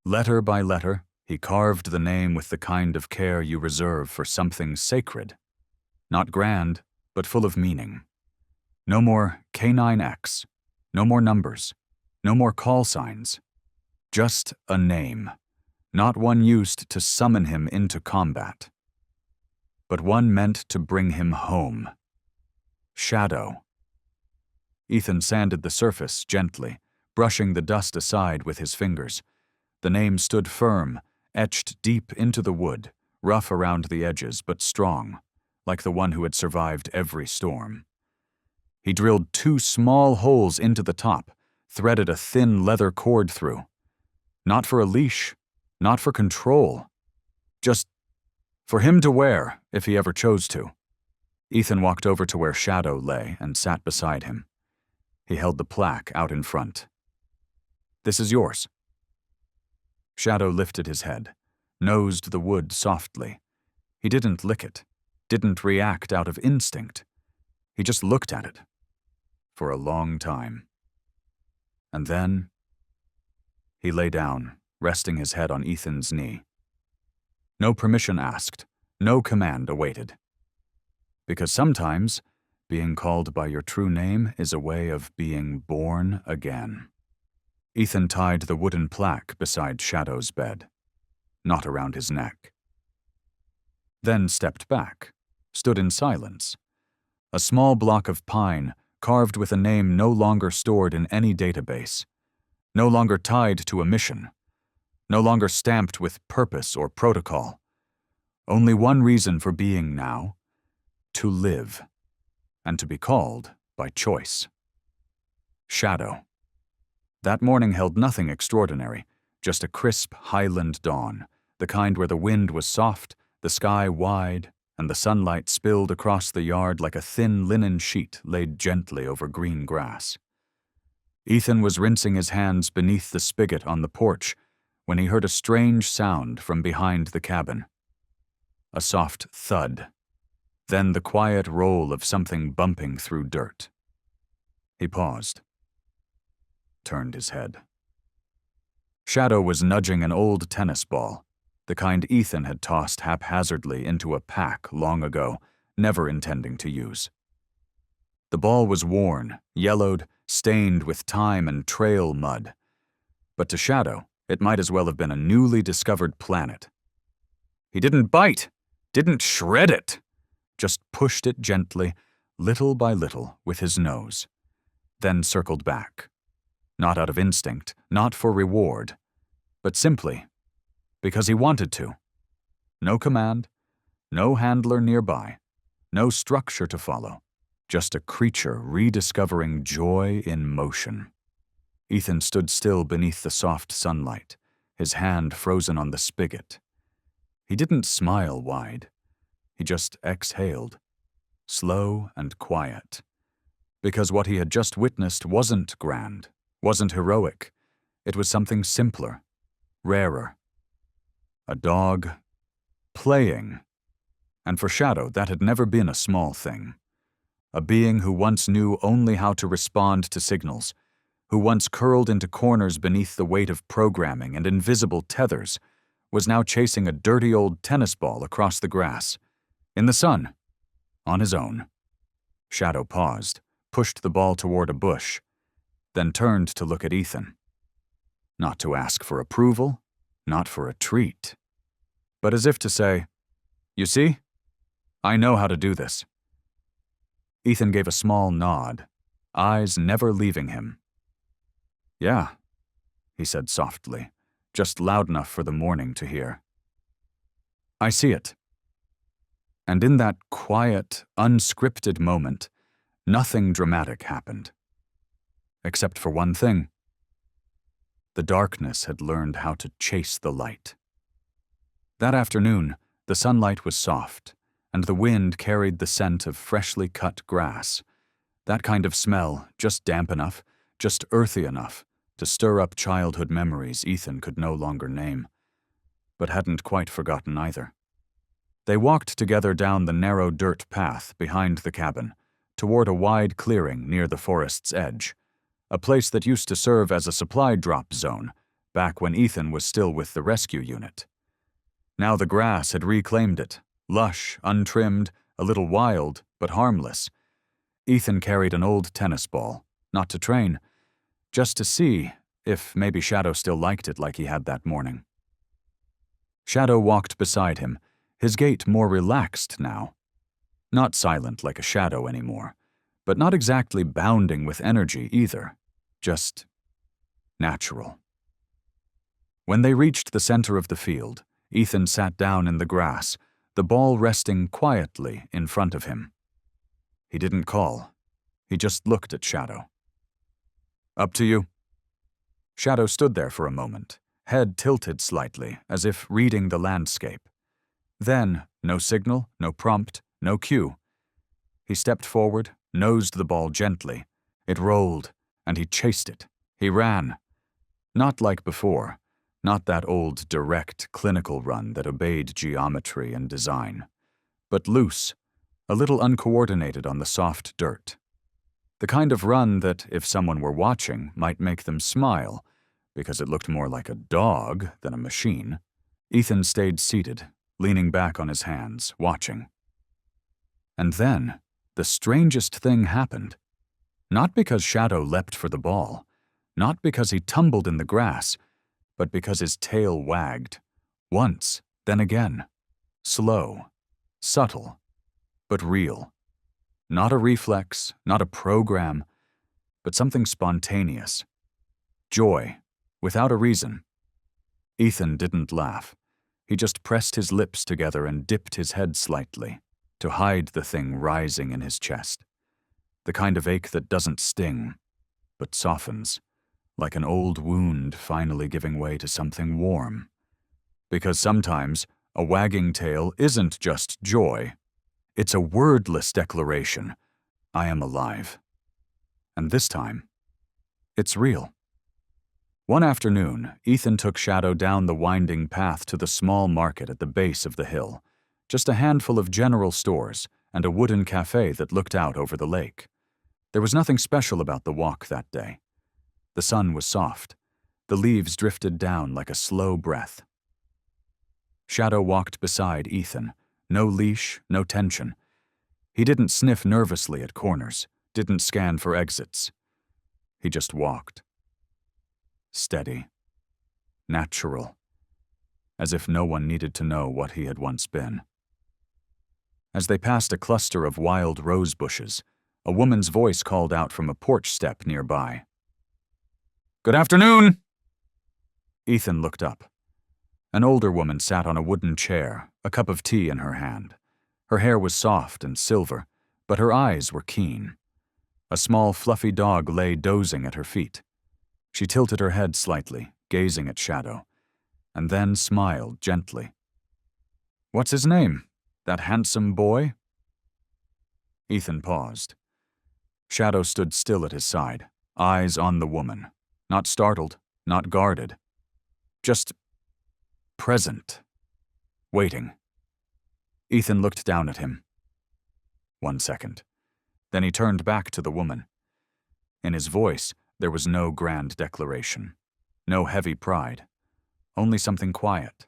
Letter by letter, he carved the name with the kind of care you reserve for something sacred. Not grand, but full of meaning. No more K9X, no more numbers, no more call signs. Just a name, not one used to summon him into combat, but one meant to bring him home. Shadow. Ethan sanded the surface gently, brushing the dust aside with his fingers. The name stood firm, etched deep into the wood, rough around the edges but strong, like the one who had survived every storm. He drilled 2 small holes into the top, threaded a thin leather cord through. Not for a leash, not for control, just for him to wear if he ever chose to. Ethan walked over to where Shadow lay and sat beside him. He held the plaque out in front. "This is yours." Shadow lifted his head, nosed the wood softly. He didn't lick it, didn't react out of instinct. He just looked at it. For a long time. And then he lay down, resting his head on Ethan's knee. No permission asked, no command awaited. Because sometimes, being called by your true name is a way of being born again. Ethan tied the wooden plaque beside Shadow's bed, not around his neck. Then stepped back, stood in silence. A small block of pine, carved with a name no longer stored in any database, no longer tied to a mission, no longer stamped with purpose or protocol. Only one reason for being now: to live, and to be called by choice. Shadow. That morning held nothing extraordinary, just a crisp highland dawn, the kind where the wind was soft, the sky wide, and the sunlight spilled across the yard like a thin linen sheet laid gently over green grass. Ethan was rinsing his hands beneath the spigot on the porch when he heard a strange sound from behind the cabin. A soft thud, then the quiet roll of something bumping through dirt. He paused, turned his head. Shadow was nudging an old tennis ball, the kind Ethan had tossed haphazardly into a pack long ago, never intending to use. The ball was worn, yellowed, stained with time and trail mud. But to Shadow, it might as well have been a newly discovered planet. He didn't bite, didn't shred it. just pushed it gently, little by little, with his nose, then circled back. Not out of instinct, not for reward, but simply because he wanted to. No command, no handler nearby, no structure to follow, just a creature rediscovering joy in motion. Ethan stood still beneath the soft sunlight, his hand frozen on the spigot. He didn't smile wide. He just exhaled, slow and quiet, because what he had just witnessed wasn't grand, wasn't heroic. It was something simpler, rarer. A dog playing. And for Shadow, that had never been a small thing. A being who once knew only how to respond to signals, who once curled into corners beneath the weight of programming and invisible tethers, was now chasing a dirty old tennis ball across the grass, in the sun, on his own. Shadow paused, pushed the ball toward a bush, then turned to look at Ethan. Not to ask for approval, not for a treat, but as if to say, "You see? I know how to do this." Ethan gave a small nod, eyes never leaving him. "Yeah," he said softly, just loud enough for the morning to hear. "I see it." And in that quiet, unscripted moment, nothing dramatic happened. Except for one thing. The darkness had learned how to chase the light. That afternoon, the sunlight was soft, and the wind carried the scent of freshly cut grass. That kind of smell, just damp enough, just earthy enough, to stir up childhood memories Ethan could no longer name, but hadn't quite forgotten either. They walked together down the narrow dirt path behind the cabin, toward a wide clearing near the forest's edge, a place that used to serve as a supply drop zone, back when Ethan was still with the rescue unit. Now the grass had reclaimed it, lush, untrimmed, a little wild, but harmless. Ethan carried an old tennis ball, not to train, just to see if maybe Shadow still liked it like he had that morning. Shadow walked beside him, his gait more relaxed now. Not silent like a shadow anymore, but not exactly bounding with energy either, just natural. When they reached the center of the field, Ethan sat down in the grass, the ball resting quietly in front of him. He didn't call. He just looked at Shadow. "Up to you." Shadow stood there for a moment, head tilted slightly, as if reading the landscape. Then, no signal, no prompt, no cue. He stepped forward, nosed the ball gently. It rolled, and he chased it. He ran. Not like before. Not that old, direct, clinical run that obeyed geometry and design, but loose, a little uncoordinated on the soft dirt. The kind of run that, if someone were watching, might make them smile, because it looked more like a dog than a machine. Ethan stayed seated, leaning back on his hands, watching. And then, the strangest thing happened. Not because Shadow leapt for the ball, not because he tumbled in the grass, but because his tail wagged. Once, then again. Slow, subtle, but real. Not a reflex, not a program, but something spontaneous. Joy, without a reason. Ethan didn't laugh. He just pressed his lips together and dipped his head slightly, to hide the thing rising in his chest. The kind of ache that doesn't sting, but softens, like an old wound finally giving way to something warm. Because sometimes a wagging tail isn't just joy. It's a wordless declaration, "I am alive." And this time, it's real. One afternoon, Ethan took Shadow down the winding path to the small market at the base of the hill, just a handful of general stores and a wooden cafe that looked out over the lake. There was nothing special about the walk that day. The sun was soft. The leaves drifted down like a slow breath. Shadow walked beside Ethan, no leash, no tension. He didn't sniff nervously at corners, didn't scan for exits. He just walked. Steady. Natural. As if no one needed to know what he had once been. As they passed a cluster of wild rose bushes, a woman's voice called out from a porch step nearby. "Good afternoon!" Ethan looked up. An older woman sat on a wooden chair, a cup of tea in her hand. Her hair was soft and silver, but her eyes were keen. A small, fluffy dog lay dozing at her feet. She tilted her head slightly, gazing at Shadow, and then smiled gently. "What's his name? That handsome boy?" Ethan paused. Shadow stood still at his side, eyes on the woman, not startled, not guarded. Just present, waiting. Ethan looked down at him. 1 second. Then he turned back to the woman. In his voice, there was no grand declaration, no heavy pride, only something quiet,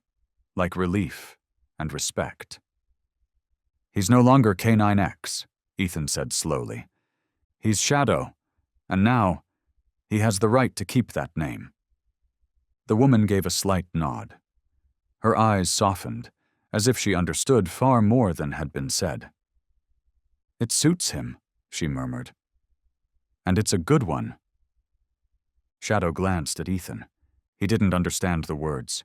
like relief and respect. "He's no longer K9X, Ethan said slowly. "He's Shadow, and now he has the right to keep that name." The woman gave a slight nod. Her eyes softened, as if she understood far more than had been said. "It suits him," she murmured. "And it's a good one." Shadow glanced at Ethan. He didn't understand the words.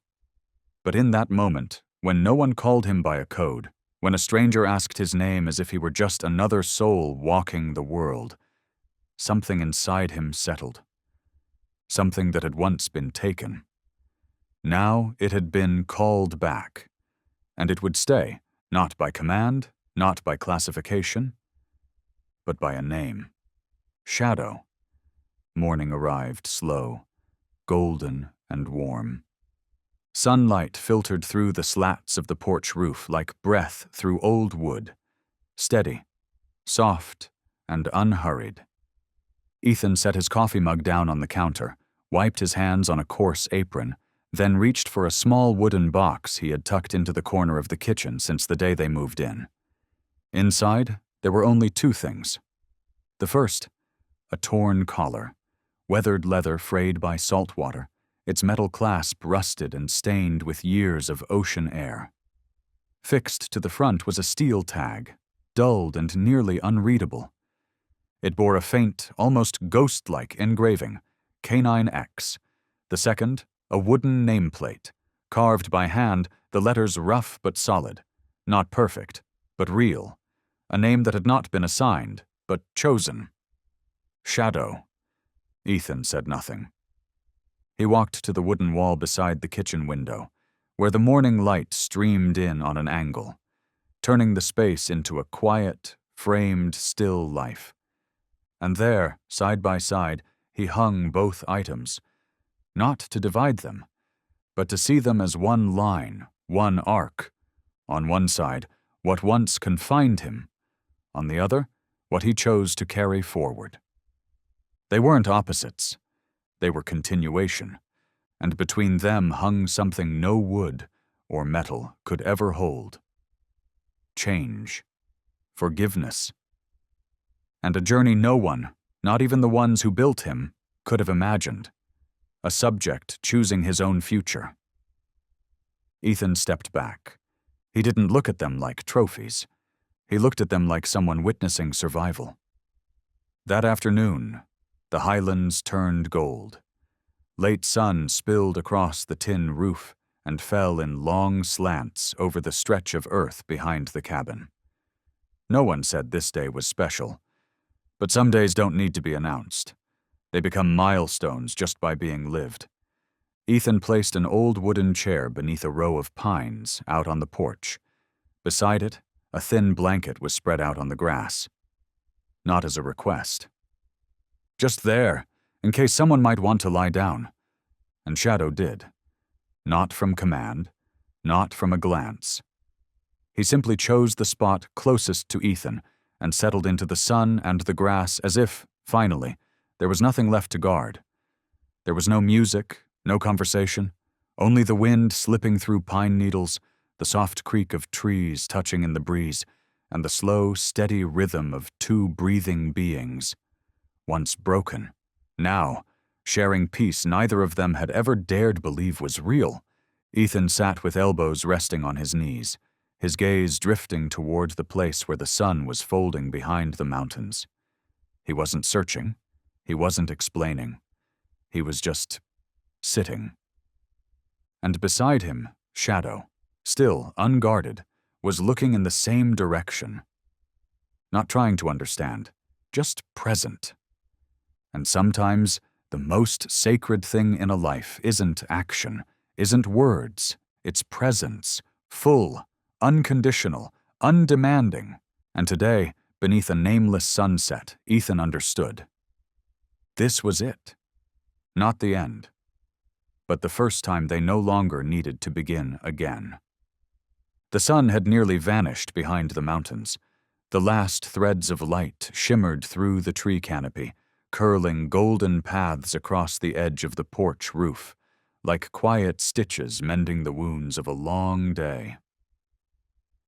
But in that moment, when no one called him by a code, when a stranger asked his name as if he were just another soul walking the world, something inside him settled. Something that had once been taken. Now it had been called back, and it would stay, not by command, not by classification, but by a name. Shadow. Morning arrived slow, golden and warm. Sunlight filtered through the slats of the porch roof like breath through old wood, steady, soft, and unhurried. Ethan set his coffee mug down on the counter, wiped his hands on a coarse apron, then reached for a small wooden box he had tucked into the corner of the kitchen since the day they moved in. Inside, there were only 2 things. The first, a torn collar, weathered leather frayed by salt water, its metal clasp rusted and stained with years of ocean air. Fixed to the front was a steel tag, dulled and nearly unreadable. It bore a faint, almost ghost-like engraving, K9X. The second, a wooden nameplate, carved by hand, the letters rough but solid, not perfect, but real, a name that had not been assigned, but chosen. Shadow. Ethan said nothing. He walked to the wooden wall beside the kitchen window, where the morning light streamed in on an angle, turning the space into a quiet, framed, still life. And there, side by side, he hung both items, not to divide them, but to see them as one line, one arc. On one side, what once confined him. On the other, what he chose to carry forward. They weren't opposites. They were continuation, and between them hung something no wood or metal could ever hold. Change. Forgiveness. And a journey no one, not even the ones who built him, could have imagined. A subject choosing his own future. Ethan stepped back. He didn't look at them like trophies. He looked at them like someone witnessing survival. That afternoon, the highlands turned gold. Late sun spilled across the tin roof and fell in long slants over the stretch of earth behind the cabin. No one said this day was special, but some days don't need to be announced. They become milestones just by being lived. Ethan placed an old wooden chair beneath a row of pines out on the porch. Beside it, a thin blanket was spread out on the grass. Not as a request. Just there, in case someone might want to lie down. And Shadow did. Not from command, not from a glance. He simply chose the spot closest to Ethan and settled into the sun and the grass as if, finally, there was nothing left to guard. There was no music, no conversation, only the wind slipping through pine needles, the soft creak of trees touching in the breeze, and the slow, steady rhythm of 2 breathing beings. Once broken, now, sharing peace neither of them had ever dared believe was real. Ethan sat with elbows resting on his knees, his gaze drifting toward the place where the sun was folding behind the mountains. He wasn't searching. He wasn't explaining. He was just sitting. And beside him, Shadow, still unguarded, was looking in the same direction. Not trying to understand, just present. And sometimes the most sacred thing in a life isn't action, isn't words, it's presence, full, unconditional, undemanding. And today, beneath a nameless sunset, Ethan understood. This was it. Not the end, but the first time they no longer needed to begin again. The sun had nearly vanished behind the mountains. The last threads of light shimmered through the tree canopy, curling golden paths across the edge of the porch roof, like quiet stitches mending the wounds of a long day.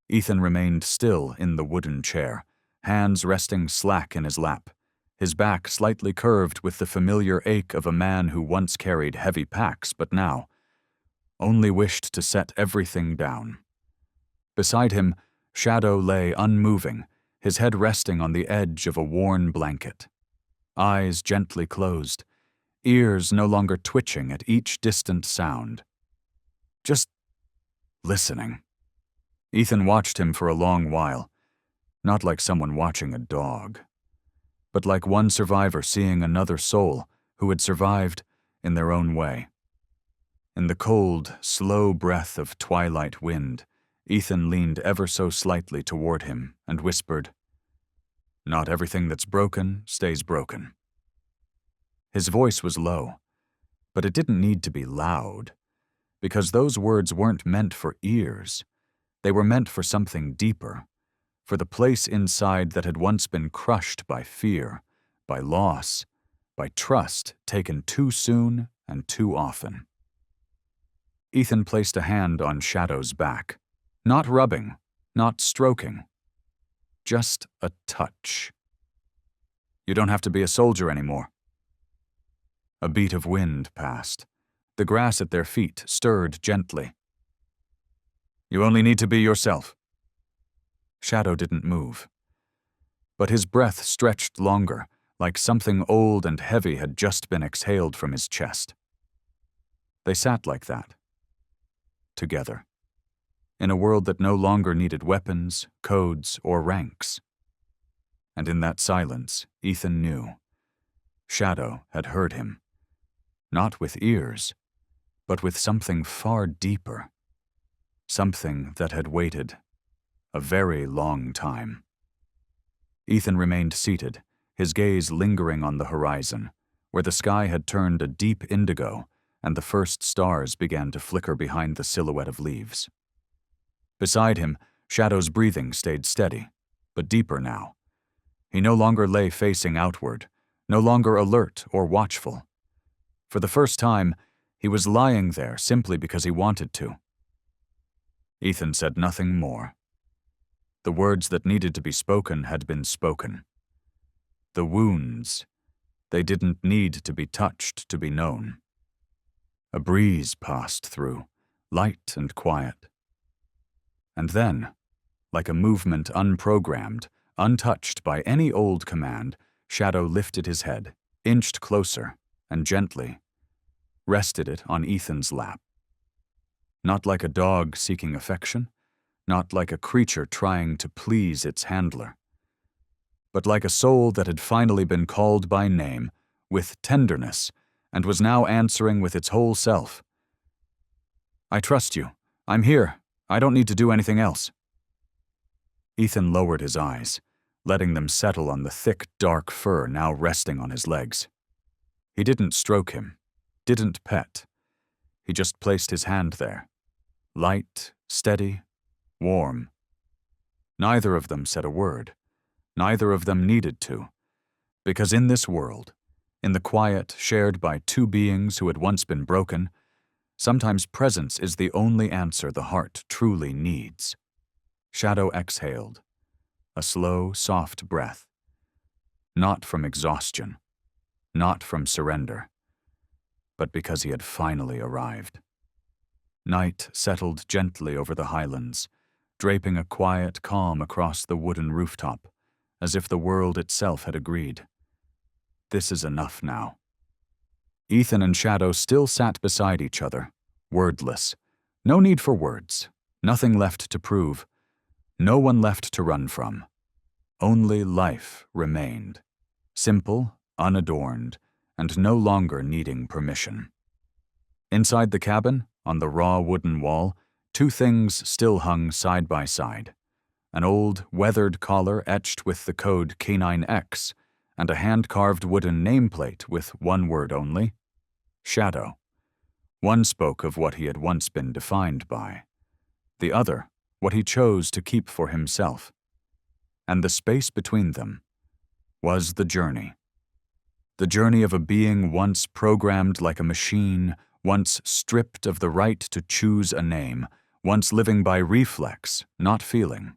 Ethan remained still in the wooden chair, hands resting slack in his lap, his back slightly curved with the familiar ache of a man who once carried heavy packs but now only wished to set everything down. Beside him, Shadow lay unmoving, his head resting on the edge of a worn blanket. Eyes gently closed, ears no longer twitching at each distant sound. Just listening. Ethan watched him for a long while, not like someone watching a dog, but like one survivor seeing another soul who had survived in their own way. In the cold, slow breath of twilight wind, Ethan leaned ever so slightly toward him and whispered, "Not everything that's broken stays broken." His voice was low, but it didn't need to be loud, because those words weren't meant for ears. They were meant for something deeper, for the place inside that had once been crushed by fear, by loss, by trust taken too soon and too often. Ethan placed a hand on Shadow's back, not rubbing, not stroking, just a touch. "You don't have to be a soldier anymore." A beat of wind passed. The grass at their feet stirred gently. "You only need to be yourself." Shadow didn't move, but his breath stretched longer, like something old and heavy had just been exhaled from his chest. They sat like that, together, in a world that no longer needed weapons, codes, or ranks. And in that silence, Ethan knew. Shadow had heard him, not with ears, but with something far deeper, something that had waited a very long time. Ethan remained seated, his gaze lingering on the horizon, where the sky had turned a deep indigo and the first stars began to flicker behind the silhouette of leaves. Beside him, Shadow's breathing stayed steady, but deeper now. He no longer lay facing outward, no longer alert or watchful. For the first time, he was lying there simply because he wanted to. Ethan said nothing more. The words that needed to be spoken had been spoken. The wounds, they didn't need to be touched to be known. A breeze passed through, light and quiet. And then, like a movement unprogrammed, untouched by any old command, Shadow lifted his head, inched closer, and gently rested it on Ethan's lap. Not like a dog seeking affection, not like a creature trying to please its handler, but like a soul that had finally been called by name, with tenderness, and was now answering with its whole self. "I trust you. I'm here. I don't need to do anything else." Ethan lowered his eyes, letting them settle on the thick, dark fur now resting on his legs. He didn't stroke him, didn't pet. He just placed his hand there, light, steady, warm. Neither of them said a word. Neither of them needed to. Because in this world, in the quiet shared by two beings who had once been broken, sometimes presence is the only answer the heart truly needs. Shadow exhaled, a slow, soft breath. Not from exhaustion, not from surrender, but because he had finally arrived. Night settled gently over the highlands, draping a quiet calm across the wooden rooftop, as if the world itself had agreed. This is enough now. Ethan and Shadow still sat beside each other, wordless. No need for words, nothing left to prove, no one left to run from. Only life remained, simple, unadorned, and no longer needing permission. Inside the cabin, on the raw wooden wall, two things still hung side by side. An old, weathered collar etched with the code K9X, and a hand-carved wooden nameplate with one word only: Shadow. One spoke of what he had once been defined by. The other, what he chose to keep for himself. And the space between them was the journey. The journey of a being once programmed like a machine, once stripped of the right to choose a name, once living by reflex, not feeling.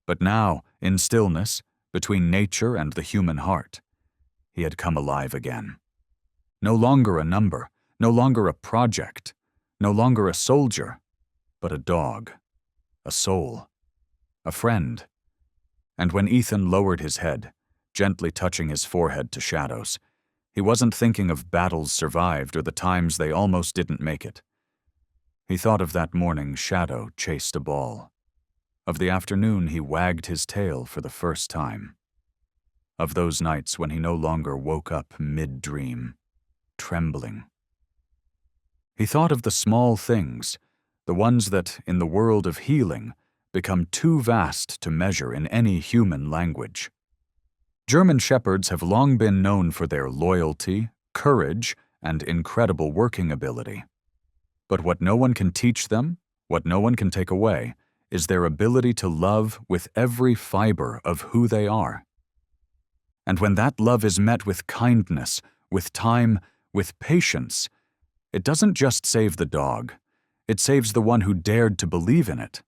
But now, in stillness, between nature and the human heart, he had come alive again. No longer a number, no longer a project, no longer a soldier, but a dog, a soul, a friend. And when Ethan lowered his head, gently touching his forehead to Shadow's, he wasn't thinking of battles survived or the times they almost didn't make it. He thought of that morning Shadow chased a ball, of the afternoon he wagged his tail for the first time, of those nights when he no longer woke up mid-dream, trembling. He thought of the small things, the ones that, in the world of healing, become too vast to measure in any human language. German Shepherds have long been known for their loyalty, courage, and incredible working ability. But what no one can teach them, what no one can take away, is their ability to love with every fiber of who they are. And when that love is met with kindness, with time, with patience, it doesn't just save the dog, it saves the one who dared to believe in it.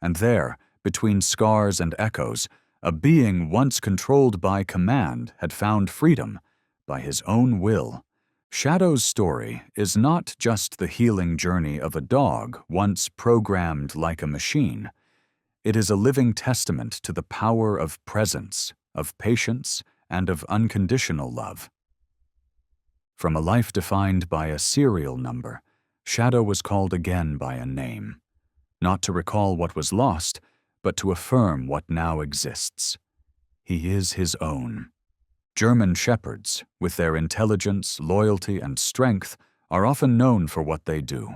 And there, between scars and echoes, a being once controlled by command had found freedom by his own will. Shadow's story is not just the healing journey of a dog once programmed like a machine. It is a living testament to the power of presence, of patience, and of unconditional love. From a life defined by a serial number, Shadow was called again by a name, not to recall what was lost, but to affirm what now exists. He is his own. German Shepherds, with their intelligence, loyalty, and strength, are often known for what they do.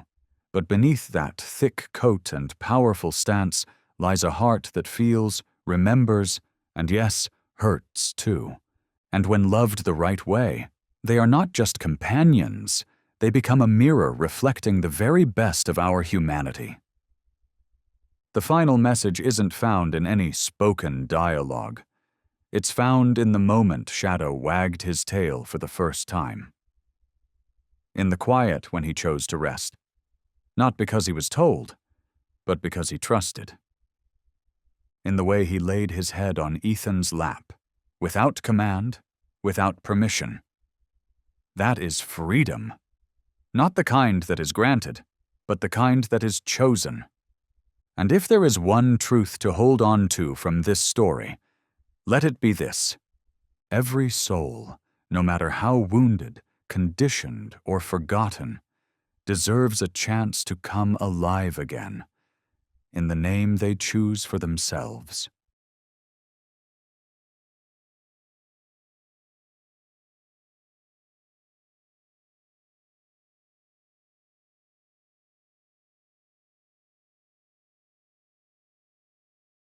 But beneath that thick coat and powerful stance lies a heart that feels, remembers, and yes, hurts too. And when loved the right way, they are not just companions, they become a mirror reflecting the very best of our humanity. The final message isn't found in any spoken dialogue. It's found in the moment Shadow wagged his tail for the first time. In the quiet when he chose to rest. Not because he was told, but because he trusted. In the way he laid his head on Ethan's lap, without command, without permission. That is freedom. Not the kind that is granted, but the kind that is chosen. And if there is one truth to hold on to from this story, let it be this: every soul, no matter how wounded, conditioned, or forgotten, deserves a chance to come alive again, in the name they choose for themselves.